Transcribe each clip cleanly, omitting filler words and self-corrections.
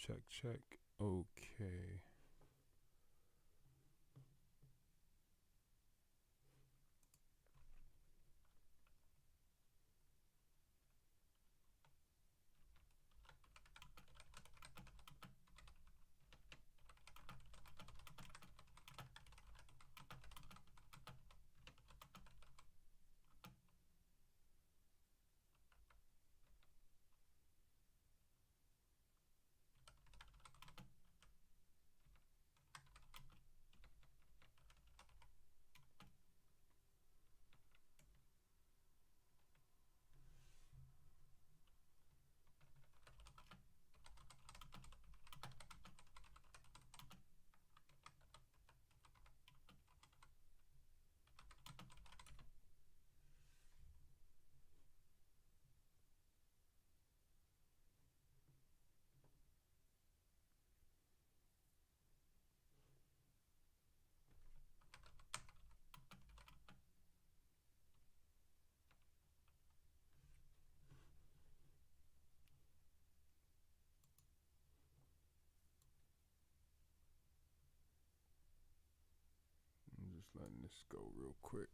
Check, check. Okay. I'm just letting this go real quick.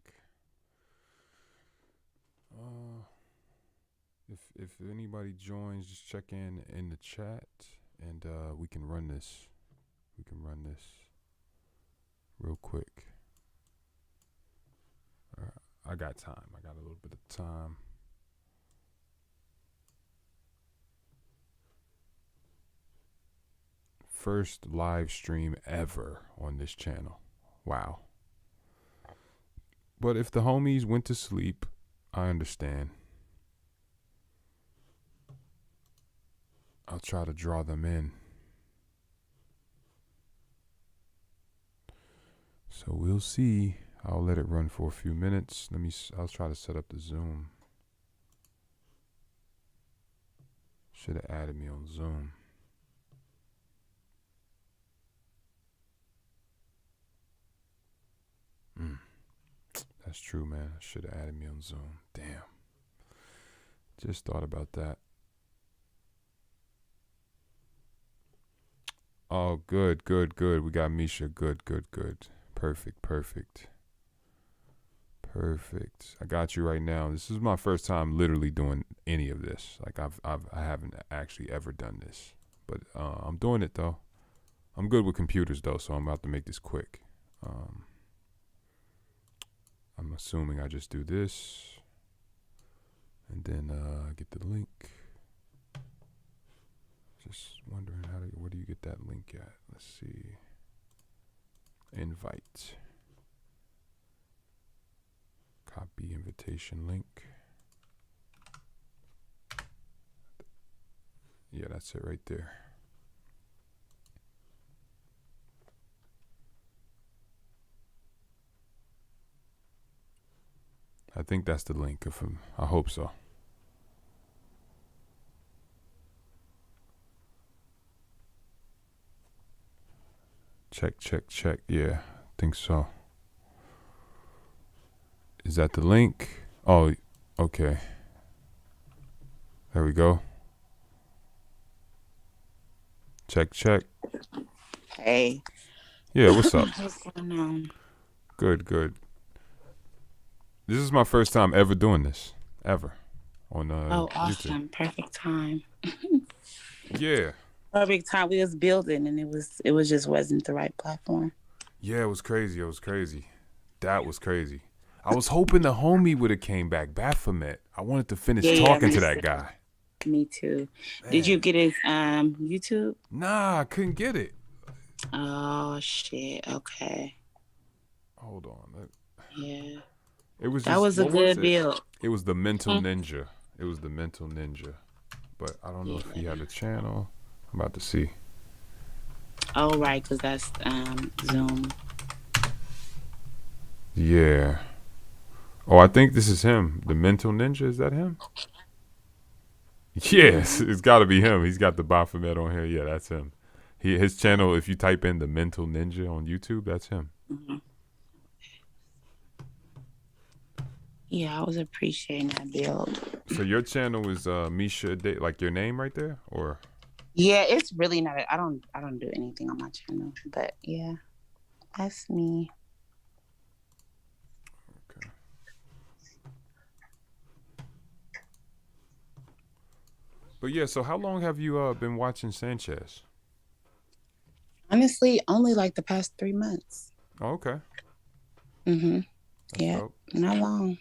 If anybody joins, just check in the chat, and we can run this. We can run this real quick. I got time. I got a little bit of time. First live stream ever on this channel. Wow. But if the homies went to sleep, I understand. I'll try to draw them in. So we'll see. I'll let it run for a few minutes. I'll try to set up the Zoom. Should have added me on Zoom. That's true, man. I should have added me on Zoom. Damn. Just thought about that. Oh, good. We got Misha. Good. Perfect. I got you right now. This is my first time literally doing any of this. Like I haven't actually ever done this, but I'm doing it though. I'm good with computers though, so I'm about to make this quick. I'm assuming I just do this, and then get the link. Just wondering where do you get that link at? Let's see. Invite. Copy invitation link. Yeah, that's it right there. I think that's the link. I hope so. Check. Yeah, I think so. Is that the link? Oh, okay. There we go. Check. Hey. Yeah, what's up? What's going on? Good. This is my first time ever doing this. Ever. On awesome. YouTube. Perfect time. Yeah. Perfect time. We was building and it was just wasn't the right platform. Yeah, it was crazy. That was crazy. I was hoping the homie would have came back, Baphomet. I wanted to finish talking to that guy. Me too. Man. Did you get his YouTube? Nah, I couldn't get it. Oh shit. Okay. Hold on. Yeah. It was that was a good build. It was the Mental Ninja. But I don't know if he had a channel. I'm about to see. Oh right, because that's Zoom. Yeah. Oh, I think this is him. The Mental Ninja, is that him? Yes, it's got to be him. He's got the Baphomet on here. Yeah, that's him. His channel, if you type in the Mental Ninja on YouTube, that's him. Mm-hmm. Yeah, I was appreciating that build. So your channel is Misha, like your name right there, or? Yeah, it's really not. I don't do anything on my channel, but yeah, that's me. Okay. But yeah, so how long have you been watching Sanchez? Honestly, only like the past 3 months. Oh, okay. Mm-hmm. That's Yeah, dope. not long.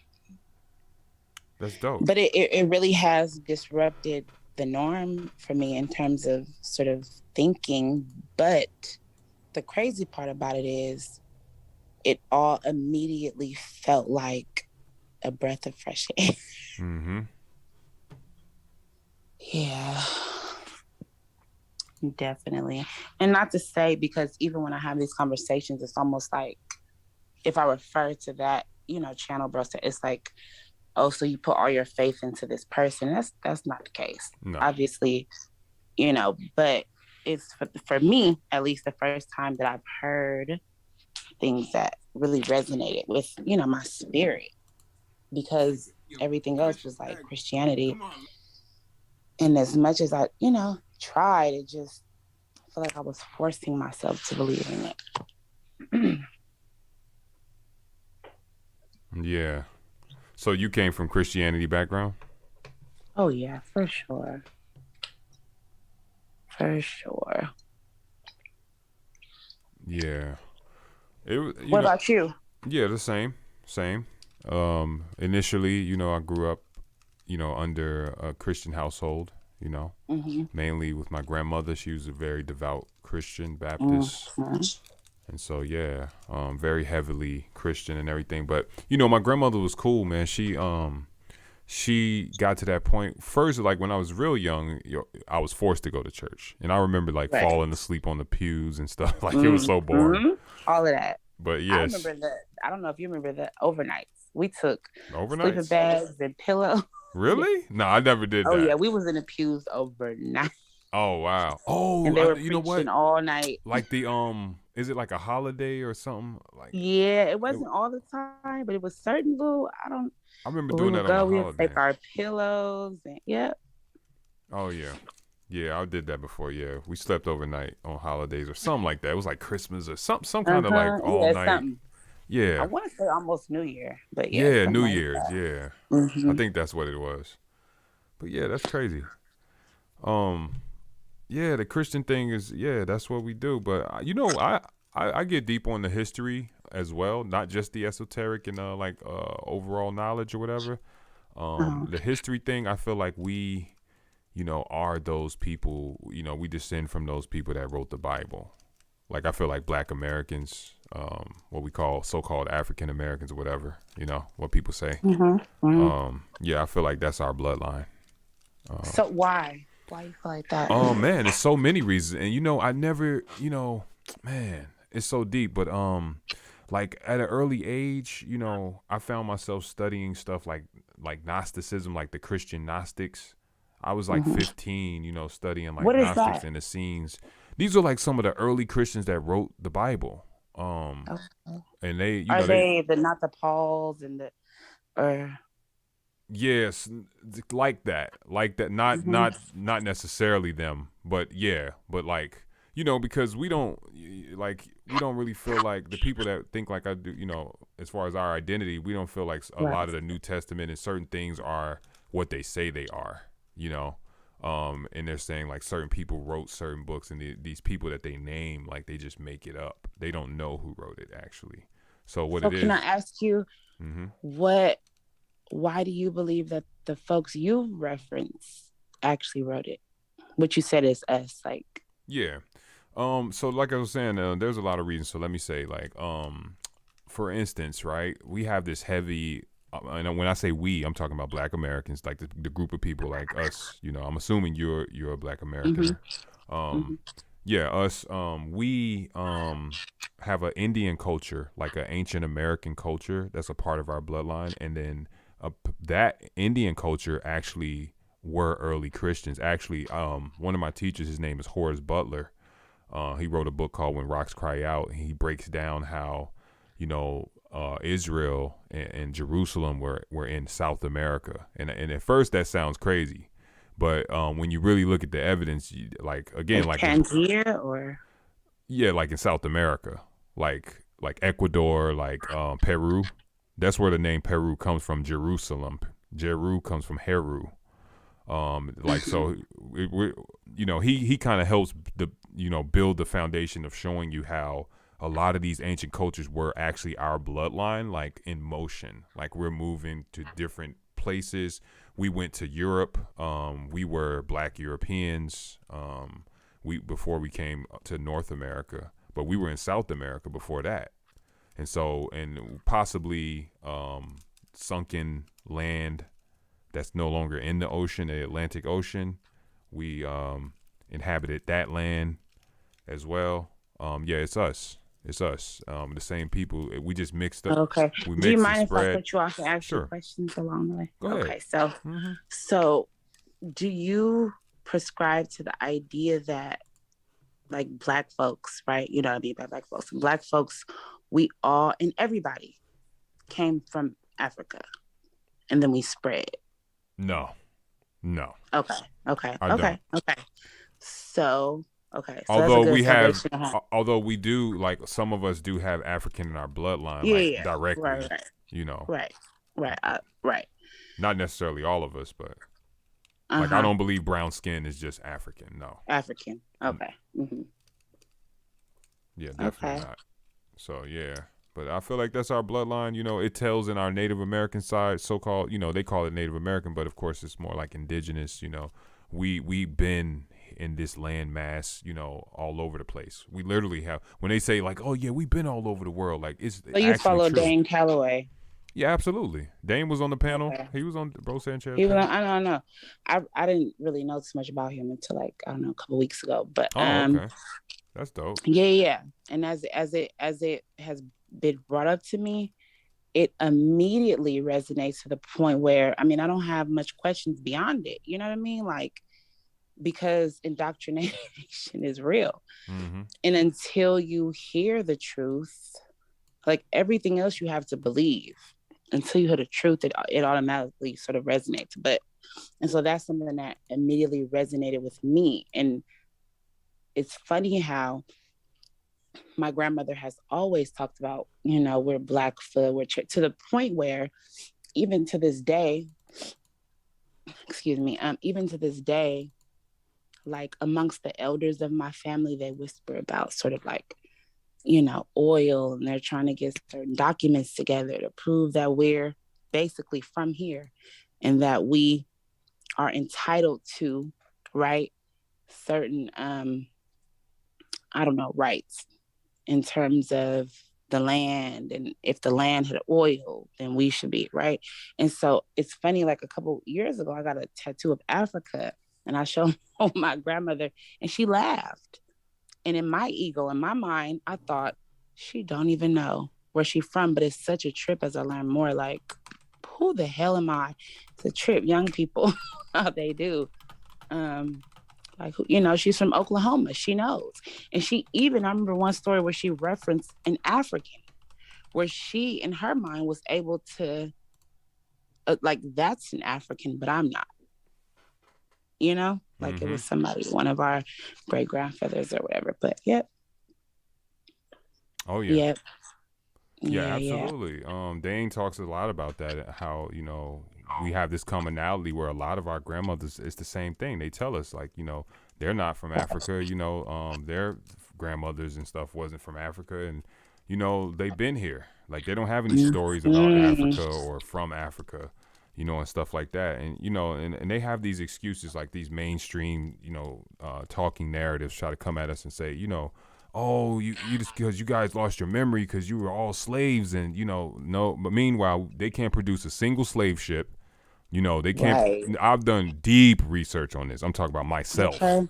That's dope. But it really has disrupted the norm for me in terms of sort of thinking. But the crazy part about it is it all immediately felt like a breath of fresh air. Mm-hmm. Yeah, definitely. And not to say, because even when I have these conversations, it's almost like if I refer to that, channel bro, it's like, oh, so you put all your faith into this person. That's not the case. No. Obviously, but it's for me, at least the first time that I've heard things that really resonated with, my spirit, because everything else was like Christianity. And as much as I, tried, it just felt like I was forcing myself to believe in it. Yeah. So you came from Christianity background? Oh yeah, for sure. For sure. Yeah. You What know, about you? yeah, the same. Same. Initially, I grew up, under a Christian household, Mm-hmm. mainly with my grandmother. She was a very devout Christian Baptist. Mm-hmm. And so yeah, very heavily Christian and everything. But my grandmother was cool, man. She got to that point first, like when I was real young, I was forced to go to church, and I remember like Right. falling asleep on the pews and stuff. Like it was so boring. Mm-hmm. All of that. But I yes, remember the. I don't know if you remember the overnights. We took sleeping overnights. bags and pillows. Yeah. Really? No, I never did Oh yeah, that. we was in the pews overnight, Oh wow. Oh, and they were you know preaching what? all night. Like is it like a holiday or something? Like Yeah, it it, wasn't all the time, but it was certain little. I don't. I remember When we doing would that on a go, we would take holiday. our pillows and yeah. Oh yeah. Yeah, I did that before. Yeah, we slept overnight on holidays or something like that. It was like Christmas or some kind of like all Yeah, night. something. I Yeah, want to say almost New Year, but yeah, yeah, something New like Year's. that. Yeah, I Mm-hmm. think that's what it was. But yeah, that's crazy. Um, yeah, the Christian thing is that's what we do. But I get deep on the history as well, not just the esoteric and overall knowledge or whatever. Uh-huh. The history thing, I feel like we are those people. We descend from those people that wrote the Bible. Like I feel like Black Americans, what we call so-called African Americans or whatever, what people say. Mm-hmm. Mm-hmm. Yeah, I feel like that's our bloodline. So why? Why you feel like that? Oh man, it's so many reasons, and I never, man, it's so deep. But like at an early age, I found myself studying stuff like Gnosticism, like the Christian Gnostics. I was like Mm-hmm. 15, studying like What is Gnostics that? and the scenes. These are like some of the early Christians that wrote the Bible. Okay. And they, Are they, they the not the Pauls and the or? yes, like that. Not, Mm-hmm. not necessarily them, but yeah, but like, because we don't really feel like the people that think like I do, as far as our identity, we don't feel like a Right. lot of the New Testament and certain things are what they say they are, and they're saying like certain people wrote certain books, and these people that they name, like they just make it up. They don't know who wrote it actually. So what So it can I is, ask you mm-hmm. what? Why do you believe that the folks you reference actually wrote it? What you said is us, like. Yeah. So like I was saying, there's a lot of reasons. So let me say, like, for instance, right, we have this heavy, and when I say we, I'm talking about Black Americans, like the group of people like us. I'm assuming you're a Black Mm-hmm. Americaner. Um, Mm-hmm. yeah, us. We have an Indian culture, like an ancient American culture, that's a part of our bloodline, and then that Indian culture actually were early Christians. Actually, one of my teachers, his name is Horace Butler. He wrote a book called When Rocks Cry Out. And he breaks down how, Israel and Jerusalem were in South America. And at first that sounds crazy, But when you really look at the evidence, like again, Like like in Tangier or yeah, like in South America, like Ecuador, like Peru. That's where the name Peru comes from. Jerusalem. Jeru comes from Heru. Like so, he kind of helps build the foundation of showing you how a lot of these ancient cultures were actually our bloodline, like in motion. Like we're moving to different places. We went to Europe. We were Black Europeans. We before we came to North America, but we were in South America before that, and possibly sunken land that's no longer in the ocean, the Atlantic Ocean. We inhabited that land as well. Yeah, it's us. It's us. The same people. We just mixed up. okay. We Do you mixed and mind if I spread. cut you off and ask you Sure. questions along the way? Go ahead. Okay, so Mm-hmm. so do you prescribe to the idea that like black folks, right? You know what I mean by black folks. Black folks, we all and everybody came from Africa and then we spread. No. No. Okay. Okay. I don't. Okay. Okay. So so that's a Although good we have, foundation to have. although we do, like some of us do have African in our bloodline, Yeah, like yeah. Right, directly. right, You know, right, right, right. not necessarily all of us, but like I Uh-huh. don't believe brown skin is just African. No. African. Okay. Hmm. Yeah, definitely Okay. not. So yeah, but I feel like that's our bloodline. It tells in our Native American side, so called. They call it Native American, but of course it's more like indigenous. We been in this land mass, all over the place. We literally have when they say like, oh yeah, we've been all over the world. Like it's So you actually follow true. Dane Calloway. Yeah, absolutely. Dane was on the panel. Okay. He was on Bro Sanchez He was panel. I don't know. I didn't really know too much about him until like, I don't know, a couple weeks ago. But Oh, okay. That's dope. yeah, yeah. And as it has been brought up to me, it immediately resonates to the point where I mean I don't have much questions beyond it. You know what I mean? Like because indoctrination is real. Mm-hmm. And until you hear the truth, like everything else you have to believe. Until you hear the truth, it automatically sort of resonates. And so that's something that immediately resonated with me. And it's funny how my grandmother has always talked about, we're Blackfoot, to the point where even to this day, excuse me, even to this day, like amongst the elders of my family, they whisper about sort of like, oil, and they're trying to get certain documents together to prove that we're basically from here and that we are entitled to, right, certain, I don't know, rights in terms of the land. And if the land had oil, then we should be, right? And so it's funny, like a couple years ago, I got a tattoo of Africa and I showed my grandmother and she laughed. And in my ego, in my mind, I thought, she don't even know where she's from. But it's such a trip as I learn more, like, who the hell am I to trip young people how they do? Um, like, she's from Oklahoma. She knows. And I remember one story where she referenced an African, where she, in her mind, was able to, like, that's an African, but I'm not. Like it Mm-hmm. was somebody, one of our great grandfathers or whatever. But yep, Oh yeah. yep, Yeah, yeah, yeah. absolutely. Dane talks a lot about that. How we have this commonality where a lot of our grandmothers it's the same thing. They tell us like they're not from Africa. Their grandmothers and stuff wasn't from Africa, and they've been here. Like they don't have any stories about Mm-hmm. Africa or from Africa, and stuff like that. And and they have these excuses like these mainstream talking narratives try to come at us and say oh, you just because you guys lost your memory because you were all slaves and no, but meanwhile they can't produce a single slave ship. They can't. Right. I've done deep research on this. I'm talking about myself, Okay.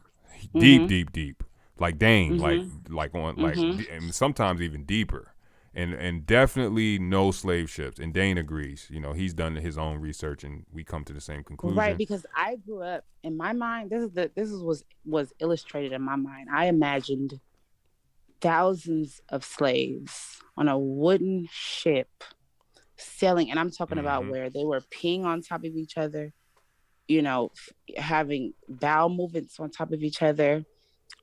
deep, Mm-hmm. deep, deep. Like Dane, Mm-hmm. like on like, Mm-hmm. and sometimes even deeper, and definitely no slave ships. And Dane agrees. He's done his own research, and we come to the same Right, conclusion. because I grew up in my mind. This was illustrated in my mind. I imagined thousands of slaves on a wooden ship sailing, and I'm talking about Mm-hmm. where they were peeing on top of each other. having bowel movements on top of each other.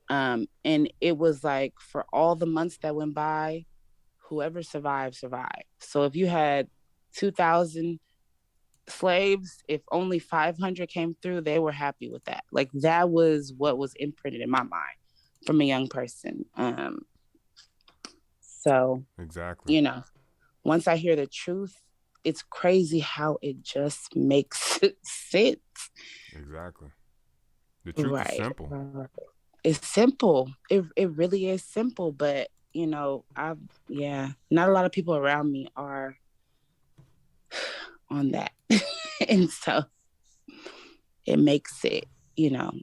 And it was like for all the months that went by, whoever survived, survived. So if you had 2,000 slaves, if only 500 came through, they were happy with that. Like that was what was imprinted in my mind from a young person. So, Exactly. you know, once I hear the truth, it's crazy how it just makes sense. Exactly. The truth is Right. simple. It's simple. It really is simple, but not a lot of people around me are on that. And so it makes it,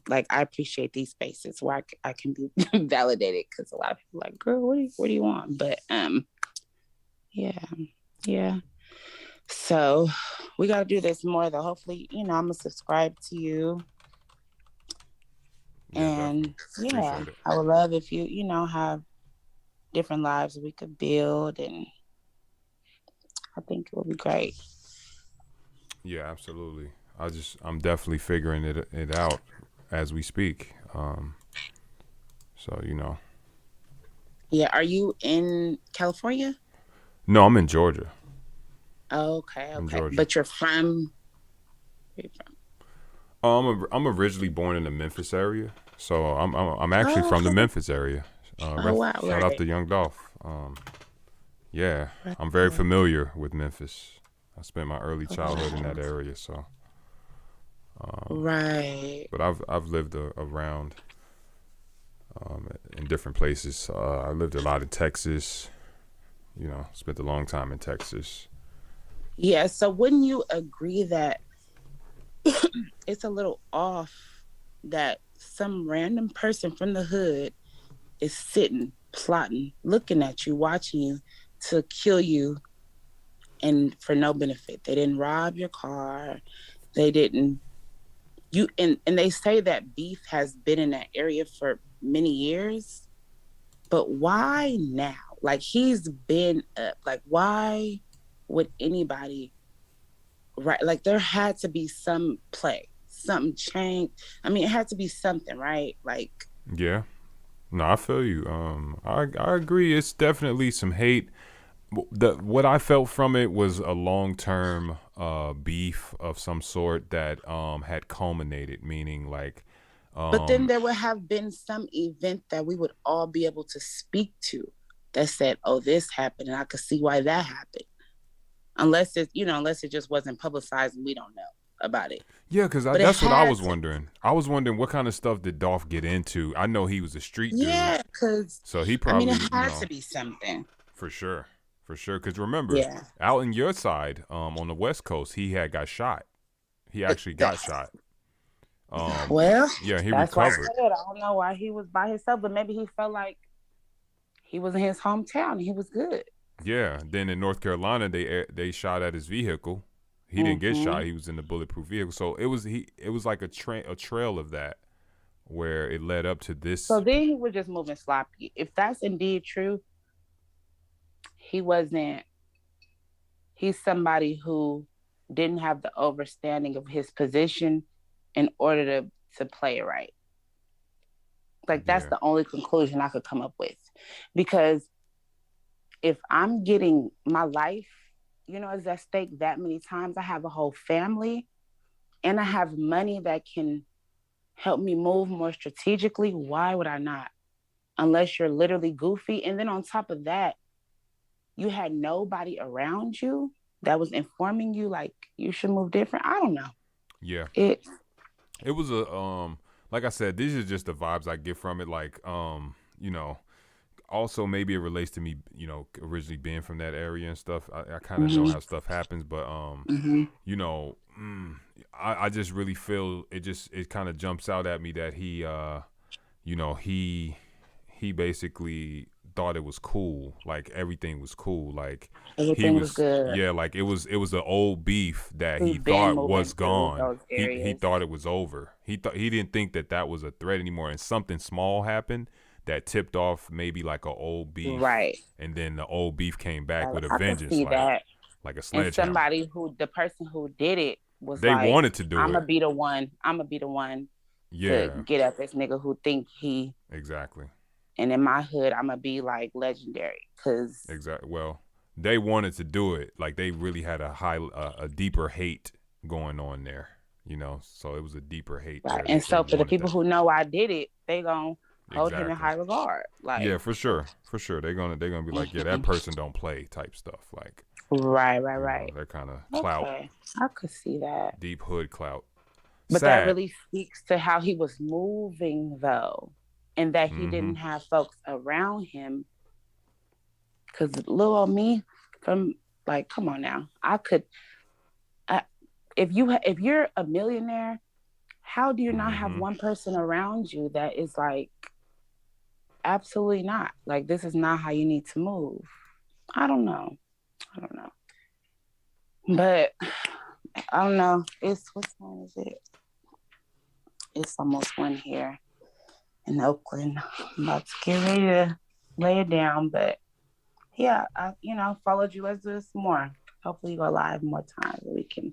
like I appreciate these spaces where I can be validated, because a lot of people are like, girl, what do you want? But yeah, yeah. So we got to do this more though. Hopefully, I'm gonna subscribe to you, Yeah, definitely. and yeah, Appreciate it. I would love if you, have different lives we could build, and I think it would be great. Yeah, absolutely. I'm definitely figuring it out as we speak. So Yeah, are you in California? no, I'm in Georgia. Oh, okay, In okay, Georgia. but you're from where you from? I'm originally born in the Memphis area, so I'm actually Oh, from the okay. Memphis area. Oh wow, Shout out right, to Young Dolph. Yeah, right, I'm very familiar with Memphis. I spent my early childhood in that area, so. right. But I've lived around in different places. I lived a lot in Texas. Spent a long time in Texas. Yeah. So wouldn't you agree that it's a little off that some random person from the hood is sitting, plotting, looking at you, watching you to kill you, and for no benefit? They didn't rob your car. They didn't and they say that beef has been in that area for many years, but why now? Like he's been up. Like why would anybody, right? Like there had to be some play, something changed. I mean, it had to be something, right? Like Yeah. No, I feel you. I agree. It's definitely some hate. What I felt from it was a long term beef of some sort that had culminated, meaning like but then um there would have been some event that we would all be able to speak to that said, oh, this happened, and I could see why that happened. Unless it just wasn't publicized and we don't know about it. yeah, because But it that's what I had was to. wondering. I was wondering what kind of stuff did Dolph get into. I know he was a street dude, Yeah, because so he I mean, probably it had to be something. for sure, for sure. Because remember, Yeah. out in your side, on the West Coast, he had got shot. He actually got shot. Well, Yeah, he that's why I said recovered. I don't know why he was by himself, but maybe he felt like he was in his hometown and he was good. Yeah. Then in North Carolina, they shot at his vehicle. He didn't get Mm-hmm. shot. He was in the bulletproof vehicle. So it was like a trail of that where it led up to So this. then he was just moving sloppy. If that's indeed true, he wasn't. He's somebody who didn't have the understanding of his position in order to play it right. Like that's Yeah. the only conclusion I could come up with, because if I'm getting my life, is at stake that many times, I have a whole family and I have money that can help me move more strategically. Why would I not? Unless you're literally goofy. And then on top of that, you had nobody around you that was informing you like you should move different. I don't know. Yeah. It It was a like I said, these are just the vibes I get from it. Like also maybe it relates to me, originally being from that area and stuff. I kind of know mm-hmm, how stuff happens, but mm-hmm. you know, I just really feel it kind of jumps out at me that he basically thought it was cool, like everything was cool, like he Everything was was good. yeah, like it was an old beef that he We've been thought was moving through gone. those He areas. thought it was over. He didn't think that was a threat anymore, and something small happened that tipped off maybe like a old beef, Right. and then the old beef came back with a I could vengeance, see that. like a And sledgehammer. somebody who, the person who did it, was They like, wanted to do I'm it. gonna be the one. I'm gonna be the one to Yeah, get at this nigga who think he. exactly. And in my hood, I'm gonna be like legendary, cause Exactly. Well, they wanted to do it. Like they really had a deeper hate going on there. You know, so it was a deeper hate right. there And that they so for the wanted people that. who know I did it, they gonna hold him in Exactly. high regard. Yeah, Like, for sure, for sure. They're gonna be like, yeah, that mhm. person don't play type stuff. Like, Right, right, you know, right. they're kind of clout, Okay, I could see that. deep hood clout. But that Sad. really speaks to how he was moving, though, and that he Mm-hmm. didn't have folks around him. Because little old me, from like, come on now, I could. I, if you're a millionaire, how do you not have Mm-hmm. one person around you that is like, absolutely not. Like, this is not how you need to move. I don't know. I don't know. But I don't know. It's what time is it? It's almost 1 here in Oakland. I'm about to get ready to lay it down, but yeah, followed you. Let's do this more. Hopefully, you go live more times so we can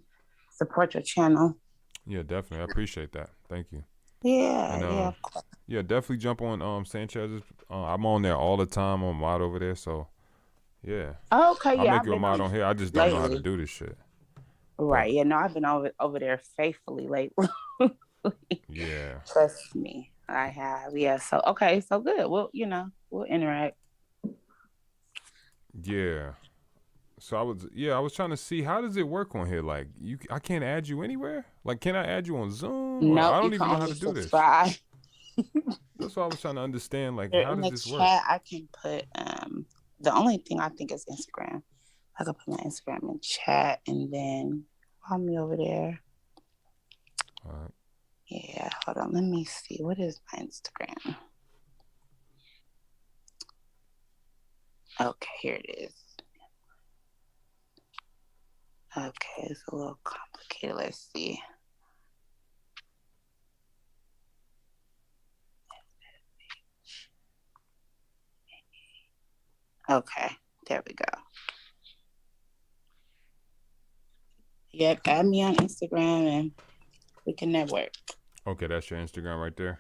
support your channel. Yeah, definitely. I appreciate that. Thank you. Yeah, And yeah, of course. yeah, definitely jump on Sanchez's. I'm on there all the time. I'm a mod over there, so yeah, Okay, I'll yeah, make I've you a been mod on on here. I just don't know how to lately. do this shit. But Right. Yeah, no, I've been over there faithfully lately. yeah, Trust me, I have. Yeah. So okay, so good. Well, we'll interact. yeah. So I was trying to see how does it work on here. Like I can't add you anywhere. Like, can I add you on Zoom? Or Nope, I you don't can even know how only to do this. subscribe. That's what I was trying to understand. Like, Here how in does the this work? chat, I can put the only thing I think is Instagram. I can put my Instagram in chat and then follow me over there. All right. Yeah, hold on. Let me see. What is my Instagram? Okay, here it is. Okay, it's a little complicated. Let's see. Okay, there we go. Yep, add me on Instagram and we can network. Okay, that's your Instagram right there.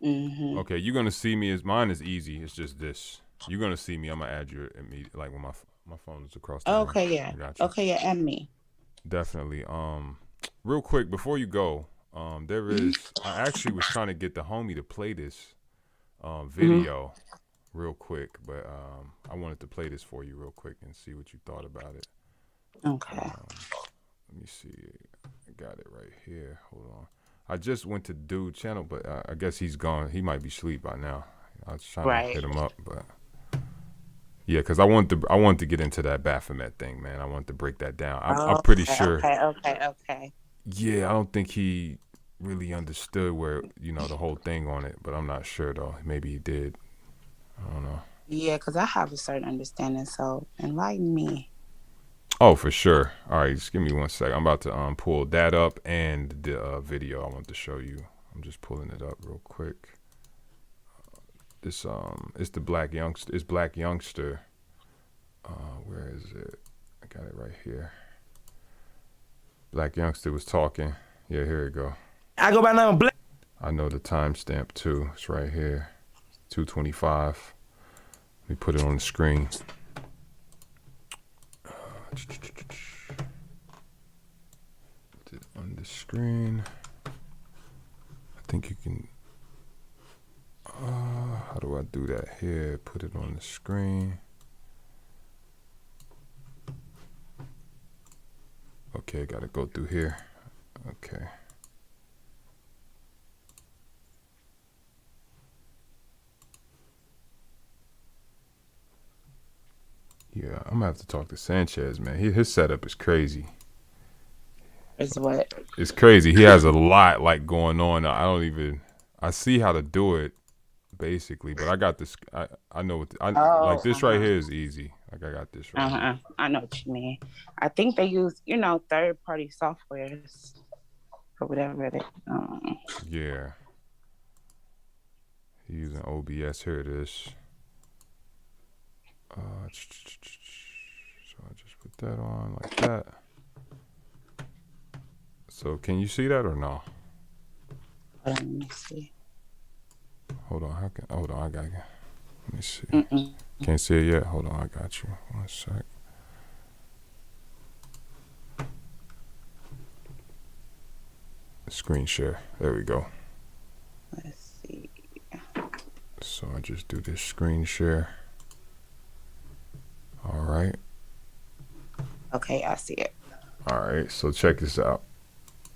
Mm-hmm. Okay, you're gonna see me as mine is easy. It's just this. You're gonna see me. I'm gonna add you immediately, like when my phone is across the room. Okay, yeah. I got you. Okay, yeah, add me. Definitely. Real quick before you go, there Mm-hmm. is. I actually was trying to get the homie to play this Mm-hmm. video real quick, but I wanted to play this for you real quick and see what you thought about it. Okay. Let me see. I got it right here. Hold on. I just went to dude channel, but I guess he's gone. He might be asleep by now. I was trying to Right. hit him up, but yeah, because I want to get into that Baphomet thing, man. I want to break that down. I'm pretty Okay, sure. okay. Yeah, I don't think he really understood where the whole thing on it, but I'm not sure though. Maybe he did. I don't know. Yeah, because I have a certain understanding, so enlighten me. Oh, for sure. All right, just give me 1 second. I'm about to pull that up and the video I want to show you. I'm just pulling it up real quick. This it's the Black Youngster. It's Black Youngster. Where is it? I got it right here. Black Youngster was talking. Yeah, here we go. I go by name Black. I know the timestamp too. It's right here. 2:25. Let me put it on the screen. Put it on the screen. I think you can. How do I do that here? Put it on the screen. Okay, gotta go through here. Okay. Yeah, I'm gonna have to talk to Sanchez, man. His setup is crazy. Is what? It's crazy. He has a lot like going on. I see how to do it basically, but I got this. I know what like Oh, this right here is easy. Like I got this right here. I know what you mean. I think they use, third-party softwares or whatever they. Yeah. He's using OBS. Here it is. So I just put that on like that. So can you see that or no? Let me see. Hold on. Hold on. I got. Let me see. Mm-mm. Can't see it yet. Hold on. I got you. 1 sec. Screen share. There we go. Let's see. So I just do this screen share. All right. Okay, I see it. All right. So check this out.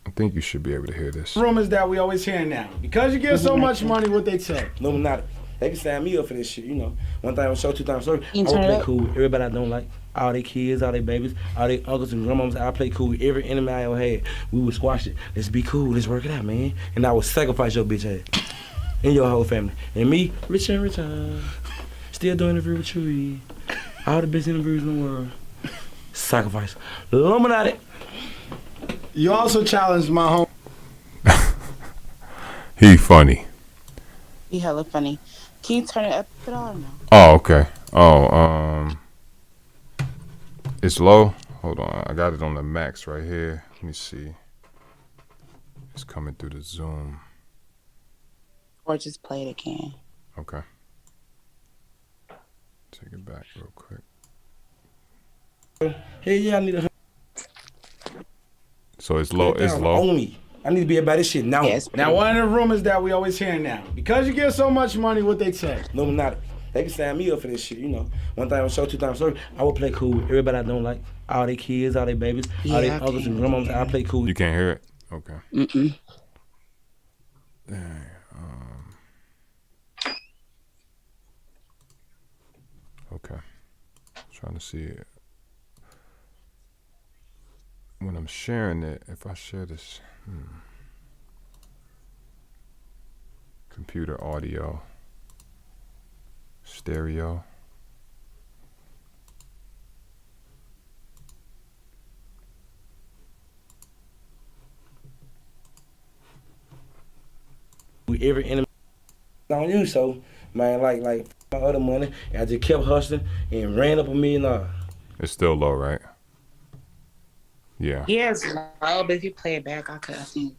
I think you should be able to hear this. Rumors that we always hear now. Because you give so much money, what they say. Illuminati. They can sign me up for this shit, you know. One time on show, 2 times 30. You I would turn it play up? cool with everybody I don't like. All their kids, all their babies, all their uncles and grandmas. I play cool with every enemy I ever had. We would squash it. Let's be cool. Let's work it out, man. And I would sacrifice your bitch ass. And your whole family. And me, rich and rich. Still doing interview with you. All the best interviews in the world. Sacrifice. Illuminati. You also challenged my home. He funny. He hella funny. Can you turn it up at all or no? Oh, okay. Oh, it's low. Hold on. I got it on the max right here. Let me see. It's coming through the Zoom. Or just play it again. Okay. Take it back real quick. Hey, yeah, I need a So it's low. It's low. on me. I need to be about this shit now. Yes. Now, one of the rumors that we always hear now. Because you give so much money, what they say. Illuminati. They can sign me up for this shit, you know. One time on show, 2 times 30. I would play cool with everybody I don't like. All their kids, all their babies, all their uncles and grandmas. I play cool. You can't hear it. Okay. Mm-mm. Dang. Okay. Trying to see it. When I'm sharing it, if I share this, computer audio, stereo. With every enemy on you, so man, like my other money, and I just kept hustling and ran up $1 million. It's still low, right? Yeah. Yeah, it's low, but if you play it back, I think.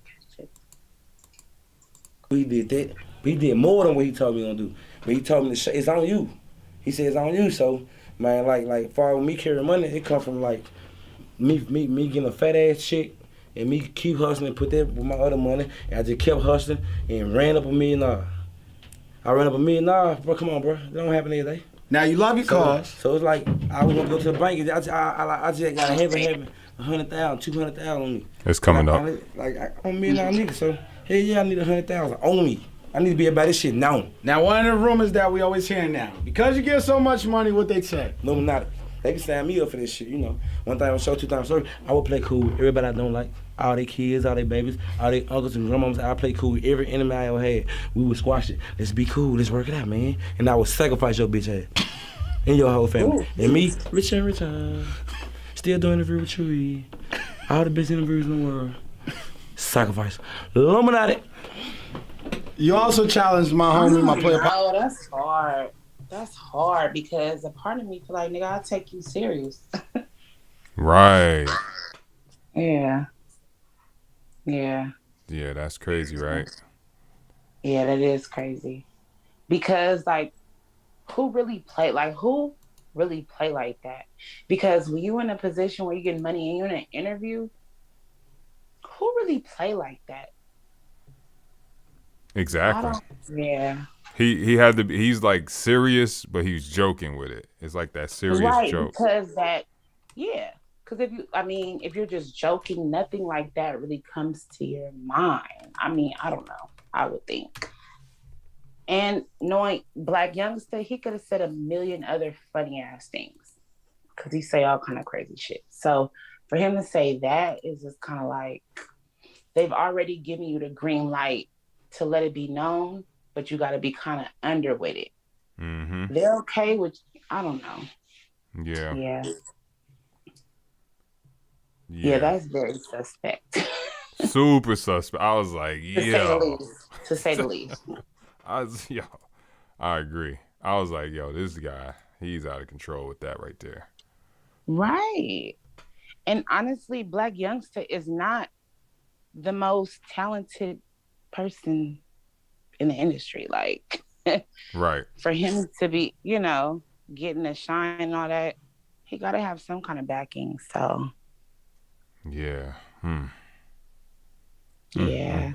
We did that. We did more than what he told me to do. But he told me it's on you. He said it's on you. So man, like far with me carrying money, it come from like me getting a fat ass chick and me keep hustling and put that with my other money. And I just kept hustling and ran up $1 million. I ran up $1 million, bro. Come on, bro. That don't happen every day. Now, you love your cars. So it's like I was gonna go to the bank. I just got a heavy 100,000, 200,000 on me. It's coming up. Like I'm $1 million nigga. So hell yeah, I need 100,000 on me. I need to be about this shit now. Now, one of the rumors that we always hear now. Because you give so much money, what they say. Illuminati. They can sign me up for this shit, you know. One time on show, 2 times 30. I would play cool with everybody I don't like. All their kids, all their babies, all their uncles and grandmas. I play cool with every enemy I ever had. We would squash it. Let's be cool. Let's work it out, man. And I would sacrifice your bitch ass. And your whole family. Ooh. And me, rich and rich. Still doing interview with you. All the best interviews in the world. Sacrifice. Illuminati. You also challenged my homie, my player. Oh, that's hard. That's hard because a part of me feel like, nigga, I'll take you serious. Right. Yeah. Yeah. Yeah, that's crazy, right? Yeah, that is crazy. Because like who really play like that? Because when you in a position where you get money and you're in an interview, who really play like that? Exactly. Yeah. He had to be, he's like serious, but he's joking with it. It's like that serious Right, joke. because because if you're just joking, nothing like that really comes to your mind. I mean, I don't know. I would think. And knowing Black Youngster, he could have said a million other funny ass things because he say all kind of crazy shit. So for him to say that is just kind of like they've already given you the green light to let it be known, but you got to be kind of under with it. Mm-hmm. They're okay with, I don't know. Yeah. Yeah, that's very suspect. Super suspect. I was like, To say the least. I agree. I was like, yo, this guy, he's out of control with that right there. Right. And honestly, Black Youngster is not the most talented person in the industry. Like, Right. for him to be, getting a shine and all that, he got to have some kind of backing. So, Yeah. Hmm. yeah.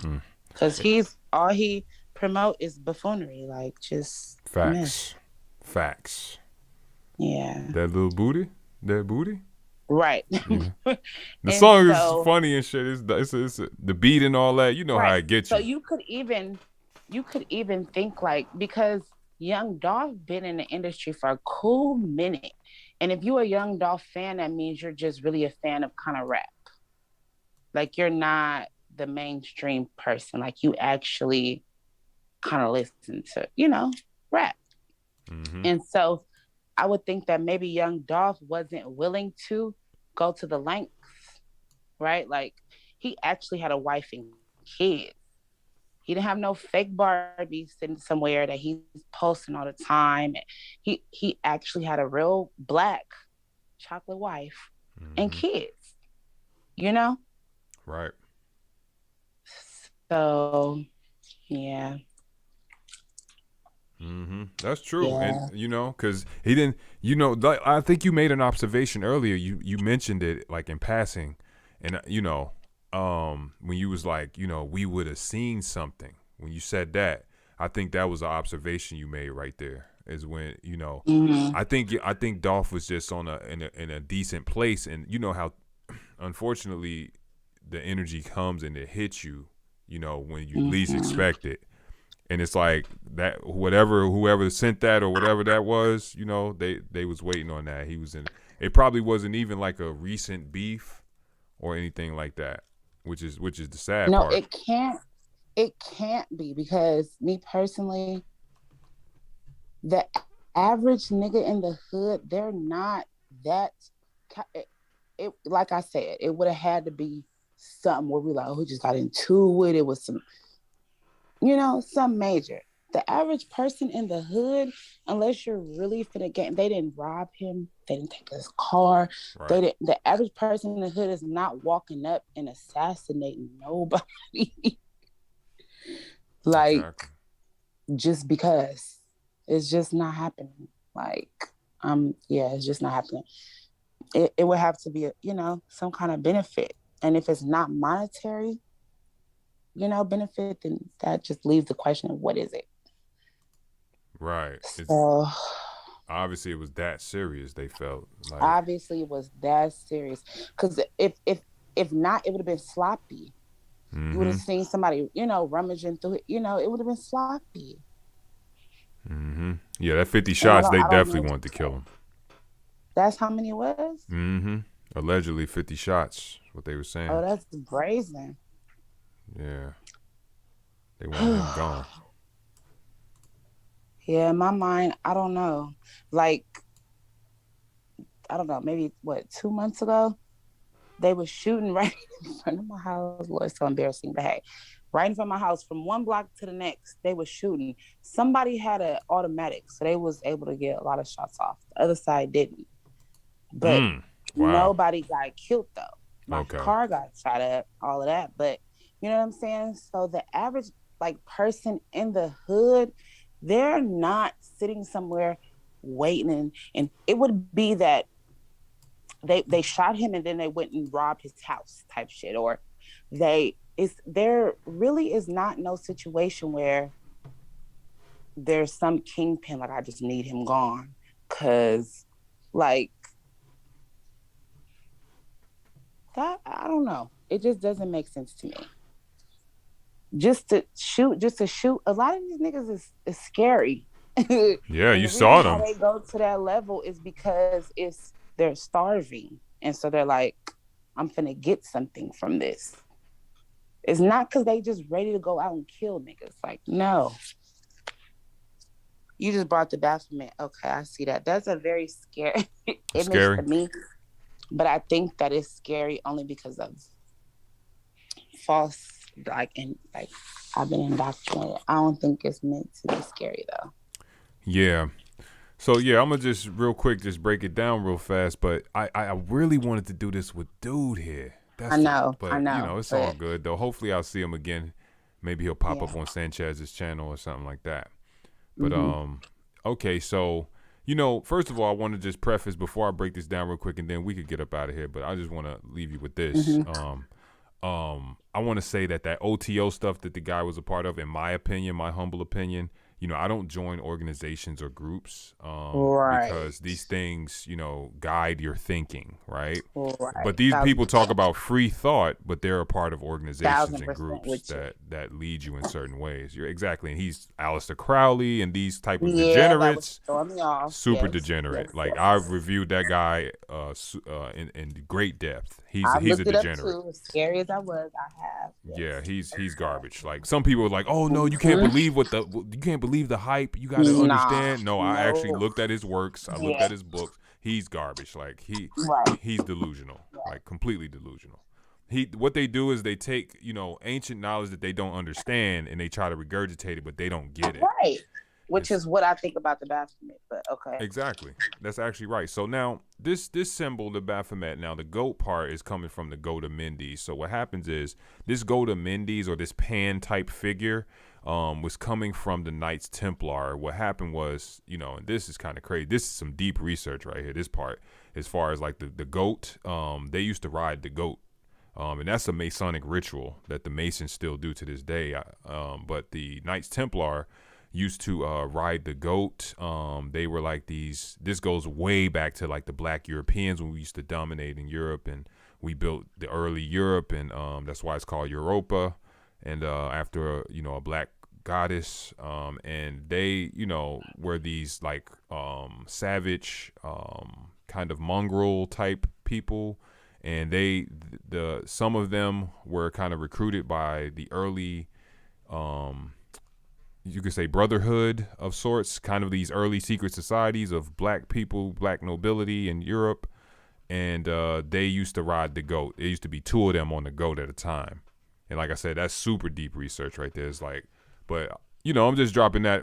Because all he promote is buffoonery. Like, just a mess. Facts. Yeah. That little booty. That booty. Right. Yeah. The And song is so, funny and shit. It's the beat and all that. You know how right. it gets So you. you could even think like, because Young Dolph been in the industry for a cool minute. And if you're a Young Dolph fan, that means you're just really a fan of kind of rap. Like, you're not the mainstream person. Like, you actually kind of listen to, rap. Mm-hmm. And so I would think that maybe Young Dolph wasn't willing to go to the lengths, right? Like, he actually had a wife and kids. He didn't have no fake Barbie sitting somewhere that he's posting all the time. He actually had a real black chocolate wife and kids, you know? Right. So, yeah. That's true. Yeah. And because he didn't, like, I think you made an observation earlier. You mentioned it like in passing, and when you was like, we would have seen something. When you said that, I think that was an observation you made right there. Is when I think Dolph was just in a decent place, and you know how, unfortunately, the energy comes and it hits you, when you least expect it. And it's like that whoever sent that or whatever that was, they was waiting on that. He was in. It probably wasn't even like a recent beef or anything like that, which is the sad No, part. it can't be, because me personally, the average nigga in the hood, they're not that. It like I said, it would have had to be something where we like, oh, we just got into it. It was some major. The average person in the hood, unless you're really finna get, they didn't rob him, they didn't take his car, they Right. didn't. The average person in the hood is not walking up and assassinating nobody, like, Exactly. just because. It's just not happening. Like, yeah, it's just not happening. It would have to be, some kind of benefit, and if it's not monetary, benefit, then that just leaves the question of what is it. Right. So Obviously it was that serious. They felt like. obviously it was that serious, because if not, it would have been sloppy. You would have seen somebody, rummaging through it. It would have been sloppy. Yeah, that 50 And shots. They I don't definitely mean wanted to kill him. that's how many it was. Allegedly 50 shots. What they were saying. Oh, that's brazen. Yeah. They wanted him gone. Yeah, in my mind, I don't know. Like, I don't know, maybe 2 months ago, they were shooting right in front of my house. Lord, it's so embarrassing, but hey, right in front of my house, from one block to the next, they were shooting. Somebody had an automatic, so they was able to get a lot of shots off. The other side didn't. But Wow. nobody got killed, though. My Okay. car got shot up, all of that. But you know what I'm saying? So the average person in the hood, they're not sitting somewhere waiting, and it would be that they shot him and then they went and robbed his house type shit, or there really is not no situation where there's some kingpin like, I just need him gone, because like that, I don't know, it just doesn't make sense to me. Just to shoot a lot of these niggas is scary. Yeah, And you the saw reason why them. they go to that level is because they're starving, and so they're like, I'm finna get something from this. It's not because they just ready to go out and kill niggas. Like, no. You just brought the Baphomet. Okay, I see that. That's a very scary image Scary. to me. But I think that is scary only because of false, and I've been indoctrinated. I don't think it's meant to be scary though. Yeah. So yeah, I'm gonna just real quick just break it down real fast. But I really wanted to do this with dude here I know, but it's all but good though. Hopefully I'll see him again. Maybe he'll pop yeah. up on Sanchez's channel or something like that. But Hmm. okay, so first of all, I want to just preface before I break this down real quick, and then we could get up out of here. But I just want to leave you with this. Hmm. I want to say that OTO stuff that the guy was a part of, in my opinion, my humble opinion, I don't join organizations or groups Right. because these things, guide your thinking, right? Right. But these people talk 1,000%. about free thought, but they're a part of organizations and 1,000% groups with you. that lead you in certain ways. You're exactly, and he's Aleister Crowley and these type of Yeah, that was degenerates, throwing me off. super Yes. degenerate. Yes. Like I've Yes. reviewed that guy in great depth. He's I've a looked it up degenerate. too. As scary as I was, I have. Yeah, Yes. he's garbage. Like some people are like, "Oh no, you can't Mhm. believe you can't believe the hype. You got to Nah. understand." No, I actually No. looked at his works. I looked Yeah. at his books. He's garbage. Like Right. he's delusional. Like completely delusional. What they do is they take, ancient knowledge that they don't understand and they try to regurgitate it, but they don't get it. Right. Which It's, is what I think about the Baphomet, but okay. Exactly. That's actually right. So now this symbol, the Baphomet, now the goat part is coming from the goat of Mendes. So what happens is this goat of Mendes, or this Pan type figure, was coming from the Knights Templar. What happened was, and this is kind of crazy. This is some deep research right here. This part, as far as like the goat, they used to ride the goat. And that's a Masonic ritual that the Masons still do to this day. But the Knights Templar used to ride the goat. They were like these. This goes way back to like the Black Europeans when we used to dominate in Europe, and we built the early Europe, and that's why it's called Europa. And after a black goddess, and they were these like savage kind of mongrel type people. And some of them were kind of recruited by the early, you could say, brotherhood of sorts, kind of these early secret societies of black people, black nobility in Europe. And they used to ride the goat. There used to be two of them on the goat at a time. And like I said, that's super deep research right there. It's like, but I'm just dropping that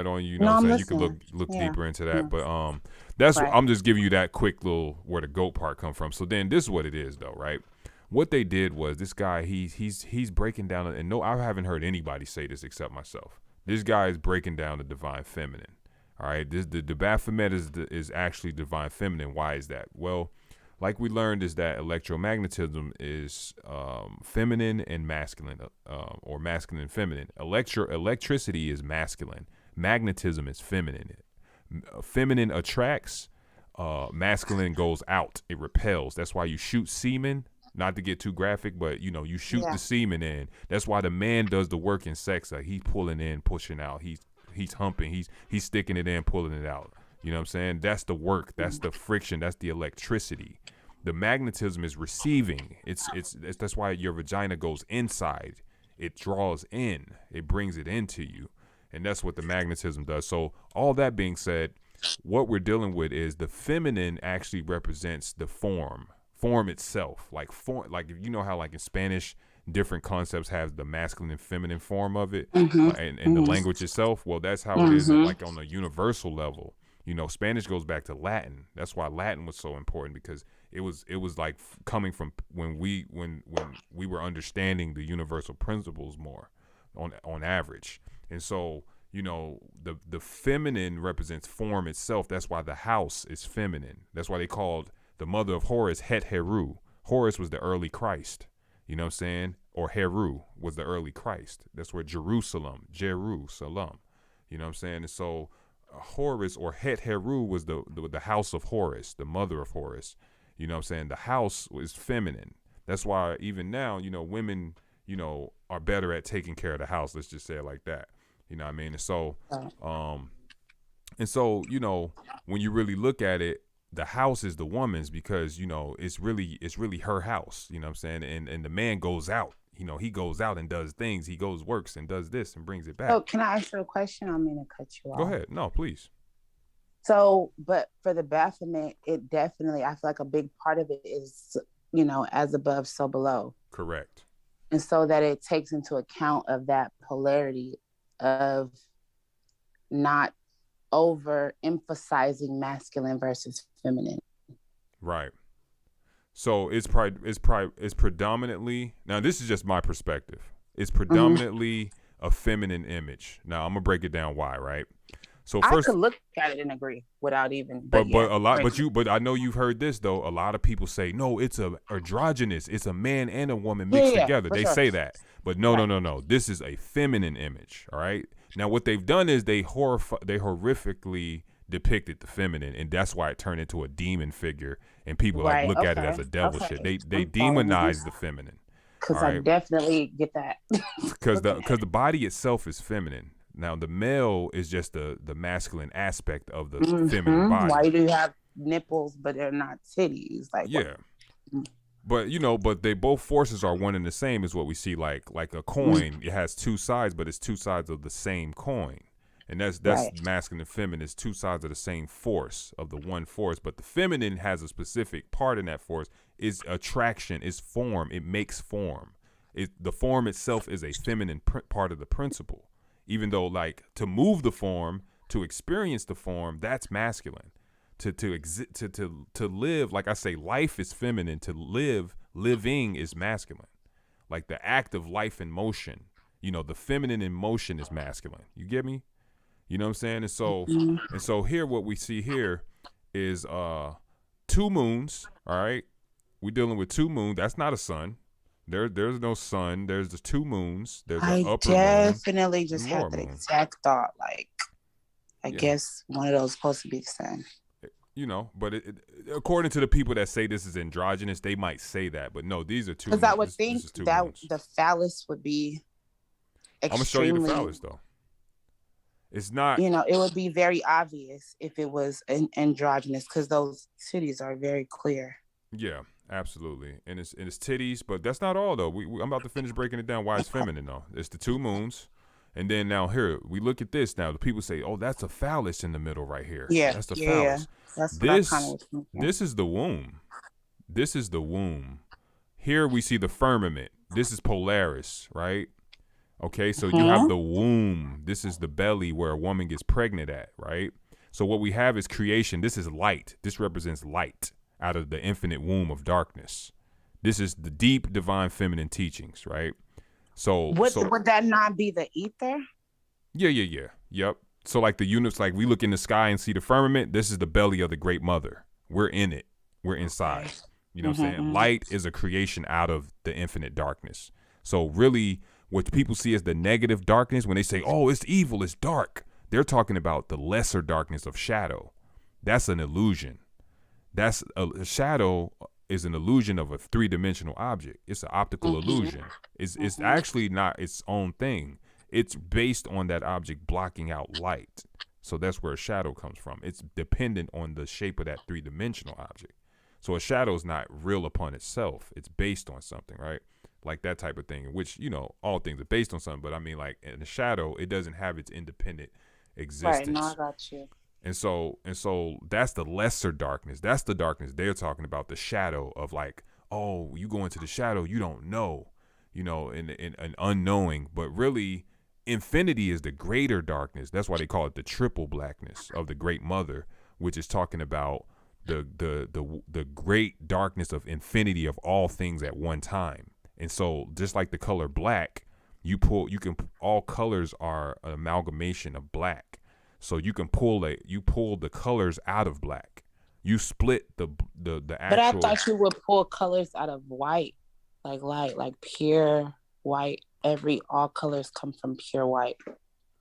on you. You know No, what I'm I'm saying? You could listening. look Yeah. deeper into that. Yeah. But that's Right. I'm just giving you that quick little where the goat part come from. So then this is what it is though, right? What they did was this guy, he's breaking down, and no, I haven't heard anybody say this except myself. This guy is breaking down the divine feminine. All right, the Baphomet is actually divine feminine. Why is that? Well, like we learned, is that electromagnetism is feminine and masculine, or masculine and feminine. Electricity is masculine. Magnetism is feminine. Feminine attracts. Masculine goes out. It repels. That's why you shoot semen. Not to get too graphic, but you shoot Yeah. the semen in. That's why the man does the work in sex. Like he's pulling in, pushing out. He's humping. He's sticking it in, pulling it out. You know what I'm saying? That's the work. That's the friction. That's the electricity. The magnetism is receiving. It's that's why your vagina goes inside. It draws in. It brings it into you. And that's what the magnetism does. So all that being said, what we're dealing with is the feminine actually represents the form itself. Like how like in Spanish different concepts have the masculine and feminine form of it, and the language itself. Well, that's how it is like on a universal level. Spanish goes back to Latin. That's why Latin was so important, because it was like coming from when we were understanding the universal principles more on average. And so the feminine represents form itself. That's why the house is feminine. That's why they called the mother of Horus Het Heru. Horus was the early Christ. You know what I'm saying? Or Heru was the early Christ. That's where Jerusalem. You know what I'm saying? And so Horus, or Het Heru, was the house of Horus, the mother of Horus. You know what I'm saying? The house is feminine. That's why even now, women, are better at taking care of the house. Let's just say it like that. You know what I mean? And so, when you really look at it, the house is the woman's, because it's really her house. You know what I'm saying? And the man goes out. He goes out and does things. He works and does this and brings it back. So can I ask you a question? I'm going to cut you off. Go ahead. No, please. So, but for the Baphomet, it definitely, I feel like a big part of it is, as above, so below. Correct. And so that it takes into account of that polarity of not over emphasizing masculine versus feminine. Right. So it's predominantly, now this is just my perspective. It's Mm-hmm. predominantly a feminine image. Now I'm gonna break it down why, right? So I first, could look at it and agree without even, but but yeah. a lot, Right. but I know you've heard this though. A lot of people say no, it's a androgynous. It's a man and a woman Yeah, mixed yeah, together. for They sure. say that, but no, Right. no. This is a feminine image. All right. Now what they've done is they horrifically depicted the feminine, and that's why it turned into a demon figure, and people like Right. look at it as Okay. a devil Okay. shit. They I'm following you. demonize the feminine. Because All I right. definitely get that. Because Looking at the body itself is feminine. Now the male is just the masculine aspect of the feminine Mhm. Why body. do you have nipples but they're not titties? Like, what? Yeah. But but they both forces are one and the same is what we see like a coin. It has two sides, but it's two sides of the same coin. And that's Right. masculine and feminine. It's two sides of the same force, of the one force. But the feminine has a specific part in that force. Is attraction, is form. It makes form. The form itself is a feminine part of the principle. Even though like to move the form, to experience the form, that's masculine. To live, like I say, life is feminine. To living is masculine. Like the act of life in motion. The feminine in motion is masculine. You get me? You know what I'm saying? And so here what we see here is two moons, all right? We're dealing with two moons. That's not a sun. There's no sun. There's the two moons. There's an I upper moon. definitely just and lower had the moon. exact thought. Like, I Yeah. guess one of those supposed to be the sun. But according to the people that say this is androgynous, they might say that, but no, these are two. Because I would this think is two that moons. the phallus would be I'm gonna show you the extremely. phallus though. It's not. It would be very obvious if it was an androgynous because those titties are very clear. Yeah, absolutely, and it's titties, but that's not all though. I'm about to finish breaking it down. Why it's feminine though? It's the two moons, and then now here we look at this. Now the people say, "Oh, that's a phallus in the middle right here. Yeah, that's the yeah. phallus." That's what I kind of was thinking. This is the womb. This is the womb. Here we see the firmament. This is Polaris, right? Okay, so you have the womb. This is the belly where a woman gets pregnant at, right? So what we have is creation. This is light. This represents light out of the infinite womb of darkness. This is the deep divine feminine teachings, right? So Would that not be the ether? Yeah. Yep. So like the units, like we look in the sky and see the firmament. This is the belly of the great mother. We're in it. We're inside. You know what I'm saying? Light is a creation out of the infinite darkness. So really what people see as the negative darkness, when they say, oh, it's evil, it's dark, they're talking about the lesser darkness of shadow. That's an illusion. That's a shadow is an illusion of a three-dimensional object. It's an optical illusion. It's actually not its own thing. It's based on that object blocking out light. So that's where a shadow comes from. It's dependent on the shape of that three-dimensional object. So a shadow is not real upon itself. It's based on something, right? Like that type of thing, which, all things are based on something. But I mean, like in the shadow, it doesn't have its independent existence. Right, no, I got you. And so that's the lesser darkness. That's the darkness they're talking about, the shadow of like, oh, you go into the shadow, you don't know, in an unknowing. But really, infinity is the greater darkness. That's why they call it the triple blackness of the great mother, which is talking about the great darkness of infinity of all things at one time. And so just like the color black, all colors are an amalgamation of black. So you can pull the colors out of black. You split the actual. But I thought you would pull colors out of white, like light, like pure white. All colors come from pure white.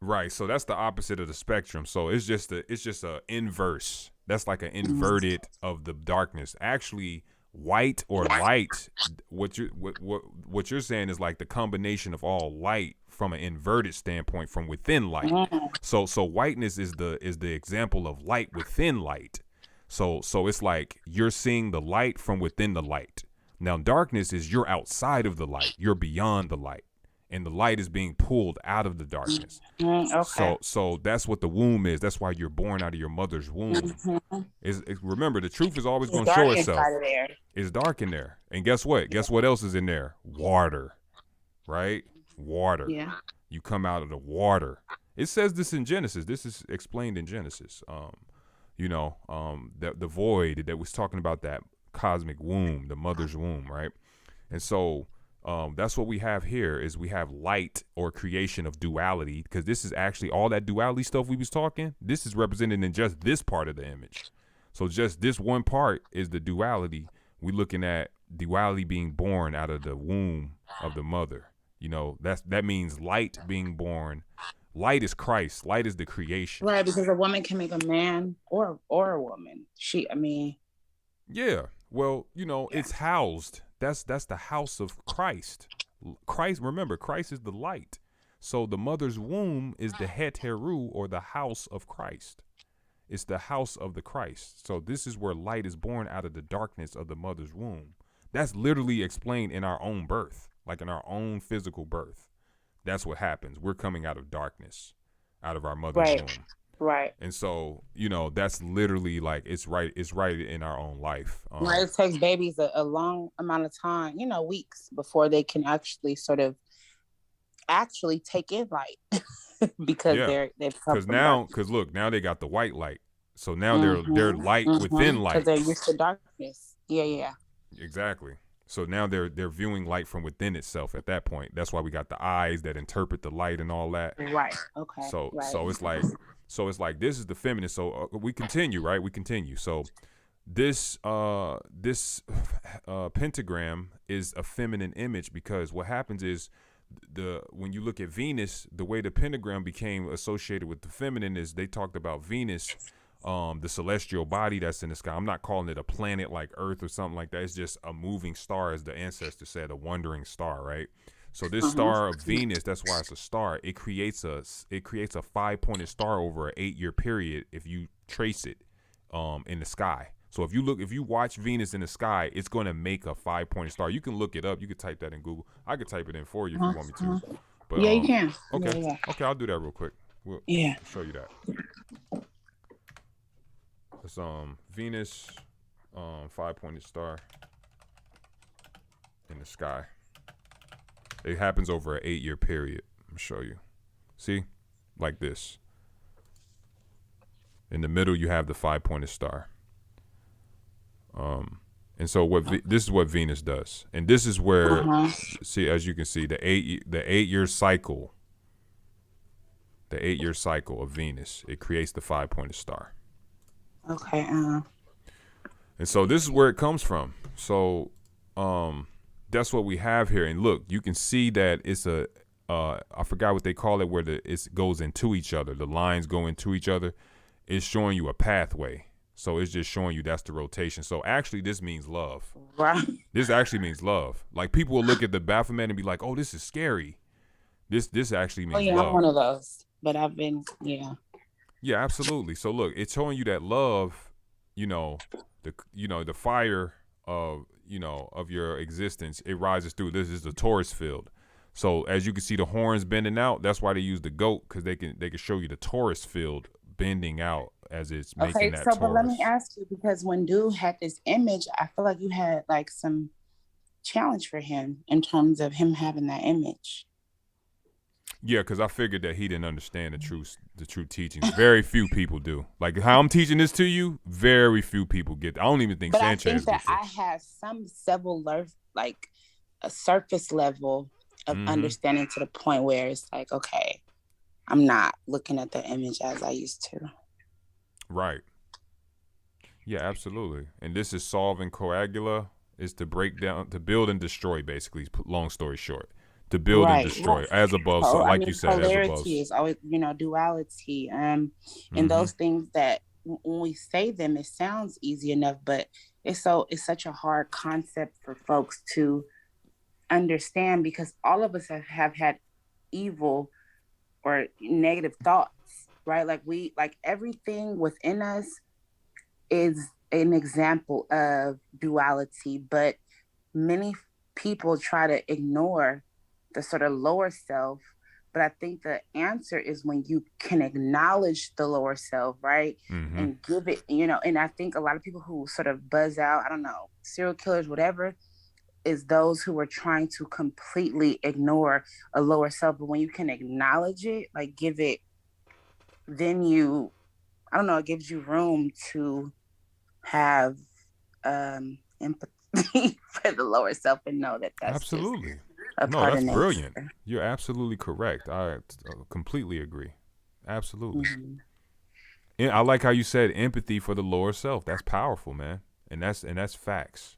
Right. So that's the opposite of the spectrum. So it's just a inverse. That's like an inverted of the darkness. Actually, white or light, what you're saying is like the combination of all light from an inverted standpoint from within light. So whiteness is the example of light within light. So it's like you're seeing the light from within the light. Now darkness is you're outside of the light. You're beyond the light. And the light is being pulled out of the darkness. Okay. So that's what the womb is. That's why you're born out of your mother's womb. Remember, the truth is always going to show itself. It's dark in there. And guess what? Guess what else is in there? Water. Right? Water. Yeah. You come out of the water. It says this in Genesis. This is explained in Genesis. The void that was talking about that cosmic womb, the mother's womb, right? And so that's what we have here is we have light or creation of duality, because this is actually all that duality stuff we was talking. This is represented in just this part of the image. So just this one part is the duality. We looking at duality being born out of the womb of the mother. You know, that means light being born. Light is Christ. Light is the creation. Right, because a woman can make a man or a woman. Yeah. Well, you know, it's housed. That's the house of Christ. Christ, remember, Christ is the light. So the mother's womb is the heteru, or the house of Christ. It's the house of the Christ. So this is where light is born out of the darkness of the mother's womb. That's literally explained in our own birth, like in our own physical birth. That's what happens. We're coming out of darkness, out of our mother's womb. Right. And so, you know, that's literally like, it's right in our own life. Right. It takes babies a long amount of time, you know, weeks before they can actually sort of take in light. Because because look, now they got the white light. So now they're light within light. Because they're used to darkness. Yeah. Exactly. So now they're viewing light from within itself at that point. That's why we got the eyes that interpret the light and all that. Right. Okay. So it's like this is the feminine. So we continue, right? We continue. So this pentagram is a feminine image, because what happens is when you look at Venus, the way the pentagram became associated with the feminine is they talked about Venus, the celestial body that's in the sky. I'm not calling it a planet like Earth or something like that. It's just a moving star, as the ancestor said, a wandering star, right? So this star of Venus, that's why it's a star. It creates a 5-pointed star over an 8-year period if you trace it in the sky. So if you watch Venus in the sky, it's going to make a 5-pointed star. You can look it up. You can type that in Google. I could type it in for you if you want me to. But, yeah, you can. Okay. Yeah. Okay, I'll do that real quick. We'll show you that. It's Venus, 5-pointed star in the sky. It happens over an 8-year period. I'll show you. See? Like this. In the middle, you have the 5-pointed star. And so this is what Venus does, and this is where see, as you can see, the 8-year cycle, the 8-year cycle of Venus, it creates the 5-pointed star. Okay. And so this is where it comes from. So that's what we have here, and look, you can see that it's I forgot what they call it, where it goes into each other. The lines go into each other. It's showing you a pathway. So it's just showing you that's the rotation. So actually, this means love. Right. This actually means love. Like, people will look at the Baphomet and be like, "Oh, this is scary." This actually means love. I'm one of those, but I've been, Yeah, absolutely. So look, it's showing you that love, the fire of your existence. It rises through. This is the Taurus field. So as you can see, the horns bending out. That's why they use the goat, because they can show you the Taurus field bending out as it's making that Taurus. But let me ask you, because when dude had this image, I feel like you had like some challenge for him in terms of him having that image. Yeah, because I figured that he didn't understand the true teachings. Very few people do. Like how I'm teaching this to you, very few people get. I don't even think Sanchez gets it. But I think that I have some like a surface level of understanding, to the point where it's like, okay, I'm not looking at the image as I used to. Right. Yeah, absolutely. And this is solving coagula, is to break down, to build and destroy, basically, long story short. To build and destroy, as above, so like you said, as above. Polarity is always, duality, and those things that when we say them, it sounds easy enough, but it's such a hard concept for folks to understand, because all of us have had evil or negative thoughts, right? Like everything within us is an example of duality, but many people try to ignore the sort of lower self. But I think the answer is when you can acknowledge the lower self, right? And give it, and I think a lot of people who sort of buzz out, I don't know, serial killers, whatever, is those who are trying to completely ignore a lower self. But when you can acknowledge it, like give it, then it gives you room to have an empathy for the lower self and know that that's just Absolutely. a No, part that's of brilliant. nature. You're absolutely correct. I completely agree. Absolutely. Hmm. And I like how you said empathy for the lower self. That's powerful, man. And that's facts.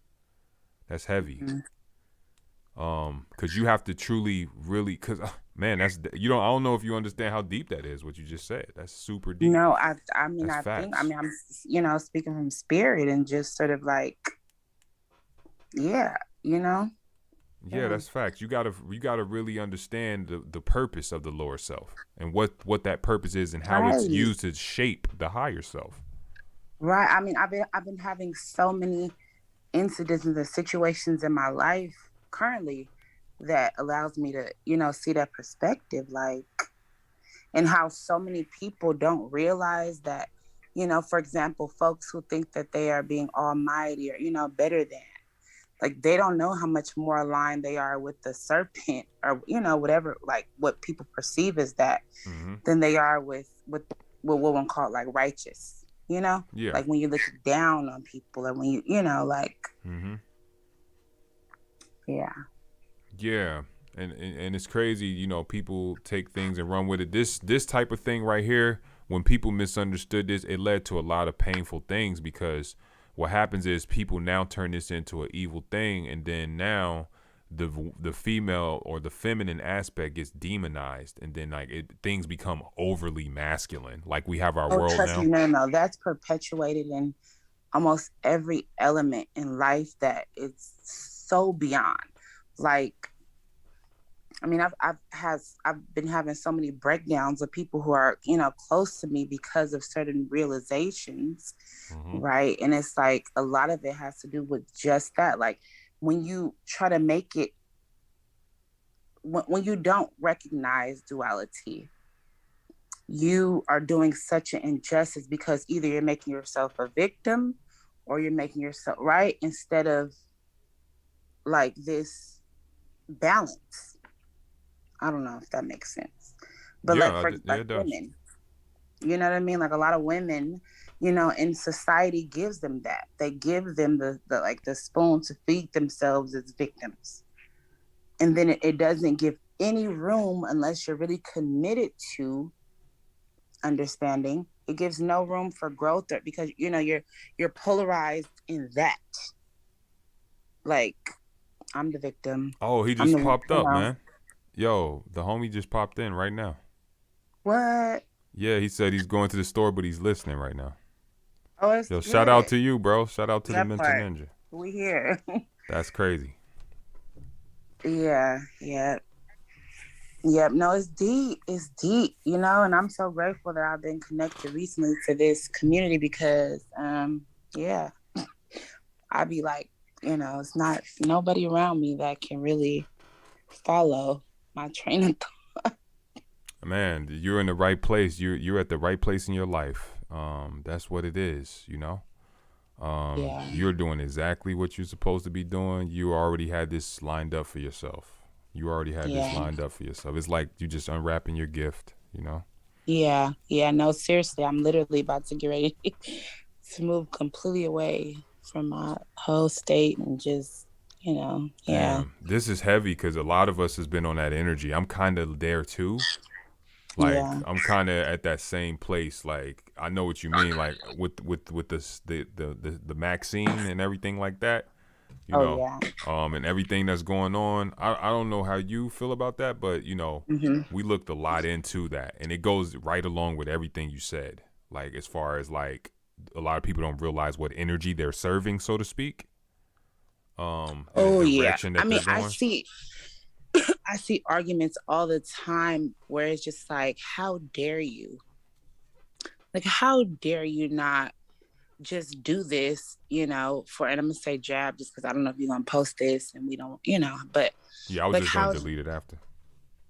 That's heavy. Hmm. Cause you have to truly, really, cause man, that's you don't. I don't know if you understand how deep that is. What you just said. That's super deep. No, I mean, That's I think, facts. I'm, speaking from spirit and just sort of like, yeah, Yeah, yeah, that's facts. You gotta really understand the purpose of the lower self and what that purpose is and how it's right, used to shape the higher self. right. I mean, I've been having so many incidents and the situations in my life currently that allows me to, see that perspective, like, and how so many people don't realize that, for example, folks who think that they are being almighty or, better than, like, they don't know how much more aligned they are with the serpent or, whatever, like what people perceive as that, Mm-hmm. than they are with what one call like righteous, Yeah. like when you look down on people and when like, Mm-hmm. yeah. Yeah. And it's crazy, people take things and run with it. This type of thing right here, when people misunderstood this, it led to a lot of painful things because what happens is people now turn this into an evil thing, and then now the female or the feminine aspect gets demonized, and then like things become overly masculine, like we have our Oh, world trust me, now. no, that's perpetuated in almost every element in life that it's so beyond. Like, I mean, I've been having so many breakdowns of people who are, close to me because of certain realizations, Mm-hmm. right? And it's like a lot of it has to do with just that. Like when you try to make it, when you don't recognize duality, you are doing such an injustice because either you're making yourself a victim or you're making yourself right instead of like this balance. I don't know if that makes sense. But like for Yeah, like it does. women, you know what I mean? Like a lot of women, in society gives them that. They give them the like the spoon to feed themselves as victims. And then it doesn't give any room unless you're really committed to understanding. It gives no room for growth because you're polarized in that. Like I'm the victim. Oh, he I'm just the one, popped up, man. Yo, the homie just popped in right now. what? Yeah, he said he's going to the store, but he's listening right now. Oh, it's Yo, shout out good. to you, bro. Shout out to the That Mental part. Ninja. We here. That's crazy. Yeah, yeah. Yep, no, it's deep. It's deep, and I'm so grateful that I've been connected recently to this community because yeah, I'd be like, it's not nobody around me that can really follow my train of thought. Man, you're in the right place. You're at the right place in your life. That's what it is. Yeah. You're doing exactly what you're supposed to be doing. You already had this lined up for yourself. You already had this Yeah. lined up for yourself. It's like you just unwrapping your gift. Yeah. Yeah. No, seriously, I'm literally about to get ready to move completely away from my whole state and just, yeah. Damn, this is heavy because a lot of us has been on that energy. I'm kind of there too. Like Yeah. I'm kind of at that same place. Like I know what you mean. Like with this the Maxine and everything like that. You Oh, know, yeah. and everything that's going on. I don't know how you feel about that, but Hmm. we looked a lot into that, and it goes right along with everything you said. Like as far as like a lot of people don't realize what energy they're serving, so to speak. And the Oh, yeah. direction I that they're mean, going. I see arguments all the time where it's just like, how dare you? Like, how dare you not just do this, and I'm gonna say jab just because I don't know if you're gonna post this and we don't, but Yeah, I was like just gonna how delete it after.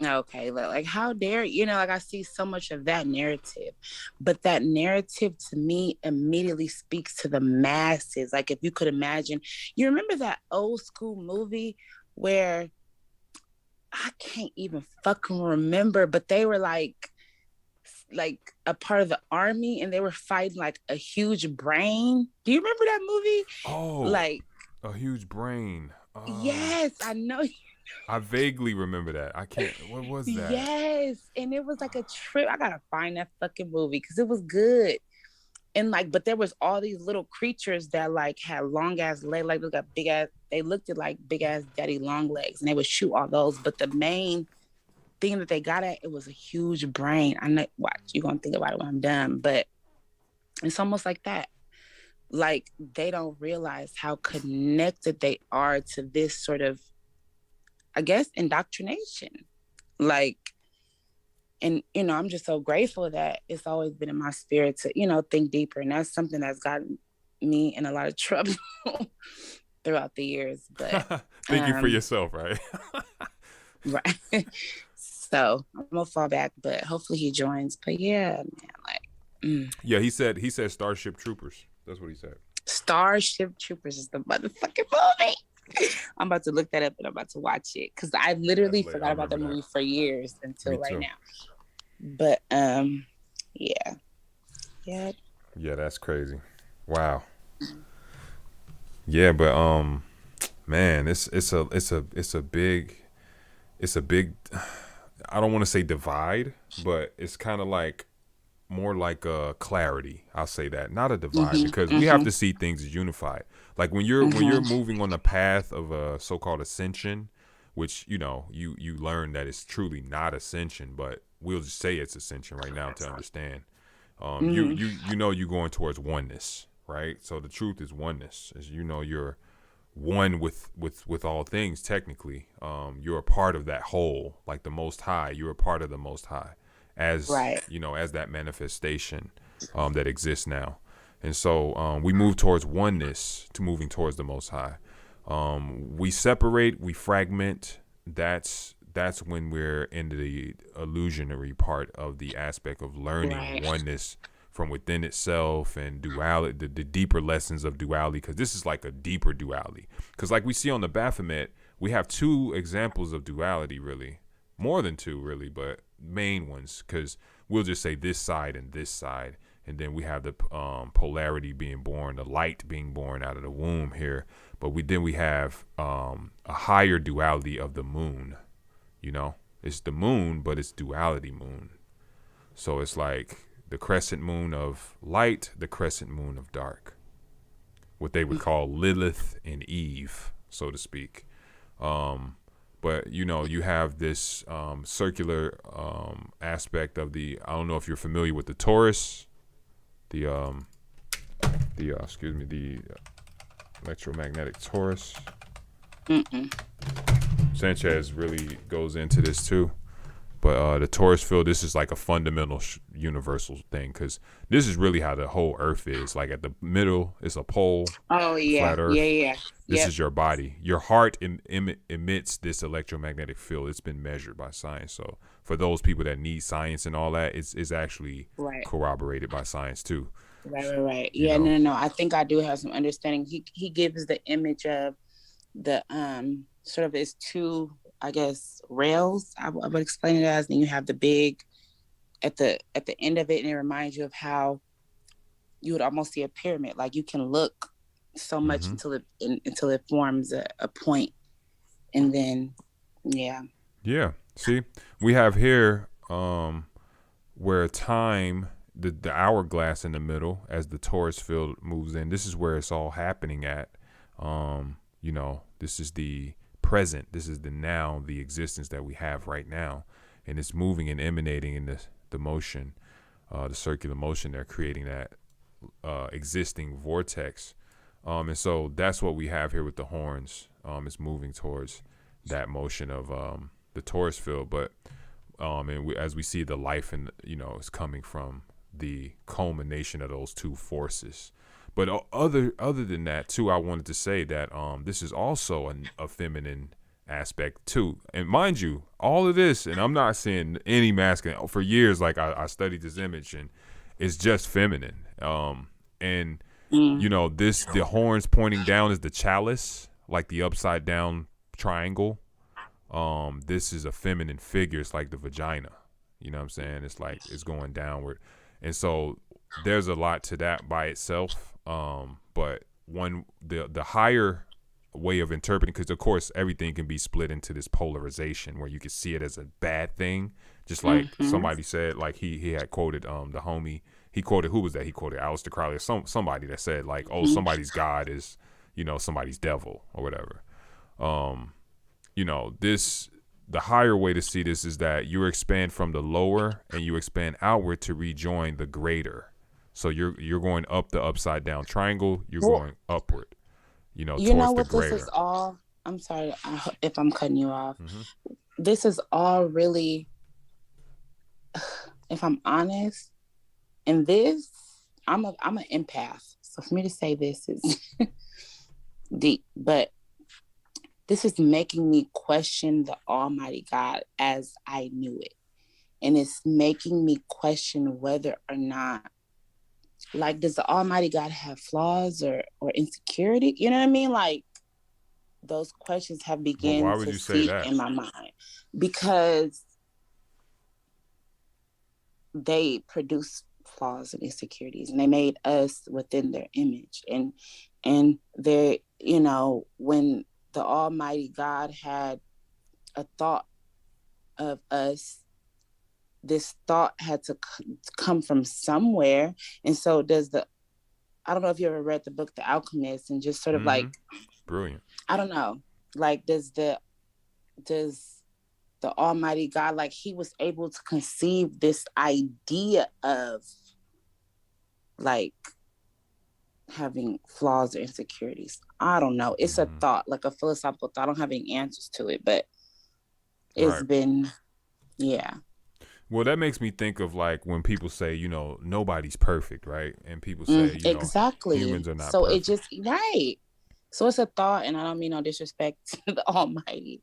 okay, like how dare like I see so much of that narrative, but that narrative to me immediately speaks to the masses. Like if you could imagine, you remember that old school movie where I can't even fucking remember, but they were like a part of the army and they were fighting like a huge brain. Do you remember that movie? Oh, Like A huge brain. Yes, I know. I vaguely remember that. I can't. What was that? Yes, and it was like a trip. I gotta find that fucking movie because it was good. And like, but there was all these little creatures that like had long ass legs, like look at big ass. They looked at like big ass daddy long legs, and they would shoot all those. But the main thing that they got at it was a huge brain. I know. Watch, you're gonna think about it when I'm done, but it's almost like that. Like they don't realize how connected they are to this sort of, I guess, indoctrination. Like, and I'm just so grateful that it's always been in my spirit to think deeper, and that's something that's gotten me in a lot of trouble throughout the years. But Thinking for yourself, right? right. So I'm gonna fall back, but hopefully he joins. But yeah, man, like Yeah, he said Starship Troopers. That's what he said. Starship Troopers is the motherfucking movie. I'm about to look that up and I'm about to watch it because I literally forgot about the movie for years until right now. But yeah. Yeah, that's crazy. Wow. Yeah, but man, it's a big I don't want to say divide, but it's kind of like more like a clarity. I'll say that, not a divide, because we have to see things as unified. Like when you're moving on the path of a so-called ascension, which you learn that it's truly not ascension, but we'll just say it's ascension right now to understand. You're going towards oneness, right? So the truth is oneness. As you're one with all things. Technically, you're a part of that whole, like the Most High. You're a part of the Most High, as right. As that manifestation that exists now. And so we move towards oneness to moving towards the Most High. We separate, we fragment. That's when we're into the illusionary part of the aspect of learning oneness from within itself and duality, the deeper lessons of duality, because this is like a deeper duality. Because like we see on the Baphomet, we have two examples of duality, really. More than two, really, but main ones, because we'll just say this side and this side. And then we have the polarity being born, the light being born out of the womb here. But we have a higher duality of the moon. It's the moon, but it's duality moon. So it's like the crescent moon of light, the crescent moon of dark. What they would call Lilith and Eve, so to speak. But you have this circular aspect of the. I don't know if you're familiar with the torus. The electromagnetic torus. Sanchez really goes into this too, but the torus field, this is like a fundamental universal thing, because this is really how the whole earth is. Like at the middle is a pole. Oh yeah, flat earth. yeah. This is your body. Your heart emits this electromagnetic field. It's been measured by science. So for those people that need science and all that, it's actually corroborated by science too. Right. Yeah, no. I think I do have some understanding. He gives the image of the sort of it's two, I guess, rails. I would explain it as. Then you have the big at the end of it, and it reminds you of how you would almost see a pyramid. Like you can look so much until it forms a point, and then yeah. See, we have here where time, the hourglass in the middle as the torus field moves in. This is where it's all happening at. This is the present. This is the now, the existence that we have right now, and it's moving and emanating in the motion, the circular motion. They're creating that existing vortex. And so that's what we have here with the horns. It's moving towards that motion of the torus field. But as we see, the life and is coming from the culmination of those two forces. But other than that too, I wanted to say that this is also a feminine aspect too. And mind you, all of this, and I'm not seeing any masculine. For years, like I studied this image, and it's just feminine. And the horns pointing down is the chalice, like the upside down triangle. This is a feminine figure. It's like the vagina. You know what I'm saying? It's like it's going downward. And so there's a lot to that by itself. But the higher way of interpreting, because of course everything can be split into this polarization where you can see it as a bad thing, just like somebody said, like he had quoted the homie, he quoted, who was that, he quoted Aleister Crowley or somebody that said like, oh, somebody's God is, you know, somebody's devil or whatever. You know, the higher way to see this is that you expand from the lower and you expand outward to rejoin the greater. So you're going up the upside down triangle, you're going upward, you know, You know towards the what greater. this is all? I'm sorry if I'm cutting you off. This is all really, if I'm honest, and this, I'm an empath. So for me to say this is deep, but this is making me question the Almighty God as I knew it. And it's making me question whether or not, like, does the Almighty God have flaws or insecurity? You know what I mean? Like, those questions have begun why would to you say seep that? in my mind. Because they produce flaws and insecurities, and they made us within their image. And they, you know, when the Almighty God had a thought of us, this thought had to come from somewhere. And so I don't know if you ever read the book The Alchemist, and just sort of like, brilliant. I don't know, like does the Almighty God, like he was able to conceive this idea of like having flaws or insecurities. I don't know. It's a thought, like a philosophical thought. I don't have any answers to it, but it's been, yeah. Well, that makes me think of like when people say, you know, nobody's perfect, right? And people say, you know, exactly. humans are not so perfect. It just, right. So it's a thought, and I don't mean no disrespect to the Almighty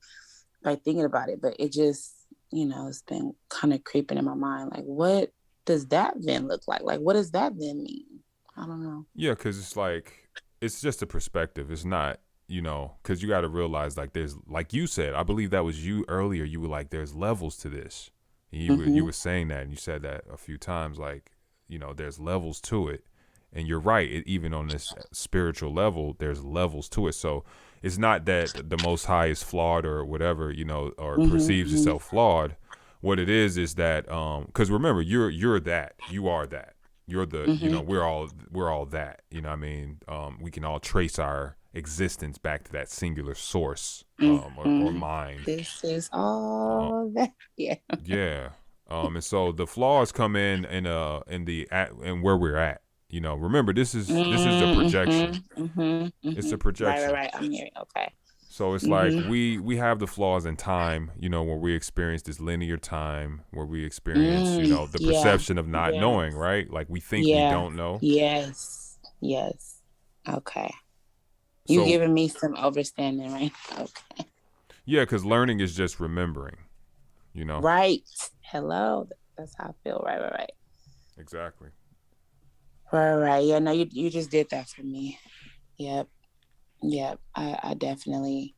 by thinking about it, but it just, you know, it's been kind of creeping in my mind. Like, what does that then look like? Like, what does that then mean? I don't know. Yeah, because it's like, it's just a perspective. It's not, you know, because you got to realize, like, there's, like you said, I believe that was you earlier. You were like, there's levels to this. And you were saying that, and you said that a few times, like, you know, there's levels to it. And you're right. Even on this spiritual level, there's levels to it. So it's not that the Most High is flawed or whatever, you know, or perceives itself flawed. What it is that, because remember, you're that, you are that. You're the, you know, we're all that, you know what I mean? We can all trace our existence back to that singular source, or mind. This is all that, yeah. Yeah. And so the flaws come in where we're at. You know, remember, this is a projection. It's a projection. Right. I'm hearing. Okay. So it's like we have the flaws in time, you know, where we experience this linear time, where we experience, you know, the perception of not knowing, right? Like we think we don't know. Yes. Okay. You giving me some understanding, right? Okay. Yeah, because learning is just remembering, you know. Right. Hello. That's how I feel. Right. Exactly. Right. Yeah. No, you just did that for me. Yep. I definitely.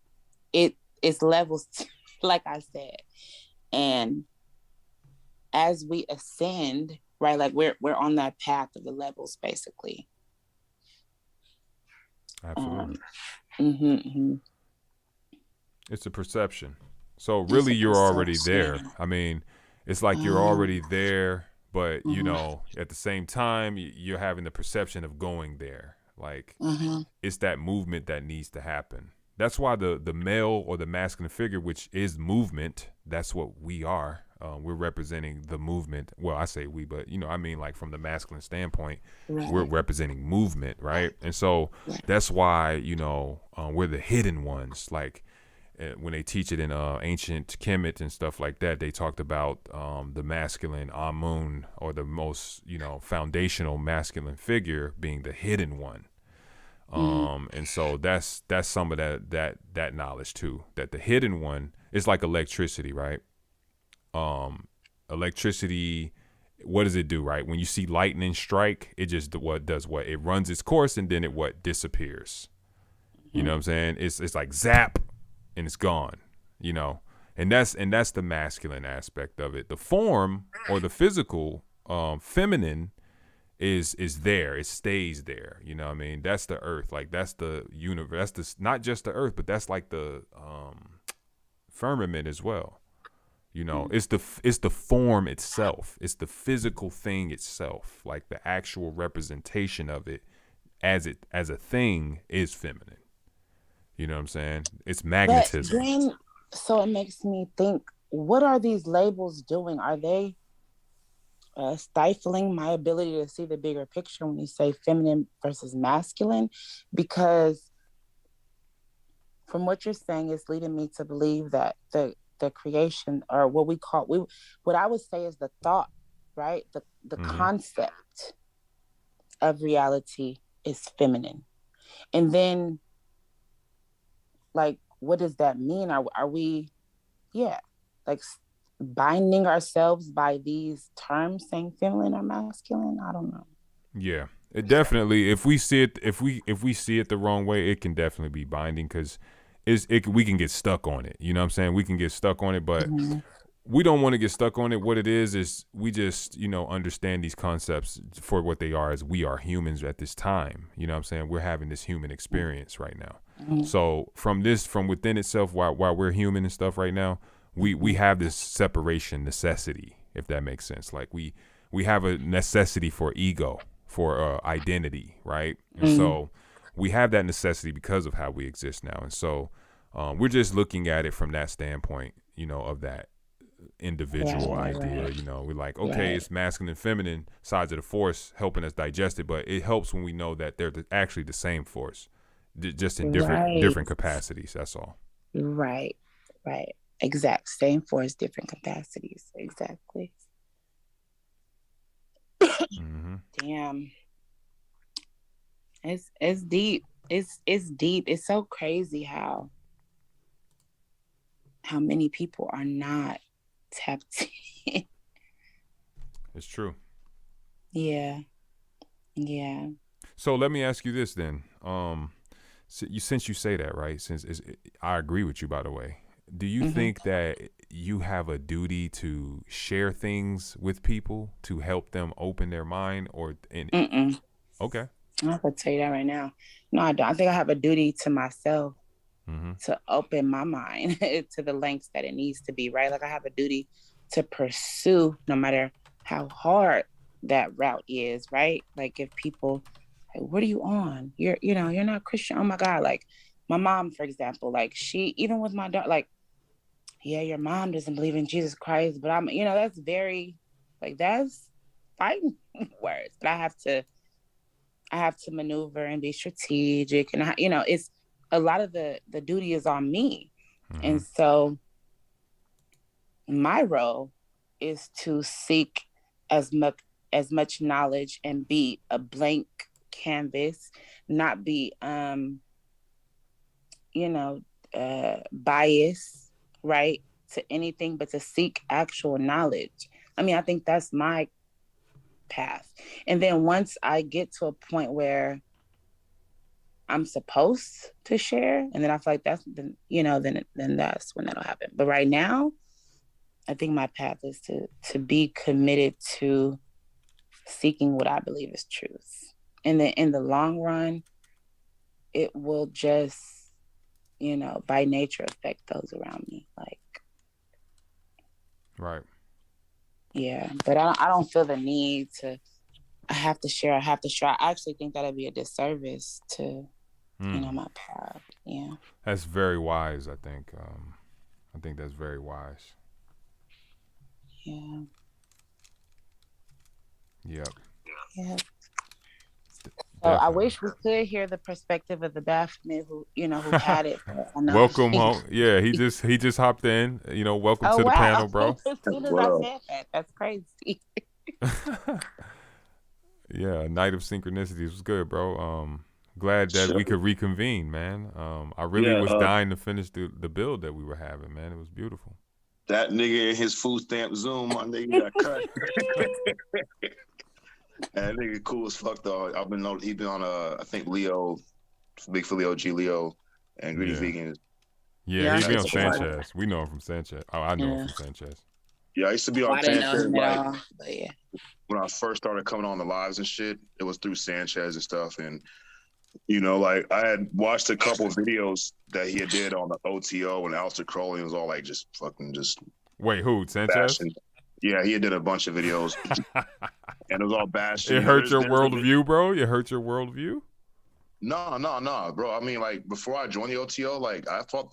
It's levels, like I said, and as we ascend, right, like we're on that path of the levels, basically. Absolutely. It's a perception. So really, you're already there. I mean, it's like you're already there, but you know, at the same time, you're having the perception of going there. Like it's that movement that needs to happen. That's why the male or the masculine figure, which is movement, that's what we are. We're representing the movement. Well, I say we, but you know, I mean, like from the masculine standpoint, we're representing movement, right? And so that's why, you know, we're the hidden ones. Like when they teach it in ancient Kemet and stuff like that, they talked about the masculine Amun, or the most, you know, foundational masculine figure being the hidden one. And so that's some of that knowledge too, that the hidden one is like electricity, right? Electricity, what does it do, right? When you see lightning strike, it just does what? It runs its course, and then it disappears. You know what I'm saying? It's like zap, and it's gone, you know? And that's the masculine aspect of it. The form, or the physical, feminine, is there. It stays there. You know what I mean? That's the earth. Like that's the universe. That's the not just the earth, but that's like the firmament as well. You know, it's the form itself. It's the physical thing itself. Like the actual representation of it as a thing is feminine. You know what I'm saying? It's But magnetism. then, so it makes me think, what are these labels doing? Are they stifling my ability to see the bigger picture when you say feminine versus masculine? Because from what you're saying, it's leading me to believe that the creation, or what I would say is the thought, right? The concept of reality is feminine. And then, like, what does that mean? Are we, yeah, like binding ourselves by these terms saying feminine or masculine? I don't know. Yeah, it definitely. If we see it, if we see it the wrong way, it can definitely be binding because we can get stuck on it. You know what I'm saying? We can get stuck on it, but Mhm. we don't want to get stuck on it. What it is we just, understand these concepts for what they are, as we are humans at this time. You know what I'm saying? We're having this human experience right now. Mhm. So from within itself, while we're human and stuff right now, we have this separation necessity, if that makes sense. Like we have a necessity for ego, for identity, right? And so we have that necessity because of how we exist now. And so we're just looking at it from that standpoint, of that individual idea. Right. We're like, okay, Right. it's masculine and feminine sides of the force helping us digest it, but it helps when we know that they're actually the same force, just in different Right. different capacities. That's all. Right. Right. Exact. Same force, different capacities. Exactly. Mm-hmm. Damn. It's deep. It's deep. It's so crazy how many people are not tapped in. It's true. Yeah. Yeah. So let me ask you this then. Since you say that, right? I agree with you, by the way. Do you think that you have a duty to share things with people to help them open their mind, Mm-mm. Okay. I'm gonna tell you that right now. No, I don't. I think I have a duty to myself Mm-hmm. to open my mind to the lengths that it needs to be, right? Like I have a duty to pursue no matter how hard that route is, right? Like if people, like, what are you on? You're not Christian. Oh my God. Like my mom, for example, like she, even with my daughter, like, yeah, your mom doesn't believe in Jesus Christ, but that's very, like, that's fighting words. But I have to maneuver and be strategic, and it's a lot of the duty is on me. Mm-hmm. And so my role is to seek as much knowledge and be a blank canvas, not be biased, right, to anything, but to seek actual knowledge. I mean, I think that's my path. And then once I get to a point where I'm supposed to share, and then I feel like then that's when that'll happen. But right now, I think my path is to be committed to seeking what I believe is truth. And then in the long run, it will just, by nature affect those around me. Like, Right. yeah. But I don't feel the need to, I have to share. I actually think that'd be a disservice to, my path. Yeah. That's very wise, I think. I think that's very wise. Yeah. Yep. Yeah. So I wish we could hear the perspective of the Baphomet who had it. Welcome home. Yeah, he just hopped in. Welcome Oh to the wow! panel, bro. As soon as I said that, that's crazy. Yeah, night of synchronicities was good, bro. Glad that we could reconvene, man. I really was dying to finish the build that we were having, man. It was beautiful. That nigga in his food stamp Zoom, my nigga got cut. That nigga cool as fuck though. He been on I think Leo, Big Philly OG Leo, and Greedy Vegans. Yeah, he be on Sanchez. Sanchez. We know him from Sanchez. Oh, I know him from Sanchez. Yeah, I used to be Oh, on I didn't know Sanchez him at like all. But yeah. when I first started coming on the lives and shit. It was through Sanchez and stuff, and you know, like I had watched a couple of videos that he had did on the OTO and Aleister Crowley. It was all like just fucking just Wait, who? Sanchez? bashing. Yeah, he had did a bunch of videos, and it was all bashing. It You know, hurt your there's a worldview, bro. It hurt your worldview. No, bro. I mean, like before I joined the OTO, like I thought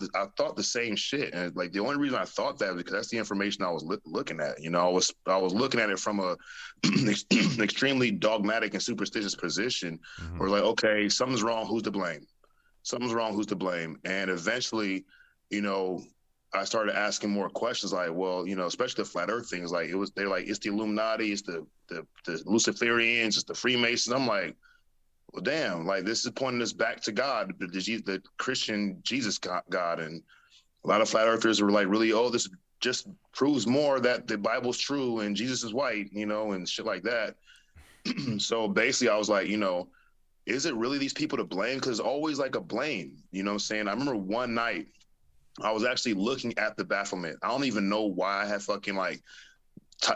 the same shit, and like the only reason I thought that was because that's the information I was looking at. You know, I was looking at it from a extremely dogmatic and superstitious position, where like, okay, something's wrong. Who's to blame? Something's wrong. Who's to blame? And eventually, you know, I started asking more questions, like, well, you know, especially the flat Earth things. Like they're like, it's the Illuminati, it's the Luciferians, it's the Freemasons. I'm like, well, damn, like this is pointing us back to God, the Christian Jesus God. And a lot of flat earthers were like, really, oh, this just proves more that the Bible's true and Jesus is white, you know, and shit like that. So basically I was like, you know, is it really these people to blame? Because it's always like a blame, you know what I'm saying? I remember one night I was actually looking at the Baphomet. I don't even know why I had fucking like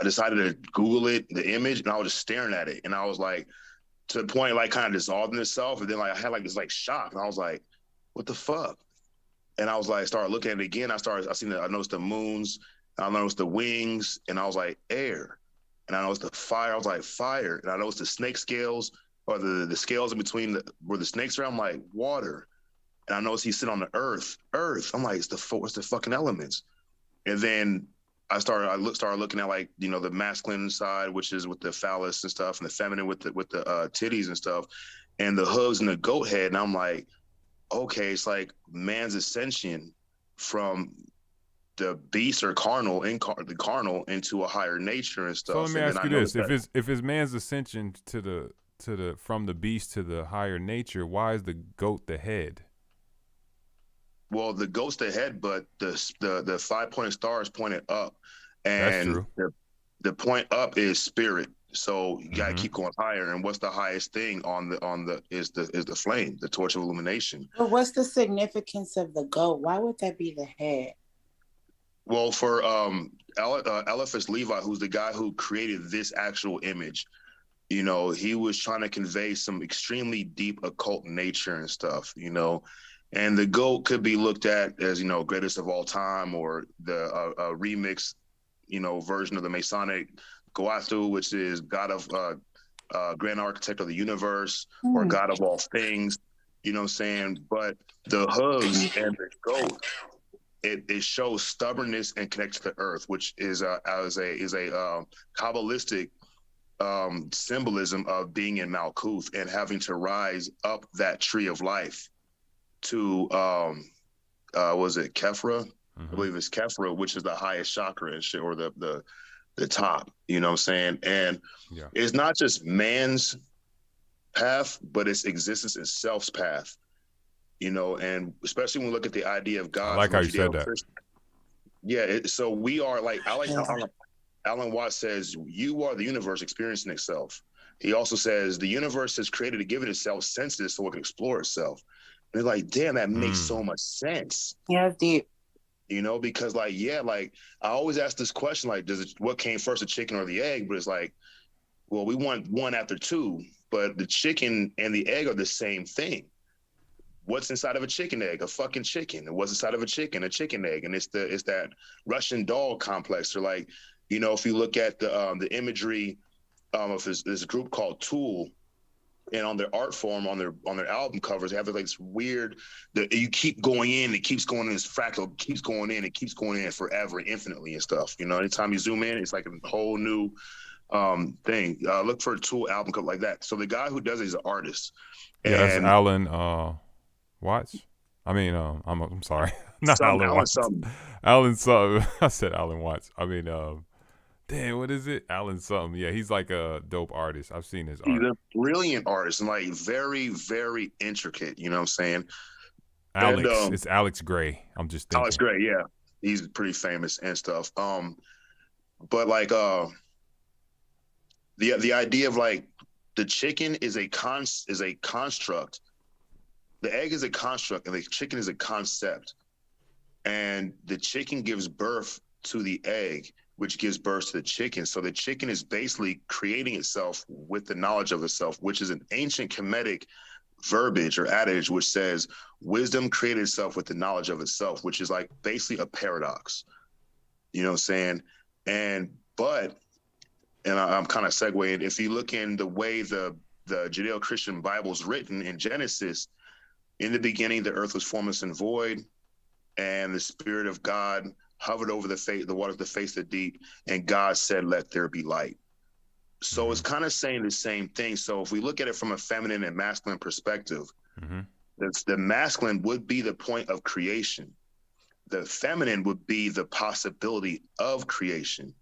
decided to Google it, the image, and I was just staring at it. And I was like, to the point like kind of dissolving itself, and then like I had like this like shock, and I was like, "What the fuck?" And I was like, started looking at it again. I noticed the moons, I noticed the wings, and I was like, air, and I noticed the fire. I was like, fire, and I noticed the snake scales or the scales in between where the snakes are. I'm like, water, and I noticed he's sitting on the earth. I'm like, it's the fucking elements, and then started looking at like, you know, the masculine side, which is with the phallus and stuff, and the feminine with the titties and stuff, and the hooves and the goat head. And I'm like, okay, it's like man's ascension from the beast or the carnal into a higher nature and So let stuff. me And then ask I you this: noticed that, if it's man's ascension to the from the beast to the higher nature, why is the goat the head? well, the goat's the head, but the 5-pointed star is pointed up, That's and true. the point up is spirit. So you gotta keep going higher. And what's the highest thing on the is the flame, the torch of illumination. But what's the significance of the goat? Why would that be the head? Well, for Eliphas Levi, who's the guy who created this actual image, you know, he was trying to convey some extremely deep occult nature and stuff, you know. And the goat could be looked at as, you know, greatest of all time, or the remix, you know, version of the Masonic Goatu, which is God of Grand Architect of the Universe, or God of all things, you know what I'm saying? But the hooves and the goat, it shows stubbornness and connection to Earth, which is a Kabbalistic symbolism of being in Malkuth and having to rise up that tree of life to was it Kefra? I believe it's Kefra, which is the highest chakra and shit, or the top, you know what I'm saying? And it's not just man's path, but it's existence itself's path, you know, and especially when we look at the idea of God. I like how you said that. Yeah, so we are like, I like how Alan Watts says, you are the universe experiencing itself. He also says the universe is created to give it itself senses so it can explore itself. And it's like, damn, that makes so much sense. Yeah, deep. You know, because like, yeah, like I always ask this question, like, what came first, the chicken or the egg? But it's like, well, we want one after two, but the chicken and the egg are the same thing. What's inside of a chicken egg? A fucking chicken. And what's inside of a chicken egg. And it's that Russian doll complex. Or like, you know, if you look at the imagery of this group called Tool, and on their art form, on their album covers, they have like this weird, you keep going in, it keeps going in, this fractal keeps going in, it keeps going in forever, infinitely and stuff. You know, anytime you zoom in, it's like a whole new thing. Look for a Tool album cover like that. So the guy who does it is an artist. Yeah, that's Alan Watts. I mean, I'm sorry, not Alan Watts. Alan something. I said Alan Watts. I mean, damn, what is it? Alan something. Yeah, he's like a dope artist. I've seen his art. He's a brilliant artist and like very, very intricate. You know what I'm saying? Alex. And, it's Alex Gray. I'm just thinking. Alex Gray, yeah. He's pretty famous and stuff. But like the idea of like the chicken is a construct. The egg is a construct and the chicken is a concept. And the chicken gives birth to the egg. which gives birth to the chicken. So the chicken is basically creating itself with the knowledge of itself, which is an ancient Kemetic verbiage or adage, which says wisdom created itself with the knowledge of itself, which is like basically a paradox. You know what I'm saying? I'm kind of segueing. If you look in the way the Judeo-Christian Bible is written in Genesis, in the beginning, the earth was formless and void, and the Spirit of God hovered over the waters of the face of the deep, and God said, "Let there be light." So it's kind of saying the same thing. So if we look at it from a feminine and masculine perspective, the masculine would be the point of creation. The feminine would be the possibility of creation.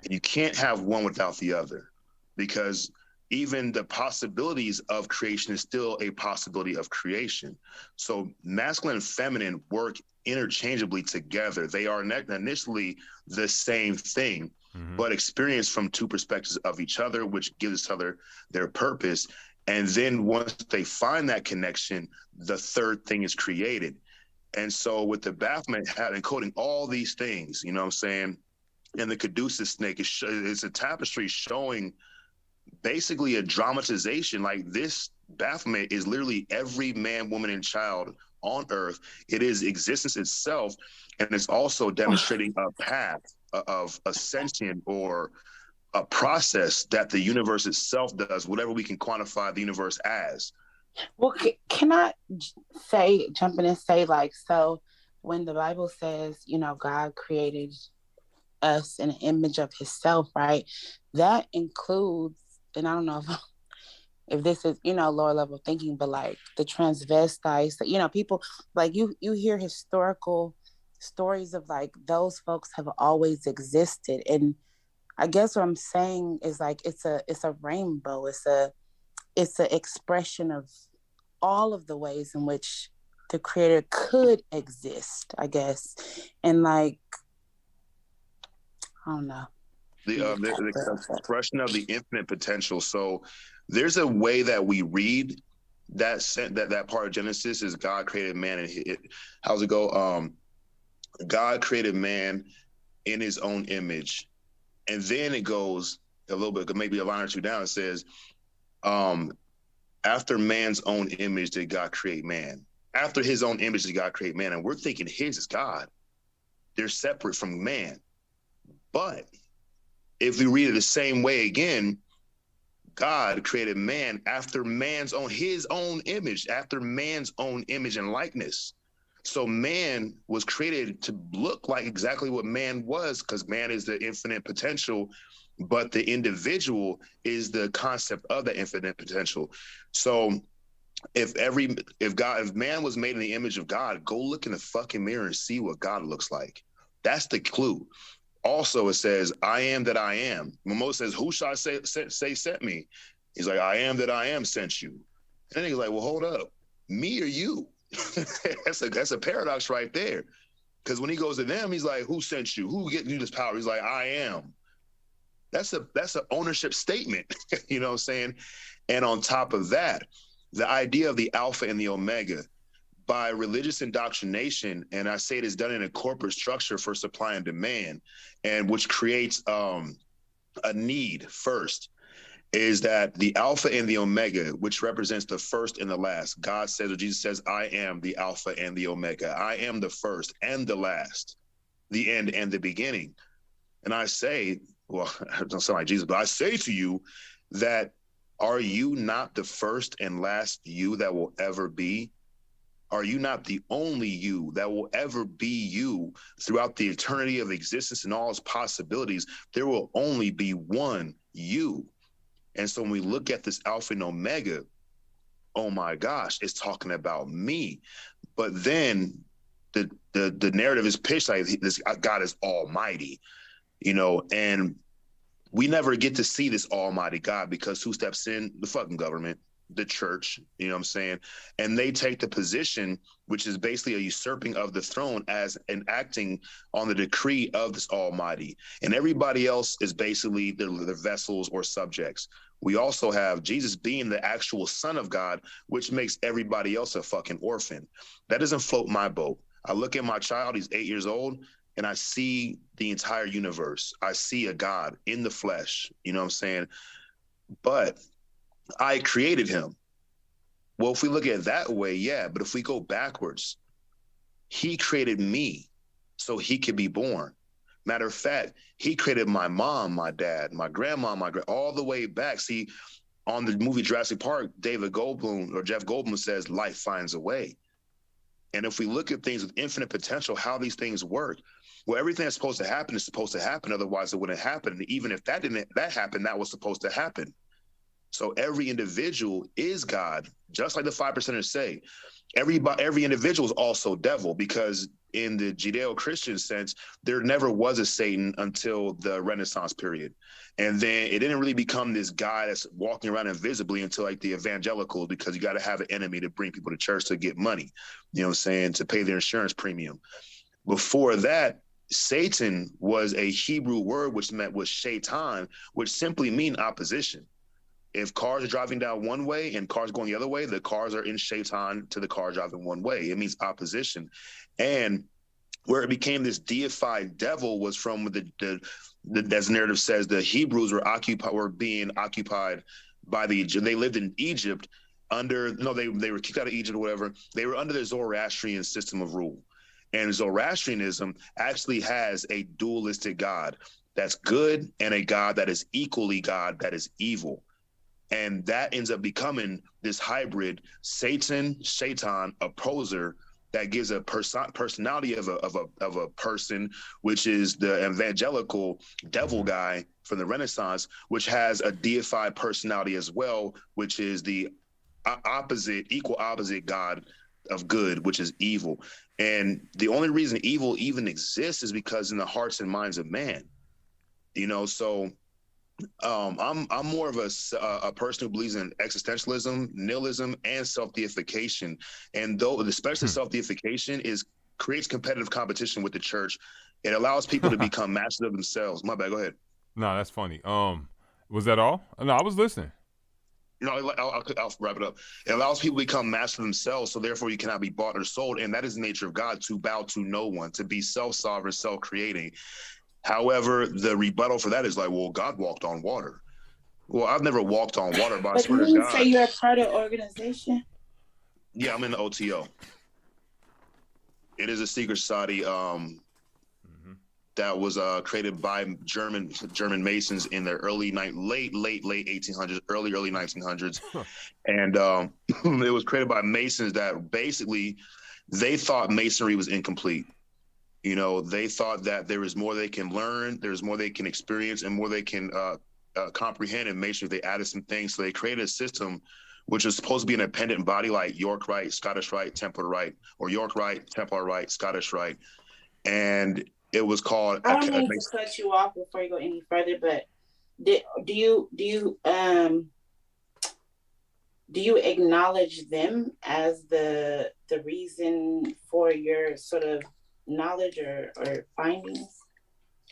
And you can't have one without the other, because even the possibilities of creation is still a possibility of creation. So masculine and feminine work interchangeably together. They are initially the same thing, but experienced from two perspectives of each other, which gives each other their purpose. And then once they find that connection, the third thing is created. And so with the Baphomet encoding all these things, you know what I'm saying? And the Caduceus snake is a tapestry showing basically a dramatization. Like, this Baphomet is literally every man, woman, and child on earth. It is existence itself, and it's also demonstrating a path of ascension or a process that the universe itself does, whatever we can quantify the universe as. Well, can I jump in and say, like, so when the Bible says, God created us in an image of himself, right? That includes, and I don't know if this is, lower level thinking, but like the transvestites, people, like you hear historical stories of like those folks have always existed. And I guess what I'm saying is like it's a rainbow. It's an expression of all of the ways in which the creator could exist, I guess. And like, I don't know. The expression of the infinite potential. So there's a way that we read that part of Genesis is God created man, and how's it go? God created man in his own image. And then it goes a little bit, maybe a line or two down, it says, after man's own image did God create man. After his own image did God create man. And we're thinking his is God. They're separate from man. But if we read it the same way again, God created man after his own image, after man's own image and likeness. So man was created to look like exactly what man was, because man is the infinite potential, but the individual is the concept of the infinite potential. So if man was made in the image of God, go look in the fucking mirror and see what God looks like. That's the clue. Also, it says, I am that I am. When Moses says, who shall I say sent me? He's like, I am that I am sent you. And then he's like, well, hold up. Me or you? That's a paradox right there. Because when he goes to them, he's like, who sent you? Who gave you this power? He's like, I am. That's an ownership statement. You know what I'm saying? And on top of that, the idea of the Alpha and the Omega, by religious indoctrination, and I say it is done in a corporate structure for supply and demand, and which creates a need first, is that the Alpha and the Omega, which represents the first and the last. God says, or Jesus says, I am the Alpha and the Omega. I am the first and the last, the end and the beginning. And I say, well, I don't sound like Jesus, but I say to you that, are you not the first and last you that will ever be? Are you not the only you that will ever be you throughout the eternity of existence and all its possibilities? There will only be one you. And so when we look at this Alpha and Omega, oh my gosh, it's talking about me. But then the narrative is pitched like this: God is almighty, and we never get to see this almighty God, because who steps in? The fucking government, the church, you know what I'm saying? And they take the position, which is basically a usurping of the throne as an acting on the decree of this almighty. And everybody else is basically the vessels or subjects. We also have Jesus being the actual son of God, which makes everybody else a fucking orphan. That doesn't float my boat. I look at my child, he's 8 years old, and I see the entire universe. I see a God in the flesh, you know what I'm saying? But I created him. Well, if we look at it that way, yeah, but if we go backwards, he created me so he could be born. Matter of fact, he created my mom, my dad, my grandma, all the way back. See, on the movie Jurassic Park, David Goldblum or Jeff Goldblum says life finds a way. And if we look at things with infinite potential, how these things work, well, everything that's supposed to happen is supposed to happen. Otherwise, it wouldn't happen. And even if that happened, that was supposed to happen. So every individual is God, just like the 5%ers say. Every individual is also devil, because in the Judeo-Christian sense, there never was a Satan until the Renaissance period. And then it didn't really become this guy that's walking around invisibly until like the evangelical, because you got to have an enemy to bring people to church to get money, you know what I'm saying, to pay their insurance premium. Before that, Satan was a Hebrew word which was shaitan, which simply mean opposition. If cars are driving down one way and cars going the other way, the cars are in shaitan to the car driving one way. It means opposition. And where it became this deified devil was from as the narrative says, the Hebrews were being occupied by they lived in Egypt they were kicked out of Egypt or whatever. They were under the Zoroastrian system of rule. And Zoroastrianism actually has a dualistic God that's good and a God that is equally God that is evil. And that ends up becoming this hybrid shaitan opposer that gives a personality of a person, which is the evangelical devil guy from the Renaissance, which has a deified personality as well, which is the equal opposite God of good, which is evil. And the only reason evil even exists is because in the hearts and minds of man, you know. So I'm more of a person who believes in existentialism, nihilism, and self-deification. And though especially self-deification creates competitive competition with the church, it allows people to become masters of themselves. My bad. Go ahead. No, that's funny. Was that all? No, I was listening. I'll wrap it up. It allows people to become masters of themselves, so therefore you cannot be bought or sold. And that is the nature of God, to bow to no one, to be self-sovereign, self-creating. However, the rebuttal for that is like, well, God walked on water. Well, I've never walked on water, but I swear to God. Say you're a part of organization? Yeah, I'm in the OTO. It is a secret society that was created by German Masons in the late 1800s, early 1900s. And it was created by Masons that basically they thought Masonry was incomplete. You know, they thought that there was more they can learn, there's more they can experience, and more they can comprehend and make sure they added some things. So they created a system which was supposed to be an independent body like York Rite, Scottish Rite, Templar Rite, or York Rite, Templar Rite, Scottish Rite. And it was called... I don't mean to cut you off before you go any further, but do you acknowledge them as the reason for your sort of knowledge or findings?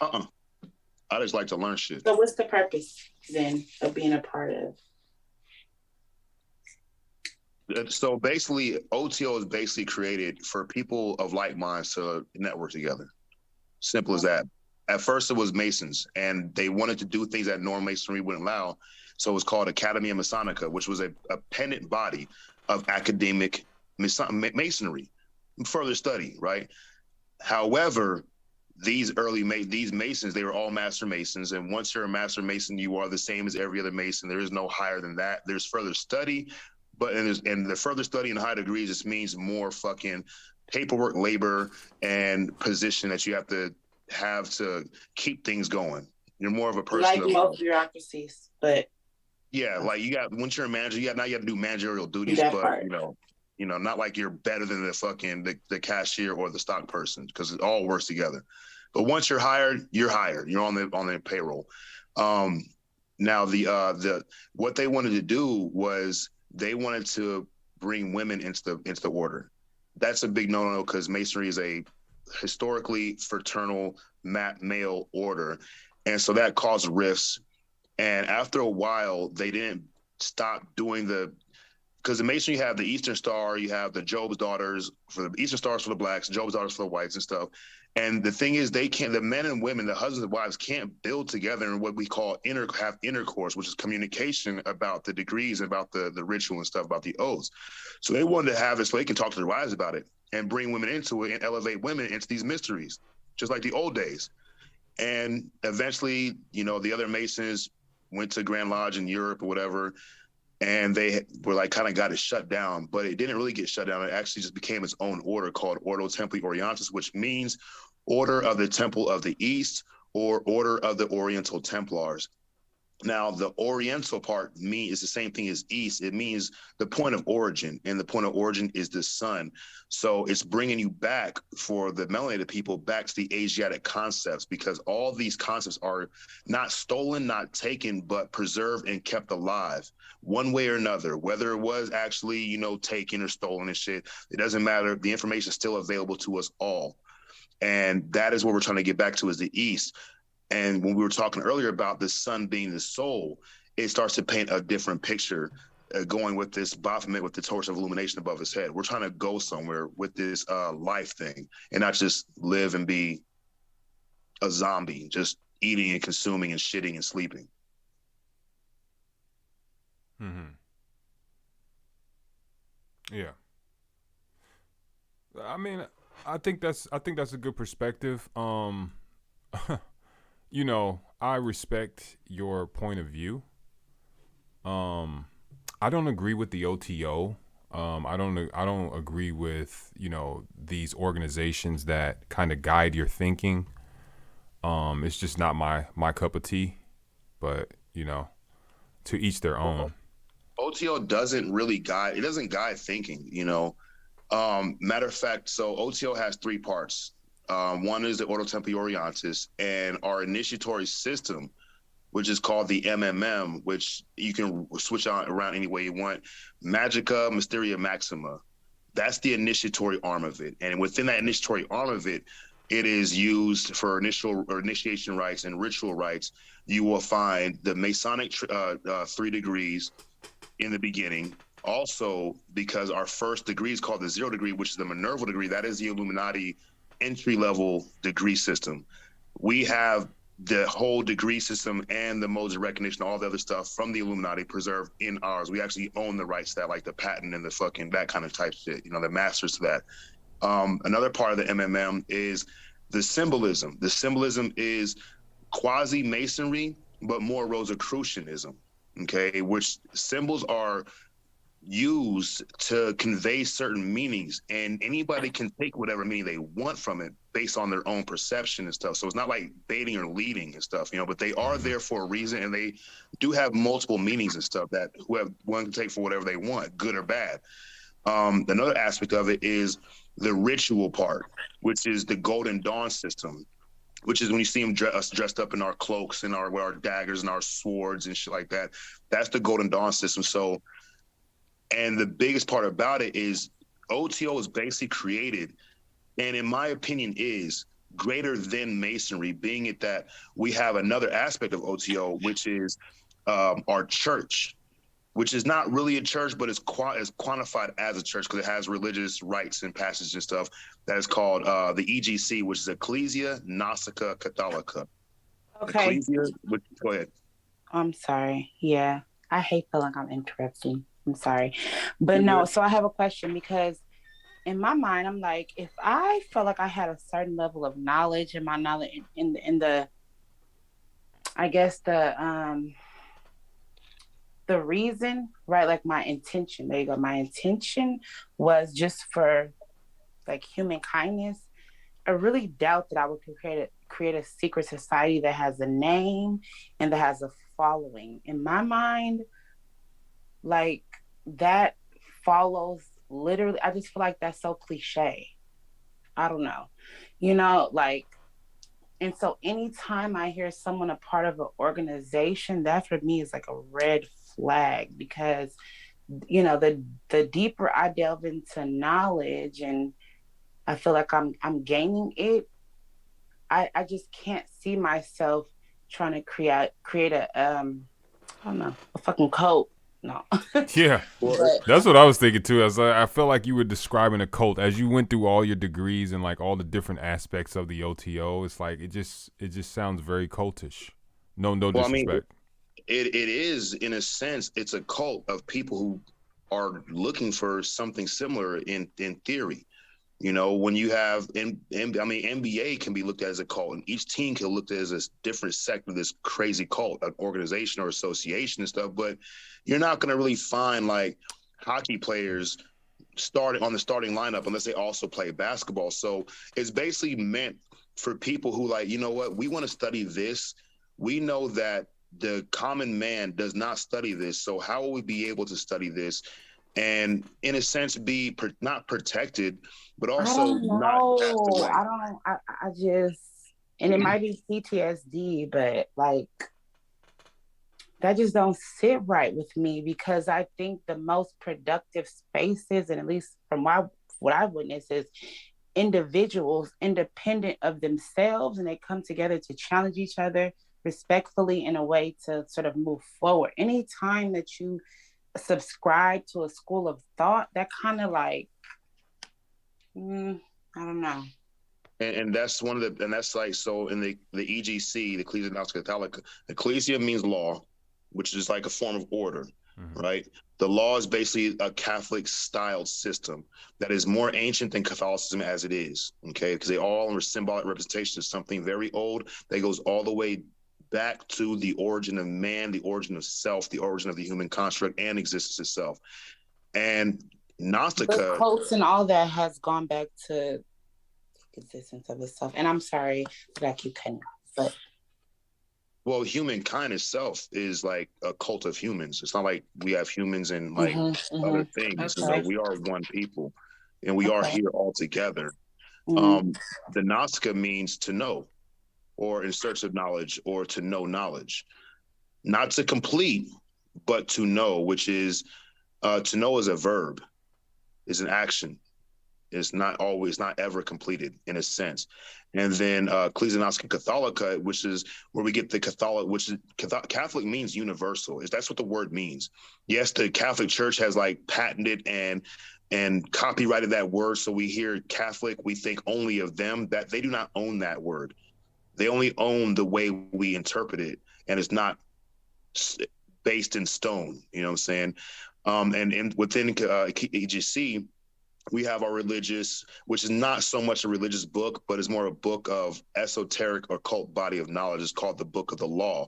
I just like to learn shit. So what's the purpose then of being a part of? So basically, OTO is basically created for people of like minds to network together. Simple as that. At first, it was Masons, and they wanted to do things that normal Masonry wouldn't allow. So it was called Academia Masonica, which was a pendant body of academic Masonry, further study, right? However, these Masons, they were all Master Masons. And once you're a Master Mason, you are the same as every other Mason. There is no higher than that. There's further study, and the further study in high degrees just means more fucking paperwork, labor, and position that you have to keep things going. You're more of a person. Like most bureaucracies, but yeah, like once you're a manager, now you have to do managerial duties, but part. You know, not like you're better than the cashier or the stock person, because it all works together. But once you're hired, you're hired. You're on the payroll. Now what they wanted to do was they wanted to bring women into the order. That's a big no-no, because Masonry is a historically fraternal male order, and so that caused rifts. And after a while, they didn't stop doing because the Masonry, you have the Eastern Star, you have the Job's Daughters, for the Eastern Stars for the blacks, Job's Daughters for the whites and stuff. And the thing is, they can't. The men and women, the husbands and wives, can't build together in what we call have intercourse, which is communication about the degrees, about the ritual and stuff, about the oaths. So they wanted to have it so they can talk to their wives about it and bring women into it and elevate women into these mysteries, just like the old days. And eventually, the other Masons went to Grand Lodge in Europe or whatever, and they were like kind of got it shut down, but it didn't really get shut down. It actually just became its own order called Ordo Templi Orientis, which means Order of the Temple of the East or Order of the Oriental Templars. Now, the Oriental part is the same thing as East. It means the point of origin, and the point of origin is the sun. So it's bringing you back, for the melanated people, back to the Asiatic concepts, because all these concepts are not stolen, not taken, but preserved and kept alive one way or another. Whether it was actually, taken or stolen and shit, it doesn't matter. The information is still available to us all. And that is what we're trying to get back to, is the East. And when we were talking earlier about the sun being the soul, it starts to paint a different picture, going with this Baphomet with the torch of illumination above his head. We're trying to go somewhere with this life thing, and not just live and be a zombie, just eating and consuming and shitting and sleeping. Mm-hmm. Yeah. I mean, I think that's a good perspective. I respect your point of view. I don't agree with the OTO. I don't agree with, these organizations that kind of guide your thinking. It's just not my cup of tea, but to each their own. OTO doesn't really guide. It doesn't guide thinking, Matter of fact, so OTO has three parts. One is the Ordo Templi Orientis, and our initiatory system, which is called the MMM, which you can switch on around any way you want. Magica Mysteria Maxima. That's the initiatory arm of it. And within that initiatory arm of it, it is used for initiation rites and ritual rites. You will find the Masonic 3 degrees in the beginning. Also, because our first degree is called the 0 degree, which is the Minerval degree, that is the Illuminati entry-level degree system. We have the whole degree system and the modes of recognition, all the other stuff from the Illuminati preserved in ours. We actually own the rights to that, like the patent and the fucking that kind of type shit, the masters to that. Another part of the MMM is the symbolism. The symbolism is quasi-masonry, but more Rosicrucianism, okay, which symbols are used to convey certain meanings, and anybody can take whatever meaning they want from it based on their own perception and stuff. So it's not like baiting or leading and stuff, but they are there for a reason, and they do have multiple meanings and stuff that one can take for whatever they want, good or bad. Another aspect of it is the ritual part, which is the Golden Dawn system, which is when you see them dressed up in our cloaks and with our daggers and our swords and shit like that. That's the Golden Dawn system. So, and the biggest part about it is OTO is basically created, and in my opinion is greater than Masonry, being it that we have another aspect of OTO, which is our church, which is not really a church, but is quantified as a church because it has religious rites and passages and stuff. That is called the EGC, which is Ecclesia Gnostica Catholica. Okay. Go ahead. I'm sorry. Yeah, I hate feeling like I'm interrupting. I'm sorry. But no, so I have a question, because in my mind, I'm like, if I felt like I had a certain level of knowledge, and my knowledge in the I guess the reason, right? Like my intention, there you go. My intention was just for like human kindness. I really doubt that I would create a secret society that has a name and that has a following. In my mind, like that follows literally, I just feel like that's so cliche. I don't know, and so anytime I hear someone a part of an organization, that for me is like a red flag, because the deeper I delve into knowledge and I feel like I'm gaining it, I just can't see myself trying to create a I don't know, a fucking cult. No. Yeah, Well, But that's what I was thinking too. I felt like you were describing a cult as you went through all your degrees and like all the different aspects of the OTO. It's like it just sounds very cultish. No well, I mean, disrespect. it is in a sense, it's a cult of people who are looking for something similar in theory. You know, when you have, I mean, NBA can be looked at as a cult, and each team can look at as a different sect of this crazy cult, an organization or association and stuff. But you're not going to really find like hockey players starting on the starting lineup unless they also play basketball. So it's basically meant for people who like, you know what, we want to study this. We know that the common man does not study this. So how will we be able to study this? And in a sense, be not protected, but I also don't not cast know. away. I just, and it might be PTSD, but like that just don't sit right with me because I think the most productive spaces, and at least from what I've witnessed, is individuals independent of themselves and they come together to challenge each other respectfully in a way to sort of move forward. Anytime that you subscribe to a school of thought, that kind of like, I don't know. And that's one of the, and that's like, so in the EGC, the Ecclesia Catholic, ecclesia means law, which is like a form of order, right? The law is basically a Catholic styled system that is more ancient than Catholicism as it is, okay? Because they all are symbolic representations of something very old that goes all the way back to the origin of man, the origin of self, the origin of the human construct and existence itself. And The Gnostica, cults and all that has gone back to existence of itself. And I'm sorry that I keep cutting off, but well, humankind itself is like a cult of humans. It's not like we have humans and like other things. You know, okay. we are one people, and we are Okay. here all together. The Gnostica means to know, or in search of knowledge, or to know knowledge, not to complete, but to know, which is to know is a verb, is an action. It's not always, not ever completed in a sense. And then Ecclesia Catholica, which is where we get the Catholic, which is Catholic means universal. That's what the word means. Yes, the Catholic Church has like patented and copyrighted that word. So we hear Catholic, we think only of them. That they do not own that word. They only own the way we interpret it, and it's not based in stone. You know what I'm saying? And within EGC, we have our religious, which is not so much a religious book, but is more a book of esoteric occult body of knowledge. It's called the Book of the Law.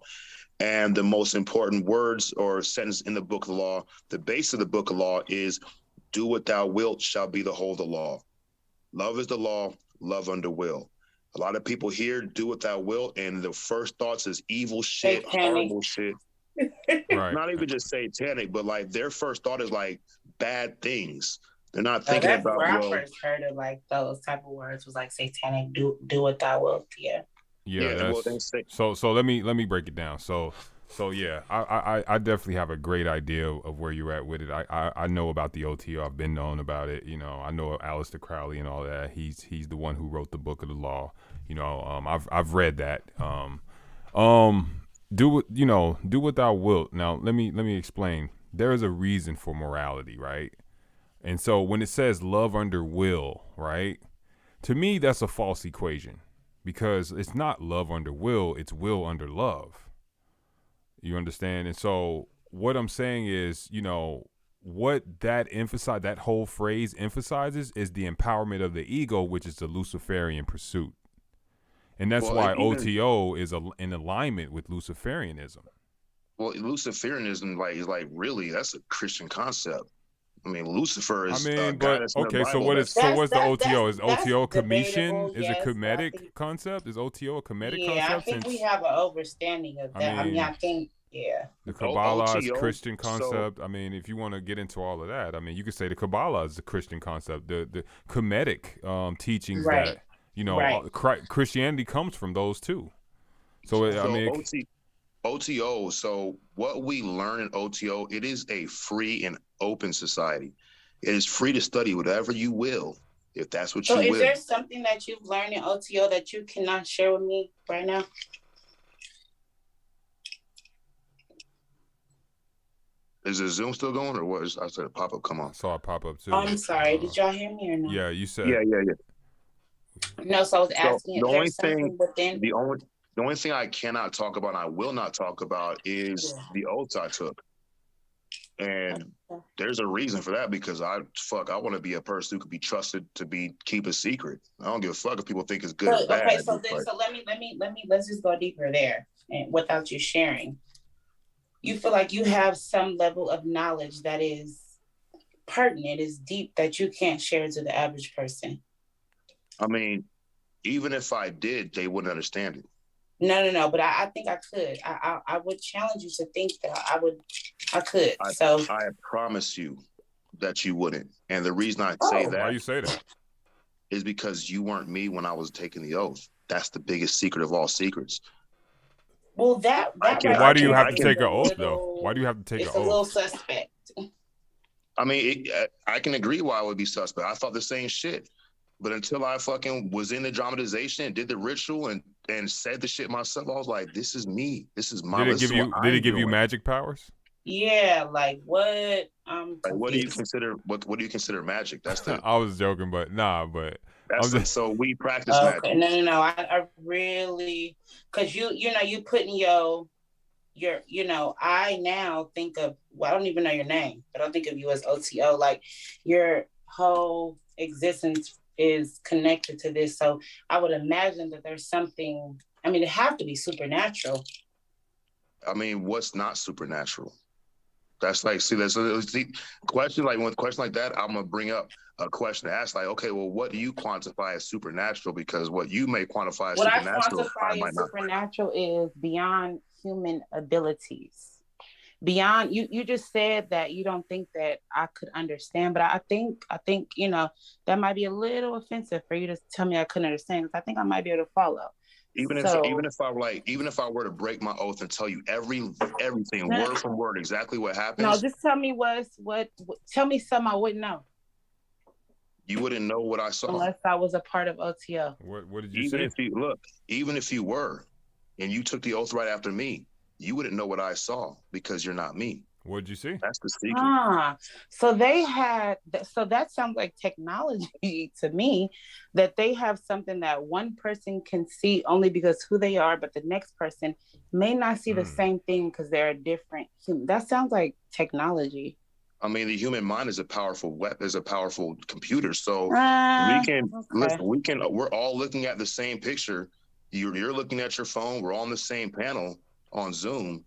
And the most important words or sentence in the Book of the Law, the base of the Book of Law is, do what thou wilt shall be the whole of the law. Love is the law, love under will. A lot of people here do what thou wilt, and the first thoughts is evil shit, horrible shit. Right. Not even just satanic, but like their first thought is like bad things. They're not thinking that's about, where well, I first heard of like those type of words was like satanic, do what thou wilt. Yeah. Yeah, so let me break it down. So yeah, I definitely have a great idea of where you're at with it. I know about the OTO. I've been known about it. You know, I know Aleister Crowley and all that. He's the one who wrote the Book of the Law. You know, I've read that. Do what thou wilt. Now let me explain. There is a reason for morality, right? And so when it says love under will, right? To me, that's a false equation because it's not love under will, it's will under love. You understand? And so what I'm saying is, you know, what that whole phrase emphasizes is the empowerment of the ego, which is the Luciferian pursuit. And that's why OTO is in alignment with Luciferianism. Well, Luciferianism is like really, that's a Christian concept. I mean, Lucifer is a guy that's in the Bible. So what's the OTO? Is OTO a commission? Is yes, a Kemetic concept? Is OTO a Kemetic concept? Yeah, I think we have an overstanding of that. I think, yeah. The Kabbalah is OTO, Christian concept. I mean, if you want to get into all of that, I mean, you could say the Kabbalah is the Christian concept. The Kemetic teachings that, you know, Christianity comes from those too. So OTO. So what we learn in OTO, it is a free and open society. It is free to study whatever you will, if that's what you will. So is there something that you've learned in OTO that you cannot share with me right now? Is the Zoom still going or what? I said a pop up. Come I on. saw it pop up too. I'm sorry. Did y'all hear me or no? Yeah, you said. Yeah. No, so I was So asking if the only there's something within. the only thing I cannot talk about, and I will not talk about, is the oaths I took. And there's a reason for that, because I want to be a person who could be trusted to keep a secret. I don't give a fuck if people think it's good or bad. Okay, so let's just go deeper there, and without you sharing, you feel like you have some level of knowledge that is pertinent, is deep, that you can't share to the average person. I mean, even if I did, they wouldn't understand it. No, but I think I could. I would challenge you to think that I could. I promise you that you wouldn't. And the reason I say that, why you say that, is because you weren't me when I was taking the oath. That's the biggest secret of all secrets. Well, why do you have to take an oath though? Why do you have to take an oath? It's a little suspect. I mean, I can agree why it would be suspect. I thought the same shit. But until I fucking was in the dramatization and did the ritual and said the shit myself, I was like, this is me. This is my. Did it give you magic powers? Yeah, like what? Like, what do you consider? What do you consider magic? That's the. I was joking, but that's so we practice magic. No. I really, because you putting your I now think of, well, I don't even know your name, but I don't think of you as OTO. Like your whole existence is connected to this. So I would imagine that there's something, I mean, it have to be supernatural. I mean, what's not supernatural? That's like, that's a question. Like, when a question like that, I'm going to bring up a question to ask, like, okay, well, what do you quantify as supernatural? Because what you may quantify as supernatural, I quantify as supernatural is beyond human abilities. Beyond, you just said that you don't think that I could understand, but I think that might be a little offensive for you to tell me I couldn't understand, because I think I might be able to follow. Even if I were to break my oath and tell you everything word from word exactly what happens. No, just tell me tell me something I wouldn't know. You wouldn't know what I saw unless I was a part of OTO. What did you say? Even if you were, and you took the oath right after me, you wouldn't know what I saw because you're not me. What did you see? That's the secret. So that sounds like technology to me, that they have something that one person can see only because who they are, but the next person may not see the same thing because they're a different human. That sounds like technology. I mean, the human mind is a powerful weapon, is a powerful computer. So we're all looking at the same picture. You're looking at your phone. We're all on the same panel on Zoom,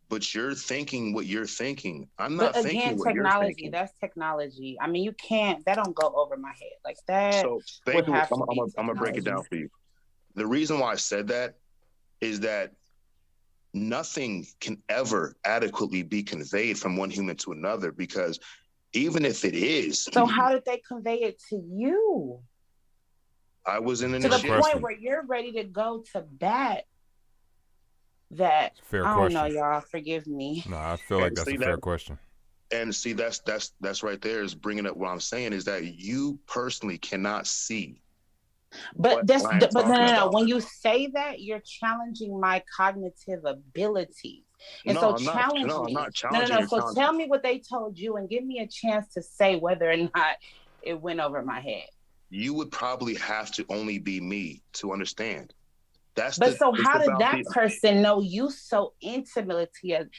but you're thinking what you're thinking. I'm not thinking what you're thinking. That's technology. I mean, that don't go over my head like that. So I'm gonna break it down for you. The reason why I said that is that nothing can ever adequately be conveyed from one human to another, because even if it is. So how did they convey it to you? I was in an to the point where you're ready to go to bat. That fair I question. don't know, y'all. Forgive me. No, I feel like that's a fair question. And see, that's right there is bringing up what I'm saying is that you personally cannot see. But no. When you say that, you're challenging my cognitive abilities. And I'm not challenging. So tell me what they told you and give me a chance to say whether or not it went over my head. You would probably have to only be me to understand. So how did that person know you so intimately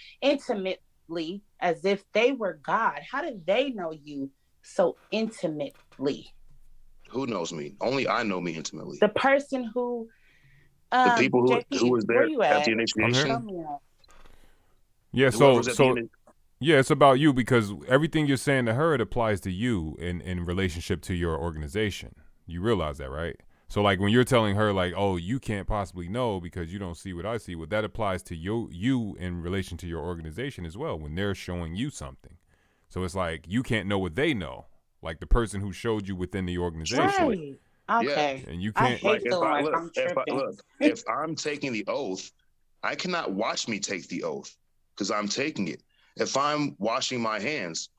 as if they were God? How did they know you so intimately? Who knows me? Only I know me intimately. The person who, the people who was there at the initiation. Yeah, it's about you, because everything you're saying to her, it applies to you in relationship to your organization. You realize that, right? So like when you're telling her like, oh, you can't possibly know because you don't see what I see, well, that applies to you in relation to your organization as well when they're showing you something. So it's like you can't know what they know, like the person who showed you within the organization. Right. Okay. Yeah. And you can't. If I'm taking the oath, I cannot watch me take the oath because I'm taking it. If I'm washing my hands,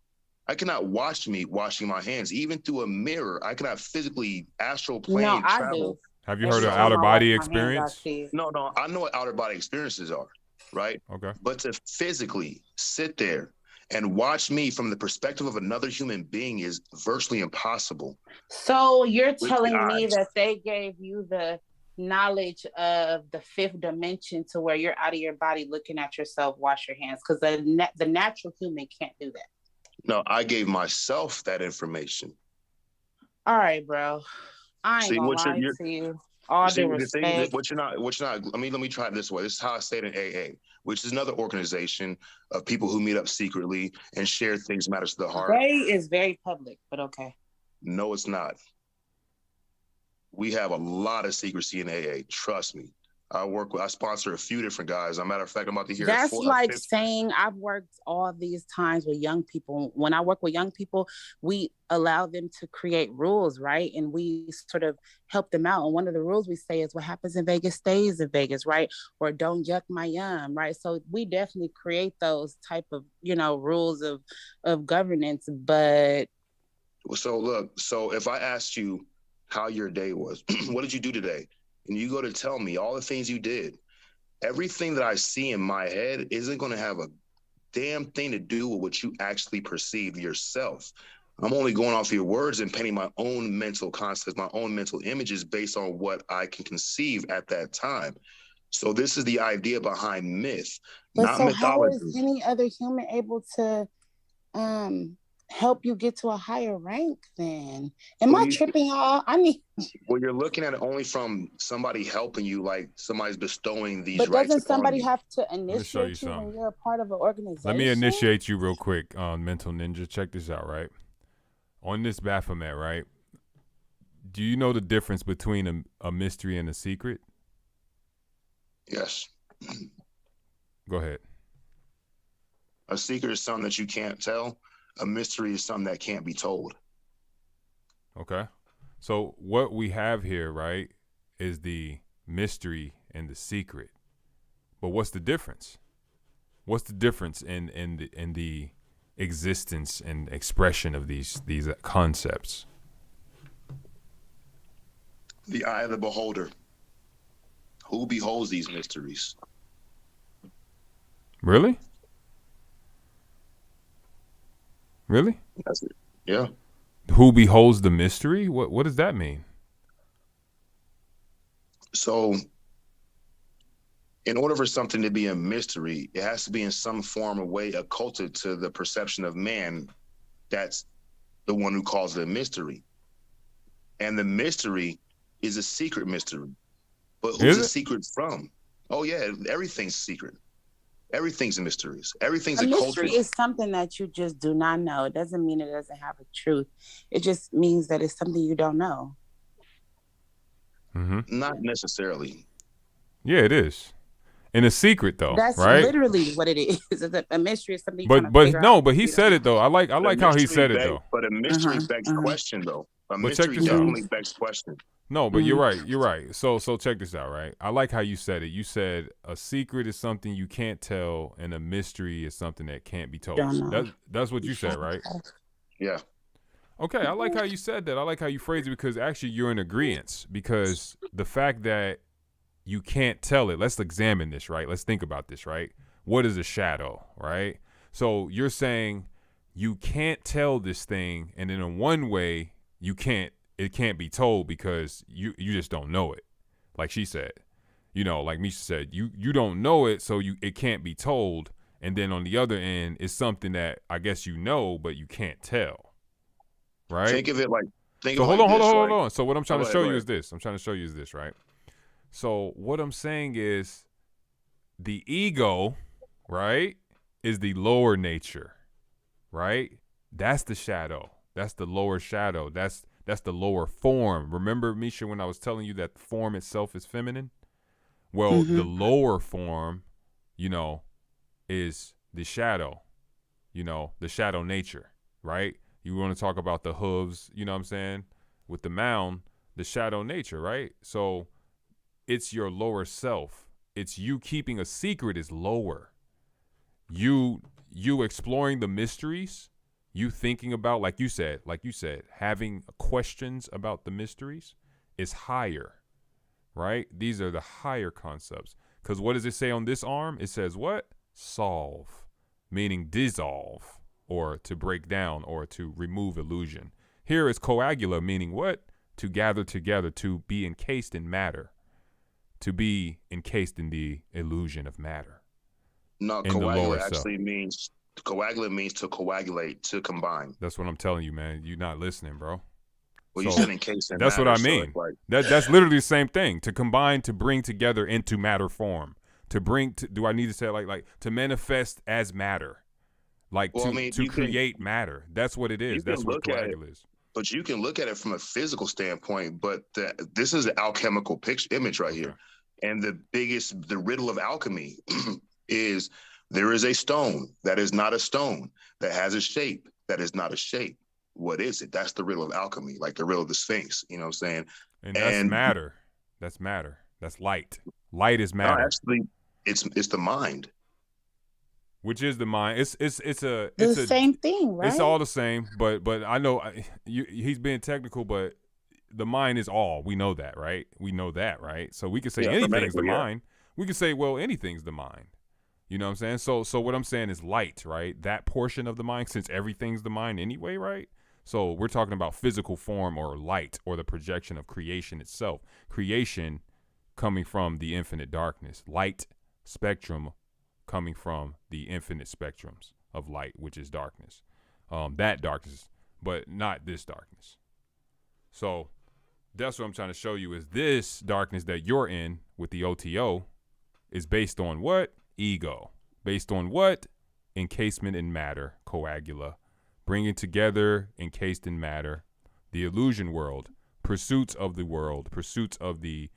I cannot watch me washing my hands. Even through a mirror, I cannot physically astral plane travel. Have you heard of outer body experience? No, I know what outer body experiences are, right? Okay. But to physically sit there And watch me from the perspective of another human being is virtually impossible. So you're With the telling me eyes. that they gave you the knowledge of the fifth dimension to where you're out of your body looking at yourself, wash your hands, because the natural human can't do that. No, I gave myself that information. All right, bro. I ain't See, gonna lie to you. All due the thing that respect. what you're not. Let me try it this way. This is how I say it in AA, which is another organization of people who meet up secretly and share things matters to the heart. They is very public, but okay. No, it's not. We have a lot of secrecy in AA. Trust me. I sponsor a few different guys. As a matter of fact, I'm about to hear. That's like saying I've worked all these times with young people. When I work with young people, we allow them to create rules, right? And we sort of help them out. And one of the rules we say is what happens in Vegas stays in Vegas, right? Or don't yuck my yum, right? So we definitely create those type of, rules of governance. But so look, so if I asked you how your day was, what did you do today? And you go to tell me all the things you did, everything that I see in my head isn't going to have a damn thing to do with what you actually perceive yourself. I'm only going off your words and painting my own mental concepts, my own mental images based on what I can conceive at that time. So this is the idea behind myth, not mythology. How is any other human able to help you get to a higher rank then? Am I tripping, y'all? Well, you're looking at it only from somebody helping you, like somebody's bestowing these rights. But doesn't somebody have to initiate you when you're a part of an organization? Let me initiate you real quick on Mental Ninja. Check this out, right? On this Baphomet, right? Do you know the difference between a mystery and a secret? Yes. Go ahead. A secret is something that you can't tell. A mystery is something that can't be told. Okay. So what we have here, right, is the mystery and the secret. But what's the difference? What's the difference in the existence and expression of these concepts? The eye of the beholder. Who beholds these mysteries? Really? Really? That's it. Yeah. Who beholds the mystery? What does that mean? So in order for something to be a mystery, it has to be in some form or way occulted to the perception of man. That's the one who calls it a mystery. And the mystery is a secret mystery. But who's the secret from? Oh, yeah, everything's secret. Everything's a mystery. Everything's a mystery is something that you just do not know. It doesn't mean it doesn't have a truth. It just means that it's something you don't know. Mm-hmm. Not necessarily. Yeah, it is. And a secret, though, that's right? literally what it is. A mystery is something. But he said it though. I like how he said it though. But a mystery begs question though. A mystery definitely begs question. No, but you're right. You're right. So check this out, right? I like how you said it. You said a secret is something you can't tell, and a mystery is something that can't be told. That's what you said, right? Yeah. Okay, I like how you said that. I like how you phrased it because actually you're in agreement. Because the fact that you can't tell it. Let's examine this, right? Let's think about this, right? What is a shadow, right? So you're saying you can't tell this thing, and then in one way it can't be told because you just don't know it. Like she said, like Misha said, you don't know it, so it can't be told. And then on the other end, it's something that I guess you know, but you can't tell, right? Think of it like. Hold on. So what I'm trying to show you is this. Right? So what I'm saying is the ego, right, is the lower nature, right? That's the shadow. That's the lower shadow. That's the lower form. Remember, Misha, when I was telling you that the form itself is feminine? Well, the lower form, is the shadow, the shadow nature, right? You want to talk about the hooves, you know what I'm saying? With the mound, the shadow nature, right? So it's your lower self. It's you keeping a secret is lower. You exploring the mysteries, you thinking about, like you said, having questions about the mysteries is higher, right? These are the higher concepts. Because what does it say on this arm? It says what? Solve, meaning dissolve, or to break down or to remove illusion. Here is coagula, meaning what? To gather together, to be encased in matter, to be encased in the illusion of matter. No, In the lower coagulate self. actually means coagulate means to coagulate, to combine. That's what I'm telling you, man. You're not listening, bro. Well, you So, said encased in that's matter. what I so mean. it's like, That's literally the same thing. To combine, to bring together into matter form. To bring to, do I need to say it like to manifest as matter? Like well, I mean, to you can create matter. That's what it is. That's what look at it, coagula is. but you can look at it from a physical standpoint. But this is an alchemical picture image right here, and the riddle of alchemy is there is a stone that is not a stone, that has a shape that is not a shape. What is it? That's the riddle of alchemy, like the riddle of the Sphinx. You know what I'm saying? And that's matter. That's matter. That's light. Light is matter. No, actually, it's the mind. Which is the mind. It's the a same thing, right? It's all the same, but I know he's being technical, but the mind is all. We know that, right? We know that, right? So we could say anything's the mind. We could say, well, anything's the mind. You know what I'm saying? So what I'm saying is light, right? That portion of the mind, since everything's the mind anyway, right? So we're talking about physical form or light or the projection of creation itself. Creation coming from the infinite darkness. Light spectrum coming from the infinite spectrums of light, which is darkness. That darkness, but not this darkness. So that's what I'm trying to show you is this darkness that you're in with the OTO is based on what? Ego. Based on what? Encasement in matter, coagula. Bringing together, encased in matter, the illusion world, pursuits of the world, pursuits of the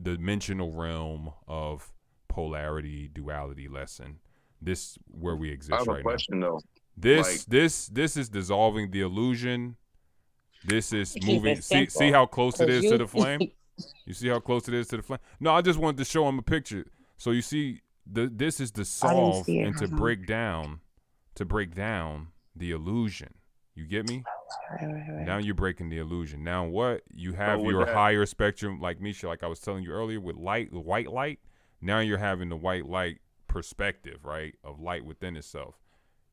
dimensional realm of polarity, duality lesson. This where we exist right now. I have a question though. This is dissolving the illusion. This is moving. See how close it is to the flame? You see how close it is to the flame? No, I just wanted to show him a picture. So you see, this is to solve and to break down the illusion. You get me? Right. Now you're breaking the illusion. Now what? You have your higher spectrum, like Misha, like I was telling you earlier, with light, the white light. Now you're having the white light perspective, right, of light within itself.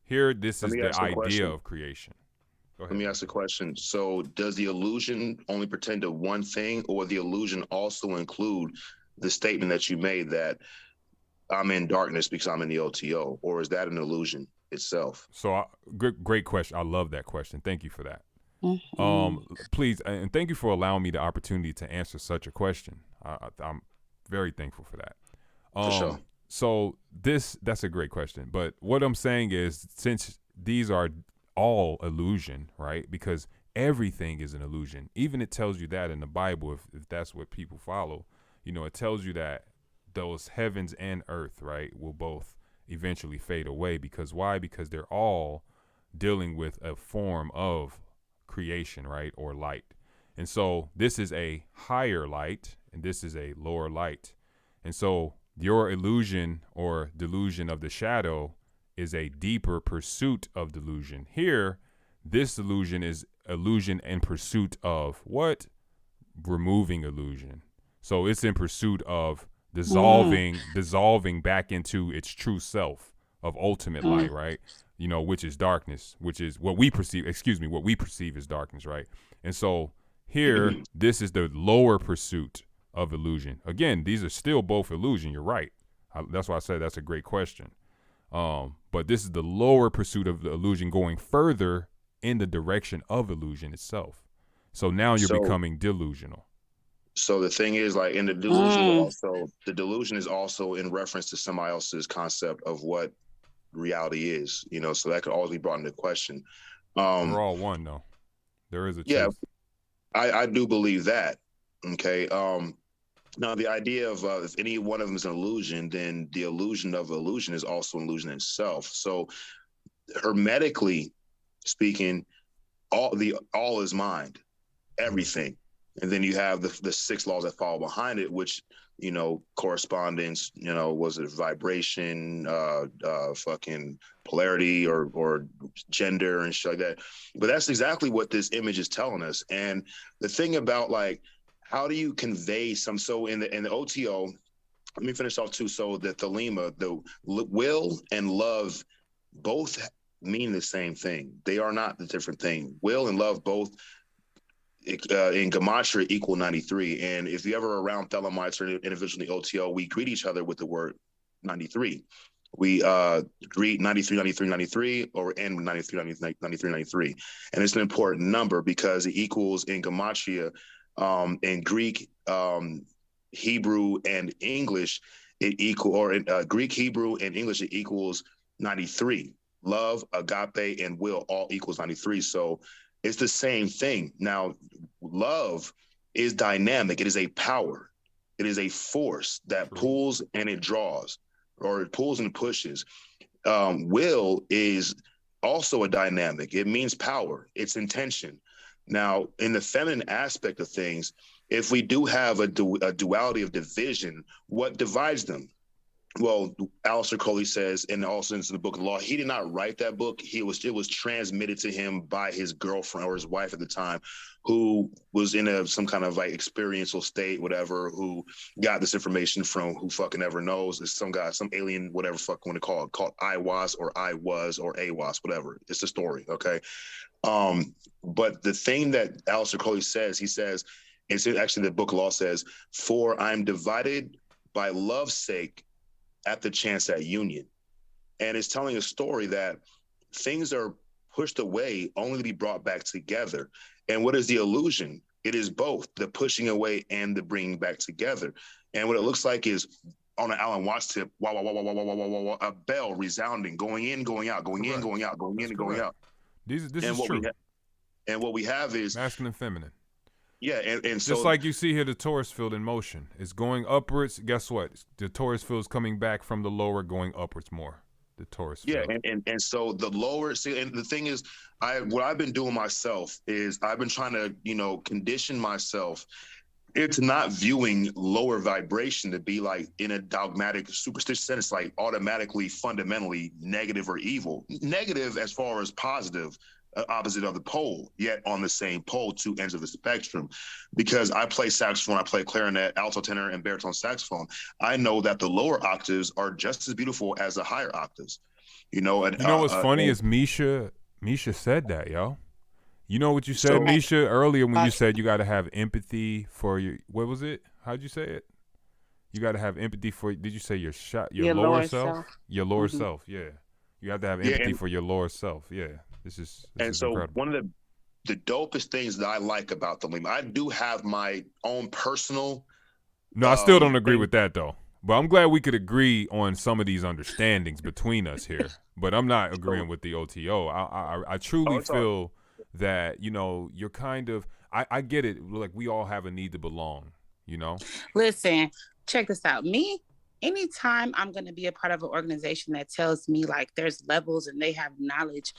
Here, this is the idea of creation. Go ahead. Let me ask a question. So does the illusion only pertain to one thing, or the illusion also include the statement that you made that I'm in darkness because I'm in the OTO, or is that an illusion itself? So great question. I love that question. Thank you for that. Please, and thank you for allowing me the opportunity to answer such a question. I'm very thankful for that. For sure. So that's a great question. But what I'm saying is, since these are all illusion, right? Because everything is an illusion. Even it tells you that in the Bible, if that's what people follow, it tells you that those heavens and earth, right, will both eventually fade away. Because why? Because they're all dealing with a form of creation, right, or light. And so this is a higher light and this is a lower light. And so your illusion or delusion of the shadow is a deeper pursuit of delusion. Here, this illusion is illusion in pursuit of what? Removing illusion. So it's in pursuit of dissolving back into its true self of ultimate light, right? Which is darkness, which is what we perceive as darkness, right? And so here, this is the lower pursuit of illusion. Again, these are still both illusion. You're right. That's why I said that's a great question. But this is the lower pursuit of the illusion going further in the direction of illusion itself. So now you're becoming delusional. So the thing is, like in the delusion, the delusion is also in reference to somebody else's concept of what reality is, so that could always be brought into question. We're all one, though. There is a truth. Yeah, I do believe that. Okay. Now the idea of if any one of them is an illusion, then the illusion of illusion is also an illusion itself. So hermetically speaking, all is mind, everything. And then you have the 6 laws that follow behind it, which, correspondence, was it vibration, fucking polarity or gender and shit like that. But that's exactly what this image is telling us. And the thing about like, how do you convey so in the OTO, let me finish off too. So the thelema, the will and love both mean the same thing. They are not the different thing. Will and love both in Gematria equal 93. And if you ever around Thelemites or individuals in the OTO, we greet each other with the word 93. We greet 93, 93, 93, or end with 93, 93, 93, 93. And it's an important number because it equals in Gematria, in Greek, Hebrew, and English, it equal, or in Greek, Hebrew, and English, it equals 93. Love, agape, and will all equals 93. So it's the same thing. Now, love is dynamic. It is a power. It is a force that pulls and it draws, or it pulls and pushes. Will is also a dynamic. It means power. It's intention. Now, in the feminine aspect of things, if we do have a duality of division, what divides them? Well, Aleister Crowley says, and also in the Book of Law, he did not write that book. It was transmitted to him by his girlfriend or his wife at the time, who was in some kind of like experiential state, whatever, who got this information from who fucking ever knows. It's some guy, some alien, whatever fuck want to call it, called IWAS or I was or AWAS, whatever. It's a story, okay? But the thing that Aleister Crowley says, he says, it's actually the Book of Law says, for I'm divided by love's sake at the chance at union. And it's telling a story that things are pushed away only to be brought back together. And what is the illusion? It is both the pushing away and the bringing back together. And what it looks like is on an Alan Watts tip, wah, wah, wah, wah, wah, wah, wah, wah, wah, a bell resounding, going in, going out, going in, going out, going in, and going out. This is true. And what we have is masculine and feminine. Yeah, and so just like you see here, the torus field in motion is going upwards. Guess what? The torus field is coming back from the lower, going upwards more. The torus field. Yeah, and so the lower. See, and the thing is, what I've been doing myself is I've been trying to condition myself into not viewing lower vibration to be like in a dogmatic, superstitious sense, like automatically, fundamentally negative or evil. Negative as far as positive. Opposite of the pole, yet on the same pole, two ends of the spectrum. Because I play saxophone, I play clarinet, alto tenor, and baritone saxophone. I know that the lower octaves are just as beautiful as the higher octaves. And what's funny is Misha said that, yo. You know what you said, Misha, earlier when you said you got to have empathy for your, what was it? How'd you say it? You got to have empathy for, did you say your lower self? Your lower self, yeah. You have to have empathy for your lower self, yeah. This is incredible. One of the dopest things that I like about the Lima, I do have my own personal. No, I still don't agree with that though. But I'm glad we could agree on some of these understandings between us here. But I'm not agreeing with the OTO. I truly feel that you're kind of. I get it. Like we all have a need to belong. Listen, check this out. Me. Anytime I'm going to be a part of an organization that tells me like there's levels and they have knowledge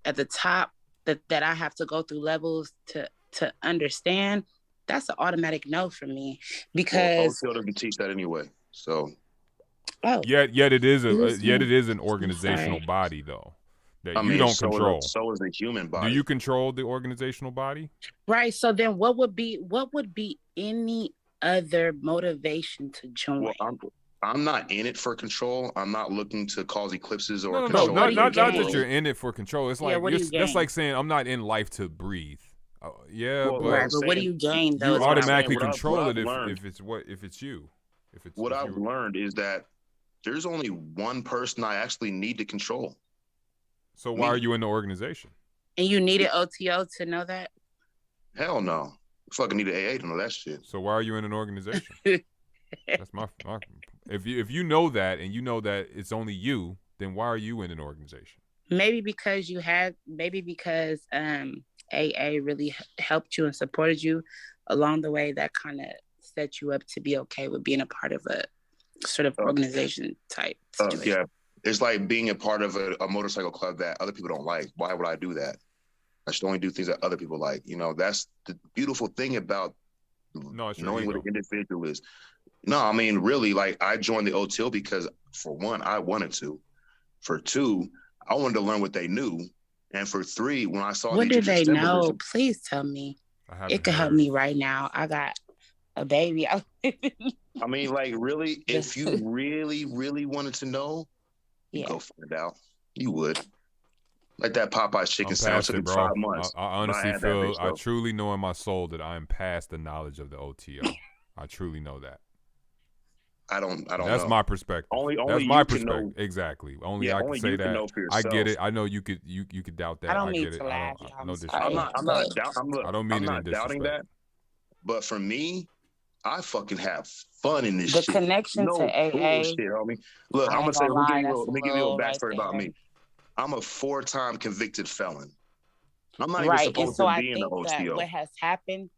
at the top that I have to go through levels to understand, that's an automatic no for me because OTO doesn't teach that anyway. So yet it is an organizational body though that you don't control. So is the human body. Do you control the organizational body? Right. So then what would be any other motivation to join? Well, I'm not in it for control. I'm not looking to cause eclipses or control. Not that you're in it for control. It's like that's like saying I'm not in life to breathe. But what do you gain though? You automatically control it if it's you. What I've learned is that there's only one person I actually need to control. So why are you in the organization? And you needed OTO to know that? Hell no. You fucking need an AA to know that shit. So why are you in an organization? That's my if you know that and you know that it's only you, then why are you in an organization? Maybe because AA really helped you and supported you along the way. That kind of set you up to be okay with being a part of a sort of organization type situation. Yeah, it's like being a part of a motorcycle club that other people don't like. Why would I do that? I should only do things that other people like. That's the beautiful thing about knowing what an individual is. No, I mean, really, like I joined the OTO because for one, I wanted to. For two, I wanted to learn what they knew. And for three, when I saw what do they know? Please tell me. It could help me right now. I got a baby. I mean, like really, if you really, really wanted to know, you go find out. You would. Like that Popeye's chicken I'm sandwich past took it, me bro. 5 months. I But I honestly had that feel, bitch I though. truly know in my soul that I am past the knowledge of the OTO. I truly know that. I don't That's know. my perspective. Only That's my you can perspective. know. Exactly. Only Yeah, I can only say you can that. know for I get yourself. it. I know you could doubt I that. don't I mean get it. to I laugh, don't. y'all. I'm No sorry. disrespect. I'm But not doubt. I don't mean I'm it in not doubting disrespect. that. But for me, I fucking have fun in this the shit. connection to No AA, bullshit, homie. Look, I'm I gonna ain't say, gonna lie, let that's a me give you a little little right backstory about there. me. I'm a 4-time convicted felon. I'm not even Right. And supposed so to I be in the think that OTO. what has happened,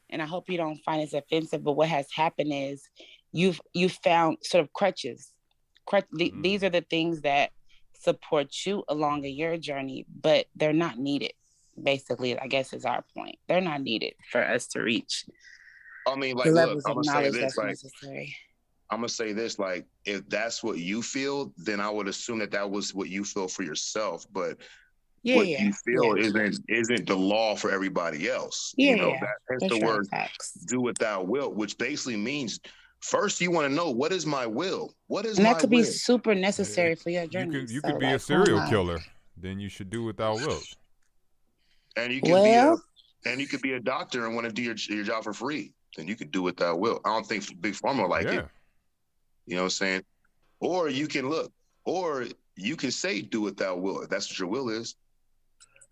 and I hope you don't find this offensive, but what has happened is you've found sort of crutches. These are the things that support you along your journey, but they're not needed. Basically, I guess is our point. They're not needed for us to reach I mean, the like, look, levels I'm of gonna say knowledge this, that's like, necessary. I'm gonna say this, like, if that's what you feel, then I would assume that that was what you feel for yourself. But Yeah, what yeah, you feel yeah, isn't the law for everybody else. yeah, You know, yeah. that hence For the sure, word facts. do what thou wilt, which basically means first you want to know what is my will? What is And that my could be will? super necessary for your You journey. could So, be a like, why serial not? killer. Then you should do what thou wilt. And you can Well, be a doctor and want to do your job for free. Then you could do what thou wilt. I don't think Big Pharma like Yeah. it. You know what I'm saying? Or you can look, or you can say do what thou wilt. If that's what your will is.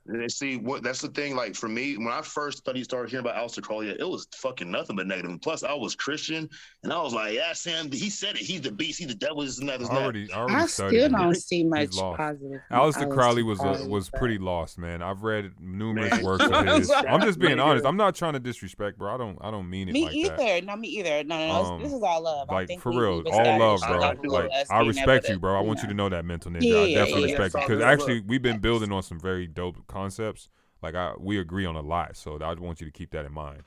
And see what that's the thing. Like for me, when I first started hearing about Aleister Crowley, it was fucking nothing but negative. And plus, I was Christian, and I was like, "Yeah, Sam, he said it. He's the beast. He's the devil. This and that. This I and that." already I studied still him. don't see He's much lost. positive from Aleister Crowley Crowley, was but pretty lost, man. I've read numerous Man, works of I'm his. I'm sorry. just being nigga, honest. I'm not trying to disrespect, bro. I don't mean it Me like that. either. No, me either. No. This is all love. I Like think for real, we've all love, established the bro. I level do of it. Like us I being able respect to, you, bro. I want you to know that, mental ninja. Yeah, I yeah, definitely yeah. respect you That's all because good. actually Look, we've been building on some very dope concepts. Like we agree on a lot, so I want you to keep that in mind.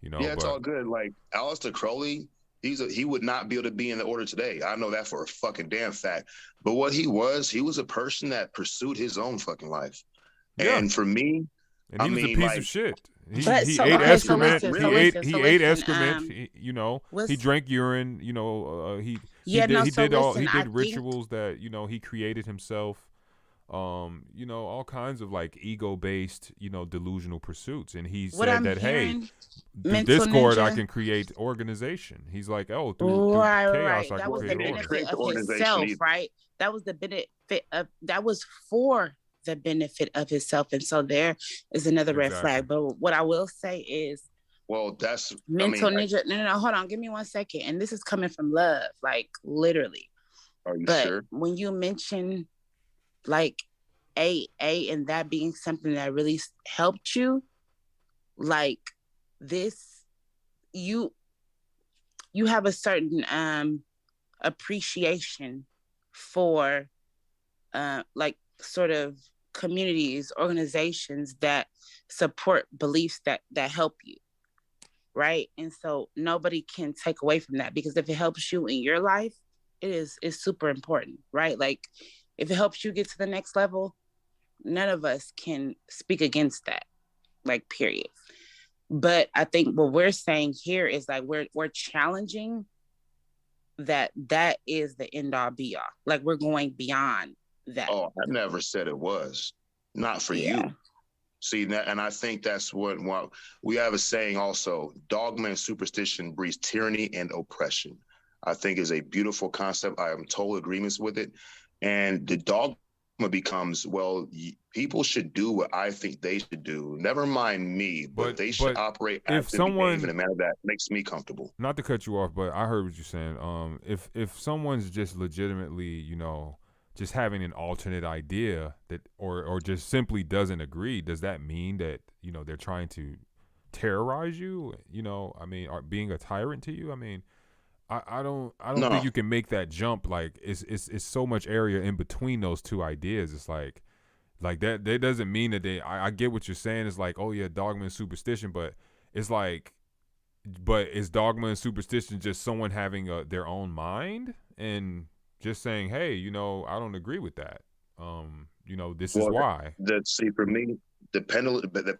You know, yeah, it's but all good. Like Aleister Crowley, he would not be able to be in the order today. I know that for a fucking damn fact. But what he was a person that pursued his own fucking life. yeah, And for me, and I he was a mean, piece of like, shit. But He so ate okay, so excrement. listen, He ate excrement. um, You know, what's he drank urine. You know, yeah, no, so listen, he I did think rituals that he created himself. You know, all kinds of like ego-based, delusional pursuits. And he what said I'm that, hey, hearing, through mental Discord, I ninja. can create organization. He's like, oh, through chaos, Right. I That can was well, the he create didn't order. benefit create the of organization himself, either. right? That was the benefit of that was for the benefit of himself. And so there is another red Exactly. flag. But what I will say is Well, that's, I mental mean, ninja. No, hold on, give me 1 second. And this is coming from love, like literally. are you But sure? when you mention like AA and that being something that really helped you, like this, you have a certain appreciation for like sort of communities, organizations that support beliefs that help you, right? And so nobody can take away from that, because if it helps you in your life, it's super important, right? Like if it helps you get to the next level, none of us can speak against that, like period. But I think what we're saying here is like we're challenging that is the end all be all. Like we're going beyond that. Oh, I never said it was. Not for Yeah. you. See, and I think that's what we have a saying also: dogma and superstition breeds tyranny and oppression. I think is a beautiful concept. I am total agreements with it. And the dogma becomes, well, people should do what I think they should do. Never mind me, but they should operate if as and behave in someone, a manner that makes me comfortable. not to cut you off, but I heard what you're saying. If someone's just legitimately, just having an alternate idea that, or just simply doesn't agree, does that mean that they're trying to terrorize you? I mean, are being a tyrant to you? I mean, I don't No. think you can make that jump. Like it's so much area in between those two ideas. It's like that doesn't mean that I get what you're saying. It's like, oh yeah, dogma and superstition, but it's like, but is dogma and superstition just someone having their own mind and just saying, hey, I don't agree with that. This is why. See, for me, the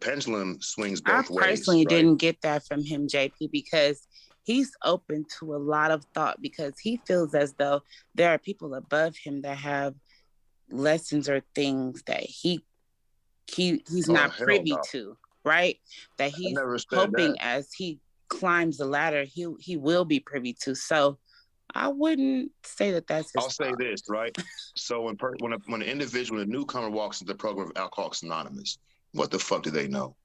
pendulum swings both ways. I personally right? didn't get that from him, JP, because he's open to a lot of thought, because he feels as though there are people above him that have lessons or things that he he's Oh not hell privy no! to, right? That I he's never said hoping that. as he climbs the ladder, he will be privy to. So I wouldn't say that that's his I'll say fault. this, right? So when an individual, when a newcomer walks into the program of Alcoholics Anonymous, what the fuck do they know?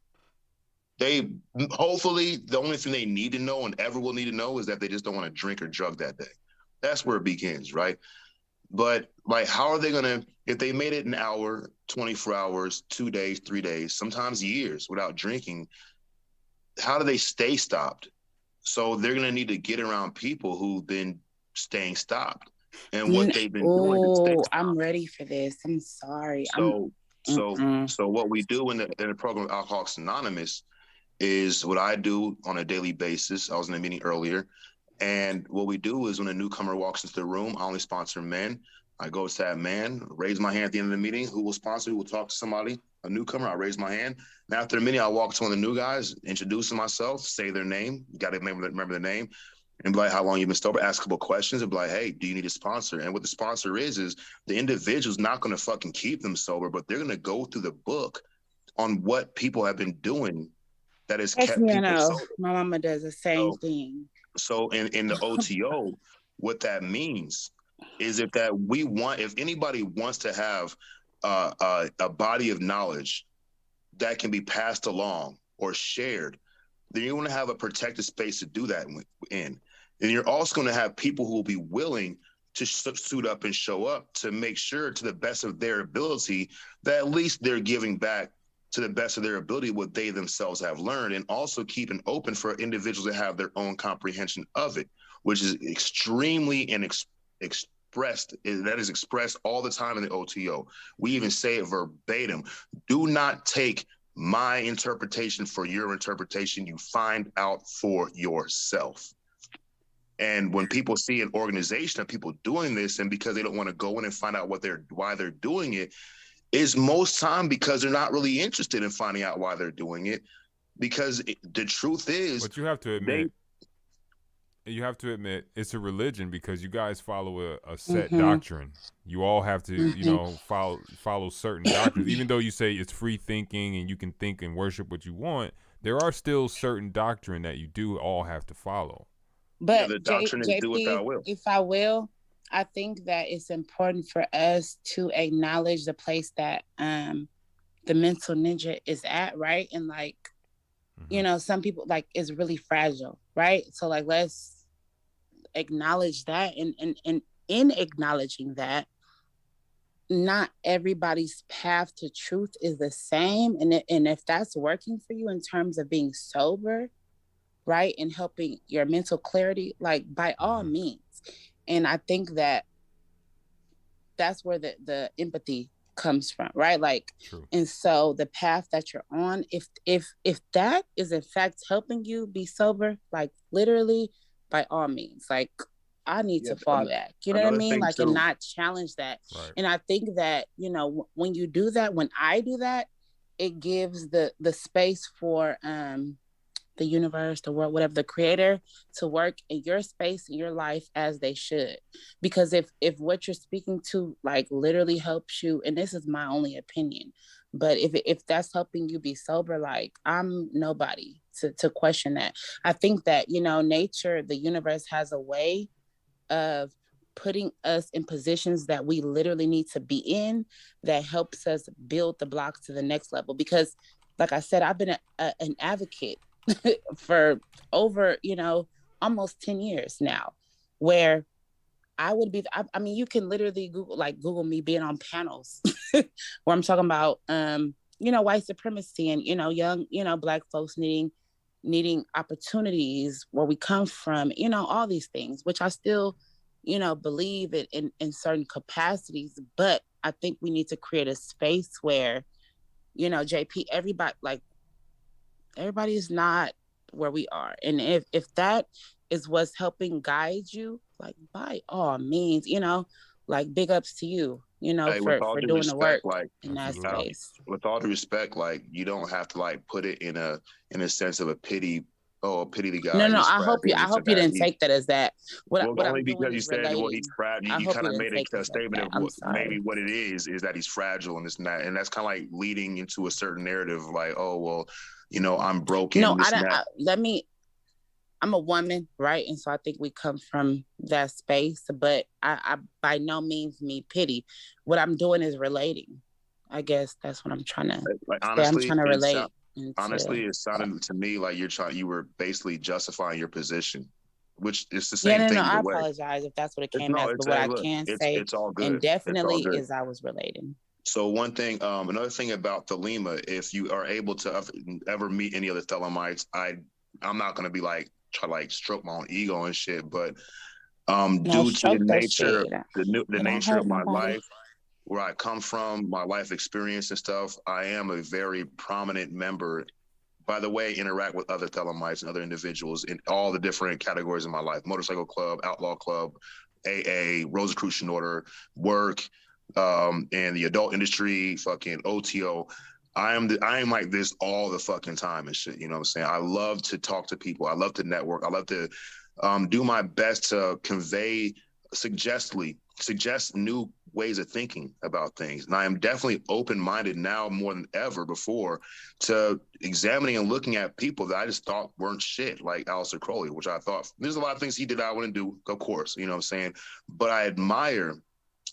They hopefully the only thing they need to know and ever will need to know is that they just don't want to drink or drug that day. That's where it begins, right? But like, how are they gonna if they made it an hour, 24 hours, 2 days, 3 days, sometimes years without drinking? How do they stay stopped? So they're gonna need to get around people who've been staying stopped and what they've been doing to stay Oh, I'm stopped. ready for this. I'm sorry. So Mm-mm. so what we do in the program of Alcoholics Anonymous is what I do on a daily basis. I was in a meeting earlier, and what we do is when a newcomer walks into the room, I only sponsor men. I go to that man, raise my hand at the end of the meeting. Who will sponsor? Who will talk to somebody? A newcomer. I raise my hand. And after the meeting, I walk to one of the new guys, introduce myself, say their name. You got to remember the name, and be like, how long you been sober? Ask a couple questions and be like, hey, do you need a sponsor? And what the sponsor is the individual's not going to fucking keep them sober, but they're going to go through the book on what people have been doing that has Yes, kept people no. sober. My mama does the same So, thing. so in the OTO, what that means is if anybody wants to have a body of knowledge that can be passed along or shared, then you want to have a protected space to do that in. And you're also going to have people who will be willing to suit up and show up to make sure to the best of their ability that at least they're giving back to the best of their ability what they themselves have learned, and also keeping open for individuals to have their own comprehension of it, which is extremely expressed. That is expressed all the time in the OTO. We even say it verbatim. Do not take my interpretation for your interpretation. You find out for yourself. And when people see an organization of people doing this, and because they don't want to go in and find out why they're doing it, is most time because they're not really interested in finding out why they're doing it. Because the truth is, But you have to admit, it's a religion because you guys follow a set Mm-hmm. doctrine. You all have to, Mm-hmm. follow certain doctrines. Even though you say it's free thinking and you can think and worship what you want, there are still certain doctrine that you do all have to follow. yeah, But the doctrine is do what thou JP, will. if I will, I think that it's important for us to acknowledge the place that the mental ninja is at, right? And like, some people like is really fragile, right? So like let's acknowledge that, and in acknowledging that, not everybody's path to truth is the same. And if that's working for you in terms of being sober, right, and helping your mental clarity, like by all means. And I think that that's where the empathy comes from, right? Like, True. and so the path that you're on, if that is in fact helping you be sober, like literally, by all means, like I need to fall back. You know what I mean? Like, and not challenge that. Right. And I think that, when you do that, when I do that, it gives the space for the universe, the world, whatever, the creator, to work in your space, in your life as they should. Because if what you're speaking to like literally helps you, and this is my only opinion, but if that's helping you be sober, like I'm nobody to question that. I think that, nature, the universe has a way of putting us in positions that we literally need to be in that helps us build the blocks to the next level. Because like I said, I've been an advocate for over, almost 10 years now, where I would be, I mean, you can literally Google me being on panels where I'm talking about, white supremacy and, young, Black folks needing opportunities where we come from, all these things, which I still, believe in certain capacities. But I think we need to create a space where, JP, everybody is not where we are. And if that is what's helping guide you, like by all means, like big ups to you, Hey, for doing the work in that space. With all due respect, like you don't have to like put it in a sense of a pity oh, pity the No, guy. no. He's I hope you. fragile. I It's a hope you bad. didn't take that as that. Well, What only I'm because doing you is said, well, he's relating. fragile. I You hope kind you of didn't made take a it like statement that. of I'm what maybe sorry. what it is that he's fragile and this and that, and that's kind of like leading into a certain narrative, like, oh well, I'm No, broken, I this and don't. that. Let me. I'm a woman, right? And so I think we come from that space. But I by no means need pity. What I'm doing is relating. I guess that's what I'm trying to Like say. I'm honestly, trying to relate into. it sounded to me like you were basically justifying your position, which is the Yeah, same no, no. thing I either way. apologize if that's what it It's came no, as. it's But what a I look, can say, it's all and good. It's all definitely, good. is I was relating. So one thing, another thing about Thelema, if you are able to ever meet any other Thelemites, I'm not gonna be like try to like stroke my own ego and shit, but No, due to the stroke that nature, shit. the It don't nature hurt of my nobody. life, where I come from, my life experience and stuff, I am a very prominent member. By the way, interact with other Thelemites and other individuals in all the different categories of my life: motorcycle club, outlaw club, AA, Rosicrucian Order, work, and the adult industry, fucking OTO. I am like this all the fucking time and shit. You know what I'm saying? I love to talk to people. I love to network. I love to do my best to convey, suggest new ways of thinking about things. And I am definitely open-minded now more than ever before to examining and looking at people that I just thought weren't shit, like Aleister Crowley, which I thought there's a lot of things he did I wouldn't do, of course, you know what I'm saying? But I admire.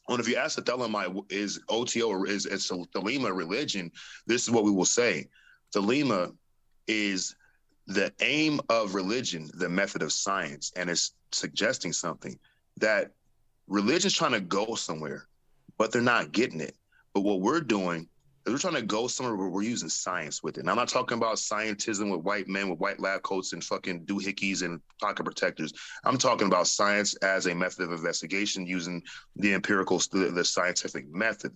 And if you ask the Thelemite, is OTO or is it's a Thelema religion, this is what we will say. Thelema is the aim of religion, the method of science, and it's suggesting something that religion's trying to go somewhere, but they're not getting it. But what we're doing is we're trying to go somewhere where we're using science with it. And I'm not talking about scientism with white men with white lab coats and fucking doohickeys and pocket protectors. I'm talking about science as a method of investigation using the empirical, the scientific method,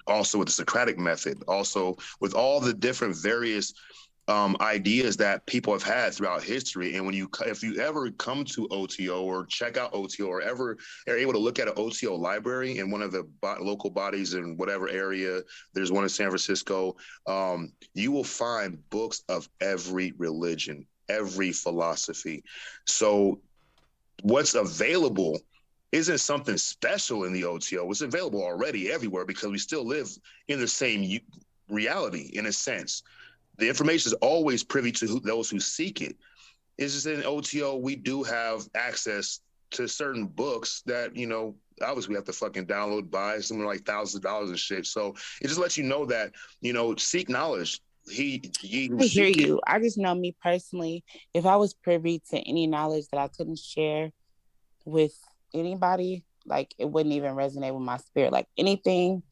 also with the Socratic method, also with all the different various ideas that people have had throughout history. And if you ever come to OTO or check out OTO or ever are able to look at an OTO library in one of the local bodies in whatever area, there's one in San Francisco, you will find books of every religion, every philosophy. So what's available isn't something special in the OTO. It's available already everywhere because we still live in the same reality in a sense. The information is always privy to those who seek it. It's just in OTO, we do have access to certain books that, obviously we have to fucking download, buy something like thousands of dollars and shit. So it just lets you know that, seek knowledge. Ye who I hear seek it. you. I just know me personally, if I was privy to any knowledge that I couldn't share with anybody, like it wouldn't even resonate with my spirit. Like anything,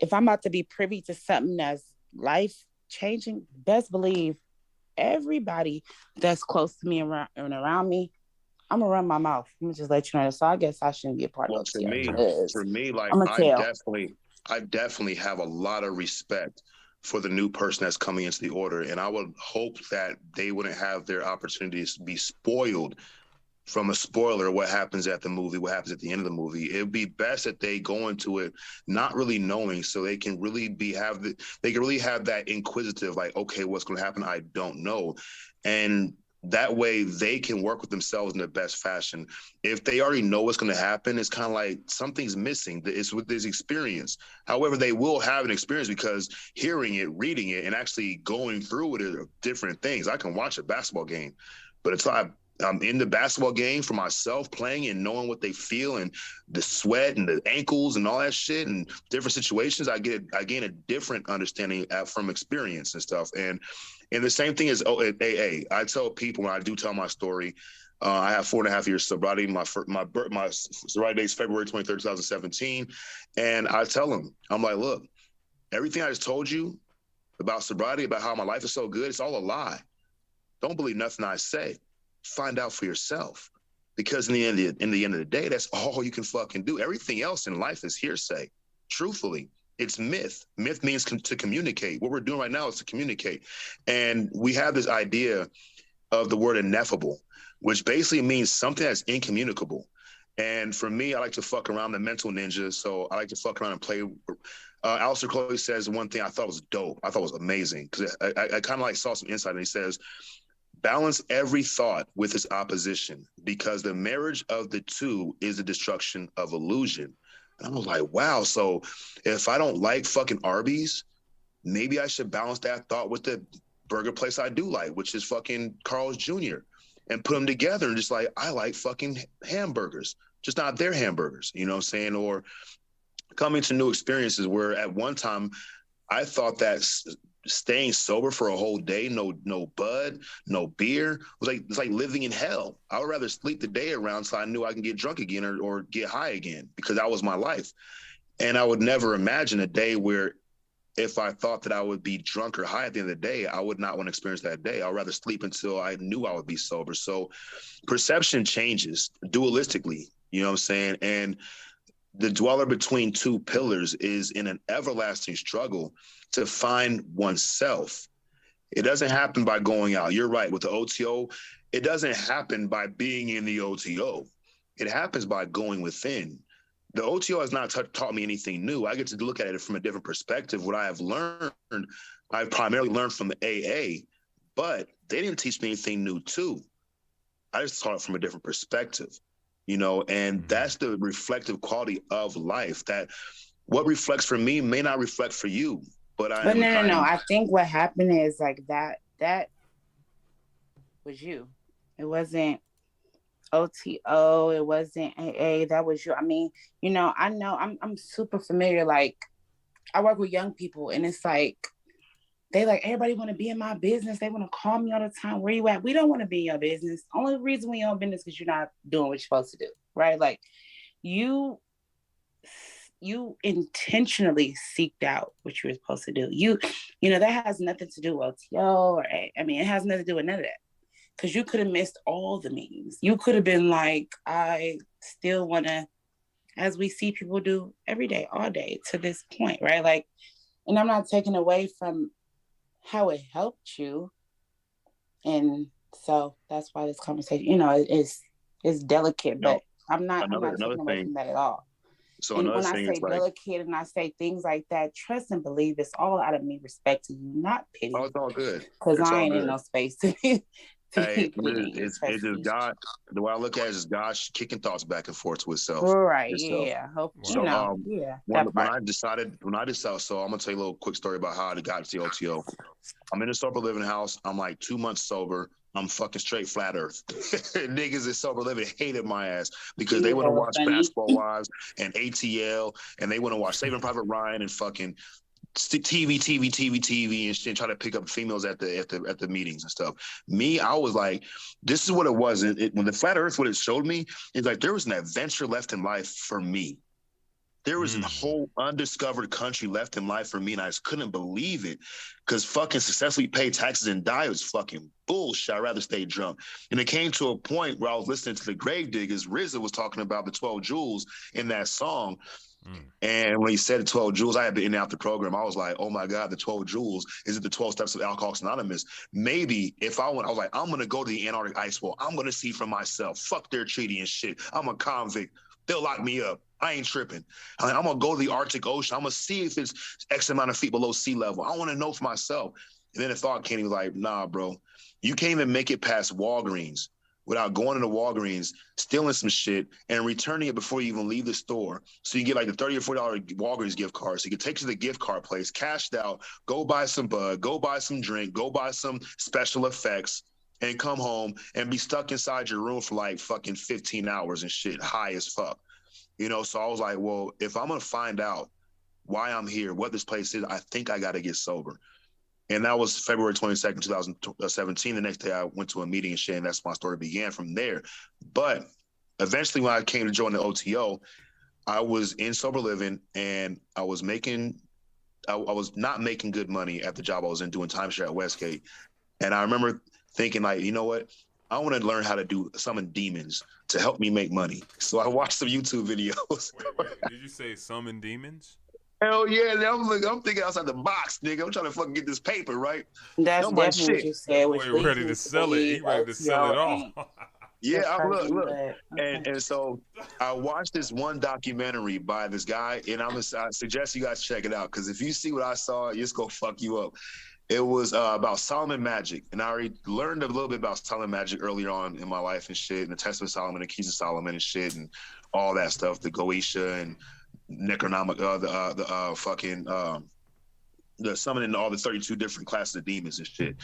if I'm about to be privy to something that's life changing, best believe everybody that's close to me and around me, I'm gonna run my mouth. I'm gonna just let you know. So I guess I shouldn't be a part Well, of OTO. for me, like I'm gonna tell. I definitely have a lot of respect for the new person that's coming into the order, and I would hope that they wouldn't have their opportunities be spoiled from a spoiler what happens at the movie, what happens at the end of the movie. It'd be best that they go into it not really knowing, so they can really they can really have that inquisitive, like, okay, what's going to happen? I don't know, and that way they can work with themselves in the best fashion. If they already know what's going to happen, it's kind of like something's missing. It's with this experience. However, they will have an experience because hearing it, reading it, and actually going through it are different things. I can watch a basketball game, but until I'm in the basketball game for myself, playing and knowing what they feel and the sweat and the ankles and all that shit and different situations, I gain a different understanding from experience and stuff. And the same thing is AA. I tell people when I do tell my story, I have 4.5 years sobriety. My sobriety date is February 23rd, 2017. And I tell them, I'm like, look, everything I just told you about sobriety, about how my life is so good, it's all a lie. Don't believe nothing I say. Find out for yourself, because in the end of the day, that's all you can fucking do. Everything else in life is hearsay. Truthfully, it's myth. Myth means to communicate. What we're doing right now is to communicate, and we have this idea of the word ineffable, which basically means something that's incommunicable. And for me, I like to fuck around, the mental ninja, so I like to fuck around and play. Aleister Crowley says one thing I thought was dope. I thought was amazing because I kind of like saw some insight, and he says, balance every thought with its opposition, because the marriage of the two is the destruction of illusion. And I was like, wow. So if I don't like fucking Arby's, maybe I should balance that thought with the burger place I do like, which is fucking Carl's Jr., and put them together and just like, I like fucking hamburgers, just not their hamburgers, you know what I'm saying? Or coming to new experiences where at one time I thought that staying sober for a whole day, no bud, no beer, was like, it's like living in hell. I would rather sleep the day around so I knew I can get drunk again or get high again, because that was my life. And I would never imagine a day where if I thought that I would be drunk or high at the end of the day, I would not want to experience that day. I'd rather sleep until I knew I would be sober. So perception changes dualistically, you know what I'm saying? And the dweller between two pillars is in an everlasting struggle to find oneself. It doesn't happen by going out. You're right. With the OTO, it doesn't happen by being in the OTO. It happens by going within. The OTO has not taught me anything new. I get to look at it from a different perspective. What I have learned, I've primarily learned from the AA, but they didn't teach me anything new too. I just taught it from a different perspective, you know, and that's the reflective quality of life, that what reflects for me may not reflect for you. But no. I think what happened is like that was you. It wasn't OTO, it wasn't AA, that was you. I mean, you know I'm super familiar. Like, I work with young people, and it's like they like, everybody want to be in my business. They want to call me all the time. Where you at? We don't want to be in your business. Only reason we own business because you're not doing what you're supposed to do, right? Like, you intentionally seeked out what you were supposed to do. You know that has nothing to do with OTO or I mean, it has nothing to do with none of that. Because you could have missed all the meetings. You could have been like, I still want to, as we see people do every day, all day to this point, right? Like, and I'm not taking away from how it helped you. And so that's why this conversation, you know, is delicate, but I'm not taking away from that at all. So and when I say delicate and I say things like that, trust and believe it's all out of me respecting you, not pity. Oh, it's all good. Because I ain't in no space to be. Hey, it's just God. The way I look at it is God kicking thoughts back and forth to itself. Right. Yeah. Hope, so, you know. Yeah. When I decided, so I'm gonna tell you a little quick story about how I got to the OTO. I'm in a sober living house. I'm like 2 months sober. I'm fucking straight flat earth. Niggas in sober living hated my ass because they want to watch Basketball Wives and ATL, and they want to watch Saving Private Ryan and fucking TV and shit, and try to pick up females at the meetings and stuff. Me, I was like, this is what it was. When the flat earth, what it showed me is like there was an adventure left in life for me. There was a whole undiscovered country left in life for me, and I just couldn't believe it. Because fucking successfully pay taxes and die was fucking bullshit. I'd rather stay drunk. And it came to a point where I was listening to the Gravediggers. RZA was talking about the 12 jewels in that song. And when he said the 12 jewels, I had been in and out the program. I was like, oh my God, the 12 jewels. Is it the 12 steps of Alcoholics Anonymous? Maybe if I went, I was like, I'm going to go to the Antarctic Ice Wall. I'm going to see for myself. Fuck their treaty and shit. I'm a convict. They'll lock me up. I ain't tripping. I'm going to go to the Arctic Ocean. I'm going to see if it's X amount of feet below sea level. I want to know for myself. And then the thought came, he was like, nah, bro, you can't even make it past Walgreens without going into Walgreens, stealing some shit, and returning it before you even leave the store. So you get like the $30 or $40 Walgreens gift card. So you can take it to the gift card place, cashed out, go buy some bud, go buy some drink, go buy some special effects, and come home and be stuck inside your room for like fucking 15 hours and shit, high as fuck. You know, so I was like, well, if I'm going to find out why I'm here, what this place is, I think I got to get sober. And that was February 22nd, 2017. The next day I went to a meeting and shit, and that's my story began from there. But eventually when I came to join the OTO, I was in sober living and I was not making good money at the job I was in doing timeshare at Westgate. And I remember thinking like, you know what? I want to learn how to summon demons to help me make money. So I watched some YouTube videos. Wait, did you say summon demons? Hell yeah, I'm thinking outside the box, nigga. I'm trying to fucking get this paper, right? That's definitely what you said. We're ready to sell it. He ready to sell it all. Yeah, look. And so I watched this one documentary by this guy, and I suggest you guys check it out, because if you see what I saw, it's going to fuck you up. It was about Solomon magic, and I already learned a little bit about Solomon magic earlier on in my life and shit, and the Testament of Solomon, the Keys of Solomon and shit, and all that stuff, the Goetia and Necronomic, fucking the summoning all the 32 different classes of demons and shit,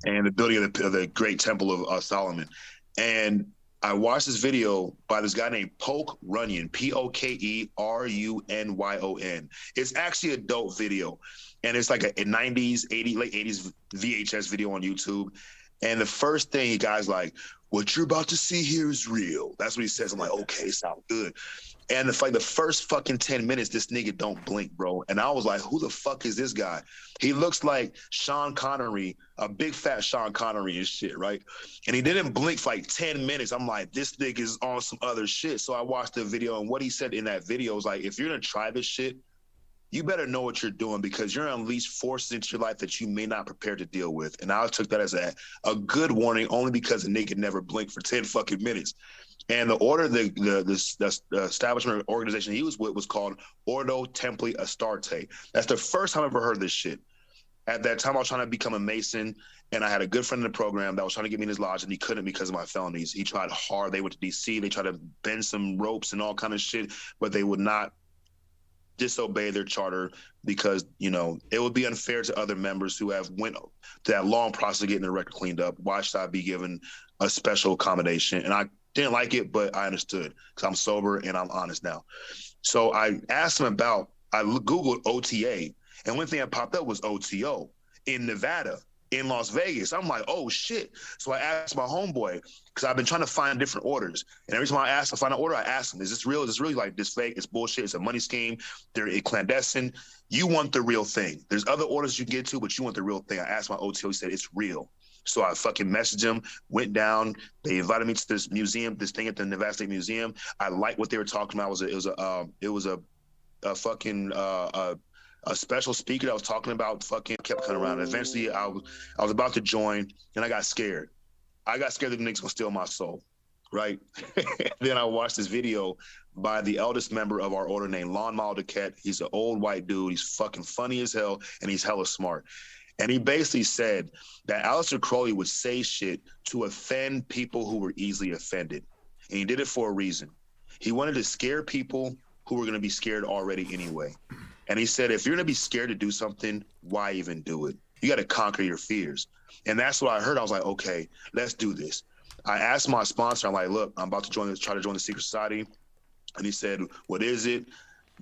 and the building of the great temple of Solomon. And I watched this video by this guy named Poke Runyon, Pokerunyon. It's actually a dope video. And it's like a 90s, late 80s VHS video on YouTube. And the first thing the guy's like, what you're about to see here is real. That's what he says. I'm like, okay, sounds good. And it's like the first fucking 10 minutes, this nigga don't blink, bro. And I was like, who the fuck is this guy? He looks like Sean Connery, a big fat Sean Connery and shit, right? And he didn't blink for like 10 minutes. I'm like, this nigga is on some other shit. So I watched the video, and what he said in that video was like, if you're gonna try this shit, you better know what you're doing, because you're gonna unleash forces into your life that you may not prepare to deal with. And I took that as a good warning, only because the nigga never blinked for 10 fucking minutes. And the order, the establishment organization he was with was called Ordo Templi Astarte. That's the first time I ever heard this shit. At that time, I was trying to become a Mason, and I had a good friend in the program that was trying to get me in his lodge, and he couldn't because of my felonies. He tried hard. They went to D.C. They tried to bend some ropes and all kind of shit, but they would not disobey their charter, because, you know, it would be unfair to other members who have went to that long process of getting their record cleaned up. Why should I be given a special accommodation? And I didn't like it, but I understood, because I'm sober and I'm honest now. So I asked him about, I Googled OTA, and one thing that popped up was OTO in Nevada, in Las Vegas. I'm like, oh shit. So I asked my homeboy, because I've been trying to find different orders. And every time I find an order, I ask him, is this real? Is this really like this fake? It's bullshit. It's a money scheme. They're clandestine. You want the real thing. There's other orders you can get to, but you want the real thing. I asked my OTO, he said, it's real. So I fucking messaged him, went down. They invited me to this museum, this thing at the Nevada State Museum. I liked what they were talking about. It was a special speaker that was talking about fucking kept coming around. And eventually I was about to join, and I got scared. I got scared that the niggas gonna steal my soul, right? Then I watched this video by the eldest member of our order named Lon Maldequette. He's an old white dude. He's fucking funny as hell, and he's hella smart. And he basically said that Aleister Crowley would say shit to offend people who were easily offended. And he did it for a reason. He wanted to scare people who were going to be scared already anyway. And he said, if you're going to be scared to do something, why even do it? You got to conquer your fears. And that's what I heard. I was like, okay, let's do this. I asked my sponsor, I'm like, look, I'm about to try to join the secret society. And he said, what is it?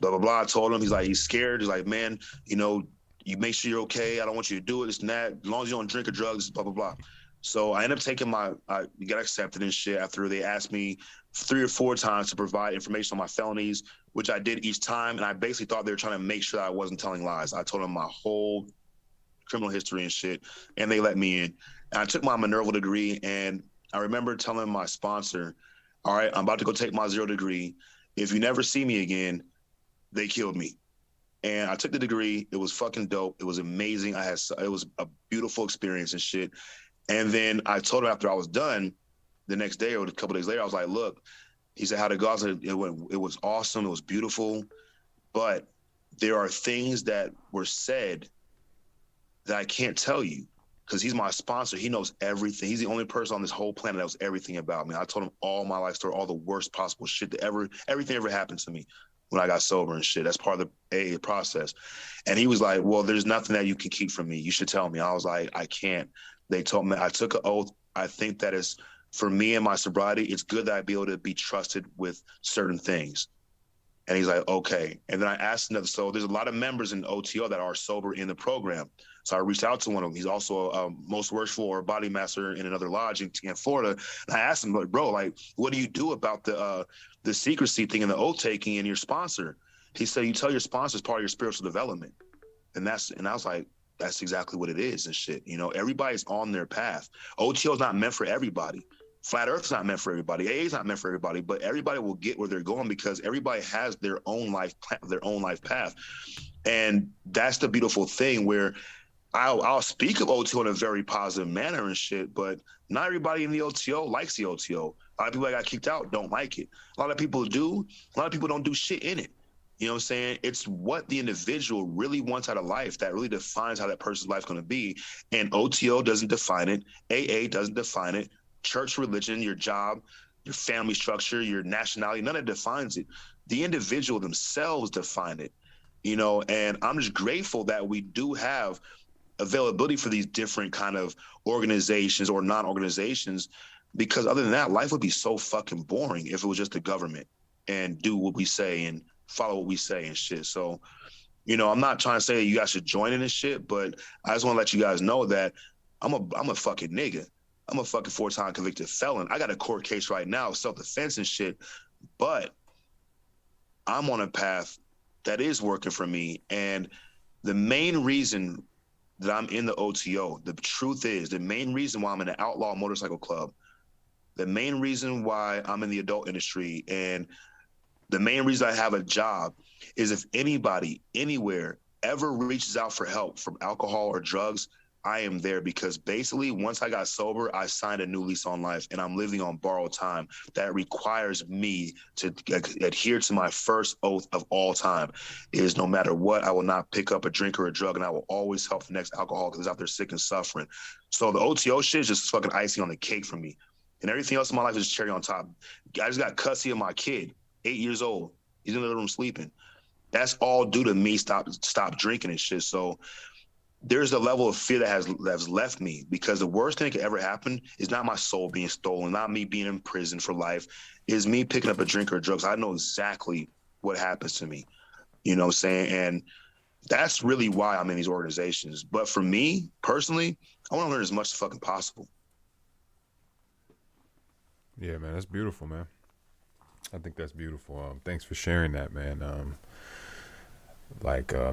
Blah, blah, blah. I told him, he's scared. He's like, man, you know, you make sure you're okay. I don't want you to do it. This and that. As long as you don't drink or drugs, blah, blah, blah. So I ended up taking I got accepted and shit after they asked me 3 or 4 times to provide information on my felonies, which I did each time. And I basically thought they were trying to make sure that I wasn't telling lies. I told them my whole criminal history and shit, and they let me in. And I took my Minerva degree, and I remember telling my sponsor, all right, I'm about to go take my 0 degree. If you never see me again, they killed me. And I took the degree. It was fucking dope. It was amazing. It was a beautiful experience and shit. And then I told him after I was done, the next day or a couple days later, I was like, look, he said, how'd it go? I said, it was awesome. It was beautiful. But there are things that were said that I can't tell you, because he's my sponsor. He knows everything. He's the only person on this whole planet that knows everything about me. I told him all my life story, all the worst possible shit everything ever happened to me when I got sober and shit. That's part of the AA process. And he was like, well, there's nothing that you can keep from me. You should tell me. I was like, I can't. They told me, I took an oath. I think that is, for me and my sobriety, it's good that I be able to be trusted with certain things. And he's like, okay. And then I asked another, so there's a lot of members in OTO that are sober in the program. So I reached out to one of them. He's also a most worshipful or body master in another lodge in Florida. And I asked him, like, bro, like, what do you do about the secrecy thing and the oath taking and your sponsor? He said, you tell your sponsor it's part of your spiritual development. And I was like, that's exactly what it is and shit. You know, everybody's on their path. OTO is not meant for everybody. Flat Earth is not meant for everybody. AA is not meant for everybody, but everybody will get where they're going because everybody has their own life path. And that's the beautiful thing where I'll speak of OTO in a very positive manner and shit, but not everybody in the OTO likes the OTO. A lot of people that got kicked out don't like it. A lot of people do. A lot of people don't do shit in it. You know what I'm saying? It's what the individual really wants out of life that really defines how that person's life's going to be. And OTO doesn't define it. AA doesn't define it. Church, religion, your job, your family structure, your nationality, none of it defines it. The individual themselves define it. You know, and I'm just grateful that we do have availability for these different kind of organizations or non-organizations, because other than that, life would be so fucking boring if it was just the government and do what we say and follow what we say and shit. So, you know, I'm not trying to say that you guys should join in this shit, but I just want to let you guys know that I'm a fucking nigga. I'm a fucking 4-time convicted felon. I got a court case right now, self-defense and shit, but I'm on a path that is working for me. And the main reason that I'm in the OTO, the truth is, the main reason why I'm in the Outlaw Motorcycle Club, the main reason why I'm in the adult industry, and the main reason I have a job is if anybody, anywhere, ever reaches out for help from alcohol or drugs, I am there, because basically once I got sober, I signed a new lease on life, and I'm living on borrowed time that requires me to adhere to my first oath of all time is no matter what, I will not pick up a drink or a drug, and I will always help the next alcoholic that's out there sick and suffering. So the OTO shit is just fucking icing on the cake for me. And everything else in my life is cherry on top. I just got custody of my kid, 8 years old. He's in the room sleeping. That's all due to me stop drinking and shit. So there's a level of fear that's left me, because the worst thing that could ever happen is not my soul being stolen, not me being in prison for life, is me picking up a drink or drugs. I know exactly what happens to me. You know what I'm saying? And that's really why I'm in these organizations. But for me personally, I want to learn as much as fucking possible. Yeah, man, that's beautiful, man. I think that's beautiful. Thanks for sharing that, man.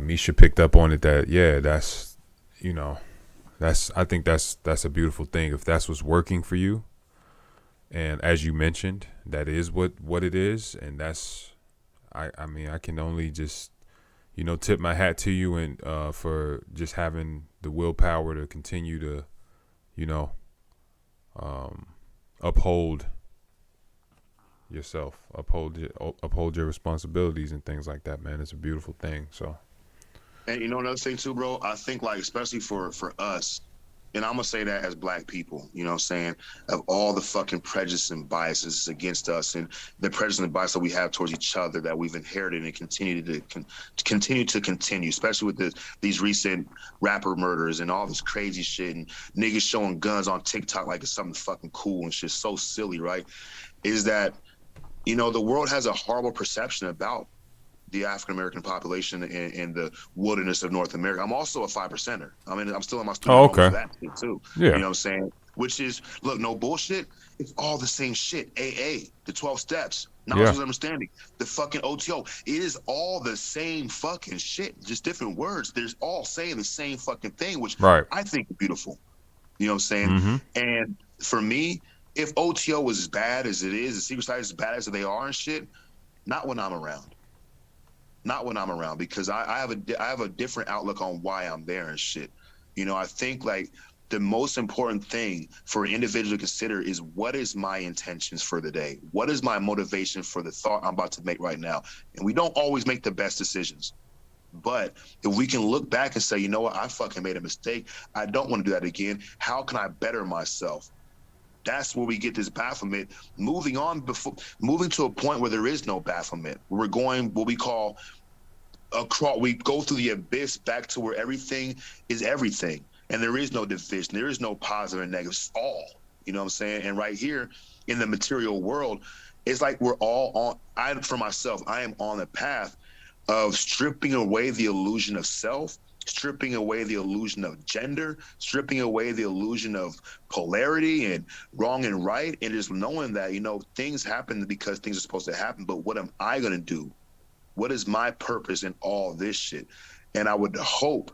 Misha picked up on it that, yeah, that's, you know, I think that's a beautiful thing. If that's what's working for you, and as you mentioned, that is what it is, and that's, I mean, I can only just, you know, tip my hat to you and for just having the willpower to continue to, you know, uphold yourself, uphold your responsibilities and things like that, man. It's a beautiful thing. So, and you know another thing too, bro, I think like especially for us, and I'm gonna say that as Black people, you know what I'm saying, of all the fucking prejudice and biases against us, and the prejudice and bias that we have towards each other that we've inherited and continue to continue, especially with these recent rapper murders and all this crazy shit, and niggas showing guns on TikTok like it's something fucking cool and shit, so silly, right? Is that, you know, the world has a horrible perception about the African-American population in the wilderness of North America. I'm also a 5%er. I mean, I'm still in my student loan for that shit too. Yeah. You know what I'm saying? Which is, look, no bullshit. It's all the same shit. AA, the 12 steps, knowledge and understanding, the fucking OTO. It is all the same fucking shit, just different words. They're all saying the same fucking thing, which I think is beautiful. You know what I'm saying? Mm-hmm. And for me, if OTO was as bad as it is, the secret society is as bad as they are and shit, not when I'm around. Not when I'm around, because I have a different outlook on why I'm there and shit. You know, I think like the most important thing for an individual to consider is, what is my intentions for the day? What is my motivation for the thought I'm about to make right now? And we don't always make the best decisions. But if we can look back and say, you know what, I fucking made a mistake. I don't want to do that again. How can I better myself? That's where we get this Baphomet. Moving to a point where there is no Baphomet. We're going what we call we go through the abyss back to where everything is everything. And there is no division. There is no positive and negative. It's all, you know what I'm saying? And right here in the material world, it's like we're all for myself, I am on the path of stripping away the illusion of self, stripping away the illusion of gender, stripping away the illusion of polarity and wrong and right, and just knowing that, you know, things happen because things are supposed to happen, but what am I going to do? What is my purpose in all this shit? And I would hope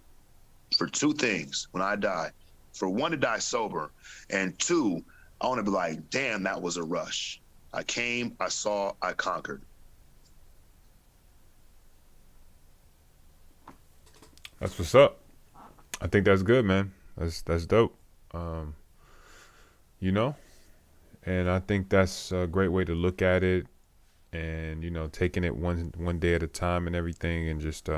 for two things when I die. For one, to die sober, and two, I want to be like, damn, that was a rush. I came, I saw, I conquered. That's what's up. I think that's good, man. That's dope. You know, and I think that's a great way to look at it. and taking it one day at a time and everything, and just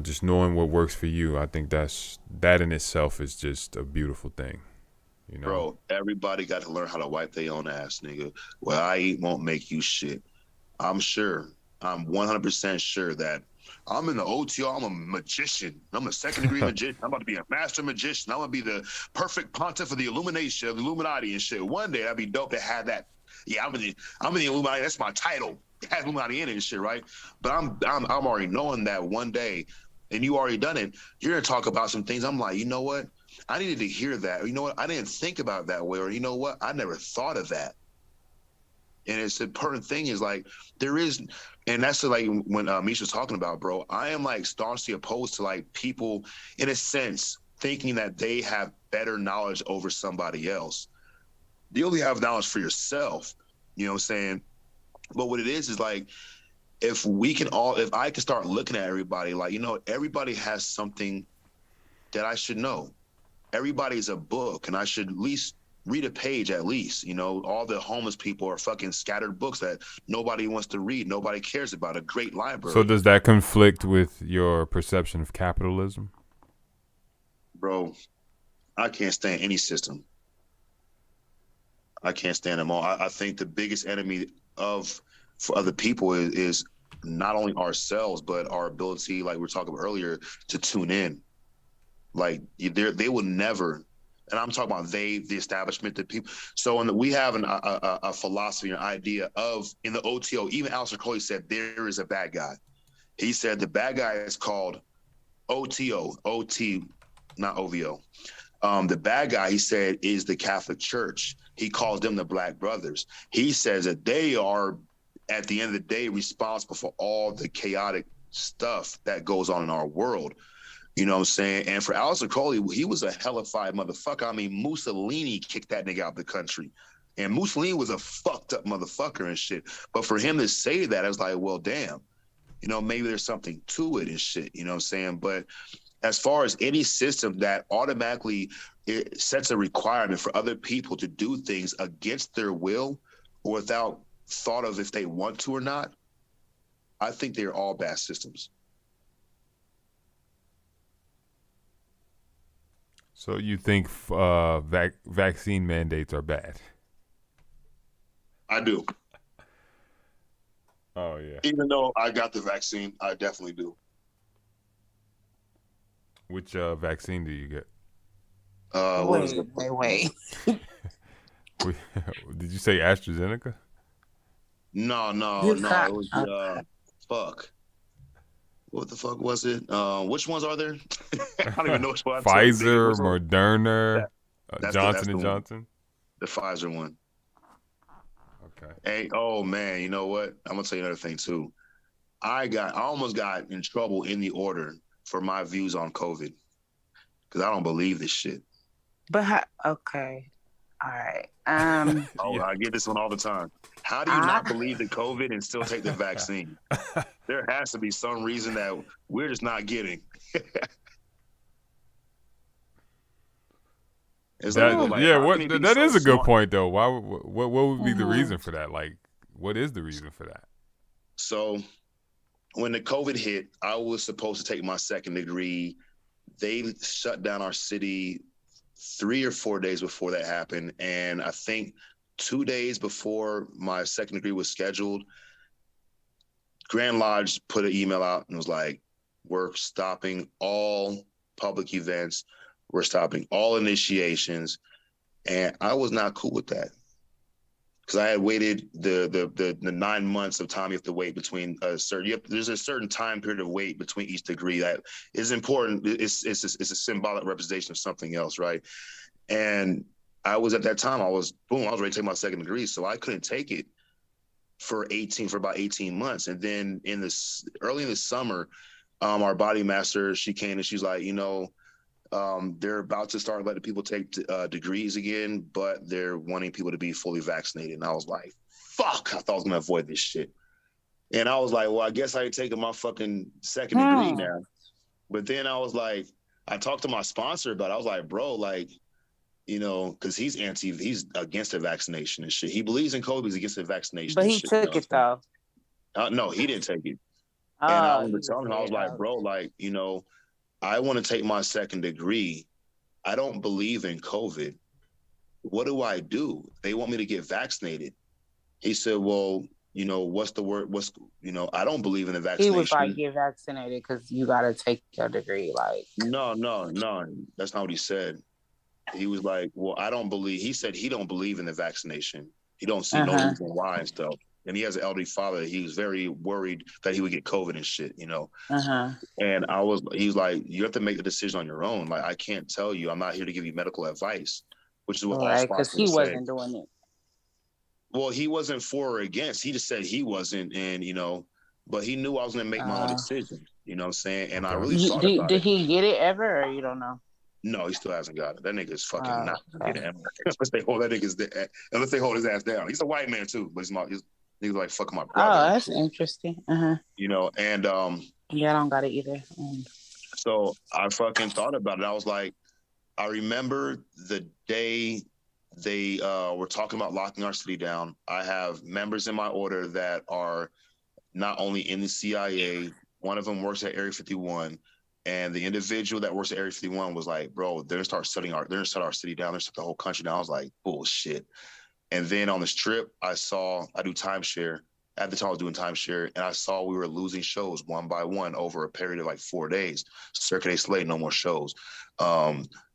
just knowing what works for you. I think that in itself is just a beautiful thing. Bro, everybody got to learn how to wipe their own ass, nigga. What I eat won't make you shit. I'm 100% sure that I'm in the OTO. I'm a magician. I'm a second-degree magician. I'm about to be a master magician. I'm going to be the perfect pontiff of the Illumination, of the Illuminati and shit. One day, that'd be dope to have that. Yeah, I'm in the Illuminati. That's my title. It has Illuminati in it and shit, right? But I'm already knowing that one day, and you already done it, you're going to talk about some things. I'm like, you know what? I needed to hear that. Or, you know what? I didn't think about it that way. Or, you know what? I never thought of that. And it's the important thing is like there is, and that's like when Misha was talking about, bro. I am like staunchly opposed to like people, in a sense, thinking that they have better knowledge over somebody else. You only have knowledge for yourself. You know what I'm saying? But what it is like, if I can start looking at everybody like, everybody has something that I should know. Everybody's a book, and I should at least read a page at least. All the homeless people are fucking scattered books that nobody wants to read. Nobody cares about. A great library. So does that conflict with your perception of capitalism? Bro, I can't stand any system. I can't stand them all. I think the biggest enemy for other people is not only ourselves, but our ability, like we were talking about earlier, to tune in. Like they will never, and I'm talking about the establishment, the people. So we have a philosophy, an idea of, in the OTO, even Alistair Crowley said there is a bad guy. He said the bad guy is called OTO, OT, not OVO. The bad guy, he said, is the Catholic Church. He calls them the Black Brothers. He says that they are, at the end of the day, responsible for all the chaotic stuff that goes on in our world. You know what I'm saying? And for Alistair Crowley, he was a hellified motherfucker. I mean, Mussolini kicked that nigga out of the country. And Mussolini was a fucked up motherfucker and shit. But for him to say that, I was like, well, damn. Maybe there's something to it and shit. You know what I'm saying? But as far as any system that automatically it sets a requirement for other people to do things against their will or without thought of if they want to or not, I think they're all bad systems. So you think vaccine mandates are bad? I do. Oh, yeah. Even though I got the vaccine, I definitely do. Which vaccine do you get? Wait. Did you say AstraZeneca? No. You It got- was fuck. What the fuck was it? Which ones are there? I don't even know which one. Pfizer, Moderna, that's Johnson the & Johnson. The Pfizer one. Okay. Hey, oh man, you know what? I'm gonna tell you another thing too. I almost got in trouble in the order for my views on COVID because I don't believe this shit. But okay, all right. Oh, I get this one all the time. How do you not believe the COVID and still take the vaccine? There has to be some reason that we're just not getting. That is a good point though. What would be the reason for that? Like, what is the reason for that? So when the COVID hit, I was supposed to take my second degree. They shut down our city 3 or 4 days before that happened. And I think 2 days before my second degree was scheduled, Grand Lodge put an email out and was like, we're stopping all public events. We're stopping all initiations. And I was not cool with that. Because I had waited the 9 months of time you have to wait between there's a certain time period of wait between each degree that is important. It's a symbolic representation of something else, right? And I was at that time, I was ready to take my second degree, so I couldn't take it for about 18 months. And then early in the summer, our body master, she came and she's like, they're about to start letting people take degrees again, but they're wanting people to be fully vaccinated. And I was like, fuck, I thought I was going to avoid this shit. And I was like, well, I guess I ain't taking my fucking second degree now. But then I was like, I talked to my sponsor about it. I was like, bro, like, you know, because he's against the vaccination and shit. He believes in COVID, he's against the vaccination But and he shit. You took know it though. no, he didn't take it. And I Oh, he remember was telling him, I was scared. like, bro, like, you know, I want to take my second degree. I don't believe in COVID. What do I do? They want me to get vaccinated. He said, well, you know, what's the word? I don't believe in the He was like, vaccination. get vaccinated because you got to take your degree. Like, No, that's not what he said. He was like, well, I don't believe, he said he don't believe in the vaccination. He don't see no reason why and stuff. And he has an elderly father. He was very worried that he would get COVID and shit, you know? And he was like, you have to make the decision on your own. Like, I can't tell you, I'm not here to give you medical advice, which is what all right, because sponsors he say. wasn't doing it. Well, he wasn't for or against. He just said he wasn't. And, you know, but he knew I was going to make my own decision. You know what I'm saying? And I really thought about did it. he get it ever, or you don't know? No, he still hasn't got it. That nigga's fucking not gonna get it. Unless they hold unless they hold his ass down. He's a white man too, but he's like fucking my brother. Oh, that's interesting. You know, and yeah, I don't got it either. So I fucking thought about it. I was like, I remember the day they were talking about locking our city down. I have members in my order that are not only in the CIA, one of them works at Area 51. And the individual that works at Area 51 was like, bro, they're gonna shut our city down, they're gonna shut the whole country down. I was like, bullshit. And then on this trip, I do timeshare. At the time I was doing timeshare, and I saw we were losing shows one by one over a period of like 4 days. Circuit A Slate, no more shows.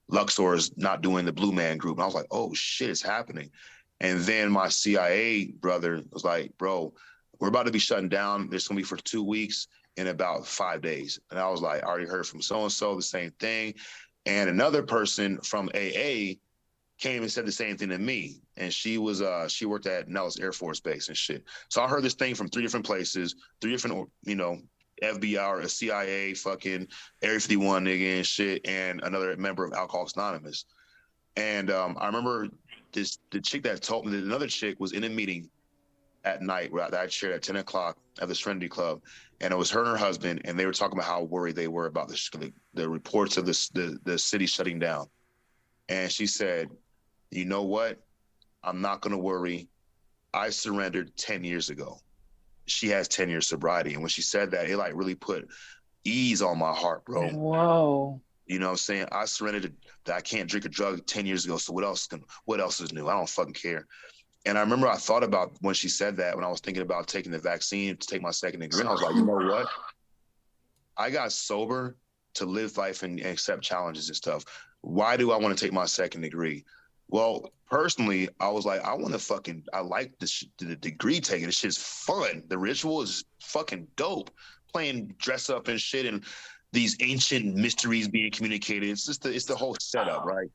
Luxor is not doing the Blue Man Group. And I was like, oh shit, it's happening. And then my CIA brother was like, bro, we're about to be shutting down. There's gonna be for 2 weeks in about 5 days. And I was like, I already heard from so-and-so the same thing. And another person from AA came and said the same thing to me. And she worked at Nellis Air Force Base and shit. So I heard this thing from 3 different places, 3 different, you know, FBI or a CIA fucking Area 51 nigga and shit, and another member of Alcoholics Anonymous. And I remember the chick that told me that another chick was in a meeting at night that I shared at 10 o'clock at the Serenity Club. And it was her and her husband, and they were talking about how worried they were about the reports of the city shutting down. And she said, you know what? I'm not going to worry. I surrendered 10 years ago. She has 10 years sobriety. And when she said that, it like really put ease on my heart, bro. Whoa. You know what I'm saying? I surrendered that I can't drink a drug 10 years ago. So what else is new? I don't fucking care. And I remember I thought about when she said that, when I was thinking about taking the vaccine to take my second degree, I was like, you know what? I got sober to live life and accept challenges and stuff. Why do I want to take my second degree? Well, personally, I was like, I like the degree taking. This shit's fun. The ritual is fucking dope. Playing dress up and shit and these ancient mysteries being communicated. It's the whole setup, right?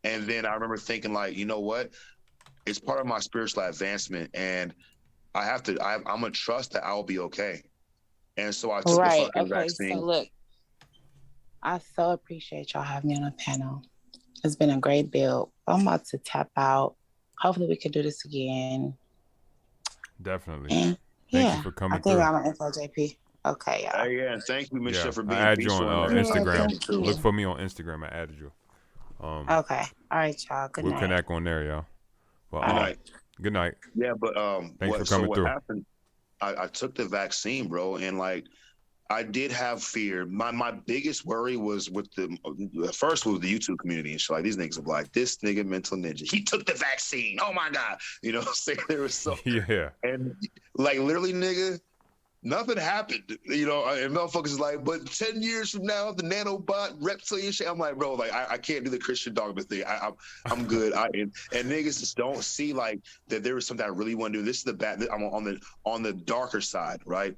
And then I remember thinking like, you know what? It's part of my spiritual advancement, and I'm gonna trust that I'll be okay. And so I took the fucking vaccine. So look, I so appreciate y'all having me on a panel. It's been a great build. I'm about to tap out. Hopefully we can do this again. Definitely. And Thank you for coming through. I think I'm an info JP. Okay, y'all. Hey, yeah, thank you, Michelle, for being I add you peaceful. on Instagram. Yeah, Look for me on Instagram. I added you. Okay. All right, y'all. Good night. We'll connect on there, y'all. Well, Good night. Good night. Yeah, but thanks for coming through. Happened? I took the vaccine, bro, and like I did have fear. My biggest worry was with first was the YouTube community and shit. Like these niggas are like, this nigga mental ninja. He took the vaccine. Oh my God. You know what I'm saying? There was so yeah. And like literally, nigga, nothing happened, you know, and motherfuckers is like, but 10 years from now, the nanobot reptilian shit. I'm like, bro, like, I can't do the Christian dogma thing. I'm good. And niggas just don't see like that there is something I really want to do. This is the bad, I'm on the darker side, right?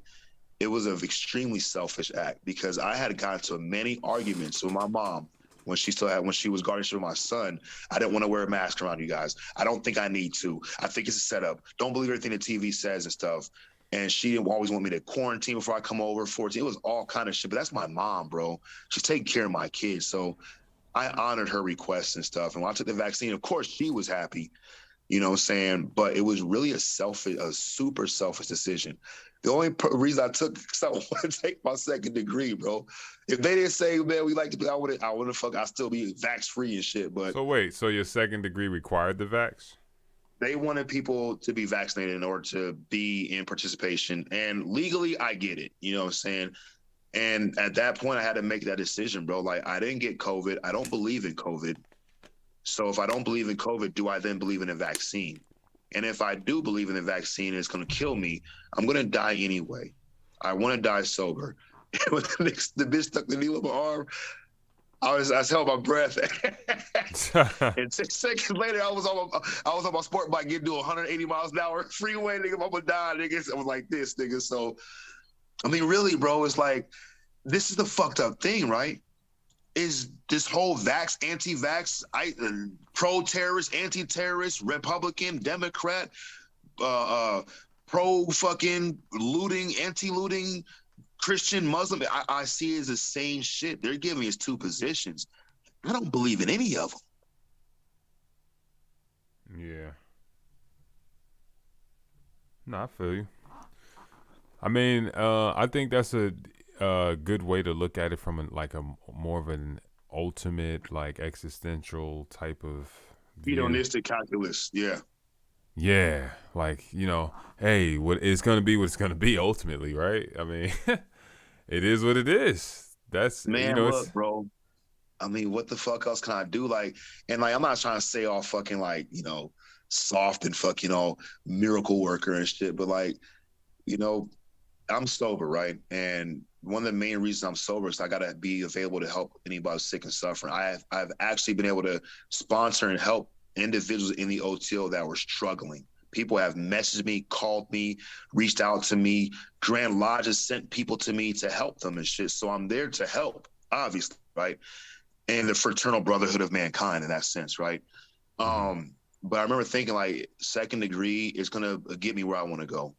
It was an extremely selfish act because I had gotten to many arguments with my mom when she was garnishing my son. I didn't want to wear a mask around you guys. I don't think I need to. I think it's a setup. Don't believe everything the TV says and stuff. And she didn't always want me to quarantine before I come over. 14, it was all kind of shit. But that's my mom, bro. She's taking care of my kids. So I honored her requests and stuff. And when I took the vaccine, of course, she was happy. You know what I'm saying? But it was really a super selfish decision. The only reason I took, because I want to take my second degree, bro. If they didn't say, man, we like to be, I wouldn't fuck, I'd still be vax free and shit. But So wait, so your second degree required the vax? they wanted people to be vaccinated in order to be in participation. And legally, I get it. You know what I'm saying? And at that point, I had to make that decision, bro. Like, I didn't get COVID. I don't believe in COVID. So if I don't believe in COVID, do I then believe in a vaccine? And if I do believe in the vaccine and it's going to kill me, I'm going to die anyway. I want to die sober. When the bitch stuck the needle in my arm, I held my breath. And 6 seconds later, I was on my sport bike getting to 180 miles an hour freeway, nigga. I'm gonna die, nigga. I was like this, nigga. So, I mean, really, bro, it's like, this is the fucked up thing, right? Is this whole vax, anti-vax, pro-terrorist, anti-terrorist, Republican, Democrat, pro-fucking looting, anti-looting, Christian, Muslim, I see it as the same shit. They're giving us two positions. I don't believe in any of them. Yeah. No, I feel you. I mean, I think that's a good way to look at it from a more of an ultimate, like, existential type of view. Hedonistic calculus, yeah. Yeah, like, hey, it's gonna be what it's gonna be ultimately, right? I mean, it is what it is. That's, man. Look, bro. I mean, what the fuck else can I do? Like, and like, I'm not trying to say all fucking like, soft and fuck, miracle worker and shit, but like, I'm sober, right? And one of the main reasons I'm sober is I gotta be available to help anybody sick and suffering. I've actually been able to sponsor and help individuals in the OTO that were struggling. People have messaged me, called me, reached out to me. Grand Lodges sent people to me to help them and shit. So I'm there to help, obviously, right? And the fraternal brotherhood of mankind in that sense, right? But I remember thinking, like, second degree is gonna get me where I want to go.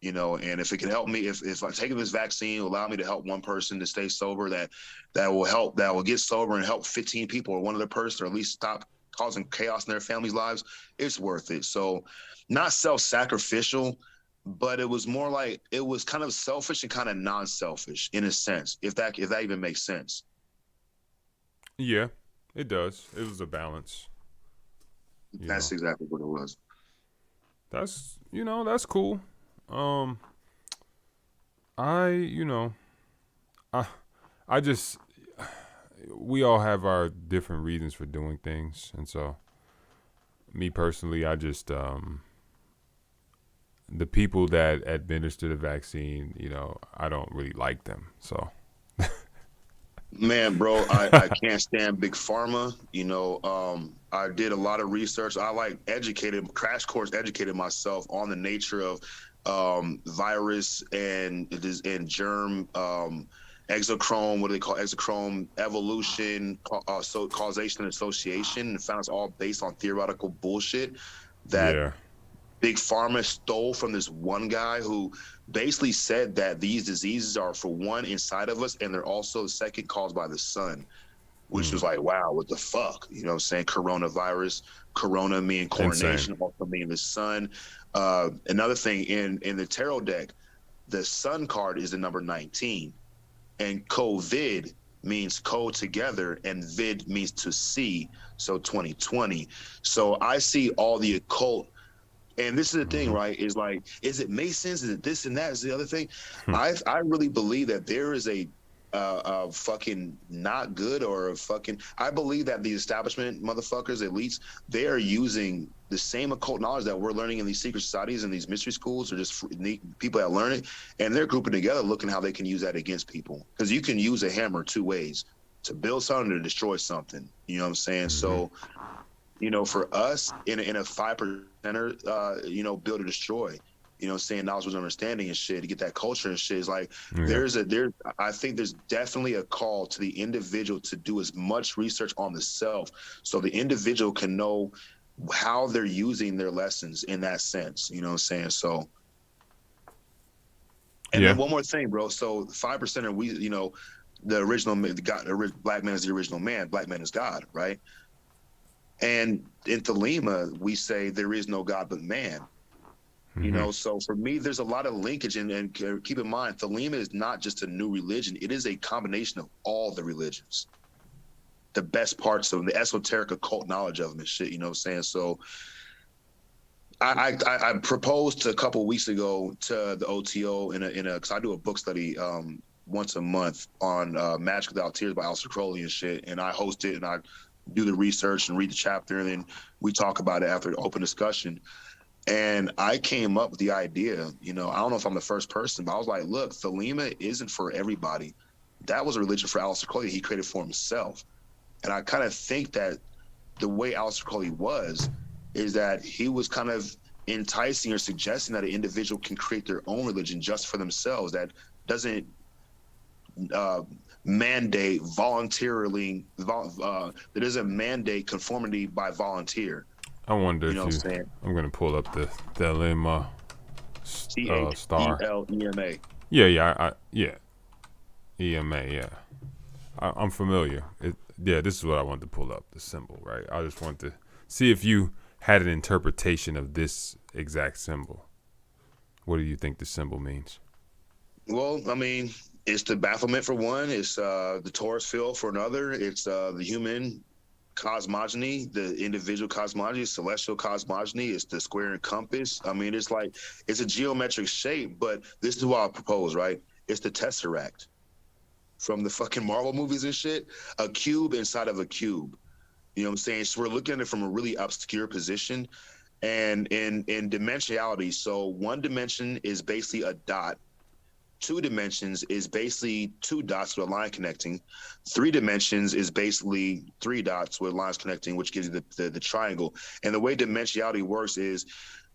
And if it can help me, if I take this vaccine, will allow me to help one person to stay sober, that will get sober and help 15 people or one other person, or at least stop causing chaos in their families' lives, it's worth it. So, not self-sacrificial, but it was more like, it was kind of selfish and kind of non-selfish in a sense, if that even makes sense. Yeah, it does. It was a balance. That's exactly what it was. That's that's cool. I just, we all have our different reasons for doing things, and so me personally, I just the people that administer the vaccine, I don't really like them. So man, bro, I can't stand big pharma. I did a lot of research. I crash course educated myself on the nature of virus and germ, exochrome, what do they call exochrome, evolution, so causation and association, and found it's all based on theoretical bullshit that big pharma stole from this one guy who basically said that these diseases are, for one, inside of us, and they're also the second caused by the sun, which was like, wow, what the fuck? You know what I'm saying? Coronavirus, corona meaning coronation, also meaning the sun. Another thing, in the tarot deck, the sun card is the number 19, and COVID means co together, and vid means to see, so 2020. So I see all the occult. And this is the thing, right? Is like, is it Masons? Is it this and that? Is the other thing? I really believe that there is a fucking not good, or a fucking, I believe that the establishment motherfuckers, elites, they are using the same occult knowledge that we're learning in these secret societies and these mystery schools, or just people that learn it, and they're grouping together looking how they can use that against people. Because you can use a hammer two ways: to build something, to destroy something. You know what I'm saying? So, for us in a 5%er, build or destroy, saying knowledge was understanding and shit, to get that culture and shit, is like, I think there's definitely a call to the individual to do as much research on the self, so the individual can know how they're using their lessons in that sense. You know what I'm saying? So, and then one more thing, bro. So 5%er, the original God, black man is the original man, black man is God, right? And in Thelema, we say there is no God but man. You know, so for me, there's a lot of linkage, and keep in mind, Thelema is not just a new religion; it is a combination of all the religions, the best parts of them, the esoteric occult knowledge of them and shit. You know what I'm saying? So I proposed a couple of weeks ago to the OTO in a because I do a book study once a month on Magic Without Tears by Aleister Crowley and shit, and I host it and I do the research and read the chapter, and then we talk about it after an open discussion. And I came up with the idea, you know, I don't know if I'm the first person, but I was like, look, Thelema isn't for everybody. That was a religion for Aleister Crowley he created for himself. And I kind of think that the way Aleister Crowley was is that he was kind of enticing or suggesting that an individual can create their own religion just for themselves that doesn't mandate voluntarily, that doesn't mandate conformity by volunteer. I wonder You know if what I'm you. saying? I'm gonna pull up the Thelema star. Thelema. Yeah. EMA. Yeah. I'm familiar. Yeah, this is what I wanted to pull up, the symbol, right? I just wanted to see if you had an interpretation of this exact symbol. What do you think the symbol means? Well, I mean, it's the Baphomet for one. It's the Taurus field for another. It's the human cosmogony, the individual cosmogony, celestial cosmogony. It's the square and compass. I mean, it's like it's a geometric shape, but this is what I propose, right? It's the Tesseract from the fucking Marvel movies and shit. A cube inside of a cube. You know what I'm saying? So we're looking at it from a really obscure position. And in dimensionality, so one dimension is basically a dot. 2 dimensions is basically 2 dots with a line connecting. 3 dimensions is basically 3 dots with lines connecting, which gives you the triangle. And the way dimensionality works is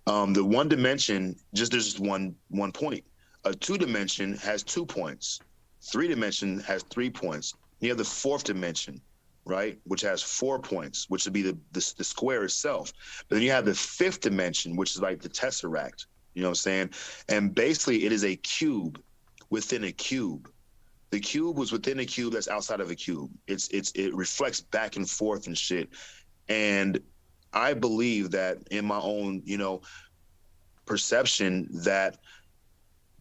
the one dimension, there's just one point. A 2 dimension has 2 points. 3 dimension has 3 points. You have the 4th dimension, right, which has 4 points, which would be the square itself. But then you have the 5th dimension, which is like the tesseract. You know what I'm saying? And basically, it is a cube within a cube. The cube was within a cube that's outside of a cube. It reflects back and forth and shit. And I believe that in my own, you know, perception that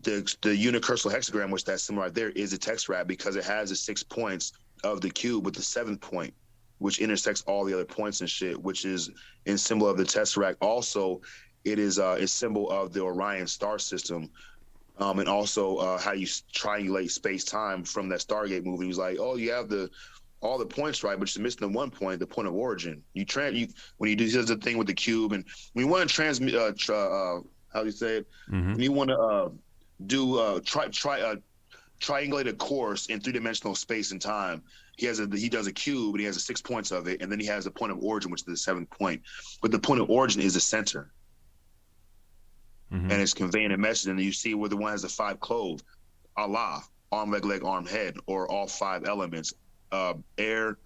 the unicursal hexagram, which that symbol right there, is a tesseract because it has the 6 points of the cube with the 7th point, which intersects all the other points and shit, which is in symbol of the tesseract. Also, it is a symbol of the Orion star system. And also how you triangulate space-time from that Stargate movie. He was like, oh, you have all the points right, but you're missing the one point, the point of origin. When you do the thing with the cube, and when you want to transmit, how do you say it? Mm-hmm. When you want to triangulate a course in 3-dimensional space and time, he does a cube, and he has the 6 points of it, and then he has the point of origin, which is the 7th point. But the point of origin is the center. Mm-hmm. And it's conveying a message, and you see where the one has the 5 clove, Allah, arm, leg, arm, head, or all 5 elements. Air,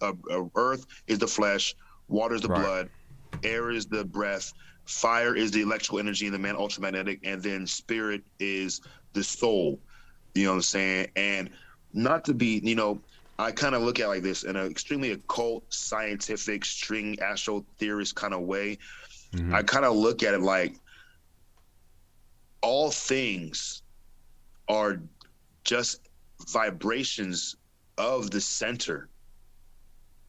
earth is the flesh, water is the blood, air is the breath, fire is the electrical energy in the man, ultramagnetic, and then spirit is the soul. You know what I'm saying? And not to be, you know, I kind of look at it like this in an extremely occult, scientific, string astro theorist kind of way. Mm-hmm. I kind of look at it like all things are just vibrations of the center.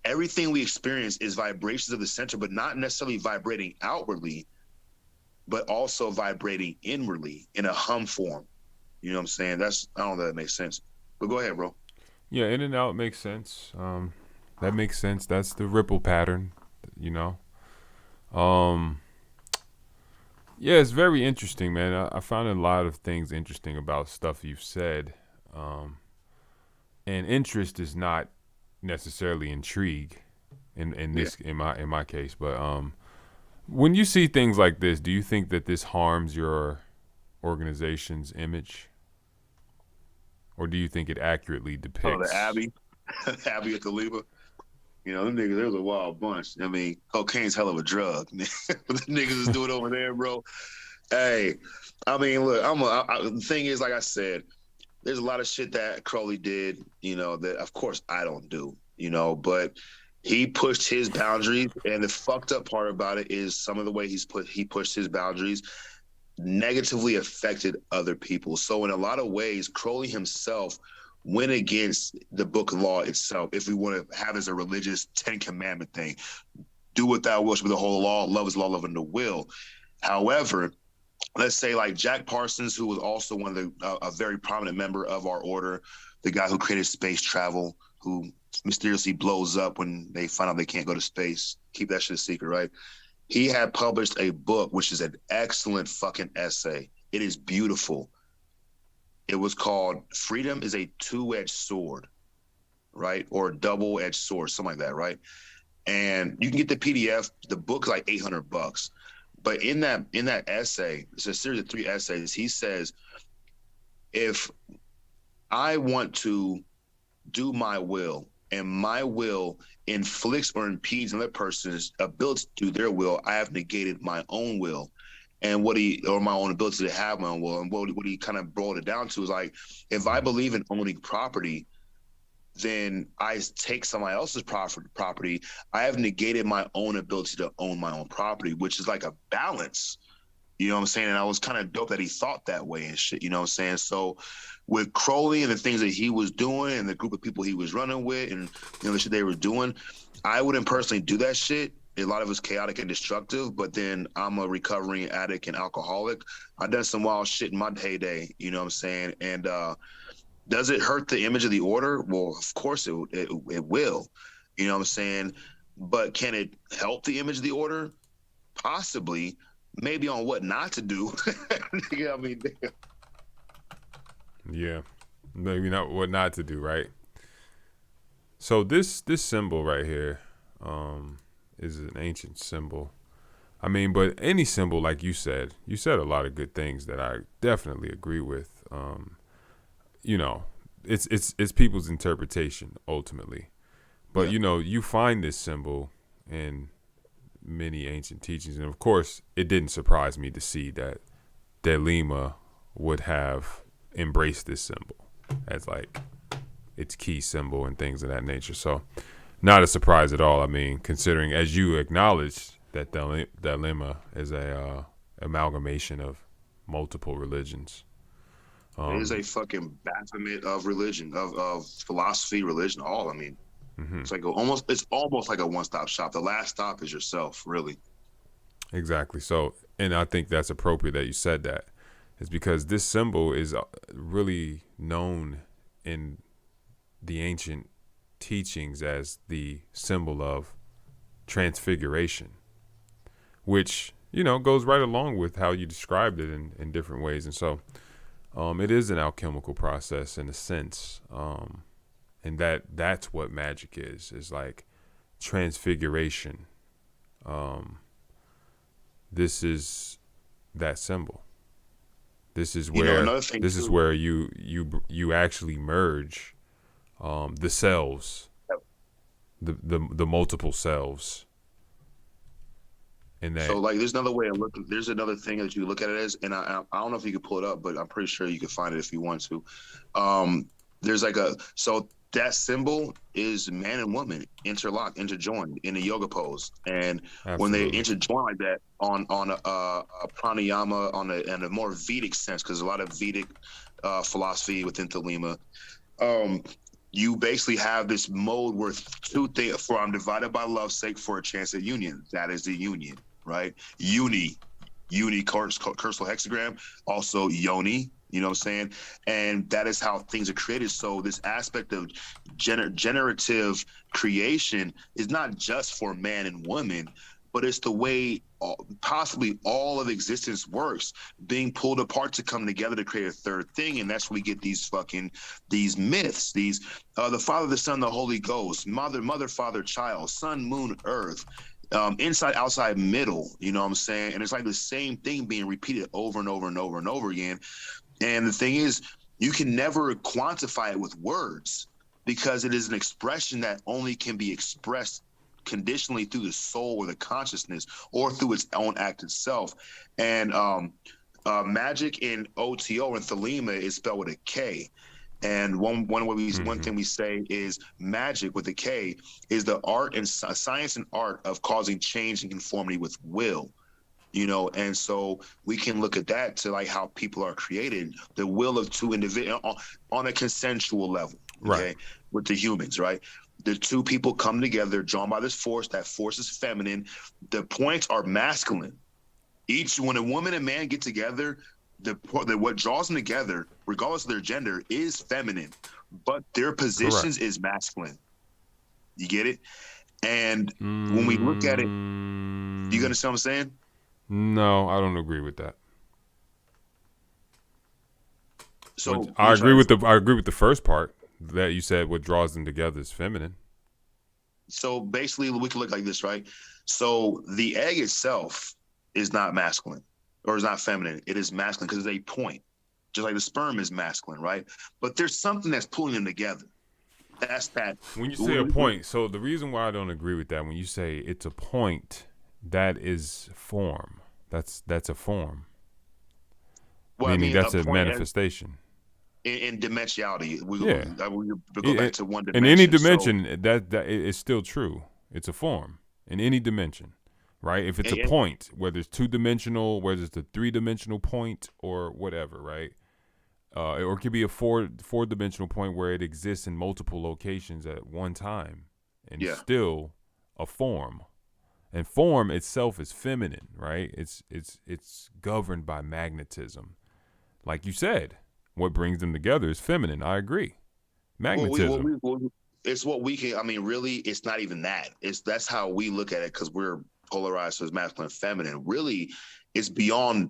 Everything we experience is vibrations of the center, but not necessarily vibrating outwardly, but also vibrating inwardly in a hum form. You know what I'm saying? I don't know if that makes sense. But go ahead, bro. Yeah, in and out makes sense. That makes sense. That's the ripple pattern, you know. Yeah, it's very interesting, man. I found a lot of things interesting about stuff you've said. And interest is not necessarily intrigue in my case, but when you see things like this, do you think that this harms your organization's image? Or do you think it accurately depicts? Oh, the Abbey at the Leva. You know, them niggas, there's a wild bunch. I mean, cocaine's hell of a drug. The niggas is doing over there, bro. Hey, I mean, look, the thing is, like I said, there's a lot of shit that Crowley did, you know, that of course I don't do, you know, but He pushed his boundaries, and the fucked up part about it is some of the way he pushed his boundaries negatively affected other people. So in a lot of ways, Crowley himself went against the book of law itself. If we want to have as a religious 10 commandment thing, do what thou wilt with the whole law, love is law, love and the will. However, let's say like Jack Parsons, who was also one of the a very prominent member of our order, the guy who created space travel, who mysteriously blows up when they find out they can't go to space. Keep that shit a secret, right? He had published a book, which is an excellent fucking essay. It is beautiful. It was called Freedom is a Two-Edged Sword, right? Or a double-edged sword, something like that, right? And you can get the PDF. The book's like $800. But in that essay, it's a series of 3 essays. He says, if I want to do my will, and my will inflicts or impedes another person's ability to do their will, I have negated my own will. And my own ability to have my own will. And what he kind of boiled it down to is like, if I believe in owning property, then I take somebody else's property. I have negated my own ability to own my own property, which is like a balance. You know what I'm saying? And I was kind of dope that he thought that way and shit. You know what I'm saying? So with Crowley and the things that he was doing and the group of people he was running with and the shit they were doing, I wouldn't personally do that shit. A lot of it's chaotic and destructive, but then I'm a recovering addict and alcoholic. I done some wild shit in my heyday, you know what I'm saying? And does it hurt the image of the order? Well, of course it will, you know what I'm saying? But can it help the image of the order? Possibly. Maybe on what not to do. You know what I mean? Yeah, maybe not what not to do, right? So this symbol right here is an ancient symbol. I mean, but any symbol, like you said a lot of good things that I definitely agree with. It's people's interpretation ultimately, but you find this symbol in many ancient teachings, and of course, it didn't surprise me to see that Delima would have embraced this symbol as like its key symbol and things of that nature. So, not a surprise at all. I mean, considering as you acknowledged that Delima is a amalgamation of multiple religions. It is a fucking Baphomet of religion, of philosophy, religion, all. I mean, it's like it's almost like a one-stop shop. The last stop is yourself, really. Exactly. So, and I think that's appropriate that you said that. It's because this symbol is really known in the ancient teachings as the symbol of transfiguration, which, goes right along with how you described it in different ways. And so it is an alchemical process in a sense. And that's what magic is like transfiguration. This is that symbol. This is where you actually merge the selves, the multiple selves. And that, so like, there's another way of looking. There's another thing that you look at it as, and I don't know if you could pull it up, but I'm pretty sure you can find it if you want to. There's like that symbol is man and woman interlocked, interjoined in a yoga pose, and when they interjoin like that on a pranayama in a more Vedic sense, because a lot of Vedic philosophy within Thelema, you basically have this mode where two things: for I'm divided by love's sake, for a chance at union. That is the union, right? Uni cursal hexagram, also yoni. You know what I'm saying? And that is how things are created. So this aspect of generative creation is not just for man and woman, but it's the way possibly all of existence works, being pulled apart to come together to create a third thing. And that's where we get these myths, the Father, the Son, the Holy Ghost, mother, father, child, sun, moon, earth, inside, outside, middle, you know what I'm saying? And it's like the same thing being repeated over and over and over and over again. And the thing is, you can never quantify it with words because it is an expression that only can be expressed conditionally through the soul or the consciousness or through its own act itself. And magic in OTO and Thelema is spelled with a K. And one thing we say is magic with a K is the art and science and art of causing change and conformity with will. And so we can look at that to like how people are created, the will of two individuals on a consensual level, okay, Right. with the humans, right? The two people come together, drawn by this force. That force is feminine. The points are masculine. When a woman and man get together, what draws them together, regardless of their gender, is feminine, but their positions is masculine. You get it? And when we look at it, you understand what I'm saying? No, I don't agree with that. So I agree with the first part that you said. What draws them together is feminine. So basically, we can look like this, right? So the egg itself is not masculine or is not feminine. It is masculine because it's a point, just like the sperm is masculine, right? But there's something that's pulling them together. That's that. When you say a point, so the reason why I don't agree with that, when you say it's a point, that is form. That's a form. Well, Meaning I mean, that's a manifestation. In dimensionality, we go back to one dimension. In any dimension, that is still true. It's a form in any dimension, right? If it's a point, whether it's 2-dimensional, whether it's a 3-dimensional point, or whatever, right? Or it could be a 4-dimensional point where it exists in multiple locations at one time, and still a form. And form itself is feminine, right? It's governed by magnetism, like you said. What brings them together is feminine. I agree. Magnetism. It's what we can. I mean, really, it's not even that. That's how we look at it because we're polarized as masculine and feminine. Really, it's beyond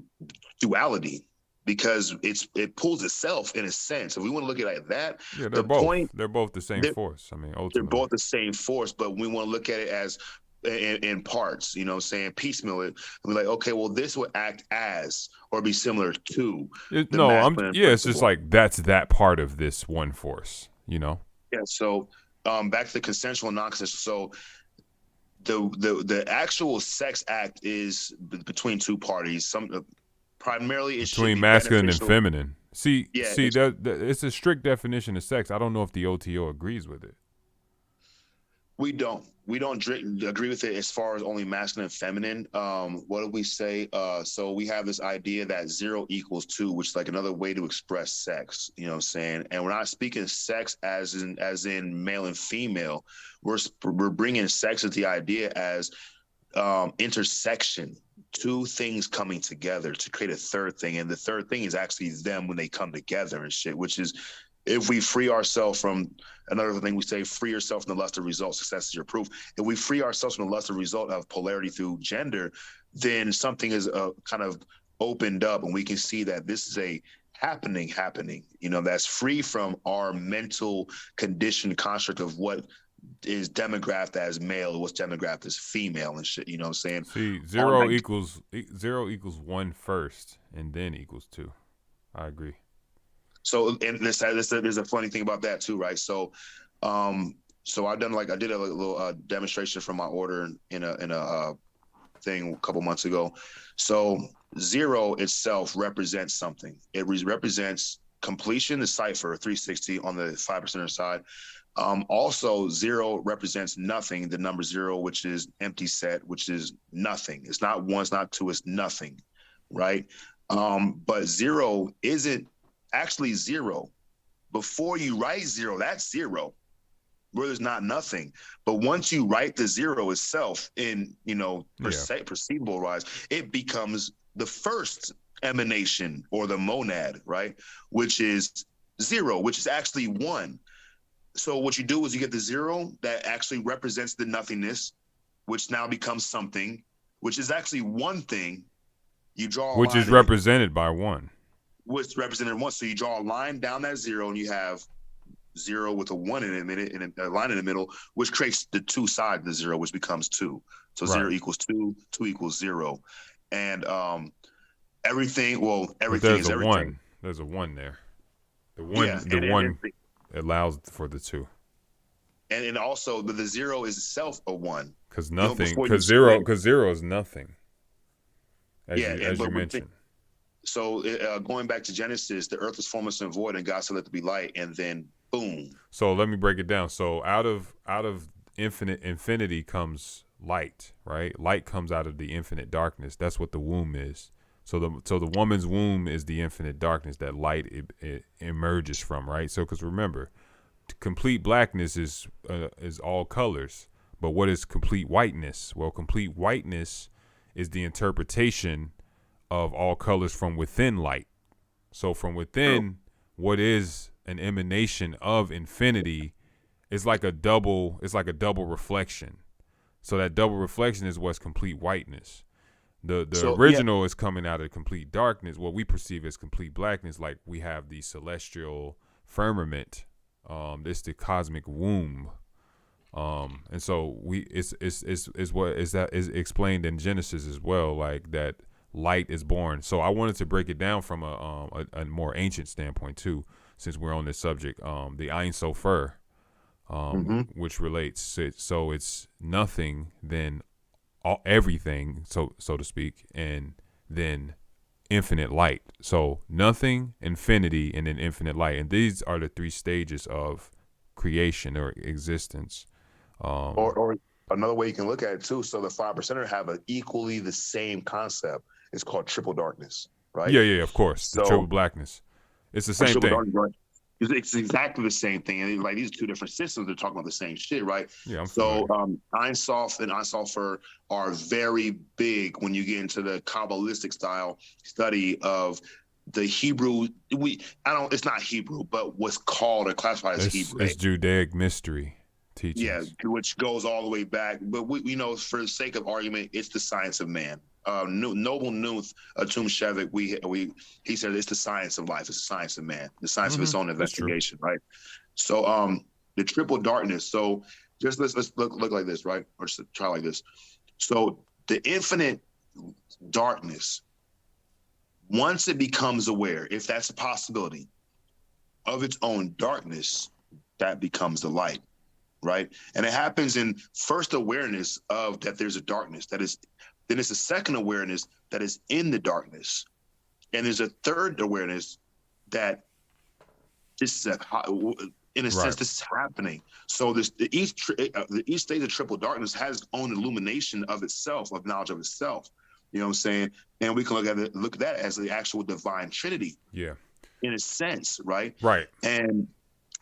duality because it pulls itself in a sense. If we want to look at it like that, yeah, they're both the same force. I mean, ultimately, they're both the same force, but we want to look at it as in parts, saying piecemeal it, and be like, okay, well, this would act as or be similar to. It's just like that's that part of this one force, Yeah. So, back to the consensual and non-consensual. So, the actual sex act is between two parties. Primarily it between masculine and feminine. That it's a strict definition of sex. I don't know if the OTO agrees with it. We don't agree with it as far as only masculine and feminine. What do we say? So we have this idea that 0 equals 2, which is like another way to express sex. You know what I'm saying? And we're not speaking sex as in male and female. We're bringing sex as the idea as intersection, two things coming together to create a third thing, and the third thing is actually them when they come together and shit, which is. If we free ourselves from another thing we say, free yourself from the lust of result, success is your proof. If we free ourselves from the lust of result of polarity through gender, then something is kind of opened up and we can see that this is a happening, that's free from our mental condition construct of what is demographed as male, what's demographed as female and shit, you know what I'm saying? See, 0 equals 1 first and then equals 2. I agree. So, and there's a funny thing about that too, right? So, I did a little demonstration from my order in a thing a couple months ago. So 0 itself represents something. It represents completion, the cipher 360 on the 5% side. Also 0 represents nothing, the number 0, which is empty set, which is nothing. It's not 1, it's not 2, it's nothing, right? But 0 isn't actually 0. Before you write 0, that's 0, where there's not nothing. But once you write the 0 itself in, perceivable wise, it becomes the first emanation or the monad, right? Which is 0, which is actually 1. So what you do is you get the 0 that actually represents the nothingness, which now becomes something, which is actually one thing. You draw a which line is represented by 1. What's represented in 1. So you draw a line down that 0 and you have 0 with a 1 in it and a line in the middle, which creates the 2 sides of the 0, which becomes 2. So right. 0 equals 2, 2 equals 0. And everything is everything. 1. There's a 1 there. The 1 allows for the 2. And also the 0 is itself a 1. Because nothing, because 0 is nothing. As you mentioned. So going back to Genesis, the earth was formless and void, and God said, "Let there be light," and then boom. So let me break it down. So out of infinity comes light, right? Light comes out of the infinite darkness. That's what the womb is. So the woman's womb is the infinite darkness that light it emerges from, right? So because remember, complete blackness is all colors, but what is complete whiteness? Well, complete whiteness is the interpretation of all colors from within light. So from within, what is an emanation of infinity is like a double. It's like a double reflection. So that double reflection is what's complete whiteness. The original is coming out of complete darkness, what we perceive as complete blackness. Like we have the celestial firmament. It's the cosmic womb. And so it's what is that is explained in Genesis as well, like that light is born. So I wanted to break it down from a more ancient standpoint too, since we're on this subject. The Ein Sofer, which relates. So it's nothing, then everything, so to speak, and then infinite light. So nothing, infinity, and then infinite light. And these are the three stages of creation or existence. Or another way you can look at it too. So the 5%er have equally the same concept. It's called triple darkness, right? Yeah, of course. The triple blackness. It's the same thing. Darkness, right? It's exactly the same thing. And like these are two different systems. They're talking about the same shit, right? Yeah. So Ein Sof and Ein Sofer are very big when you get into the Kabbalistic style study of the Hebrew. It's not Hebrew, but what's called or classified as Hebrew. It's Judaic mystery teachings. Yeah, which goes all the way back. But we know, for the sake of argument, it's the science of man. Noble Nuth Atum Shevik, he said it's the science of life, it's the science of man, the science of its own investigation, right? So the triple darkness. So just let's look like this, right? Or just try like this. So the infinite darkness, once it becomes aware, if that's a possibility, of its own darkness, that becomes the light, right? And it happens in first awareness of that there's a darkness that is. Then it's a second awareness that is in the darkness. And there's a third awareness that this is, in a sense, this is happening. So each stage of triple darkness has its own illumination of itself, of knowledge of itself. You know what I'm saying? And we can look at that as the actual divine trinity. Yeah. In a sense, right? Right. And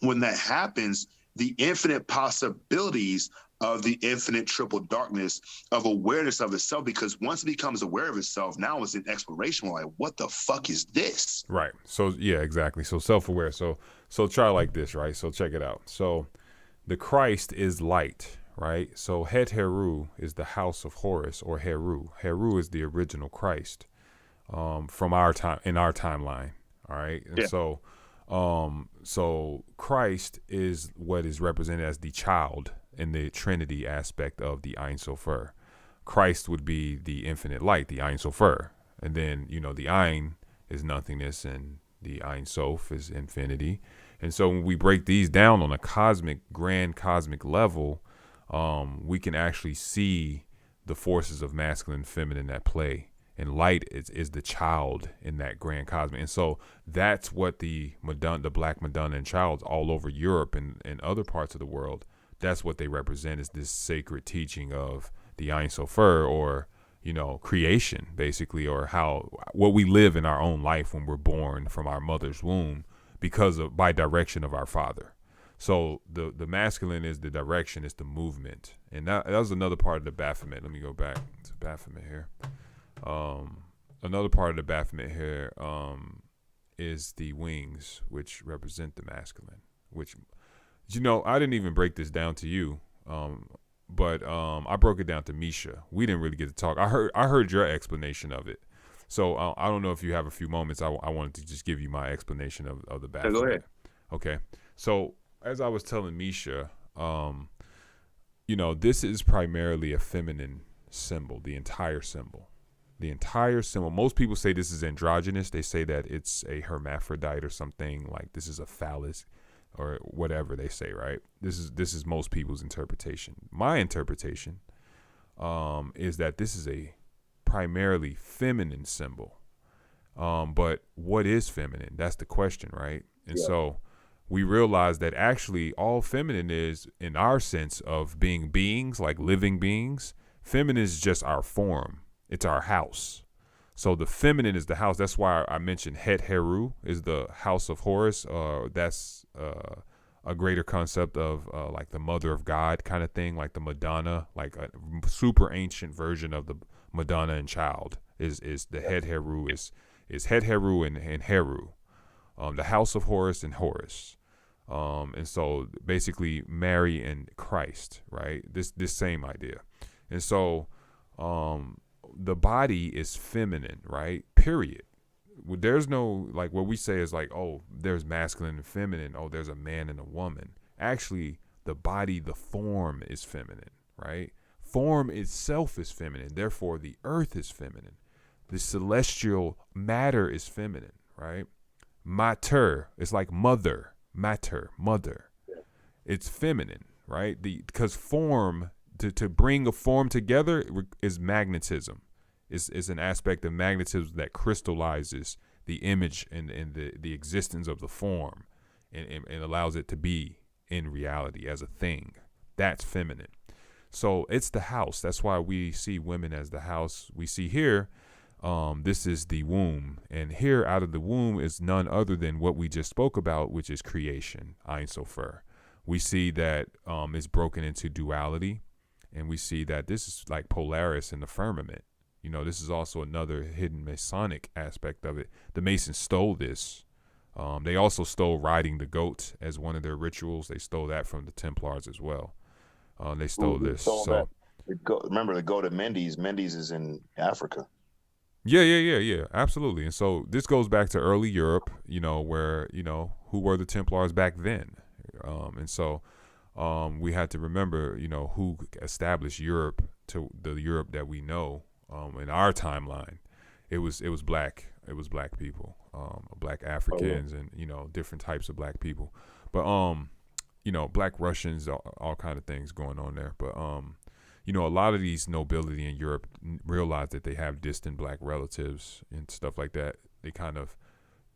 when that happens, the infinite possibilities of the infinite triple darkness of awareness of itself, because once it becomes aware of itself, now it's in exploration. We're like, what the fuck is this? Right. So yeah, exactly. So self-aware. So try like this, right? So check it out. So the Christ is light, right? So Het Heru is the house of Horus, or Heru. Heru is the original Christ, from our time, in our timeline. All right. And so Christ is what is represented as the child in the Trinity aspect of the Ein Sofer. Christ would be the infinite light, the Ein Sofer. And then, the Ein is nothingness and the Ein Sof is infinity. And so when we break these down on a grand cosmic level, we can actually see the forces of masculine and feminine at play. And light is the child in that grand cosmic. And so that's what the Black Madonna and child all over Europe and other parts of the world, that's what they represent, is this sacred teaching of the Ein Sofer, or, creation, basically, or what we live in our own life when we're born from our mother's womb by direction of our father. So the masculine is the direction, is the movement. And that was another part of the Baphomet. Let me go back to Baphomet here. Another part of the Baphomet here is the wings, which represent the masculine, which, I didn't even break this down to you, but I broke it down to Misha. We didn't really get to talk. I heard your explanation of it. So I don't know if you have a few moments. I wanted to just give you my explanation of the Baphomet. Go ahead. Okay. So as I was telling Misha, this is primarily a feminine symbol, the entire symbol. Most people say this is androgynous. They say that it's a hermaphrodite or something, like this is a phallus or whatever they say, right? This is most people's interpretation. My interpretation is that this is a primarily feminine symbol. But what is feminine? That's the question, right? And Yeah. so we realize that actually all feminine is, in our sense of being beings, like living beings, feminine is just our form. It's our house. So the feminine is the house. That's why I mentioned Het Heru is the house of Horus. That's a greater concept of like the mother of God kind of thing, like the Madonna, like a super ancient version of the Madonna and child is the Het Heru is Het Heru and Heru, the house of Horus and Horus. And so basically Mary and Christ, right? This same idea. And so the body is feminine, right? Period. There's no, like, what we say is like, oh, there's masculine and feminine. Oh, there's a man and a woman. Actually, the body, the form is feminine, right? Form itself is feminine. Therefore, the earth is feminine. The celestial matter is feminine, right? Mater, it's like mother. Matter, mother. It's feminine, right? Because form, to bring a form together is magnetism. Is an aspect of magnetism that crystallizes the image and the existence of the form and allows it to be in reality as a thing. That's feminine. So it's the house. That's why we see women as the house. We see here, this is the womb. And here out of the womb is none other than what we just spoke about, which is creation, Ein Sofer. We see that it's broken into duality. And we see that this is like Polaris in the firmament. You know, this is also another hidden Masonic aspect of it. The Masons stole this. They also stole riding the goat as one of their rituals. They stole that from the Templars as well. They stole this. So remember the goat of Mendes. Mendes is in Africa. Yeah. Absolutely. And so this goes back to early Europe, you know, where, you know, who were the Templars back then? And so we had to remember, you know, who established Europe to the Europe that we know. In our timeline, it was black people, black Africans, and, you know, different types of black people, but you know, black Russians, all kind of things going on there. But you know, a lot of these nobility in Europe realize that they have distant black relatives and stuff like that. They kind of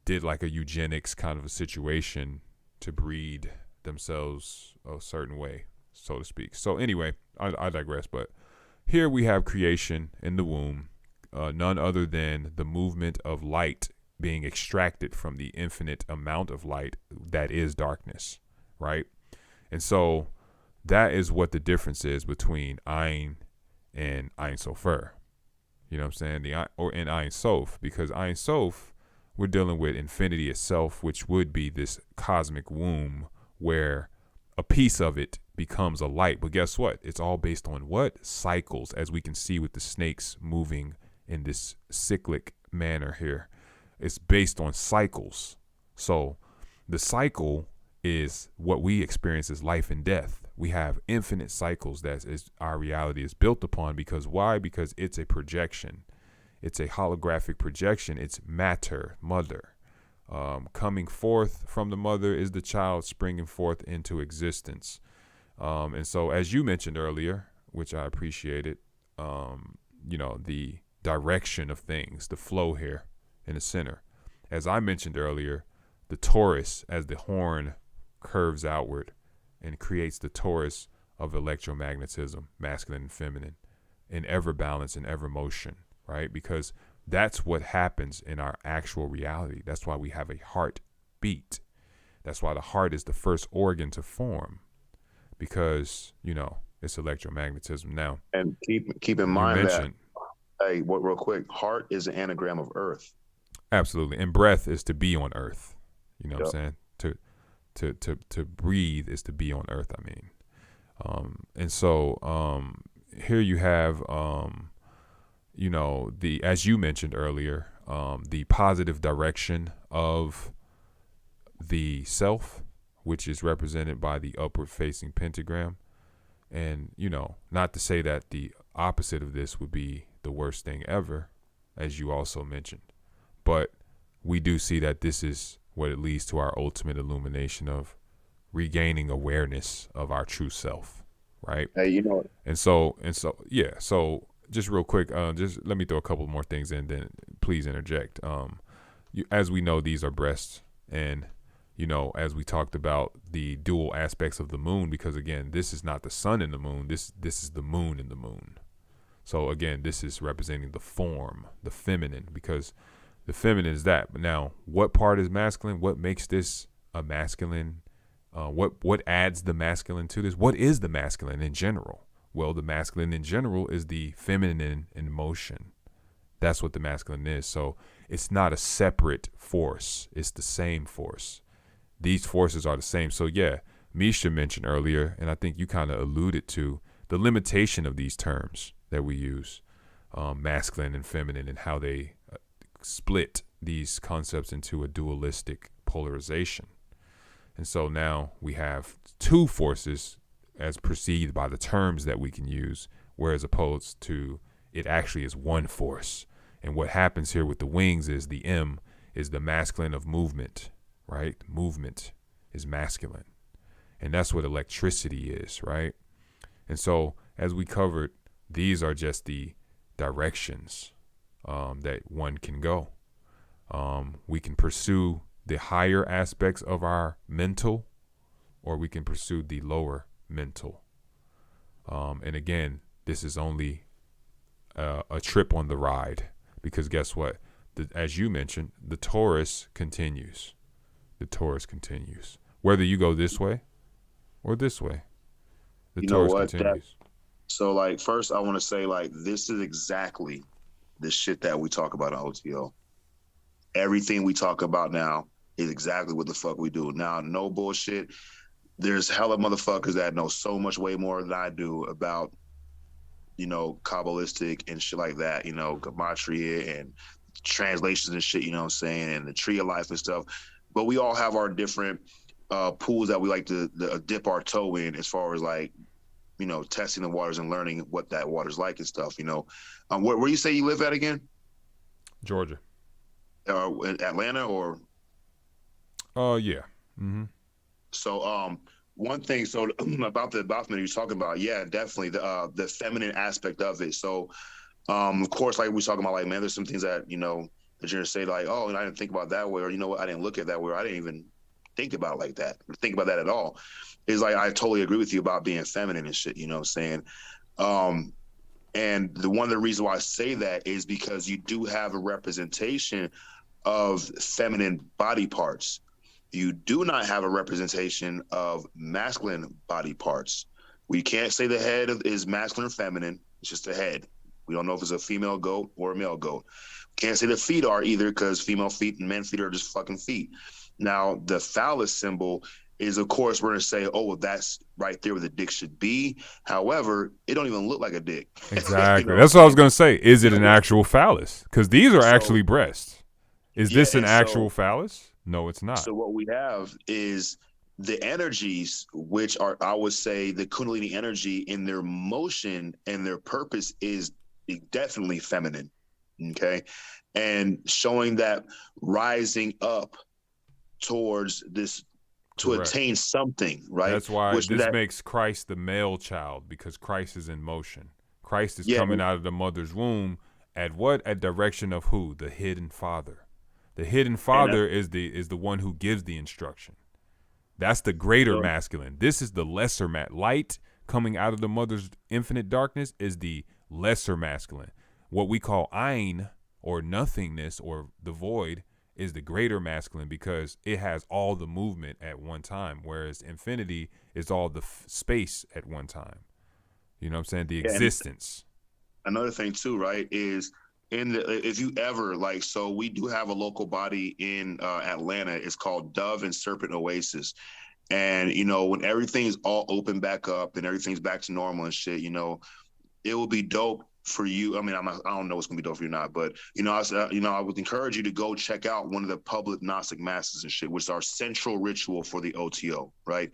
did like a eugenics kind of a situation to breed themselves a certain way, so to speak. So anyway, I digress, but here we have creation in the womb, none other than the movement of light being extracted from the infinite amount of light that is darkness, right? And so that is what the difference is between Ein and Ein Sofer. You know what I'm saying? And Ein Sof, because Ein Sof, we're dealing with infinity itself, which would be this cosmic womb where a piece of it becomes a light. But guess what? It's all based on what? Cycles, as we can see with the snakes moving in this cyclic manner here. It's based on cycles. So the cycle is what we experience as life and death. We have infinite cycles that is our reality is built upon. Because why? Because it's a projection. It's a holographic projection. It's matter, mother. Coming forth from the mother is the child springing forth into existence. And so, as you mentioned earlier, which I appreciated, you know, the direction of things, the flow here in the center. As I mentioned earlier, the torus as the horn curves outward and creates the torus of electromagnetism, masculine and feminine, in ever balance and ever motion, right? Because that's what happens in our actual reality. That's why we have a heartbeat. That's why the heart is the first organ to form, because, you know, it's electromagnetism. Now, and keep in mind that, hey, real quick, heart is an anagram of earth. Absolutely. And breath is to be on earth. You know what I'm saying? To breathe is to be on earth, I mean. And so here you have, you know, as you mentioned earlier, the positive direction of the self, which is represented by the upward facing pentagram. And, you know, not to say that the opposite of this would be the worst thing ever, as you also mentioned, but we do see that this is what it leads to our ultimate illumination of regaining awareness of our true self, right? Hey, you know, and so yeah. So just real quick, just let me throw a couple more things in, then please interject. as we know, these are breasts, and as we talked about the dual aspects of the moon, because again, this is not the sun in the moon. This is the moon in the moon. So again, this is representing the form, the feminine, because the feminine is that. But now, what part is masculine? What makes this a masculine? What adds the masculine to this? What is the masculine in general? Well, the masculine in general is the feminine in motion. That's what the masculine is. So it's not a separate force. It's the same force. These forces are the same. So yeah, Misha mentioned earlier, and I think you kind of alluded to the limitation of these terms that we use, masculine and feminine, and how they split these concepts into a dualistic polarization. And so now we have two forces as perceived by the terms that we can use, whereas opposed to it actually is one force. And what happens here with the wings is the M is the masculine of movement, right? Movement is masculine. And that's what electricity is, right? And so as we covered, these are just the directions that one can go. We can pursue the higher aspects of our mental, or we can pursue the lower mental. And again, this is only a trip on the ride, because guess what? As you mentioned, the Taurus continues. The Taurus continues. Whether you go this way or this way, the Taurus continues. So, like, first I want to say, like, this is exactly the shit that we talk about on OTO. Everything we talk about now is exactly what the fuck we do. Now, no bullshit. There's hella motherfuckers that know so much way more than I do about, Kabbalistic and shit like that, gematria and translations and shit, you know what I'm saying, and the tree of life and stuff. But we all have our different pools that we like to dip our toe in, as far as like, testing the waters and learning what that water's like and stuff, Where you say you live at again? Georgia. In Atlanta or? Yeah. Mm-hmm. So, one thing, so about the Baphomet you're talking about, yeah, definitely the feminine aspect of it. So, of course, like we talking about, like, man, there's some things that, that you're gonna say, like, oh, and I didn't think about that way, or you know what, I didn't look at that way, or I didn't even think about it like that, or think about that at all. Is like, I totally agree with you about being feminine and shit, you know what I'm saying? And one of the reasons why I say that is because you do have a representation of feminine body parts. You do not have a representation of masculine body parts. We can't say the head is masculine or feminine. It's just the head. We don't know if it's a female goat or a male goat. Can't say the feet are either, because female feet and men feet are just fucking feet. Now, the phallus symbol is, of course, we're going to say, oh, well, that's right there where the dick should be. However, it don't even look like a dick. Exactly. That's what I was going to say. Is it an actual phallus? Because these are actually breasts. Is this an actual phallus? No, it's not. So what we have is the energies, which are, I would say, the Kundalini energy in their motion and their purpose is definitely feminine. Okay. And showing that rising up towards this to Correct. Attain something, right? That's why makes Christ the male child, because Christ is in motion. Christ is coming out of the mother's womb at what? At direction of who? The hidden Father. The hidden Father is the one who gives the instruction. That's the greater masculine. This is the lesser light coming out of the mother's infinite darkness is the lesser masculine. What we call Ein, or nothingness, or the void, is the greater masculine, because it has all the movement at one time, whereas infinity is all the space at one time. You know what I'm saying? The existence. Another thing too, right, is if you ever, like, so we do have a local body in Atlanta. It's called Dove and Serpent Oasis. And, when everything's all open back up and everything's back to normal and shit, it will be dope for you. I mean, I don't know what's gonna be dope for you or not, but I would encourage you to go check out one of the public Gnostic masses and shit, which is our central ritual for the OTO, right?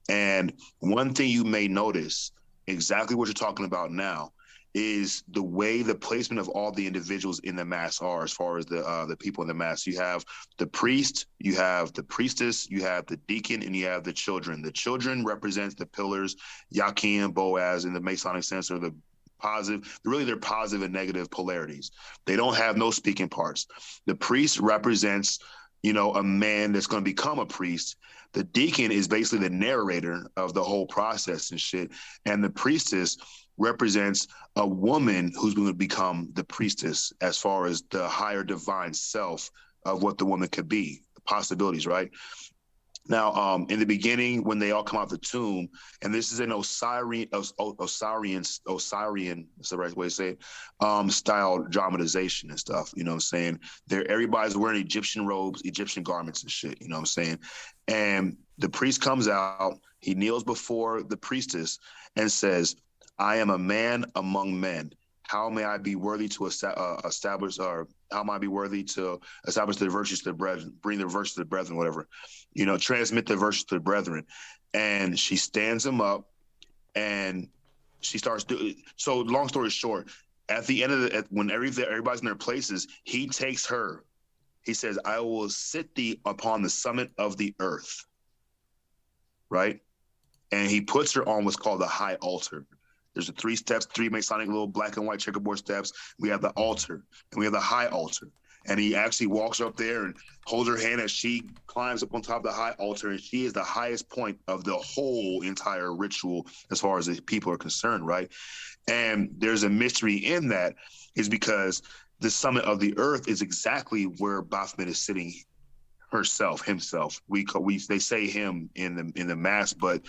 And one thing you may notice, exactly what you're talking about now, is the way the placement of all the individuals in the mass are, as far as the people in the mass. You have the priest, you have the priestess, you have the deacon, and you have the children. The children represents the pillars, Yakin, Boaz, in the Masonic sense, or the positive. Really, they're positive and negative polarities. They don't have no speaking parts. The priest represents, a man that's going to become a priest. The deacon is basically the narrator of the whole process and shit. And the priestess represents a woman who's going to become the priestess as far as the higher divine self of what the woman could be, the possibilities, right? Now, in the beginning, when they all come out the tomb, and this is an Osirian, that's the right way to say it, style dramatization and stuff, you know what I'm saying? Everybody's wearing Egyptian robes, Egyptian garments and shit, you know what I'm saying? And the priest comes out, he kneels before the priestess and says, I am a man among men. How may I be worthy to establish, or how may I be worthy to establish the virtues to the brethren, bring the virtues to the brethren, whatever, transmit the virtues to the brethren. And she stands him up and she starts doing, so long story short, at the end of when everybody's in their places, he takes her. He says, I will sit thee upon the summit of the earth. Right? And he puts her on what's called the high altar. There's the 3 steps, 3 Masonic little black and white checkerboard steps. We have the altar and we have the high altar. And he actually walks up there and holds her hand as she climbs up on top of the high altar. And she is the highest point of the whole entire ritual as far as the people are concerned, right? And there's a mystery in that is because the summit of the earth is exactly where Baphomet is sitting himself. They say him in the mass, but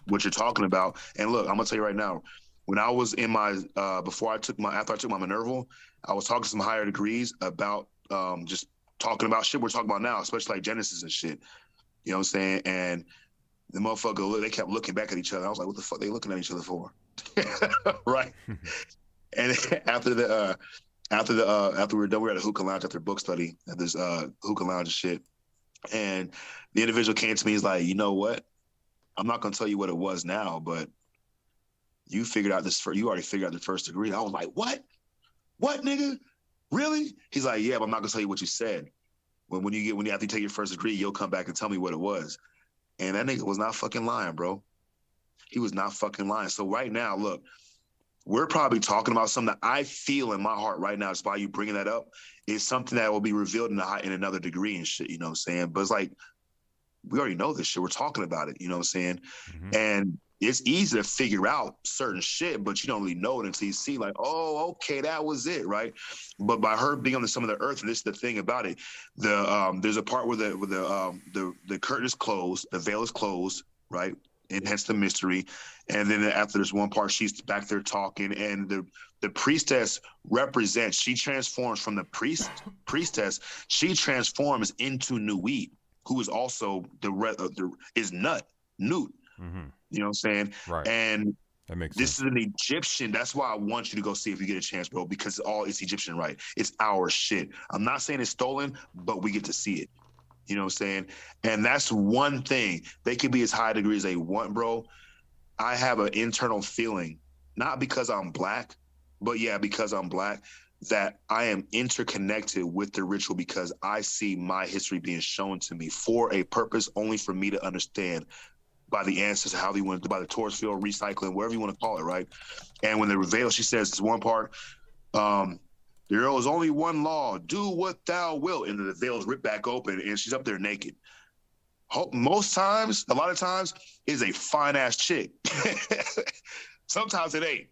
what you're talking about. And look, I'm gonna tell you right now, when I was in my after I took my Minerval, I was talking to some higher degrees about just talking about shit we're talking about now, especially like Genesis and shit. You know what I'm saying? And the motherfucker, they kept looking back at each other. I was like, what the fuck they looking at each other for? Right. And after we were done, we were at a hookah lounge after book study at this hookah lounge and shit. And the individual came to me, he's like, you know what? I'm not gonna tell you what it was now, but you already figured out the first degree. I was like, what? What, nigga? Really? He's like, yeah, but I'm not gonna tell you what you said. When after you take your first degree, you'll come back and tell me what it was. And that nigga was not fucking lying, bro. He was not fucking lying. So right now, look, we're probably talking about something that I feel in my heart right now, just by you bringing that up, is something that will be revealed in another degree and shit, you know what I'm saying? But it's like, we already know this shit. We're talking about it, you know what I'm saying? Mm-hmm. And it's easy to figure out certain shit, but you don't really know it until you see like, oh, okay, that was it, right? But by her being on the summit of the earth, and this is the thing about it, there's a part where the curtain is closed, the veil is closed, right? And hence the mystery. And then after there's one part, she's back there talking, and the priestess represents, she transforms from the priestess, she transforms into Nuit, who is also Nut. Mm-hmm. You know what I'm saying? Right. And that makes this sense. is an Egyptian. That's why I want you to go see if you get a chance, bro, because it's Egyptian, right? It's our shit. I'm not saying it's stolen, but we get to see it. You know what I'm saying? And that's one thing. They can be as high degree as they want, bro. I have an internal feeling, not because I'm black, but yeah, because I'm black, that I am interconnected with the ritual because I see my history being shown to me for a purpose only for me to understand by the ancestors, how they want to, by the Taurus field, recycling, whatever you want to call it, right? And when the reveal, she says this one part, there is only one law, do what thou wilt. And the veil is ripped back open and she's up there naked. Most times, a lot of times, is a fine ass chick. Sometimes it ain't.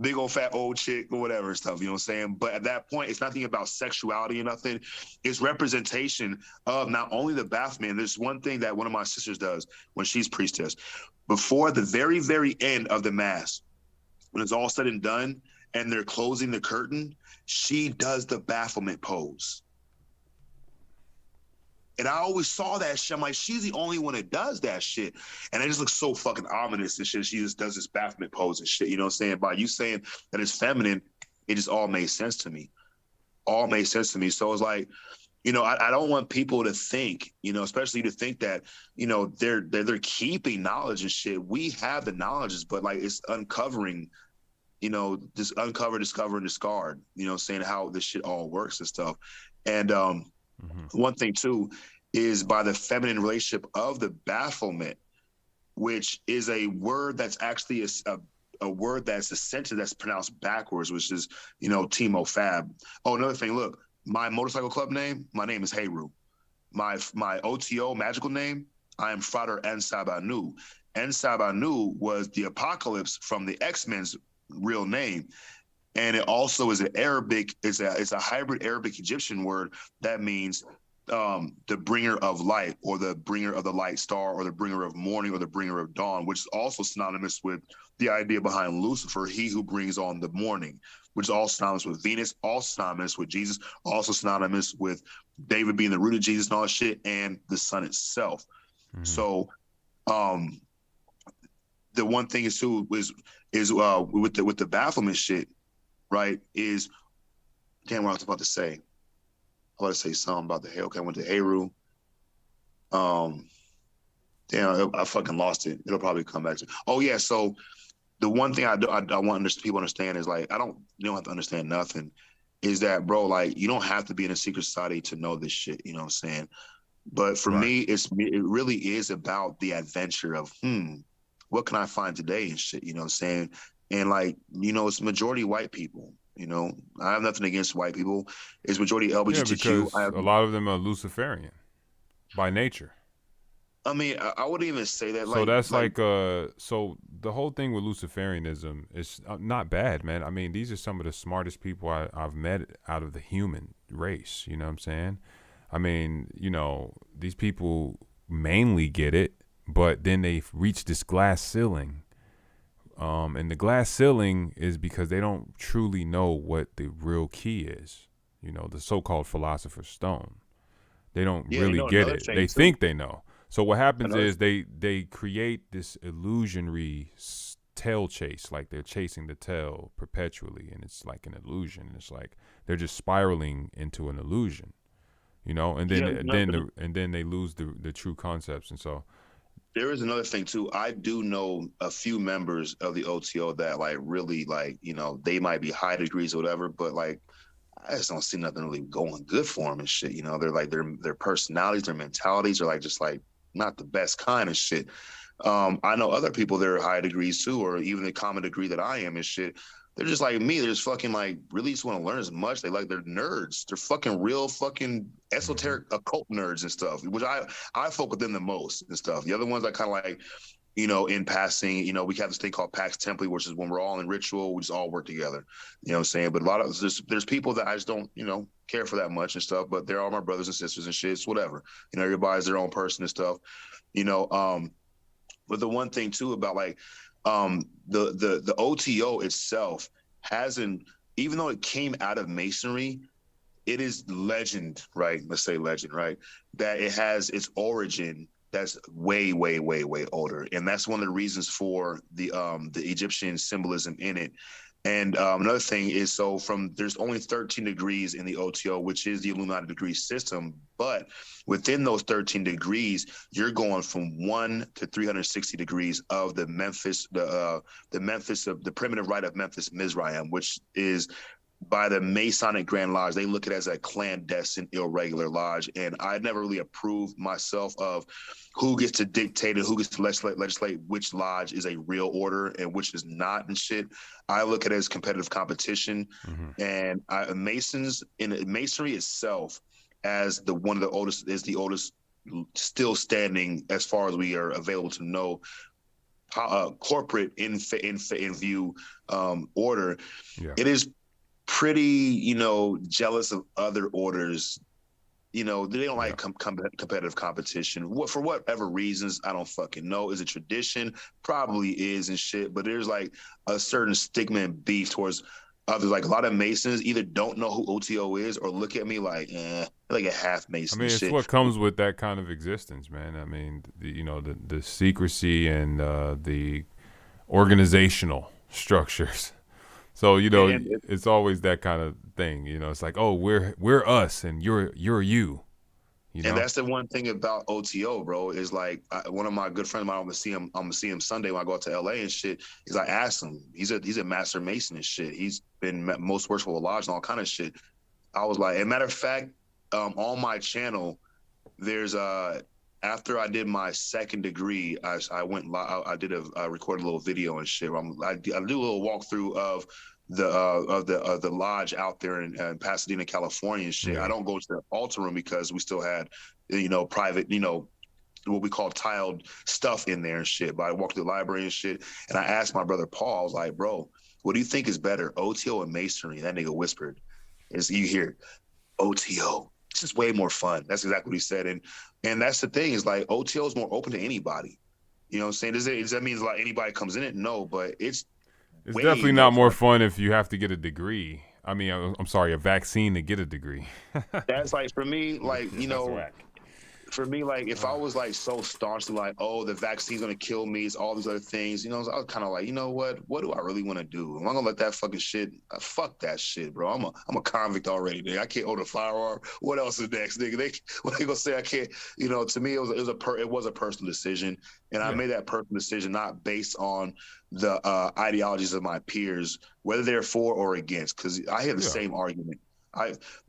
Big old fat old chick or whatever and stuff, you know what I'm saying? But at that point, it's nothing about sexuality or nothing. It's representation of not only the Baphomet. There's one thing that one of my sisters does when she's priestess. Before the very, very end of the mass, when it's all said and done and they're closing the curtain, she does the Baphomet pose. And I always saw that shit. I'm like, she's the only one that does that shit. And it just looks so fucking ominous and shit. She just does this Baphomet pose and shit. You know what I'm saying? By you saying that it's feminine, it just all made sense to me. All made sense to me. So it's like, I don't want people to think, especially to think that, they're keeping knowledge and shit. We have the knowledges, but like it's uncovering, this uncover, discover, and discard, saying how this shit all works and stuff. And one thing too is by the feminine relationship of the Baphomet, which is a word that's actually a word that's a sentence that's pronounced backwards, which is, you know, Timo Fab. Oh, another thing, look, my motorcycle club name, my name is Heru. My OTO magical name, I am Frater Ensabanu. Ensabanu was the Apocalypse from the X-Men's real name. And it also is an Arabic, it's a hybrid Arabic Egyptian word that means the bringer of light, or the bringer of the light star, or the bringer of morning, or the bringer of dawn, which is also synonymous with the idea behind Lucifer, he who brings on the morning, which is also synonymous with Venus, also synonymous with Jesus, also synonymous with David being the root of Jesus and all that shit, and the sun itself. So the one thing is too is with the Baphomet shit, right? Is damn what I was about to say. I want to say something about the hair. Okay, I went to Heru. Damn, I fucking lost it. It'll probably come back to. Oh yeah, so the one thing I want people to understand is like you don't have to understand nothing. Is that, bro? Like, you don't have to be in a secret society to know this shit. You know what I'm saying? But for me, it really is about the adventure of what can I find today and shit. You know what I'm saying? And like, you know, it's majority white people. You know, I have nothing against white people. It's majority LGBTQ. Yeah, because a lot of them are Luciferian by nature. I mean, I wouldn't even say that. So that's so the whole thing with Luciferianism is not bad, man. I mean, these are some of the smartest people I've met out of the human race. You know what I'm saying? I mean, you know, these people mainly get it, but then they reach this glass ceiling. And the glass ceiling is because they don't truly know what the real key is. You know, the so-called philosopher's stone. They don't really get it. They think they know. So what happens is they create this illusionary tail chase, like they're chasing the tail perpetually, and it's like an illusion. It's like they're just spiraling into an illusion, you know. And then they lose the true concepts, and so. There is another thing too. I do know a few members of the OTO that like really like, you know, they might be high degrees or whatever, but like I just don't see nothing really going good for them and shit. You know, they're like their personalities, their mentalities are like just like not the best kind of shit. I know other people that are high degrees too, or even the common degree that I am and shit. They're just like me. They're just fucking like really just want to learn as much. They're nerds. They're fucking real fucking esoteric occult nerds and stuff, which I fuck with them the most and stuff. The other ones I kind of like, you know, in passing, you know, we have this thing called Pax Templi, which is when we're all in ritual, we just all work together. You know what I'm saying? But a lot of there's people that I just don't, you know, care for that much and stuff, but they're all my brothers and sisters and shit. It's whatever. You know, everybody's their own person and stuff. You know, but the one thing too about like the OTO itself hasn't, even though it came out of Masonry, it is legend, right? Let's say legend, right? That it has its origin that's way, way, way, way older, and that's one of the reasons for the Egyptian symbolism in it. And another thing is, so there's only 13 degrees in the OTO, which is the Illuminati degree system. But within those 13 degrees, you're going from 1 to 360 degrees of the Memphis, the primitive rite of Memphis Mizraim, which is by the Masonic Grand Lodge. They look at it as a clandestine, irregular lodge. And I never really approved myself of who gets to dictate and who gets to legislate which lodge is a real order and which is not and shit. I look at it as competitive competition. And Masonry itself as one of the oldest, is the oldest still standing as far as we are available to know, corporate in view order. Yeah. It is pretty, you know, jealous of other orders. You know, they don't like competitive competition. For whatever reasons, I don't fucking know. Is it tradition? Probably is and shit. But there's like a certain stigma and beef towards others. Like a lot of Masons either don't know who OTO is or look at me like a half Mason. I mean, it's shit. What comes with that kind of existence, man. I mean, the secrecy and the organizational structures. So, you know, it's always that kind of thing. You know, it's like, oh, we're us and you're you. You know? And that's the one thing about OTO, bro, is like one of my good friends, I'm gonna see him Sunday when I go out to LA and shit. Is I asked him, he's a master Mason and shit. He's been most worshipful lodge and all kind of shit. I was like, as a matter of fact, on my channel, there's after I did my second degree, I went I did I recorded a little video and shit. I do a little walkthrough of the lodge out there in Pasadena, California and shit. Yeah. I don't go to the altar room because we still had private what we call tiled stuff in there and shit. But I walked through the library and shit, and I asked my brother Paul, I was like, bro, what do you think is better, OTO or masonry? That nigga whispered, as you hear, OTO. It's just way more fun. That's exactly what he said. And that's the thing, is like OTO is more open to anybody. You know what I'm saying? Does that mean like anybody comes in it? No, but it's definitely not more fun if you have to get a degree. I mean, I'm sorry, a vaccine to get a degree. That's like, for me, like, for me, like, if I was like so staunchly like, oh, the vaccine's gonna kill me, it's all these other things, I was kind of like, you know what do I really want to do? Am I gonna let that fucking shit? Fuck that shit, bro. I'm a convict already, nigga. I can't own a firearm. What else is next, nigga? What they gonna say? I can't. To me, it was a personal decision, and I made that personal decision not based on the ideologies of my peers, whether they're for or against, because I hear the same argument.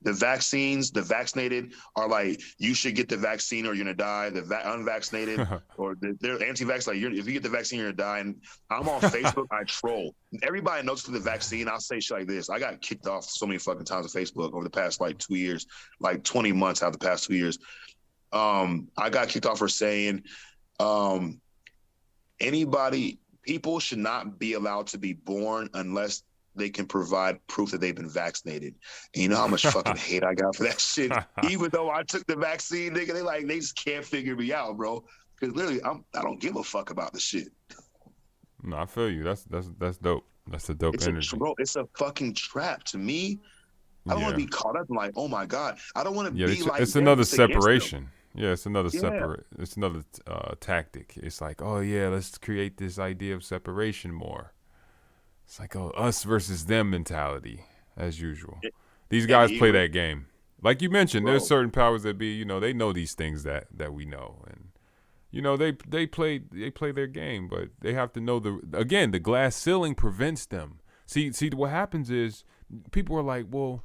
The vaccinated are like, you should get the vaccine or you're gonna die. The unvaccinated or they're anti-vax, like, if you get the vaccine, you're gonna die. And I'm on Facebook, I troll. Everybody knows for the vaccine, I'll say shit like this. I got kicked off so many fucking times on Facebook over the past like 2 years, like 20 months out of the past 2 years. I got kicked off for saying people should not be allowed to be born unless they can provide proof that they've been vaccinated. And you know how much fucking hate I got for that shit? Even though I took the vaccine, nigga, they just can't figure me out, bro. Because literally, I don't give a fuck about the shit. No, I feel you. That's dope. That's a dope energy. Bro, it's a fucking trap to me. I don't want to be caught up in like, oh my God. I don't want to be like, it's another separation. Yeah, it's another it's another tactic. It's like, oh yeah, let's create this idea of separation more. It's like, oh, us versus them mentality, as usual. These guys play that game. Like you mentioned, there's certain powers that be, they know these things that we know. And, they play their game, but they have to know the glass ceiling prevents them. See, what happens is people are like, well,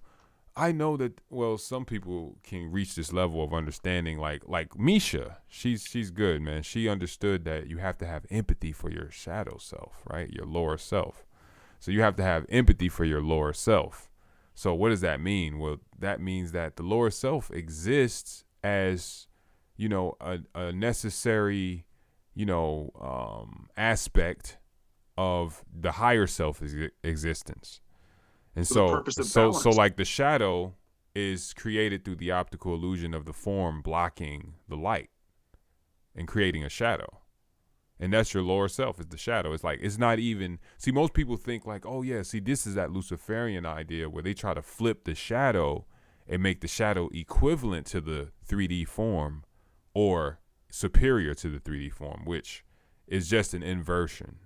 I know that, some people can reach this level of understanding, like Misha. She's good, man. She understood that you have to have empathy for your shadow self, right? Your lower self. So you have to have empathy for your lower self. So what does that mean? Well, that means that the lower self exists as, a necessary, aspect of the higher self existence. And so like the shadow is created through the optical illusion of the form blocking the light and creating a shadow. And that's your lower self, is the shadow. It's like, it's not even, see, most people think like, oh yeah, see, this is that Luciferian idea where they try to flip the shadow and make the shadow equivalent to the 3D form or superior to the 3D form, which is just an inversion.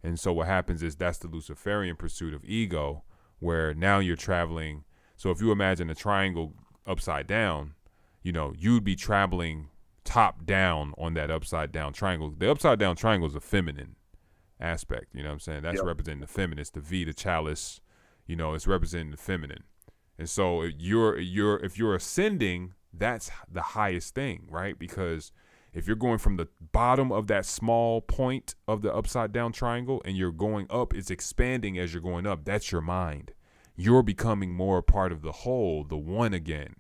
And so what happens is that's the Luciferian pursuit of ego, where now you're traveling. So if you imagine a triangle upside down, you'd be traveling top down on that upside down triangle. The upside down triangle is a feminine aspect. You know what I'm saying? That's representing the feminine. It's the V, the chalice. It's representing the feminine. And so if you're ascending, that's the highest thing, right? Because if you're going from the bottom of that small point of the upside down triangle and you're going up, it's expanding as you're going up. That's your mind. You're becoming more a part of the whole, the one again.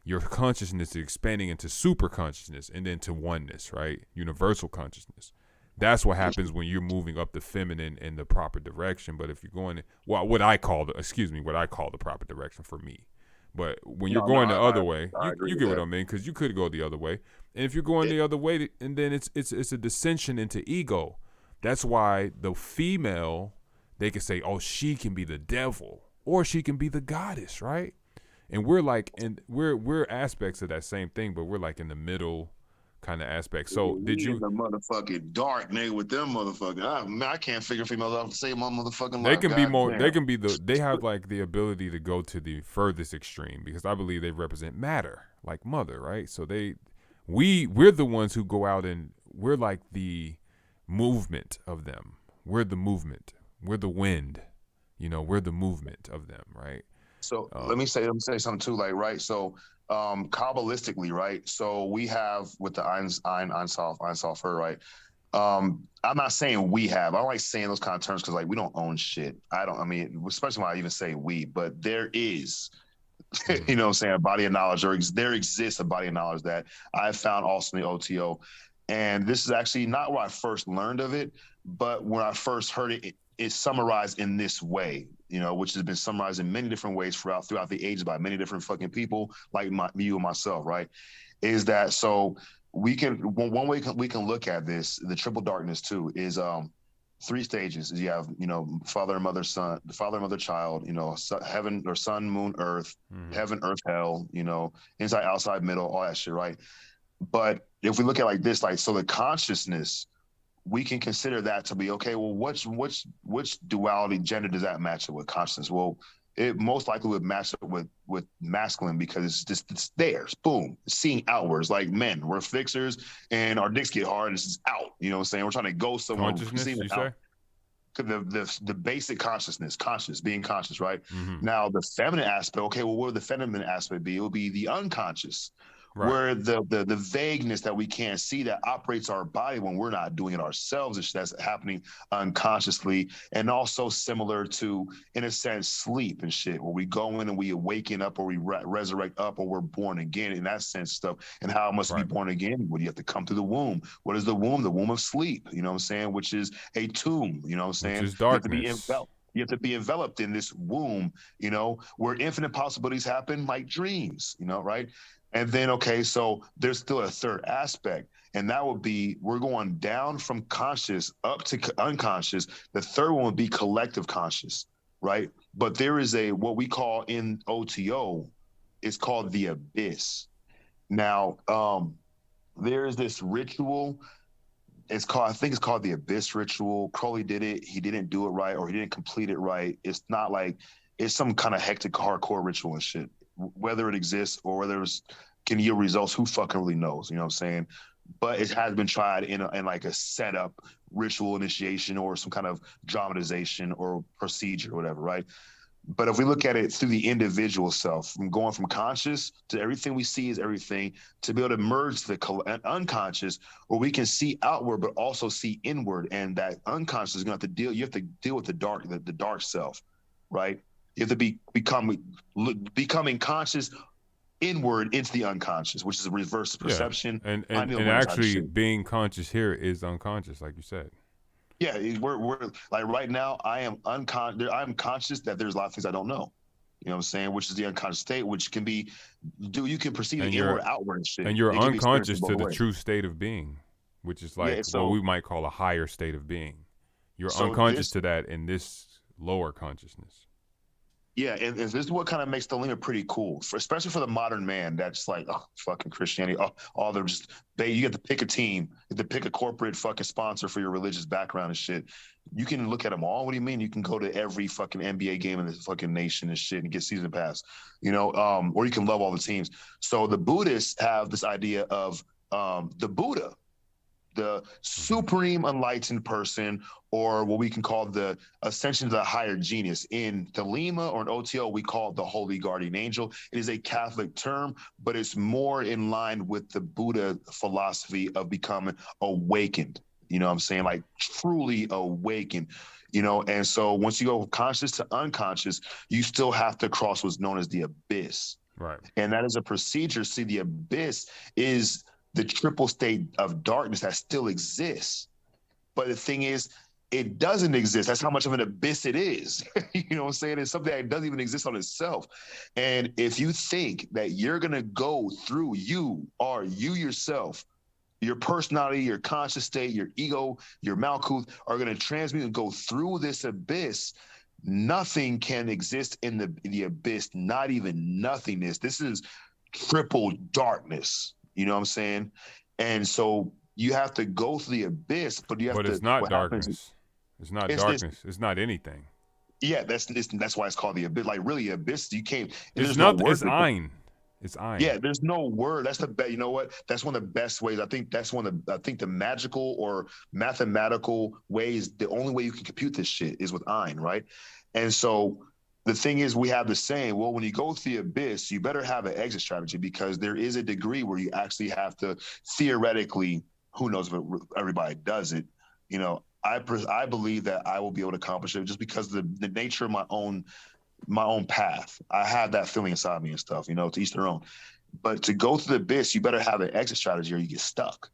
Your consciousness is expanding into super consciousness and then to oneness, right? Universal consciousness. That's what happens when you're moving up the feminine in the proper direction. But if you're going, what I call the proper direction for me. But when you're going the other way, you get what I mean, because you could go the other way. And if you're going the other way, and then it's a dissension into ego. That's why the female, they can say, oh, she can be the devil or she can be the goddess, right? And we're like, we're aspects of that same thing, but we're like in the middle kind of aspect. So did you? In the motherfucking dark, nigga, with them motherfuckers. I can't figure females out to say my motherfucking. They can be more. They can be they have like the ability to go to the furthest extreme, because I believe they represent matter, like mother, right? So we're the ones who go out and we're like the movement of them. We're the movement. We're the wind. We're the movement of them, right? So let me say something too, like, right. So Kabbalistically, right? So we have with the Ein Sof, her, right? I'm not saying we have. I don't like saying those kind of terms because like we don't own shit. I mean, especially when I even say we, but there is, you know what I'm saying, a body of knowledge, or there exists a body of knowledge that I found also in the OTO. And this is actually not where I first learned of it, but when I first heard it, it's summarized in this way, you know, which has been summarized in many different ways throughout the ages by many different fucking people like you and myself, right? Is that so we can one way we can look at this, the triple darkness too, is three stages. You have, you know, father and mother, son, the father and mother, child, you know, heaven or sun, moon, earth, heaven, earth, hell, you know, inside, outside, middle, all that shit, right? But if we look at it like this, like, so the consciousness, we can consider that to be, okay, well, which duality gender does that match up with consciousness? Well, it most likely would match up with masculine because it's theirs. Boom. It's seeing outwards. Like men, we're fixers and our dicks get hard and it's just out. You know what I'm saying? We're trying to go somewhere. Consciousness, you out. say? The basic consciousness, being conscious, right? Now the feminine aspect, okay, well, what would the feminine aspect be? It would be the unconscious. Right. Where the vagueness that we can't see that operates our body when we're not doing it ourselves, that's happening unconsciously, and also similar to, in a sense, sleep and shit, where we go in and we awaken up, or we resurrect up, or we're born again, in that sense stuff. And how must be born again? Well, you have to come through the womb. What is the womb? The womb of sleep, you know what I'm saying? Which is a tomb, you know what I'm saying? Which is darkness. You have to be enveloped in this womb, you know, where infinite possibilities happen, like dreams, you know, right? And then, okay, so there's still a third aspect, and that would be, we're going down from conscious up to unconscious. The third one would be collective conscious, right? But there is what we call in OTO, it's called the abyss. Now, there is this ritual. I think it's called the abyss ritual. Crowley did it. He didn't do it right, or he didn't complete it right. It's not like, it's some kind of hectic hardcore ritual and shit. Whether it exists or whether it can yield results, who fucking really knows? You know what I'm saying? But it has been tried in like a setup ritual initiation or some kind of dramatization or procedure or whatever, right? But if we look at it through the individual self, from going from conscious to everything we see is everything, to be able to merge the unconscious, where we can see outward but also see inward, and that unconscious is going to have to deal. You have to deal with the dark self, right? You have to becoming conscious inward into the unconscious, which is a reverse perception. Yeah. And actually being conscious here is unconscious, like you said. Yeah, we're like right now, I'm conscious that there's a lot of things I don't know. You know what I'm saying? Which is the unconscious state, which can be, you can perceive the inward, outward and shit. And you're unconscious to the true state of being, which is like what we might call a higher state of being. You're unconscious to that in this lower consciousness. Yeah, and this is what kind of makes the limit pretty cool, especially for the modern man. That's like, oh, fucking Christianity. All they're just, you get to pick a team, you get to pick a corporate fucking sponsor for your religious background and shit. You can look at them all. What do you mean? You can go to every fucking NBA game in this fucking nation and shit and get season pass, you know, or you can love all the teams. So the Buddhists have this idea of the Buddha, the supreme enlightened person, or what we can call the ascension to the higher genius. In Thelema or in OTO, we call it the holy guardian angel. It is a Catholic term, but it's more in line with the Buddha philosophy of becoming awakened. You know what I'm saying? Like truly awakened, you know? And so once you go conscious to unconscious, you still have to cross what's known as the abyss. Right. And that is a procedure. See, the abyss is the triple state of darkness that still exists. But the thing is, it doesn't exist. That's how much of an abyss it is. You know what I'm saying? It's something that doesn't even exist on itself. And if you think that you're going to go through you yourself, your personality, your conscious state, your ego, your Malkuth are going to transmute and go through this abyss, nothing can exist in the abyss, not even nothingness. This is triple darkness. You know what I'm saying? And so you have to go through the abyss, but you have to. But it's not darkness. It's not darkness. It's not anything. Yeah, that's why it's called the abyss. Like really, abyss. You can't. It's not. It's Ein. It's Ein. Yeah, there's no word. That's the best. You know what? That's one of the best ways. I think that's one of the. I think the magical or mathematical ways. The only way you can compute this shit is with Ein, right? And so the thing is, we have the saying, well, when you go through the abyss, you better have an exit strategy, because there is a degree where you actually have to theoretically, who knows if everybody does it, you know, I believe that I will be able to accomplish it just because of the nature of my own path. I have that feeling inside me and stuff, you know, to each their own. But to go through the abyss, you better have an exit strategy or you get stuck.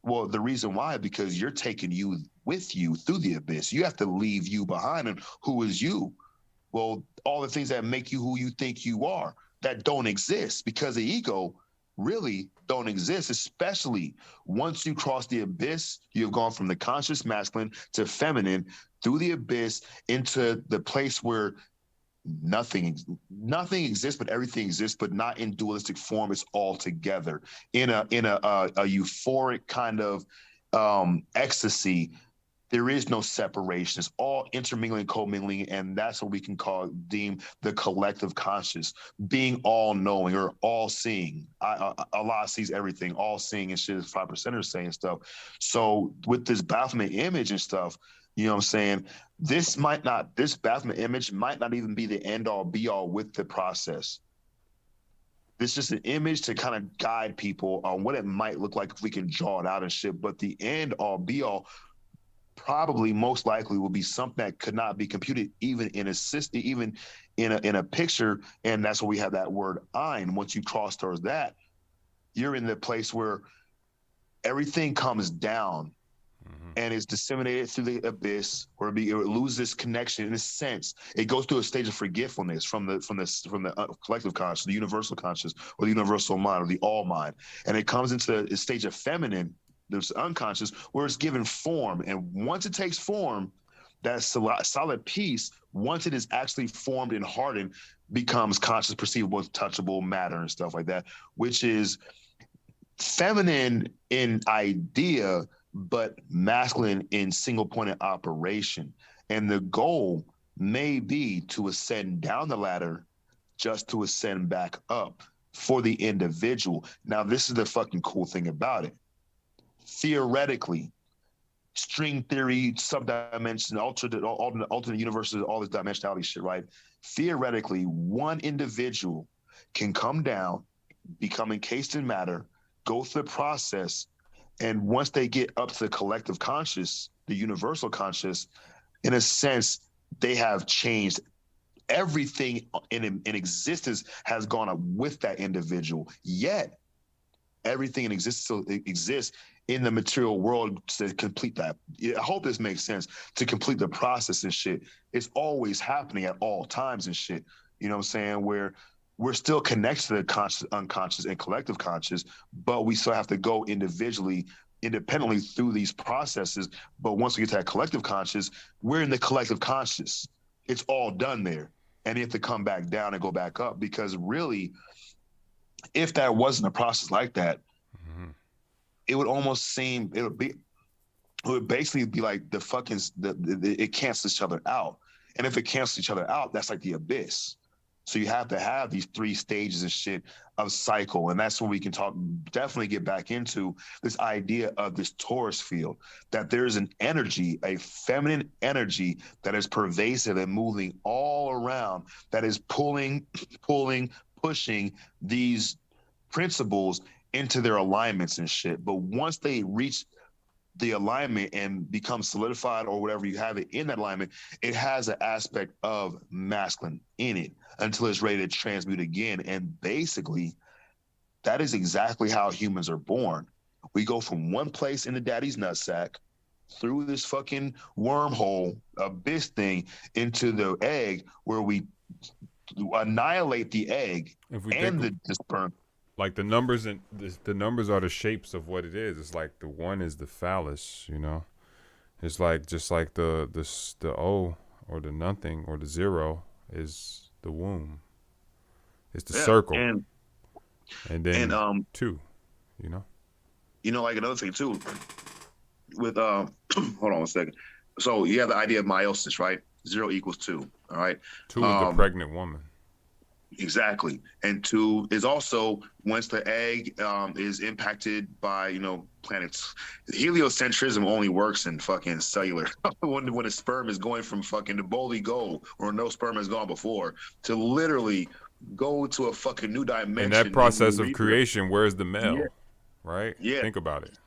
Well, the reason why, because you're taking you with you through the abyss. You have to leave you behind. And who is you? Well, all the things that make you who you think you are, that don't exist, because the ego really don't exist, especially once you cross the abyss. You've gone from the conscious masculine to feminine through the abyss into the place where nothing exists, but everything exists, but not in dualistic form. It's all together in a euphoric kind of ecstasy. There is no separation. It's all intermingling, commingling, and that's what we can deem the collective conscious, being all knowing or all seeing. Allah sees everything, all seeing and shit, is 5%ers saying stuff. So with this Baphomet image and stuff, you know what I'm saying? This Baphomet image might not even be the end all be all with the process. This is just an image to kind of guide people on what it might look like if we can draw it out and shit. But the end all be all probably most likely will be something that could not be computed even in a picture. And that's why we have that word ein. Once you cross towards that, you're in the place where everything comes down and is disseminated through the abyss, or it loses connection in a sense. It goes through a stage of forgetfulness from the collective conscious, the universal conscious, or the universal mind, or the all mind, and it comes into a stage of feminine, there's unconscious, where it's given form. And once it takes form, that solid piece, once it is actually formed and hardened, becomes conscious, perceivable, touchable matter and stuff like that, which is feminine in idea, but masculine in single-pointed operation. And the goal may be to ascend down the ladder just to ascend back up for the individual. Now, this is the fucking cool thing about it. Theoretically, string theory, subdimension, alternate universes, all this dimensionality shit, right? Theoretically, one individual can come down, become encased in matter, go through the process, and once they get up to the collective conscious, the universal conscious, in a sense, they have changed. Everything in existence has gone up with that individual. Yet, everything in existence still exists in the material world to complete that. I hope this makes sense. To complete the process and shit, it's always happening at all times and shit. You know what I'm saying? Where we're still connected to the conscious, unconscious, and collective conscious, but we still have to go individually, independently through these processes. But once we get to that collective conscious, we're in the collective conscious. It's all done there. And you have to come back down and go back up, because really, if that wasn't a process like that, it would almost seem, it would basically be like it cancels each other out. And if it cancels each other out, that's like the abyss. So you have to have these 3 stages and shit of cycle. And that's when we can definitely get back into this idea of this Taurus field, that there's an energy, a feminine energy that is pervasive and moving all around, that is pulling, pushing these principles into their alignments and shit. But once they reach the alignment and become solidified, or whatever you have it in that alignment, it has an aspect of masculine in it until it's ready to transmute again. And basically, that is exactly how humans are born. We go from one place in the daddy's nutsack through this fucking wormhole, abyss thing, into the egg, where we annihilate the egg and the sperm. Like the numbers the numbers are the shapes of what it is. It's like the 1 is the phallus, you know. It's like just like the O or the nothing or the 0 is the womb. It's the circle, and then 2, you know. You know, like another thing too. With hold on 1 second. So you have the idea of meiosis, right? 0 equals 2. All right. 2 is the pregnant woman. Exactly. And two is also once the egg is impacted by, planets, heliocentrism only works in fucking cellular. when a sperm is going from fucking the boldly go, or no sperm has gone before, to literally go to a fucking new In that dimension in the process of urethra. creation, where's the Yeah. male? Right? Yeah. Think about it.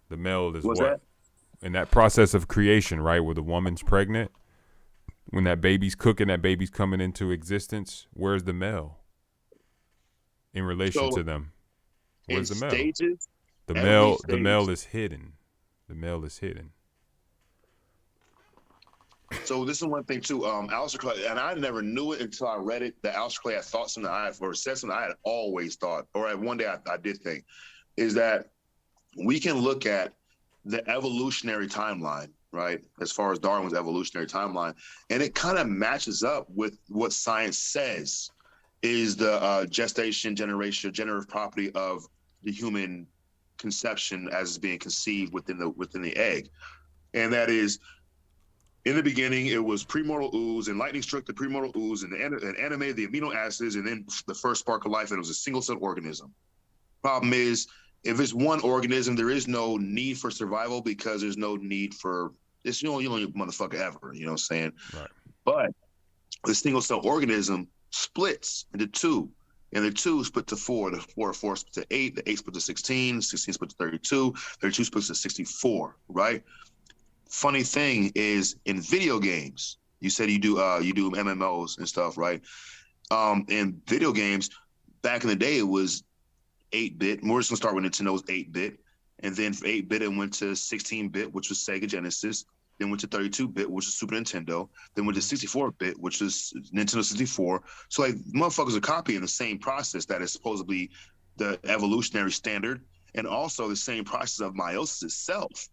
The male is What's what? that? In that process of creation, right, where the woman's pregnant, when that baby's cooking, that baby's coming into existence, where's the male in relation So to them? in Where's the male? stages, The every male stage. is hidden. The male is hidden. So this is one thing too. Aleister Clay, and I never knew it until I read it. That Aleister Clay had thought something or said something I had always thought, or one day I did think, is that we can look at the evolutionary timeline, right? As far as Darwin's evolutionary timeline, and it kind of matches up with what science says is the gestation, generation, generative property of the human conception as it's being conceived within the egg, and that is. In the beginning, it was premortal ooze, and lightning struck the premortal ooze and animated the amino acids, and then the first spark of life, and it was a single-celled organism. Problem is, if it's one organism, there is no need for survival because there's no need for it's you only motherfucker ever. You know what I'm saying? Right. But the single-cell organism splits into two. And the two split to four, the four split to eight, the eight split to 16, 16 split to 32, 32 splits to 64, right? Funny thing is in video games, you said you do MMOs and stuff, right? In video games, back in the day, it was 8-bit. We're just gonna start with Nintendo's 8-bit, and then for 8-bit, it went to 16-bit, which was Sega Genesis. Then went to 32-bit, which was Super Nintendo. Then went to 64-bit, which was Nintendo 64. So like motherfuckers are copying the same process that is supposedly the evolutionary standard, and also the same process of meiosis itself.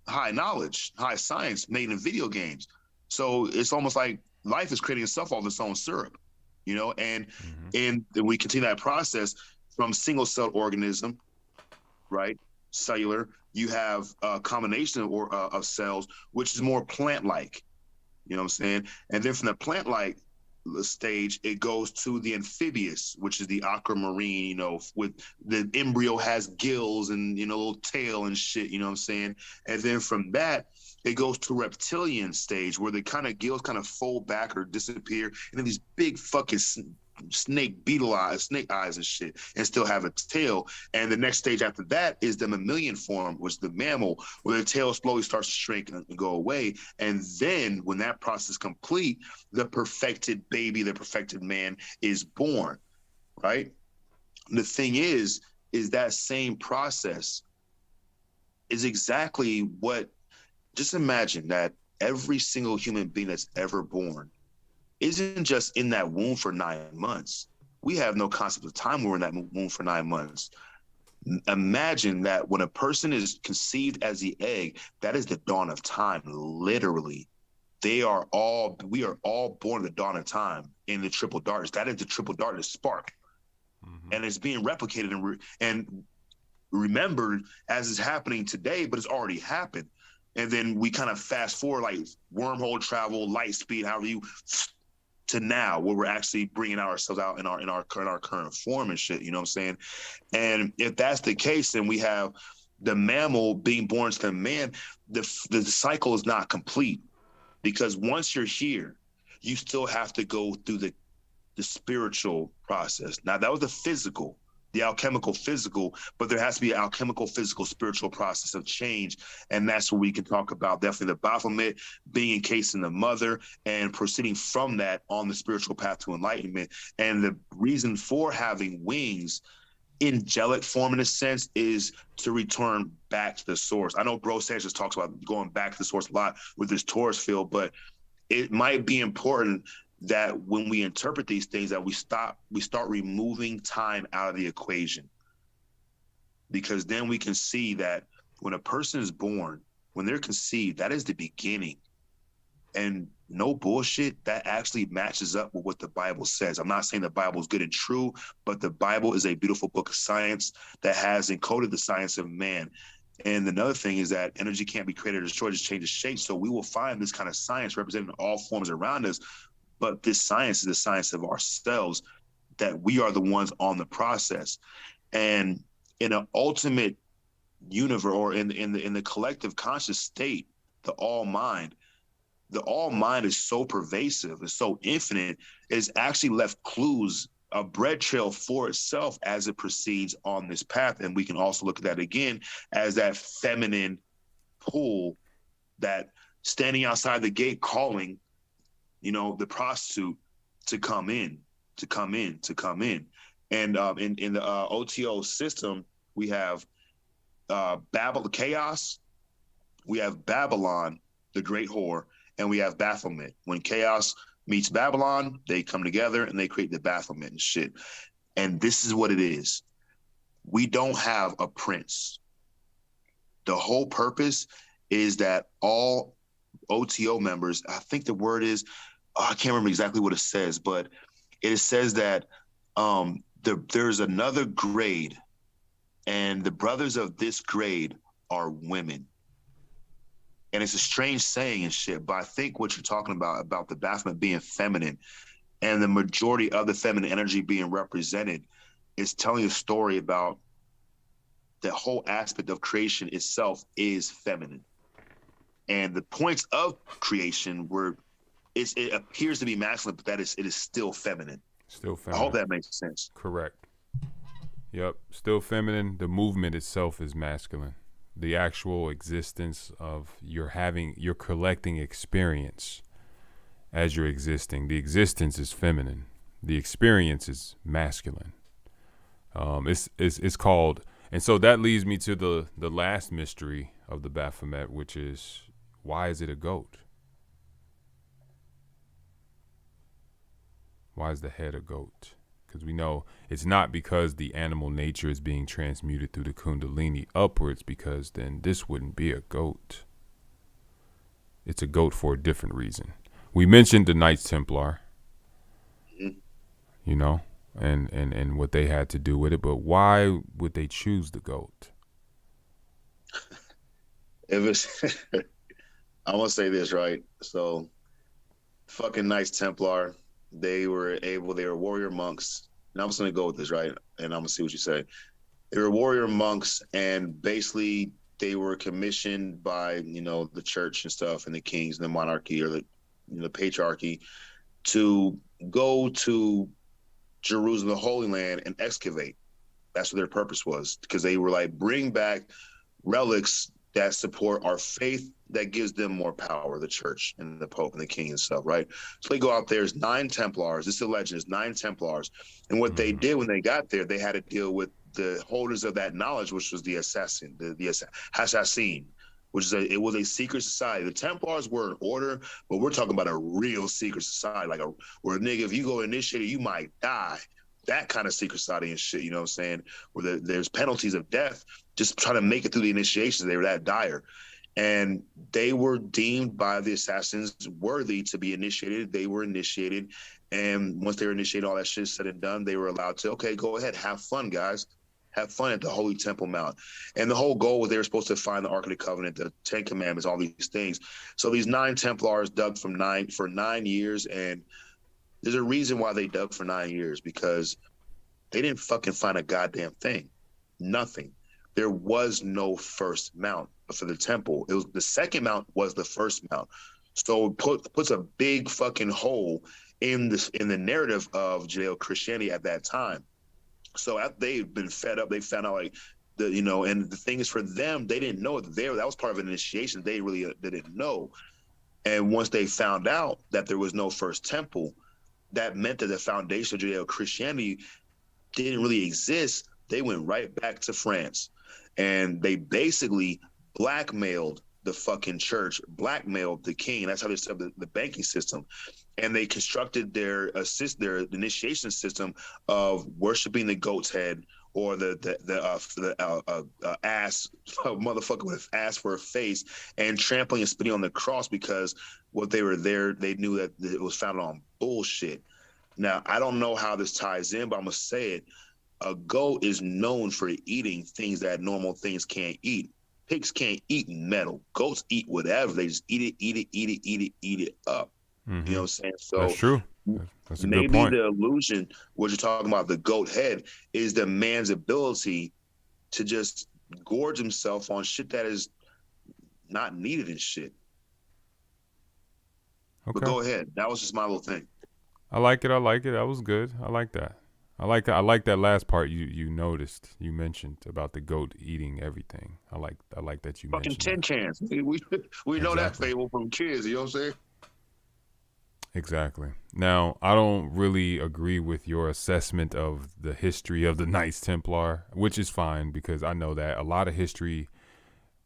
High knowledge, high science made in video games. So it's almost like life is creating itself off its own syrup, and we continue that process from single-celled organism, right? Cellular, you have a combination of cells, which is more plant-like, you know what I'm saying? And then from the plant-like stage, it goes to the amphibious, which is the aquamarine, with the embryo has gills and, little tail and shit, you know what I'm saying? And then from that, it goes to reptilian stage where the kind of gills kind of fold back or disappear. And then these big fucking snake eyes and shit, and still have a tail. And the next stage after that is the mammalian form, which is the mammal, where the tail slowly starts to shrink and go away. And then when that process is complete, the perfected baby, the perfected man is born, right? The thing is that same process is exactly what, just imagine that every single human being that's ever born isn't just in that womb for 9 months. We have no concept of time when we're in that womb for 9 months. Imagine that when a person is conceived as the egg, that is the dawn of time, literally. We are all born at the dawn of time in the triple darkness. That is the triple darkness spark. Mm-hmm. And it's being replicated and remembered as is happening today, but it's already happened. And then we kind of fast forward, like wormhole travel, light speed, however you, to now, where we're actually bringing ourselves out in our current form and shit. You know what I'm saying? And if that's the case, then we have the mammal being born to the man. The cycle is not complete, because once you're here, you still have to go through the spiritual process. Now that was the physical. The alchemical physical, but there has to be an alchemical physical spiritual process of change. And that's where we can talk about definitely the Baphomet being encased in the mother and proceeding from that on the spiritual path to enlightenment. And the reason for having wings, angelic form in a sense, is to return back to the source. I know Bro Sanchez talks about going back to the source a lot with this Taurus field, but it might be important that when we interpret these things, that we start removing time out of the equation, because then we can see that when a person is born, when they're conceived, that is the beginning. And no bullshit, that actually matches up with what the Bible says. I'm not saying the Bible is good and true, but the Bible is a beautiful book of science that has encoded the science of man. And another thing is that energy can't be created or destroyed, just changes shape. So we will find this kind of science represented in all forms around us. But this science is the science of ourselves, that we are the ones on the process. And in an ultimate universe, or in the collective conscious state, the all mind, the all mind is so pervasive, it's so infinite, it's actually left clues, a bread trail for itself as it proceeds on this path. And we can also look at that again as that feminine pull, that standing outside the gate calling, the prostitute to come in, to come in, to come in. And in the OTO system, we have Babel chaos, we have Babylon, the great whore, and we have Baphomet. When chaos meets Babylon, they come together and they create the Baphomet and shit. And this is what it is. We don't have a prince. The whole purpose is that all OTO members, I think the word is, I can't remember exactly what it says, but it says that there's another grade, and the brothers of this grade are women. And it's a strange saying and shit, but I think what you're talking about the Baphomet being feminine and the majority of the feminine energy being represented, is telling a story about the whole aspect of creation itself is feminine. And the points of creation it appears to be masculine, but it is still feminine. Still feminine. I hope that makes sense. Correct. Yep. Still feminine. The movement itself is masculine. The actual existence of you're collecting experience as you're existing. The existence is feminine. The experience is masculine. It's called, and so that leads me to the last mystery of the Baphomet, which is, why is it a goat? Why is the head a goat? Because we know it's not because the animal nature is being transmuted through the Kundalini upwards, because then this wouldn't be a goat. It's a goat for a different reason. We mentioned the Knights Templar, and what they had to do with it, but why would they choose the goat? It was, I'm going to say this, right? So, fucking Knights Templar, they were warrior monks. And I'm just going to go with this, right? And I'm going to see what you say. They were warrior monks, and basically they were commissioned by, the church and stuff, and the kings and the monarchy, or the patriarchy, to go to Jerusalem, the Holy Land, and excavate. That's what their purpose was, because they were like, bring back relics that support our faith, that gives them more power, the church and the Pope and the king and stuff, right? So they go out there, there's 9 Templars. This is the legend, it's 9 Templars. And what they did when they got there, they had to deal with the holders of that knowledge, which was the assassin, the assassin, which was a secret society. The Templars were an order, but we're talking about a real secret society, where a nigga, if you go initiate it, you might die. That kind of secret society and shit, you know what I'm saying? Where there's penalties of death just trying to make it through the initiations. They were that dire. And they were deemed by the assassins worthy to be initiated. They were initiated. And once they were initiated, all that shit said and done, they were allowed to, okay, go ahead, have fun, guys. Have fun at the Holy Temple Mount. And the whole goal was they were supposed to find the Ark of the Covenant, the 10 Commandments, all these things. So these 9 Templars dug for 9 years. And there's a reason why they dug for 9 years, because they didn't fucking find a goddamn thing. Nothing. There was no first mount for the temple. It was the second mount was the first mount. So it puts a big fucking hole in the narrative of Judeo-Christianity at that time. So after they've been fed up, they found out and the thing is, for them, they didn't know that was part of an initiation. They really didn't know. And once they found out that there was no first temple, that meant that the foundation of Judeo-Christianity didn't really exist. They went right back to France, and they basically blackmailed the fucking church, blackmailed the king. That's how they set up the banking system. And they constructed their initiation system of worshiping the goat's head, or the ass, motherfucker with ass for a face, and trampling and spitting on the cross, because what they were there, they knew that it was founded on bullshit. Now, I don't know how this ties in, but I'm going to say it. A goat is known for eating things that normal things can't eat. Pigs can't eat metal. Goats eat whatever. They just eat it up. You know what I'm saying? That's So true. That's a good maybe point. the illusion, what you're talking about, the goat head, is the man's ability to just gorge himself on shit that is not needed and shit. But Okay. go ahead. That was just my little thing. I like it. I like it. That was good. I like that. I like that last part you noticed. You mentioned about the goat eating everything. I like that you Fucking mentioned tin that. cans. We know that Exactly. fable from kids. You know what I'm saying? Exactly. Now, I don't really agree with your assessment of the history of the Knights Templar, which is fine because I know that a lot of history,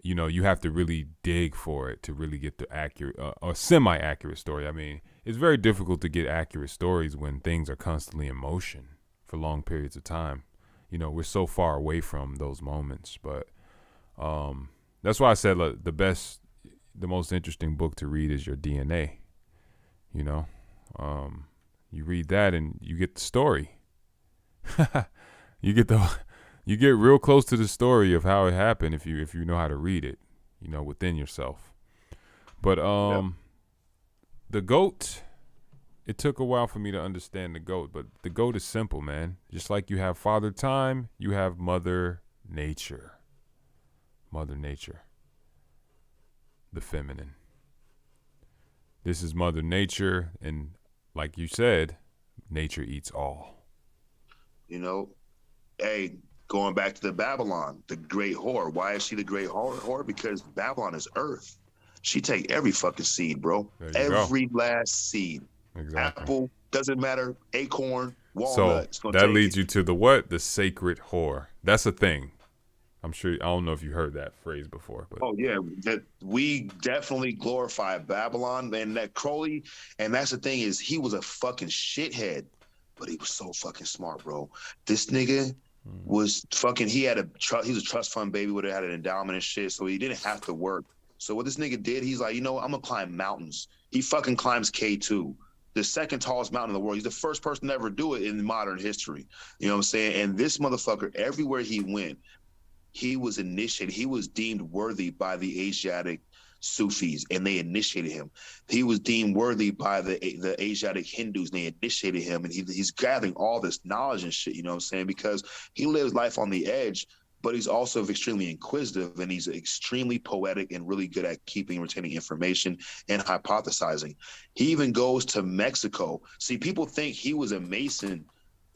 you have to really dig for it to really get the accurate or semi-accurate story. I mean, it's very difficult to get accurate stories when things are constantly in motion for long periods of time. We're so far away from those moments, but that's why I said the most interesting book to read is your DNA. You know, you read that and you get the story. you get the you get real close to the story of how it happened if you know how to read it, within yourself. But the goat, it took a while for me to understand the goat, but the goat is simple, man. Just like you have Father Time, you have Mother Nature. Mother Nature. The feminine. This is Mother Nature, and like you said, nature eats all. Hey, going back to the Babylon, the great whore. Why is she the great whore? Because Babylon is Earth. She take every fucking seed, bro. There you go. Every last seed. Exactly. Apple, doesn't matter. Acorn, So walnut, it's gonna that take leads it. you to the what? The sacred whore. That's a thing. I'm sure. I don't know if you heard that phrase before, but Oh yeah, that we definitely glorify Babylon and that Crowley, and that's the thing is he was a fucking shithead, but he was so fucking smart, bro. This nigga was fucking. He had he was a trust fund baby, would have had an endowment and shit, so he didn't have to work. So what this nigga did, he's like, I'm gonna climb mountains. He fucking climbs K2, the second tallest mountain in the world. He's the first person to ever do it in modern history. You know what I'm saying? And this motherfucker, everywhere he went, he was initiated. He was deemed worthy by the Asiatic Sufis, and they initiated him. He was deemed worthy by the Asiatic Hindus, and they initiated him. And he's gathering all this knowledge and shit. You know what I'm saying? Because he lives life on the edge, but he's also extremely inquisitive, and he's extremely poetic and really good at keeping and retaining information and hypothesizing. He even goes to Mexico. See, people think he was a Mason,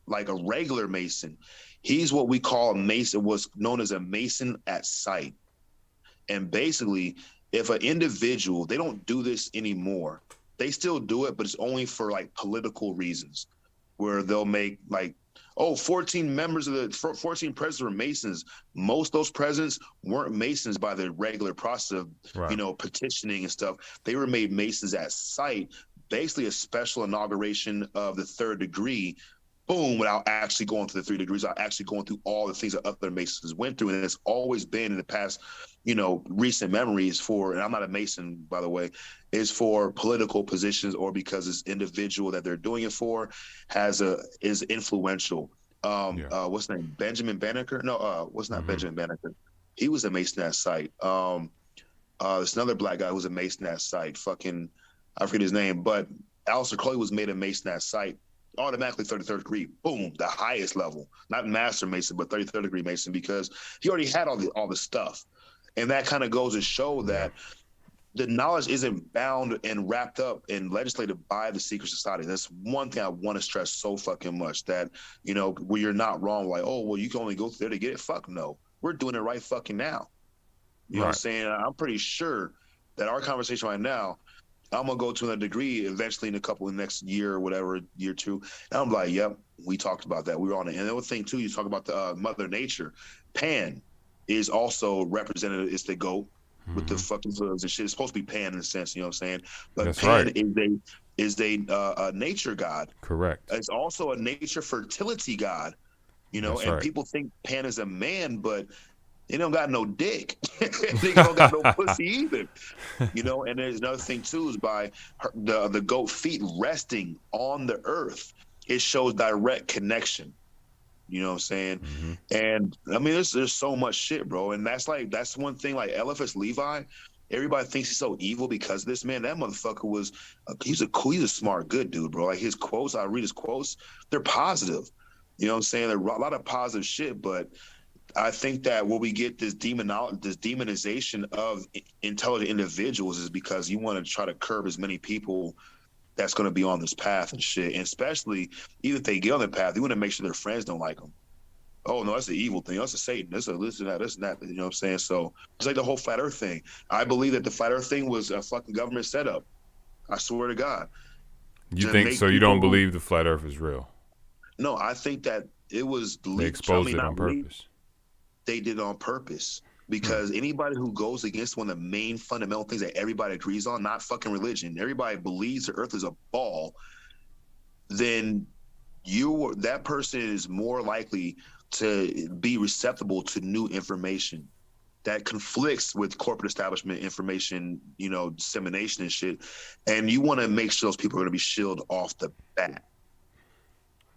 like a regular Mason. He's what we call a Mason, was known as a Mason at sight. And basically, if an individual, they don't do this anymore. They still do it, but it's only for like political reasons, where they'll make like, 14 members of the 14 presidents were Masons. Most of those presidents weren't Masons by the regular process of, right. petitioning and stuff. They were made Masons at sight, basically a special inauguration of the third degree, boom, without actually going through the 3 degrees, without actually going through all the things that other Masons went through. And it's always been in the past, recent memories for, and I'm not a Mason, by the way, is for political positions or because this individual that they're doing it for is influential. What's his name? Benjamin Banneker? No, what's not Benjamin Banneker? He was a Mason at sight. There's another black guy who was a Mason at sight. Fucking, I forget his name, but Aleister Crowley was made a Mason at sight. Automatically 33rd degree, boom, the highest level, not master Mason, but 33rd degree Mason, because he already had all the stuff. And that kind of goes to show that the knowledge isn't bound and wrapped up and legislated by the secret society. That's one thing I want to stress so fucking much, that, where you're not wrong, like, oh, well, you can only go there to get it. Fuck no. We're doing it right fucking now. You know what I'm saying? I'm pretty sure that our conversation right now, I'm gonna go to a degree eventually in the next year or whatever, year two. And I'm like, yep, we talked about that. We were on it. And the other thing too, you talk about the Mother Nature. Pan is also represented as the goat with the fucking hooves and shit. It's supposed to be Pan in a sense, you know what I'm saying? But That's Pan right. is a nature god. Correct. It's also a nature fertility god, That's and right. people think Pan is a man, but they don't got no dick. They don't got no pussy either. And there's another thing too, is by the goat feet resting on the earth, it shows direct connection. You know what I'm saying? And I mean, there's so much shit, bro. And that's one thing, like Eliphas Levi, Everybody thinks he's so evil because of this man. That motherfucker was, he's a smart, good dude, bro. Like his quotes, I read his quotes, they're positive. You know what I'm saying? There are a lot of positive shit, but I think that where we get this demonization of intelligent individuals is because you want to try to curb as many people that's going to be on this path and shit. And especially, even if they get on the path, you want to make sure their friends don't like them. Oh no, that's the evil thing. That's a Satan. That's a this and that, this and that. You know what I'm saying? So it's like the whole flat Earth thing. I believe that the flat Earth thing was a fucking government setup. I swear to God. You think so? You don't believe the flat Earth is real? No, I think that it was. They exposed it on purpose. They did it on purpose because anybody who goes against one of the main fundamental things that everybody agrees on, not fucking religion, everybody believes the Earth is a ball, then that person is more likely to be receptible to new information that conflicts with corporate establishment information, dissemination and shit. And you want to make sure those people are going to be shielded off the bat.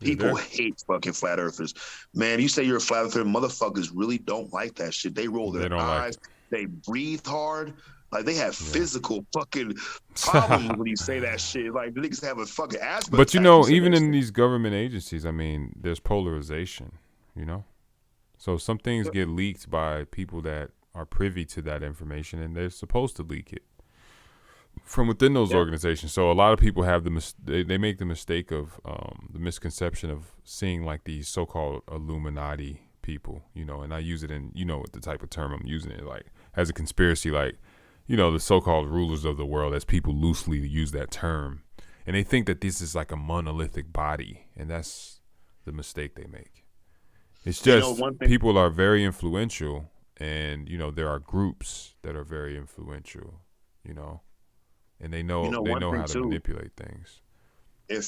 People hate fucking flat earthers. Man, you say you're a flat earther, motherfuckers really don't like that shit. They roll their eyes. They breathe hard. Like, they have physical fucking problems when you say that shit. Like, the niggas have a fucking asthma. But, even in these government agencies, I mean, there's polarization, So some things get leaked by people that are privy to that information, and they're supposed to leak it from within those organizations. So a lot of people have they make the mistake of the misconception of seeing like these so-called Illuminati people, and I use it in, the type of term I'm using it, like as a conspiracy, like, the so-called rulers of the world, as people loosely use that term. And they think that this is like a monolithic body, and that's the mistake they make. It's just people are very influential, and, there are groups that are very influential, and they know how to manipulate things.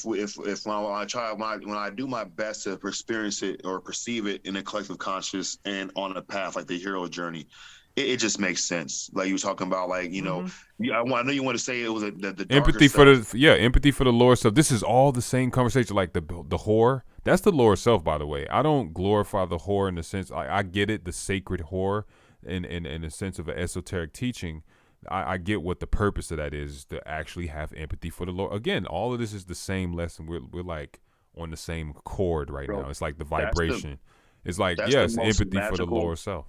When I do my best to experience it or perceive it in a collective conscious and on a path like the hero journey, it just makes sense. Like you were talking about, like, I know you want to say it was the empathy for empathy for the lower self. This is all the same conversation, like the whore. That's the lower self, by the way. I don't glorify the whore in the sense I get it, the sacred whore, in a sense of an esoteric teaching. I get what the purpose of that is, to actually have empathy for the Lord. Again, all of this is the same lesson. We're like on the same chord right now. It's like the vibration. It's like, yes, empathy for the lower self.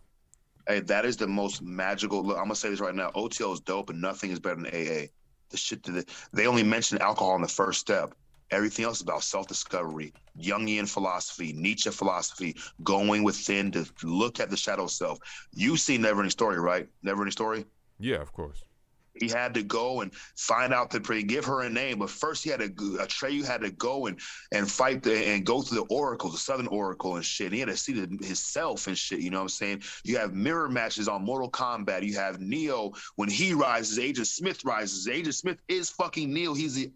Hey, that is the most magical. Look, I'm gonna say this right now. OTL is dope, and nothing is better than AA. The shit that they only mention alcohol in the first step. Everything else is about self-discovery, Jungian philosophy, Nietzsche philosophy, going within to look at the shadow self. You see Neverending Story, right? Neverending Story? Yeah, of course. He had to go and find out give her a name, but first he had Atreyu had to go and fight and go through the oracle, the Southern Oracle and shit. And he had to see himself and shit. You know what I'm saying? You have mirror matches on Mortal Kombat. You have Neo when he rises. Agent Smith rises. Agent Smith is fucking Neo. He's the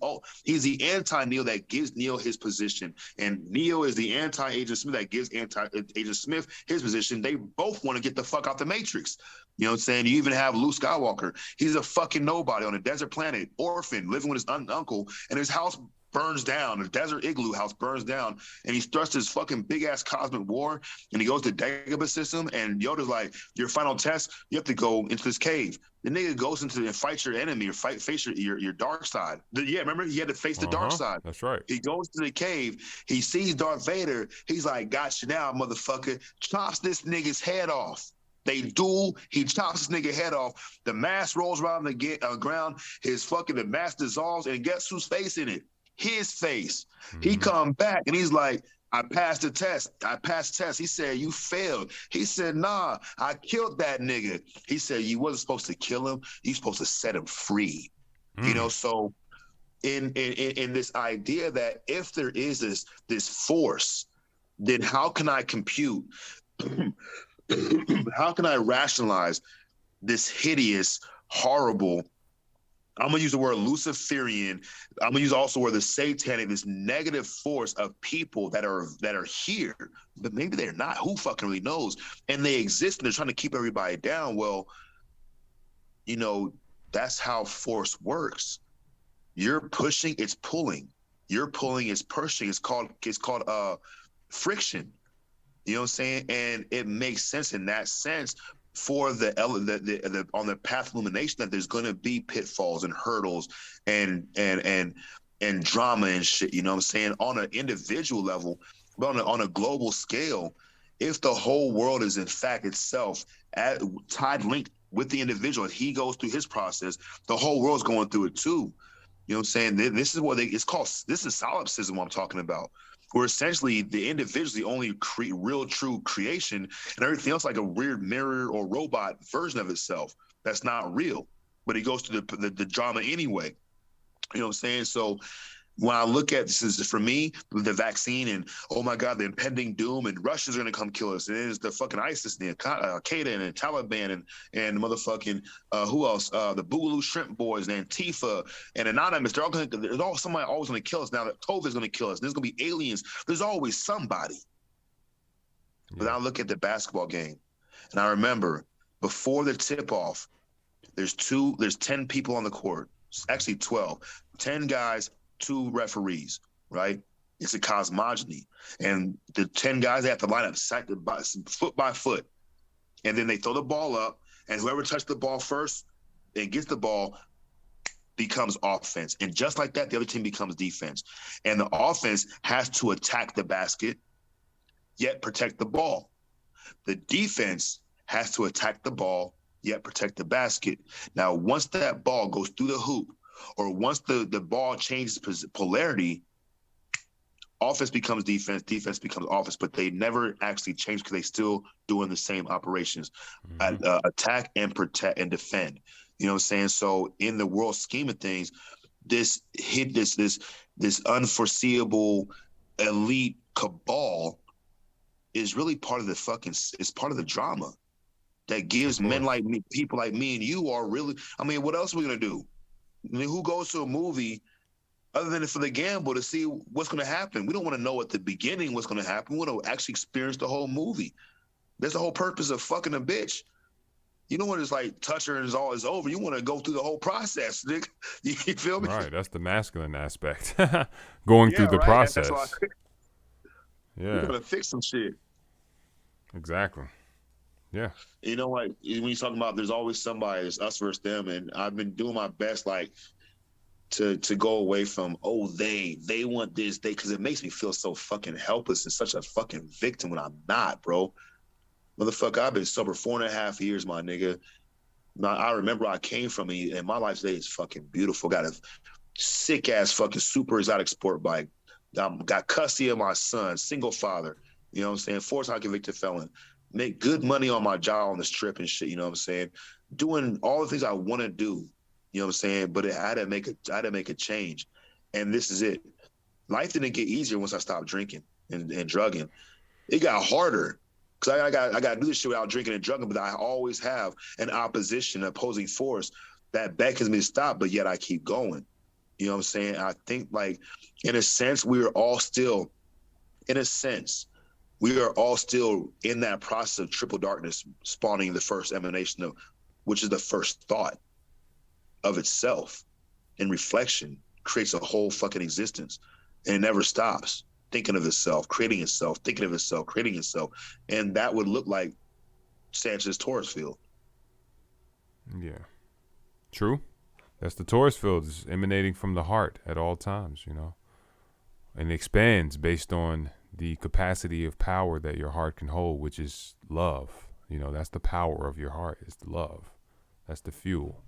anti-Neo that gives Neo his position, and Neo is the anti-Agent Smith that gives Agent Smith his position. They both want to get the fuck out the Matrix. You know what I'm saying? You even have Luke Skywalker. He's a fucking nobody on a desert planet, orphan, living with his uncle, and his house burns down. The desert igloo house burns down, and he's thrust his fucking big-ass cosmic war, and he goes to Dagobah system, and Yoda's like, your final test, you have to go into this cave. The nigga goes into and fights your enemy or face your dark side. Yeah, remember? He had to face the dark side. That's right. He goes to the cave. He sees Darth Vader. He's like, got you now, motherfucker. Chops this nigga's head off. They duel. He chops this nigga head off. The mask rolls around the ground. The mask dissolves, and guess whose face in it? His face. Mm-hmm. He come back, and he's like, I passed the test. He said, you failed. He said, nah, I killed that nigga. He said, you wasn't supposed to kill him. You supposed to set him free. So in this idea that if there is this force, then how can I compute how can I rationalize this hideous, horrible, I'm going to use the word Luciferian, I'm going to use also the word the satanic, this negative force of people that are here, but maybe they're not. Who fucking really knows? And they exist, and they're trying to keep everybody down. Well, that's how force works. You're pushing, it's pulling. You're pulling, it's pushing. It's called friction. You know what I'm saying? And it makes sense in that sense. for the on the path of illumination that there's going to be pitfalls and hurdles and drama and shit. You know what I'm saying? On an individual level, but on a global scale, if the whole world is in fact itself linked with the individual, he goes through his process, the whole world's going through it too. You know what I'm saying? This is what it's called. This is solipsism I'm talking about, where essentially the individual is the only real true creation, and everything else like a weird mirror or robot version of itself that's not real. But he goes through the drama anyway. You know what I'm saying? So when I look at this, is for me the vaccine and oh my god, the impending doom and Russia's gonna come kill us, and it's the fucking ISIS and the Al-Qaeda and the Taliban and motherfucking who else? The Boogaloo Shrimp Boys and Antifa and Anonymous. There's all somebody always gonna kill us. Now that COVID's gonna kill us. There's gonna be aliens. There's always somebody. Yeah. But I look at the basketball game, and I remember before the tip off, there's 10 people on the court. Actually 12. 10 guys. 2 referees, right? It's a cosmogony. And the 10 guys, they have to line up foot by foot. And then they throw the ball up, and whoever touched the ball first and gets the ball becomes offense. And just like that, the other team becomes defense. And the offense has to attack the basket, yet protect the ball. The defense has to attack the ball, yet protect the basket. Now, once that ball goes through the hoop, or once the ball changes polarity, offense becomes defense, defense becomes offense, but they never actually change because they still doing the same operations, attack and protect and defend. You know what I'm saying? So in the world scheme of things, this unforeseeable elite cabal is really part of it's part of the drama that gives men like me, people like me and you are really, I mean, what else are we going to do? I mean, who goes to a movie other than for the gamble to see what's going to happen? We don't want to know at the beginning what's going to happen. We want to actually experience the whole movie. That's the whole purpose of fucking a bitch. You don't want to just like touch her and it's all is over. You want to go through the whole process, nigga. You feel me? Right. That's the masculine aspect. Going through the process. You're going to fix some shit. Exactly. Yeah. You know, like when you're talking about there's always somebody, it's us versus them, and I've been doing my best like to go away from they want this, because it makes me feel so fucking helpless and such a fucking victim when I'm not, bro. Motherfucker, I've been sober 4.5 years, my nigga. I remember I came from it, and my life today is fucking beautiful. Got a sick ass fucking super exotic sport bike. Got custody of my son, single father. You know what I'm saying? 4-time convicted felon. Make good money on my job on this trip and shit, you know what I'm saying? Doing all the things I want to do, you know what I'm saying? But I had to make a change. And this is it. Life didn't get easier once I stopped drinking and drugging. It got harder because I got to do this shit without drinking and drugging, but I always have an opposing force that beckons me to stop, but yet I keep going. You know what I'm saying? I think like, in a sense, we are all still in that process of triple darkness spawning the first emanation of, which is the first thought of itself in reflection, creates a whole fucking existence, and it never stops thinking of itself, creating itself, thinking of itself, creating itself. And that would look like Sanchez Torres field. Yeah. True. That's the Taurus field, is emanating from the heart at all times, you know, and expands based on the capacity of power that your heart can hold, which is love. You know, that's the power of your heart, is the love. That's the fuel.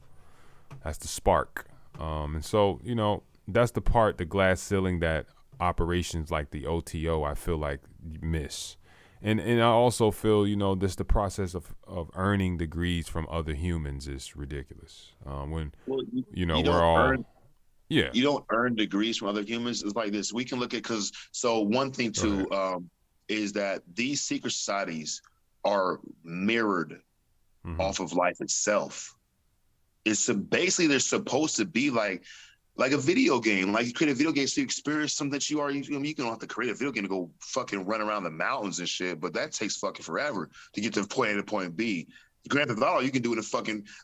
That's the spark. And so, you know, that's the part, the glass ceiling, that operations like the OTO, I feel like, miss. And I also feel, you know, this the process of earning degrees from other humans is ridiculous. You don't earn degrees from other humans. It's like this. We can look at, so one thing too is that these secret societies are mirrored off of life itself. It's basically, they're supposed to be like a video game. Like, you create a video game so you experience something that you already, you don't have to create a video game to go fucking run around the mountains and shit, but that takes fucking forever to get to point A to point B. Grand Theft Auto, you can do it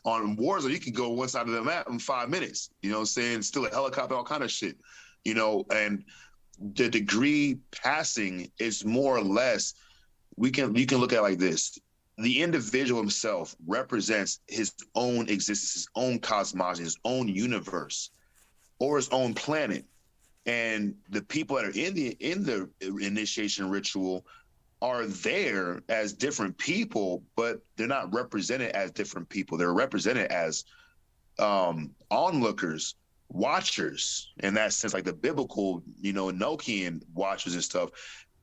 on Warzone, you can go one side of the map in 5 minutes. You know what I'm saying? Still a helicopter, all kind of shit. You know, and the degree passing is more or less, you can look at it like this. the individual himself represents his own existence, his own cosmology, his own universe, or his own planet. And the people that are in the initiation ritual are there as different people, but they're not represented as different people. They're represented as onlookers, watchers, in that sense, like the biblical, Enochian watchers and stuff,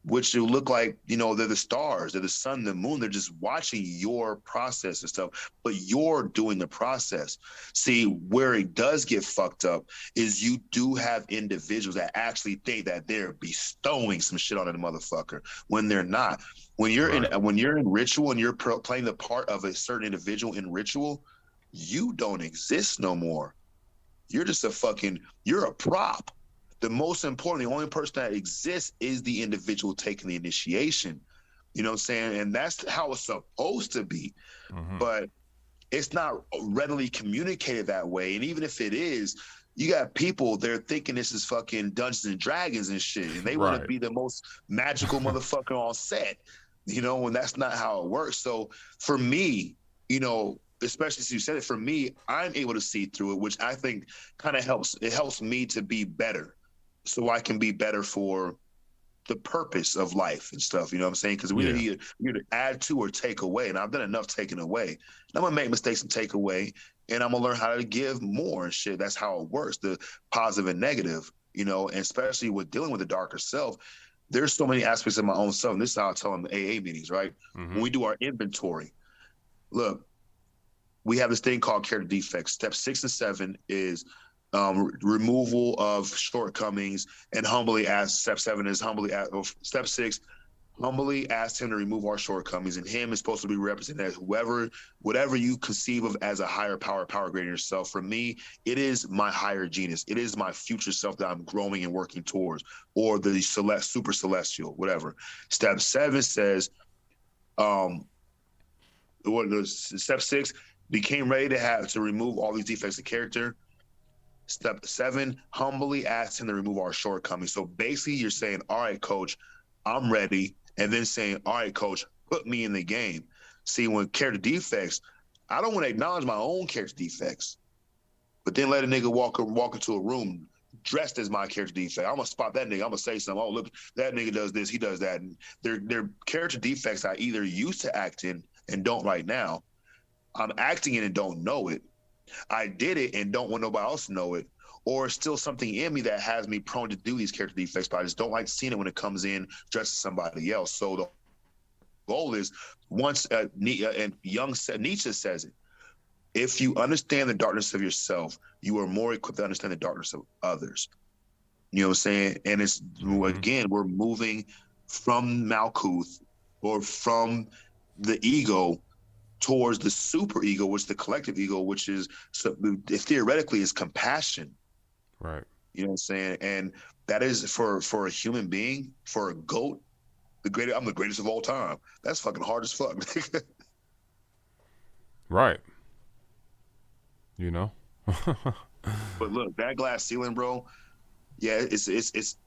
which will look like, they're the stars, they're the sun, the moon. They're just watching your process and stuff, but you're doing the process. See, where it does get fucked up is you do have individuals that actually think that they're bestowing some shit on a motherfucker when they're not. When you're in ritual and you're playing the part of a certain individual in ritual, you don't exist no more. You're just you're a prop. The most important, the only person that exists is the individual taking the initiation. You know what I'm saying? And that's how it's supposed to be. Mm-hmm. But it's not readily communicated that way. And even if it is, you got people, they're thinking this is fucking Dungeons and Dragons and shit. And they want to be the most magical motherfucker on set, and that's not how it works. So for me, especially as you said it, for me, I'm able to see through it, which I think kind of helps. It helps me to be better, so I can be better for the purpose of life and stuff. You know what I'm saying? Because we either add to or take away, and I've done enough taking away. And I'm gonna make mistakes and take away, and I'm gonna learn how to give more and shit. That's how it works, the positive and negative. And especially with dealing with the darker self, there's so many aspects of my own self. And this is how I tell them in AA meetings, right? Mm-hmm. When we do our inventory, look, we have this thing called character defects. Step 6 and 7 is removal of shortcomings, and humbly ask. Step 7 is step 6, humbly ask him to remove our shortcomings, and him is supposed to be represented as whatever you conceive of as a higher power greater than yourself. For me, it is my higher genius. It is my future self that I'm growing and working towards, or the super celestial, whatever. Step 7 says, step 6, became ready to remove all these defects of character. Step 7, humbly ask him to remove our shortcomings. So basically you're saying, all right, coach, I'm ready. And then saying, all right, coach, put me in the game. See, when character defects, I don't want to acknowledge my own character defects, but then let a nigga walk into a room dressed as my character defect. I'm going to spot that nigga. I'm going to say something. Oh, look, that nigga does this. He does that. And they're character defects I either used to act in and don't right now. I'm acting in and don't know it. I did it and don't want nobody else to know it, or still something in me that has me prone to do these character defects, but I just don't like seeing it when it comes in dressed as somebody else. So the goal is, once Nietzsche says it, if you understand the darkness of yourself, you are more equipped to understand the darkness of others. You know what I'm saying? And it's, again, we're moving from Malkuth, or from the ego, towards the super ego, which is the collective ego, which is theoretically is compassion. Right. You know what I'm saying? And that is for a human being, for a goat, I'm the greatest of all time. That's fucking hard as fuck. Right. But look, that glass ceiling, bro. Yeah, it's.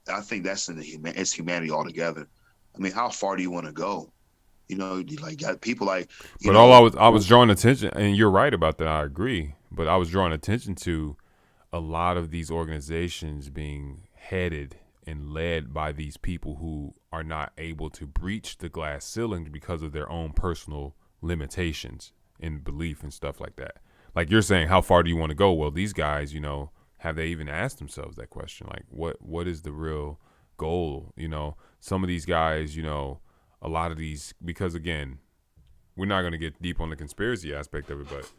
I think that's it's humanity altogether. I mean, how far do you want to go? Got people like. But all I was drawing attention, and you're right about that. I agree. But I was drawing attention to a lot of these organizations being headed and led by these people who are not able to breach the glass ceiling because of their own personal limitations in belief and stuff like that. Like you're saying, how far do you want to go? Well, these guys, have they even asked themselves that question? Like, what is the real goal? Some of these guys, a lot of these, because again, we're not going to get deep on the conspiracy aspect of it, but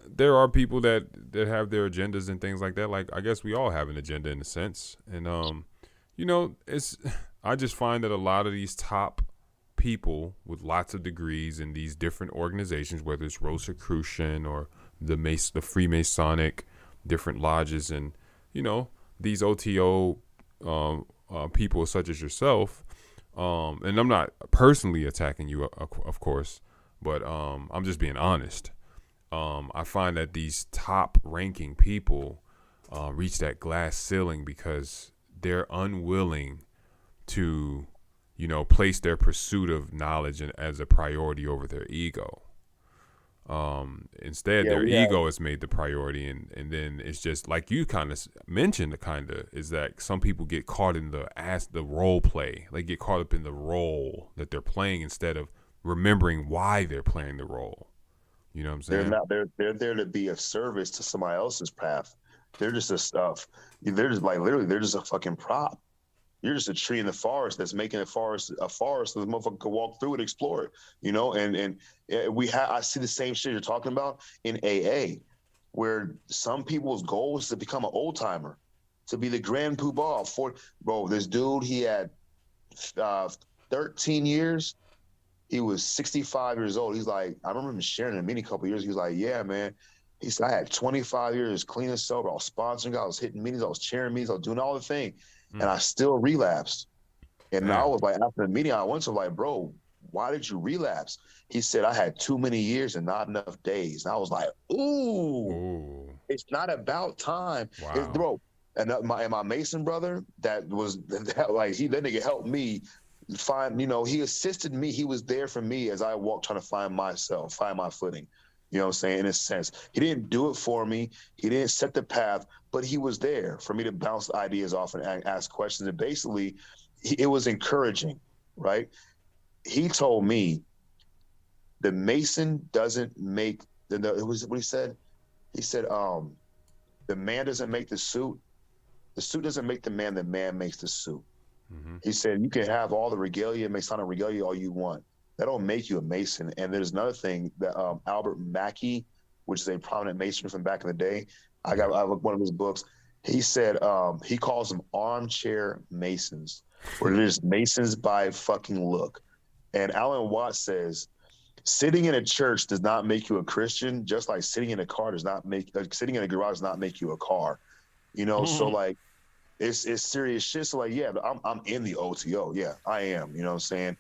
there are people that have their agendas and things like that. Like, I guess we all have an agenda in a sense. And, I just find that a lot of these top people with lots of degrees in these different organizations, whether it's Rosicrucian or the Freemasonic, different lodges, and, these OTO people such as yourself, and I'm not personally attacking you, of course, but I'm just being honest. I find that these top ranking people reach that glass ceiling because they're unwilling to, place their pursuit of knowledge as a priority over their ego. Instead, their ego is made the priority, and then it's just like you kind of mentioned, is that some people get caught in the role play. They get caught up in the role that they're playing instead of remembering why they're playing the role. You know what I'm saying? They're there to be of service to somebody else's path. They're just they're just like literally they're just a fucking prop. You're just a tree in the forest that's making a forest so the motherfucker can walk through it, explore it, and I see the same shit you're talking about in AA, where some people's goal is to become an old timer, to be the grand poobah. Bro, this dude, he had 13 years. He was 65 years old. He's like, I remember him sharing in a meeting a couple of years. He was like, yeah, man. He said, I had 25 years clean and sober. I was sponsoring, I was hitting meetings, I was chairing meetings, I was doing all the thing. And I still relapsed. And I was like, after the meeting I went to, like, bro, why did you relapse? He said, I had too many years and not enough days. And I was like, ooh. It's not about time. Wow. Bro, and my Mason brother, that nigga helped me find, he assisted me. He was there for me as I walked trying to find myself, find my footing. You know what I'm saying? In a sense, he didn't do it for me. He didn't set the path, but he was there for me to bounce ideas off and ask questions. And basically, it was encouraging, right? He told me the Mason doesn't make it was what he said. He said, the man doesn't make the suit doesn't make the man makes the suit. Mm-hmm. He said, you can have all the regalia, Masonic regalia, all you want. That don't make you a Mason. And there's another thing that Albert Mackey, which is a prominent Mason from back in the day, I have one of his books. He said he calls them armchair Masons, where they're just Masons by fucking look. And Alan Watts says, sitting in a church does not make you a Christian, just like sitting in a car sitting in a garage does not make you a car. So like it's serious shit. So like, yeah, I'm in the OTO. Yeah, I am. You know what I'm saying?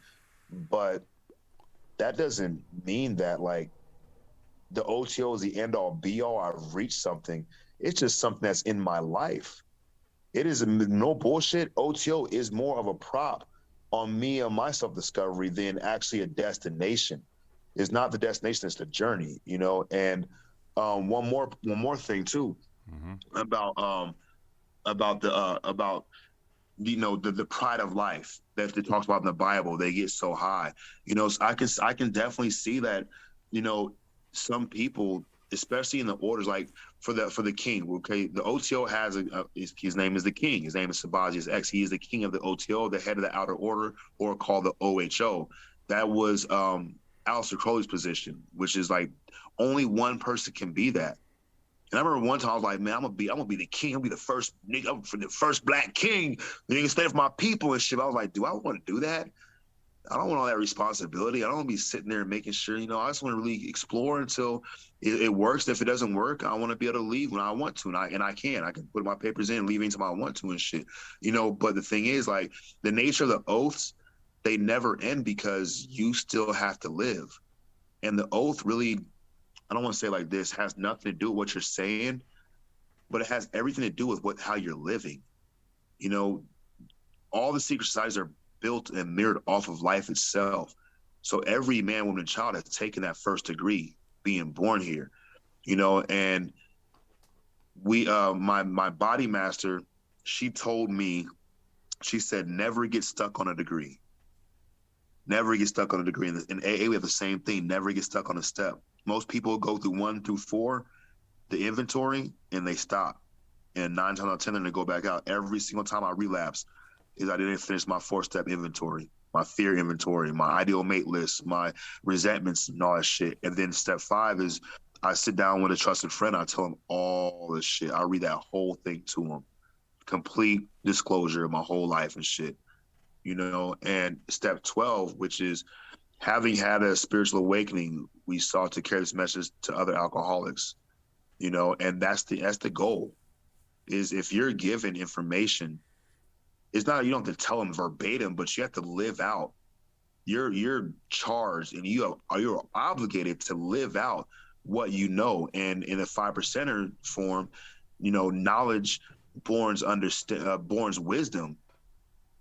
But that doesn't mean that like the OTO is the end all be all. I've reached something. It's just something that's in my life. It is no bullshit. OTO is more of a prop on me and my self-discovery than actually a destination. It's not the destination, it's the journey, And one more thing too, about the pride of life that it talks about in the Bible. They get so high, so I can definitely see that, some people, especially in the orders, like for the king, okay, the OTO has his name is the king. His name is Sabazius X. He is the king of the OTO, the head of the outer order, or called the OHO. That was Aleister Crowley's position, which is like only one person can be that. And I remember one time I was like, man, I'm gonna be the king. I'm gonna be the first nigga, I'm the first black king. Nigga, stand for my people and shit. I was like, do I want to do that? I don't want all that responsibility. I don't want to be sitting there and making sure, I just want to really explore until it works. If it doesn't work, I want to be able to leave when I want to, and I can put my papers in, leave anytime I want to and shit. But the thing is, like, the nature of the oaths, they never end because you still have to live. And the oath really, I don't want to say like this, has nothing to do with what you're saying, but it has everything to do with how you're living. All the secret societies are built and mirrored off of life itself. So every man, woman, and child has taken that first degree being born here, and we, my body master, she told me, she said, never get stuck on a degree. Never get stuck on a degree. In AA, we have the same thing. Never get stuck on a step. Most people go through 1 through 4, the inventory, and they stop. And 9 times out of 10, then they go back out. Every single time I relapse is I didn't finish my 4-step inventory, my fear inventory, my ideal mate list, my resentments and all that shit. And then step 5 is I sit down with a trusted friend. I tell him all this shit. I read that whole thing to him. Complete disclosure of my whole life and shit. And step 12, which is having had a spiritual awakening, we sought to carry this message to other alcoholics, and that's the goal. Is if you're given information, it's not, you don't have to tell them verbatim, but you have to live out. You're charged and you're obligated to live out what you know. And in a 5%er form, knowledge borns wisdom.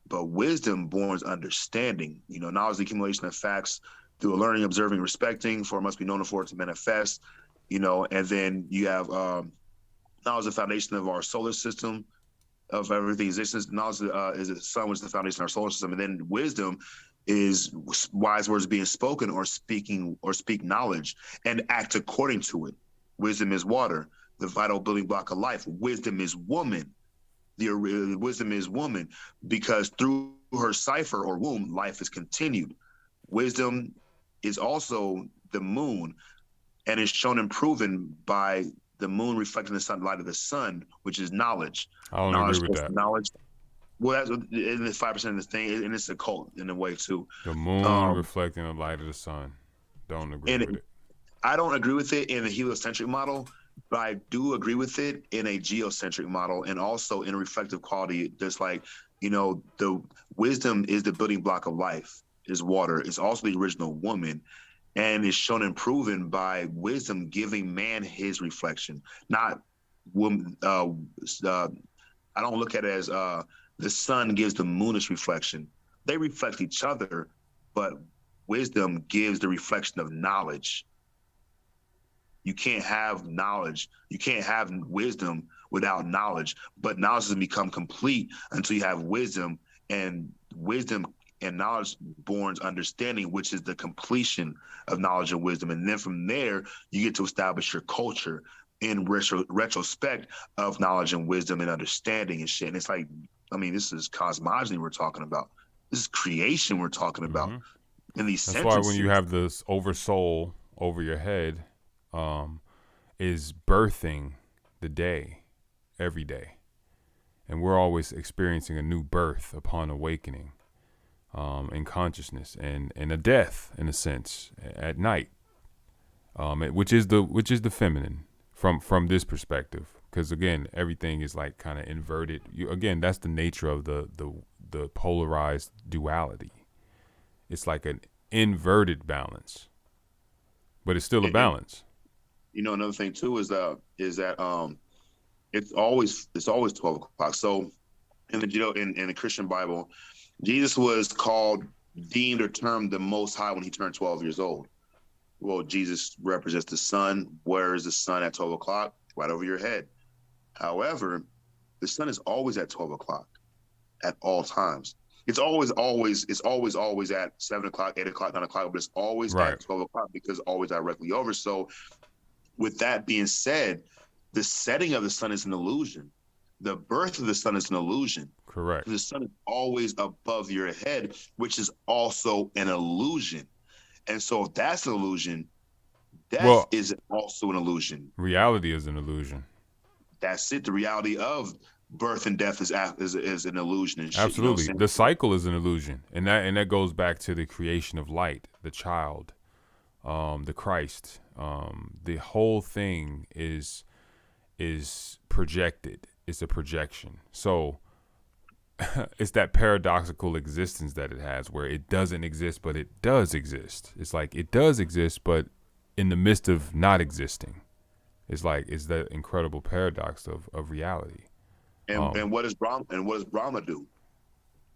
But wisdom borns understanding. Knowledge, the accumulation of facts through a learning, observing, respecting. For it must be known for it to manifest. And then you have knowledge, the foundation of our solar system, of everything existence. Knowledge is the sun, which is the foundation of our solar system, and then wisdom is wise words being spoken or speak knowledge and act according to it. Wisdom is water, the vital building block of life. Wisdom is woman. Wisdom is woman because through her cipher or womb, life is continued. Wisdom is also the moon and is shown and proven by the moon reflecting the sunlight of the sun, which is knowledge. I don't Knowledge agree with that. Knowledge. Well, that's in the 5% of the thing, and it's a cult in a way too. The moon reflecting the light of the sun. Don't agree with it. I don't agree with it in the heliocentric model, but I do agree with it in a geocentric model, and also in a reflective quality. Just like the wisdom is the building block of life. Is water. It's also the original woman. And is shown and proven by wisdom giving man his reflection, not woman. I don't look at it as the sun gives the moon its reflection. They reflect each other, but wisdom gives the reflection of knowledge. You can't have knowledge. You can't have wisdom without knowledge. But knowledge doesn't become complete until you have wisdom, and wisdom and knowledge borns understanding, which is the completion of knowledge and wisdom. And then from there, you get to establish your culture in retrospect of knowledge and wisdom and understanding and shit. And it's like, this is cosmogony we're talking about. This is creation we're talking about. In these That's sentences. why when you have this oversoul over your head, is birthing the day every day. And we're always experiencing a new birth upon awakening. In consciousness and a death in a sense at night, which is the feminine from this perspective, because again everything is like kind of inverted. That's the nature of the polarized duality. It's like an inverted balance, but it's still a balance. Another thing too is that it's always 12 o'clock. So in the Christian Bible, Jesus was deemed or termed the Most High when he turned 12 years old. Well, Jesus represents the sun. Where is the sun at 12 o'clock? Right over your head. However, the sun is always at 12 o'clock at all times. It's always at 7 o'clock, 8 o'clock, 9 o'clock, but it's always at 12 o'clock because it's always directly over. So with that being said, the setting of the sun is an illusion. The birth of the sun is an illusion. Correct. The sun is always above your head, which is also an illusion. And so if that's an illusion, death is also an illusion. Reality is an illusion. That's it. The reality of birth and death is an illusion. And shit, absolutely. The cycle is an illusion. And that goes back to the creation of light, the child, the Christ. The whole thing is projected. It's a projection. So it's that paradoxical existence that it has where it doesn't exist, but it does exist. It's like it does exist, but in the midst of not existing. It's that incredible paradox of reality. And what does Brahma do?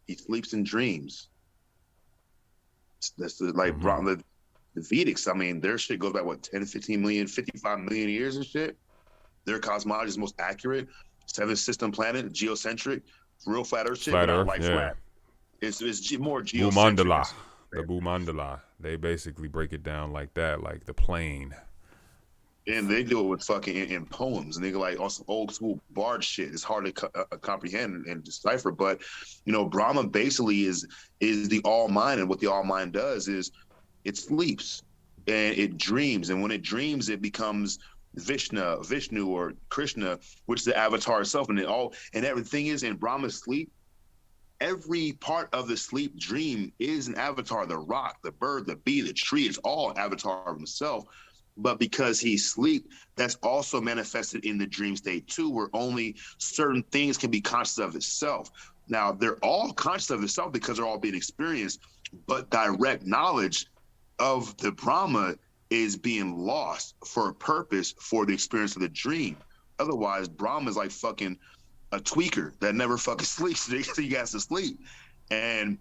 He sleeps in dreams. That's Brahma, the Vedics. Their shit goes back 10, 15 million, 55 million years and shit. Their cosmology is most accurate. 7 system planet, geocentric, real flat Earth shit. Flat Earth, flat. It's more geocentric. Bhumandala. The Bhumandala. They basically break it down like that, like the plane. And they do it with fucking in poems, and they go like on some old school bard shit. It's hard to comprehend and decipher. But Brahma basically is the all mind, and what the all mind does is it sleeps and it dreams, and when it dreams, it becomes Vishnu or Krishna, which is the avatar itself, and everything is in Brahma's sleep. Every part of the sleep dream is an avatar. The rock, the bird, the bee, the tree, it's all avatar of himself. But because he's asleep, that's also manifested in the dream state too, where only certain things can be conscious of itself. Now, they're all conscious of itself because they're all being experienced, but direct knowledge of the Brahma is being lost for a purpose for the experience of the dream. Otherwise, Brahma is like fucking a tweaker that never fucking sleeps. So he has to sleep. And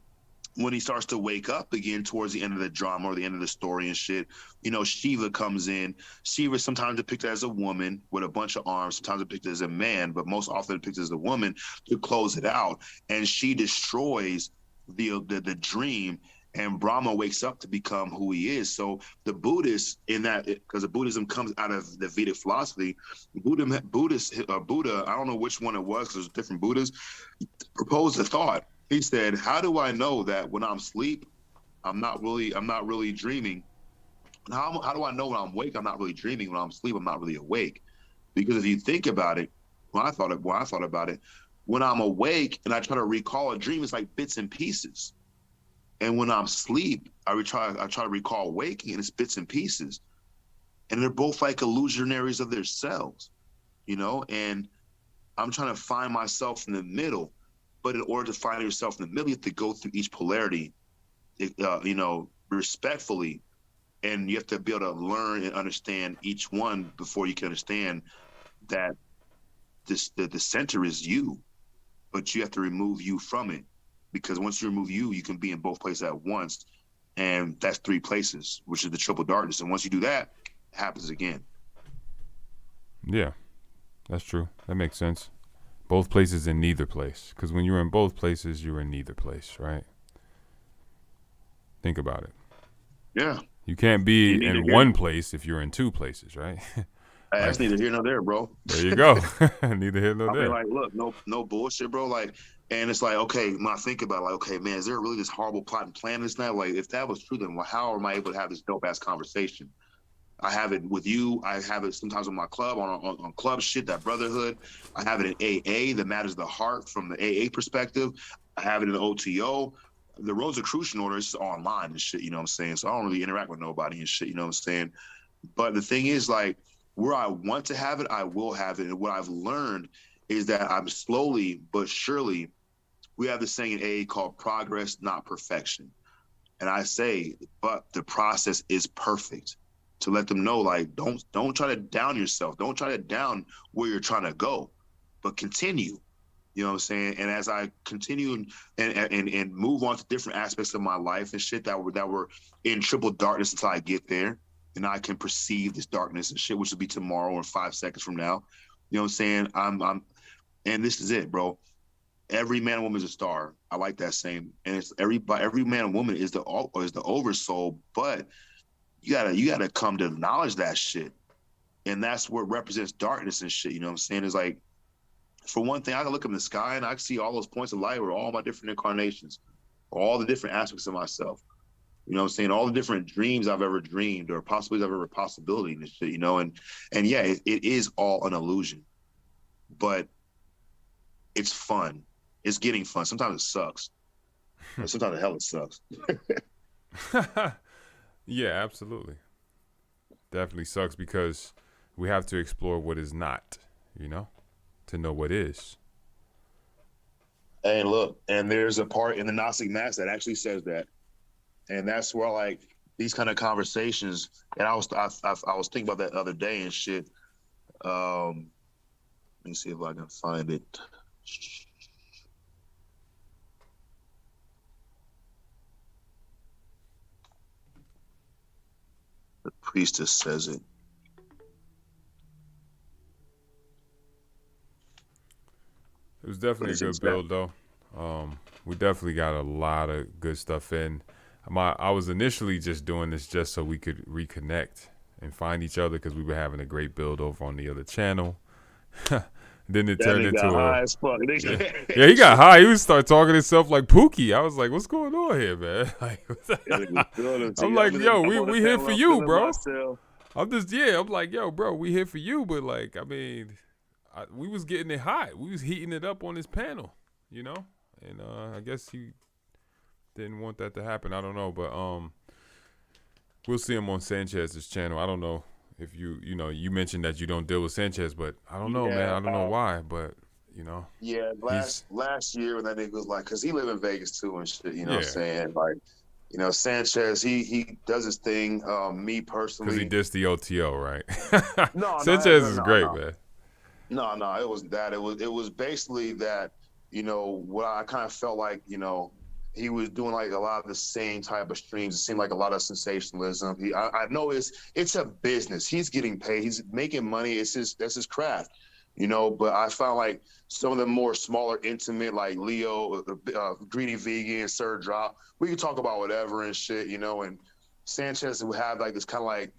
when he starts to wake up again towards the end of the drama or the end of the story and shit, you know, Shiva comes in. Shiva is sometimes depicted as a woman with a bunch of arms, sometimes depicted as a man, but most often depicted as a woman to close it out. And she destroys the dream, and Brahma wakes up to become who he is. So the Buddhists in that, because the Buddhism comes out of the Vedic philosophy, Buddha, I don't know which one it was because there's different Buddhas, proposed a thought. He said, how do I know that when I'm asleep, I'm not really dreaming? How do I know when I'm awake, I'm not really dreaming? When I'm asleep, I'm not really awake. Because if you think about it, when I thought about it, when I'm awake and I try to recall a dream, it's like bits and pieces. And when I'm asleep, I try to recall waking, and it's bits and pieces. And they're both like illusionaries of themselves, you know? And I'm trying to find myself in the middle. But in order to find yourself in the middle, you have to go through each polarity, you know, respectfully. And you have to be able to learn and understand each one before you can understand that the center is you, but you have to remove you from it. Because once you remove you, you can be in both places at once. And that's 3 places, which is the triple darkness. And once you do that, it happens again. Yeah, that's true. That makes sense. Both places in neither place. Because when you're in both places, you're in neither place, right? Think about it. Yeah. You can't be in one place if you're in 2 places, right? That's neither here nor there, bro. There you go. Neither here nor there. I mean, like, look, no bullshit, bro. Like, and it's like, okay, when I think about it, like, okay, man, is there really this horrible plot and plan this now? Like, if that was true, then how am I able to have this dope ass conversation? I have it with you. I have it sometimes with my club on club shit, that brotherhood. I have it in AA, the matters of the heart from the AA perspective. I have it in the OTO. The Rosicrucian order is online and shit, you know what I'm saying? So I don't really interact with nobody and shit, you know what I'm saying? But the thing is, like, where I want to have it, I will have it. And what I've learned is that I'm slowly but surely, we have this saying in AA called progress, not perfection. And I say, but the process is perfect. To let them know, like, don't try to down yourself. Don't try to down where you're trying to go, but continue. You know what I'm saying? And as I continue and move on to different aspects of my life and shit that were in triple darkness until I get there, and I can perceive this darkness and shit, which will be tomorrow or 5 seconds from now. You know what I'm saying? I'm and this is it, bro. Every man and woman is a star. I like that saying. And it's every man and woman is the oversoul, but you gotta come to acknowledge that shit. And that's what represents darkness and shit. You know what I'm saying? It's like, for one thing, I can look up in the sky and I can see all those points of light where all my different incarnations, all the different aspects of myself. You know what I'm saying? All the different dreams I've ever dreamed or possibilities I've ever possibility and shit, you know? And yeah, it is all an illusion. But it's fun. It's getting fun. Sometimes it sucks. Sometimes the hell it sucks. Yeah, absolutely. Definitely sucks because we have to explore what is not, you know, to know what is. And look, and there's a part in the Gnostic Mass that actually says that. And that's where, like, these kind of conversations, and I was thinking about that the other day and shit. Let me see if I can find it. The priestess says it. It was definitely a good build, though. We definitely got a lot of good stuff in. I was initially just doing this just so we could reconnect and find each other because we were having a great build over on the other channel. Then it turned into high as fuck. Yeah, he got high. He would start talking himself like Pookie. I was like, "What's going on here, man?" Like, I'm like, "Yo, we here for you, bro." I'm like, "Yo, bro, we here for you." But like, I mean, we was getting it hot. We was heating it up on this panel, you know. And I guess he didn't want that to happen. I don't know, but we'll see him on Sanchez's channel. I don't know. If you mentioned that you don't deal with Sanchez, but I don't know, man. I don't know why, but you know. Yeah, last year when that nigga was like, cause he live in Vegas too and shit. You know what I'm saying? Like, you know, Sanchez, he does his thing. Me personally, because he dissed the OTO, right? No, Sanchez is great, man. No, it wasn't that. It was basically that. You know, what I kind of felt like, you know, he was doing like a lot of the same type of streams. It seemed like a lot of sensationalism. I know it's a business. He's getting paid. He's making money. That's his craft, you know. But I found like some of the more smaller, intimate, like Leo, Greedy Vegan, Sir Drop. We can talk about whatever and shit, you know. And Sanchez would have like this kind of like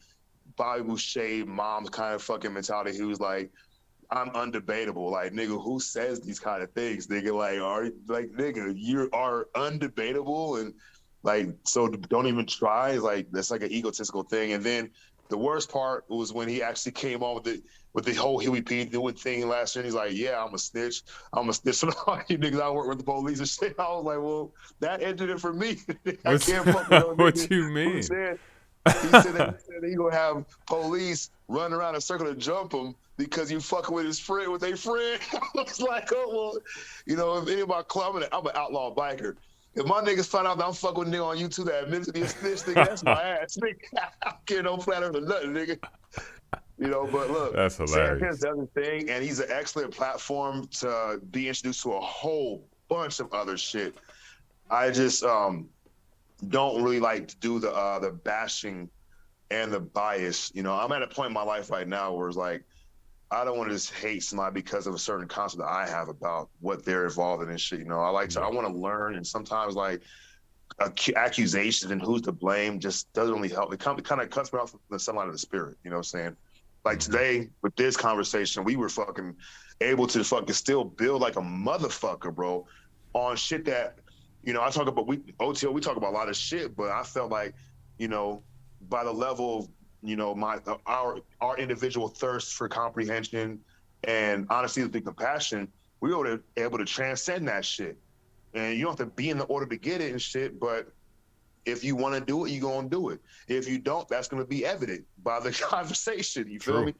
Bobby Boucher mom's kind of fucking mentality. He was like, I'm undebatable. Like, nigga, who says these kind of things? Nigga, nigga, you are undebatable. And like, so don't even try. Like, that's like an egotistical thing. And then the worst part was when he actually came on with the whole Huey P. doing thing last year. And he's like, yeah, I'm a snitch. I'm a snitch on all you niggas. I work with the police and shit. I was like, well, that ended it for me. I can't fuck with those What niggas you who mean? he said that he gonna have police run around a circle to jump him because you fucking with his friend, with a friend. I was like, oh well, you know, if any of my club, I'm an outlaw biker. If my niggas find out that I'm fucking with a nigga on YouTube that admits to be a snitch, nigga, that's my ass. Nigga, I don't care no flatter or nothing, nigga. You know, but look, That's hilarious. Sanchez does his thing, and he's an excellent platform to be introduced to a whole bunch of other shit. I just don't really like to do the bashing and the bias. You know, I'm at a point in my life right now where it's like, I don't want to just hate somebody because of a certain concept that I have about what they're involved in and shit. You know, I want to learn, and sometimes like accusations and who's to blame just doesn't really help. It kind of cuts me off the sunlight of the spirit. You know what I'm saying? Like today with this conversation, we were fucking able to fucking still build like a motherfucker, bro, on shit that, you know, I talk about, we talk about a lot of shit, but I felt like, you know, by the level of, you know, our individual thirst for comprehension and honesty with the compassion, we were able to transcend that shit. And you don't have to be in the order to get it and shit, but if you want to do it, you're going to do it. If you don't, that's going to be evident by the conversation. You feel me?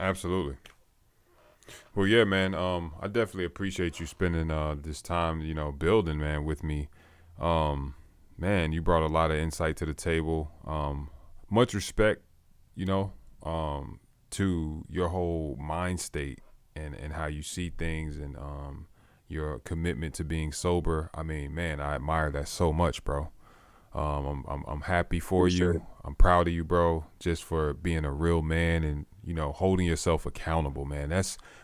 Absolutely. Well, yeah, man. I definitely appreciate you spending this time, you know, building, man, with me. Man, you brought a lot of insight to the table. Much respect, you know, to your whole mind state and how you see things and your commitment to being sober. I mean, man, I admire that so much, bro. I'm happy for you. I'm proud of you, bro, just for being a real man and, you know, holding yourself accountable, man.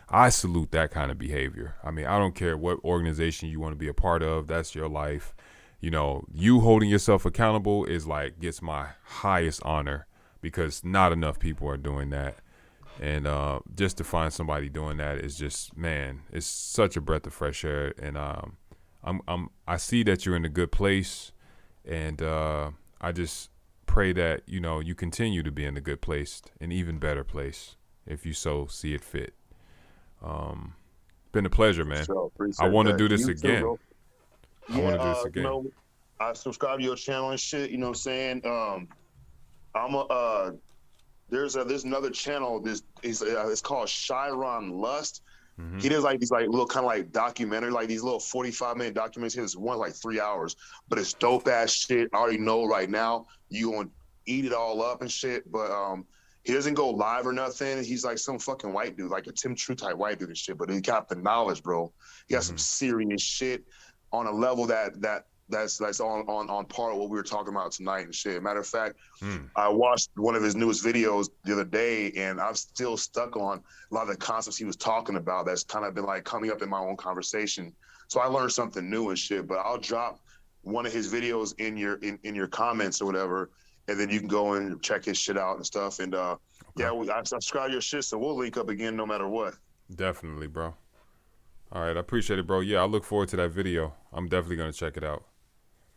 I salute that kind of behavior. I mean, I don't care what organization you want to be a part of. That's your life. You know, you holding yourself accountable is like gets my highest honor because not enough people are doing that. And just to find somebody doing that is just, man, it's such a breath of fresh air. And I see that you're in a good place, and I just pray that, you know, you continue to be in a good place, an even better place, if you so see it fit. Been a pleasure, man. I want to do this again. I want to do this again. You know, I subscribe to your channel and shit. You know what I'm saying? There's another channel. It's called Chiron Lust. Mm-hmm. He does like these like little kind of like documentary, like these little 45-minute documentaries. This one's like 3 hours, but it's dope ass shit. I already know right now you gonna eat it all up and shit. But he doesn't go live or nothing. He's like some fucking white dude, like a Tim True type white dude and shit. But he got the knowledge, bro. He got some serious shit on a level that's on par with what we were talking about tonight and shit. Matter of fact, I watched one of his newest videos the other day, and I'm still stuck on a lot of the concepts he was talking about. That's kind of been like coming up in my own conversation. So I learned something new and shit. But I'll drop one of his videos in your comments or whatever, and then you can go and check his shit out and stuff. And yeah, I subscribe to your shit, so we'll link up again no matter what. Definitely, bro. All right, I appreciate it, bro. Yeah, I look forward to that video. I'm definitely gonna check it out.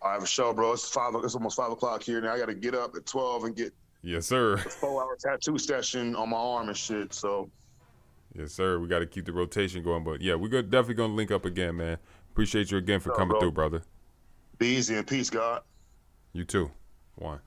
I have a show, bro. It's almost 5 o'clock here now. I got to get up at 12 and get yes, sir. A 4-hour tattoo session on my arm and shit. So yes, sir. We got to keep the rotation going, but yeah, we're definitely gonna link up again, man. Appreciate you again for coming through, brother. Be easy and peace, God. You too. One.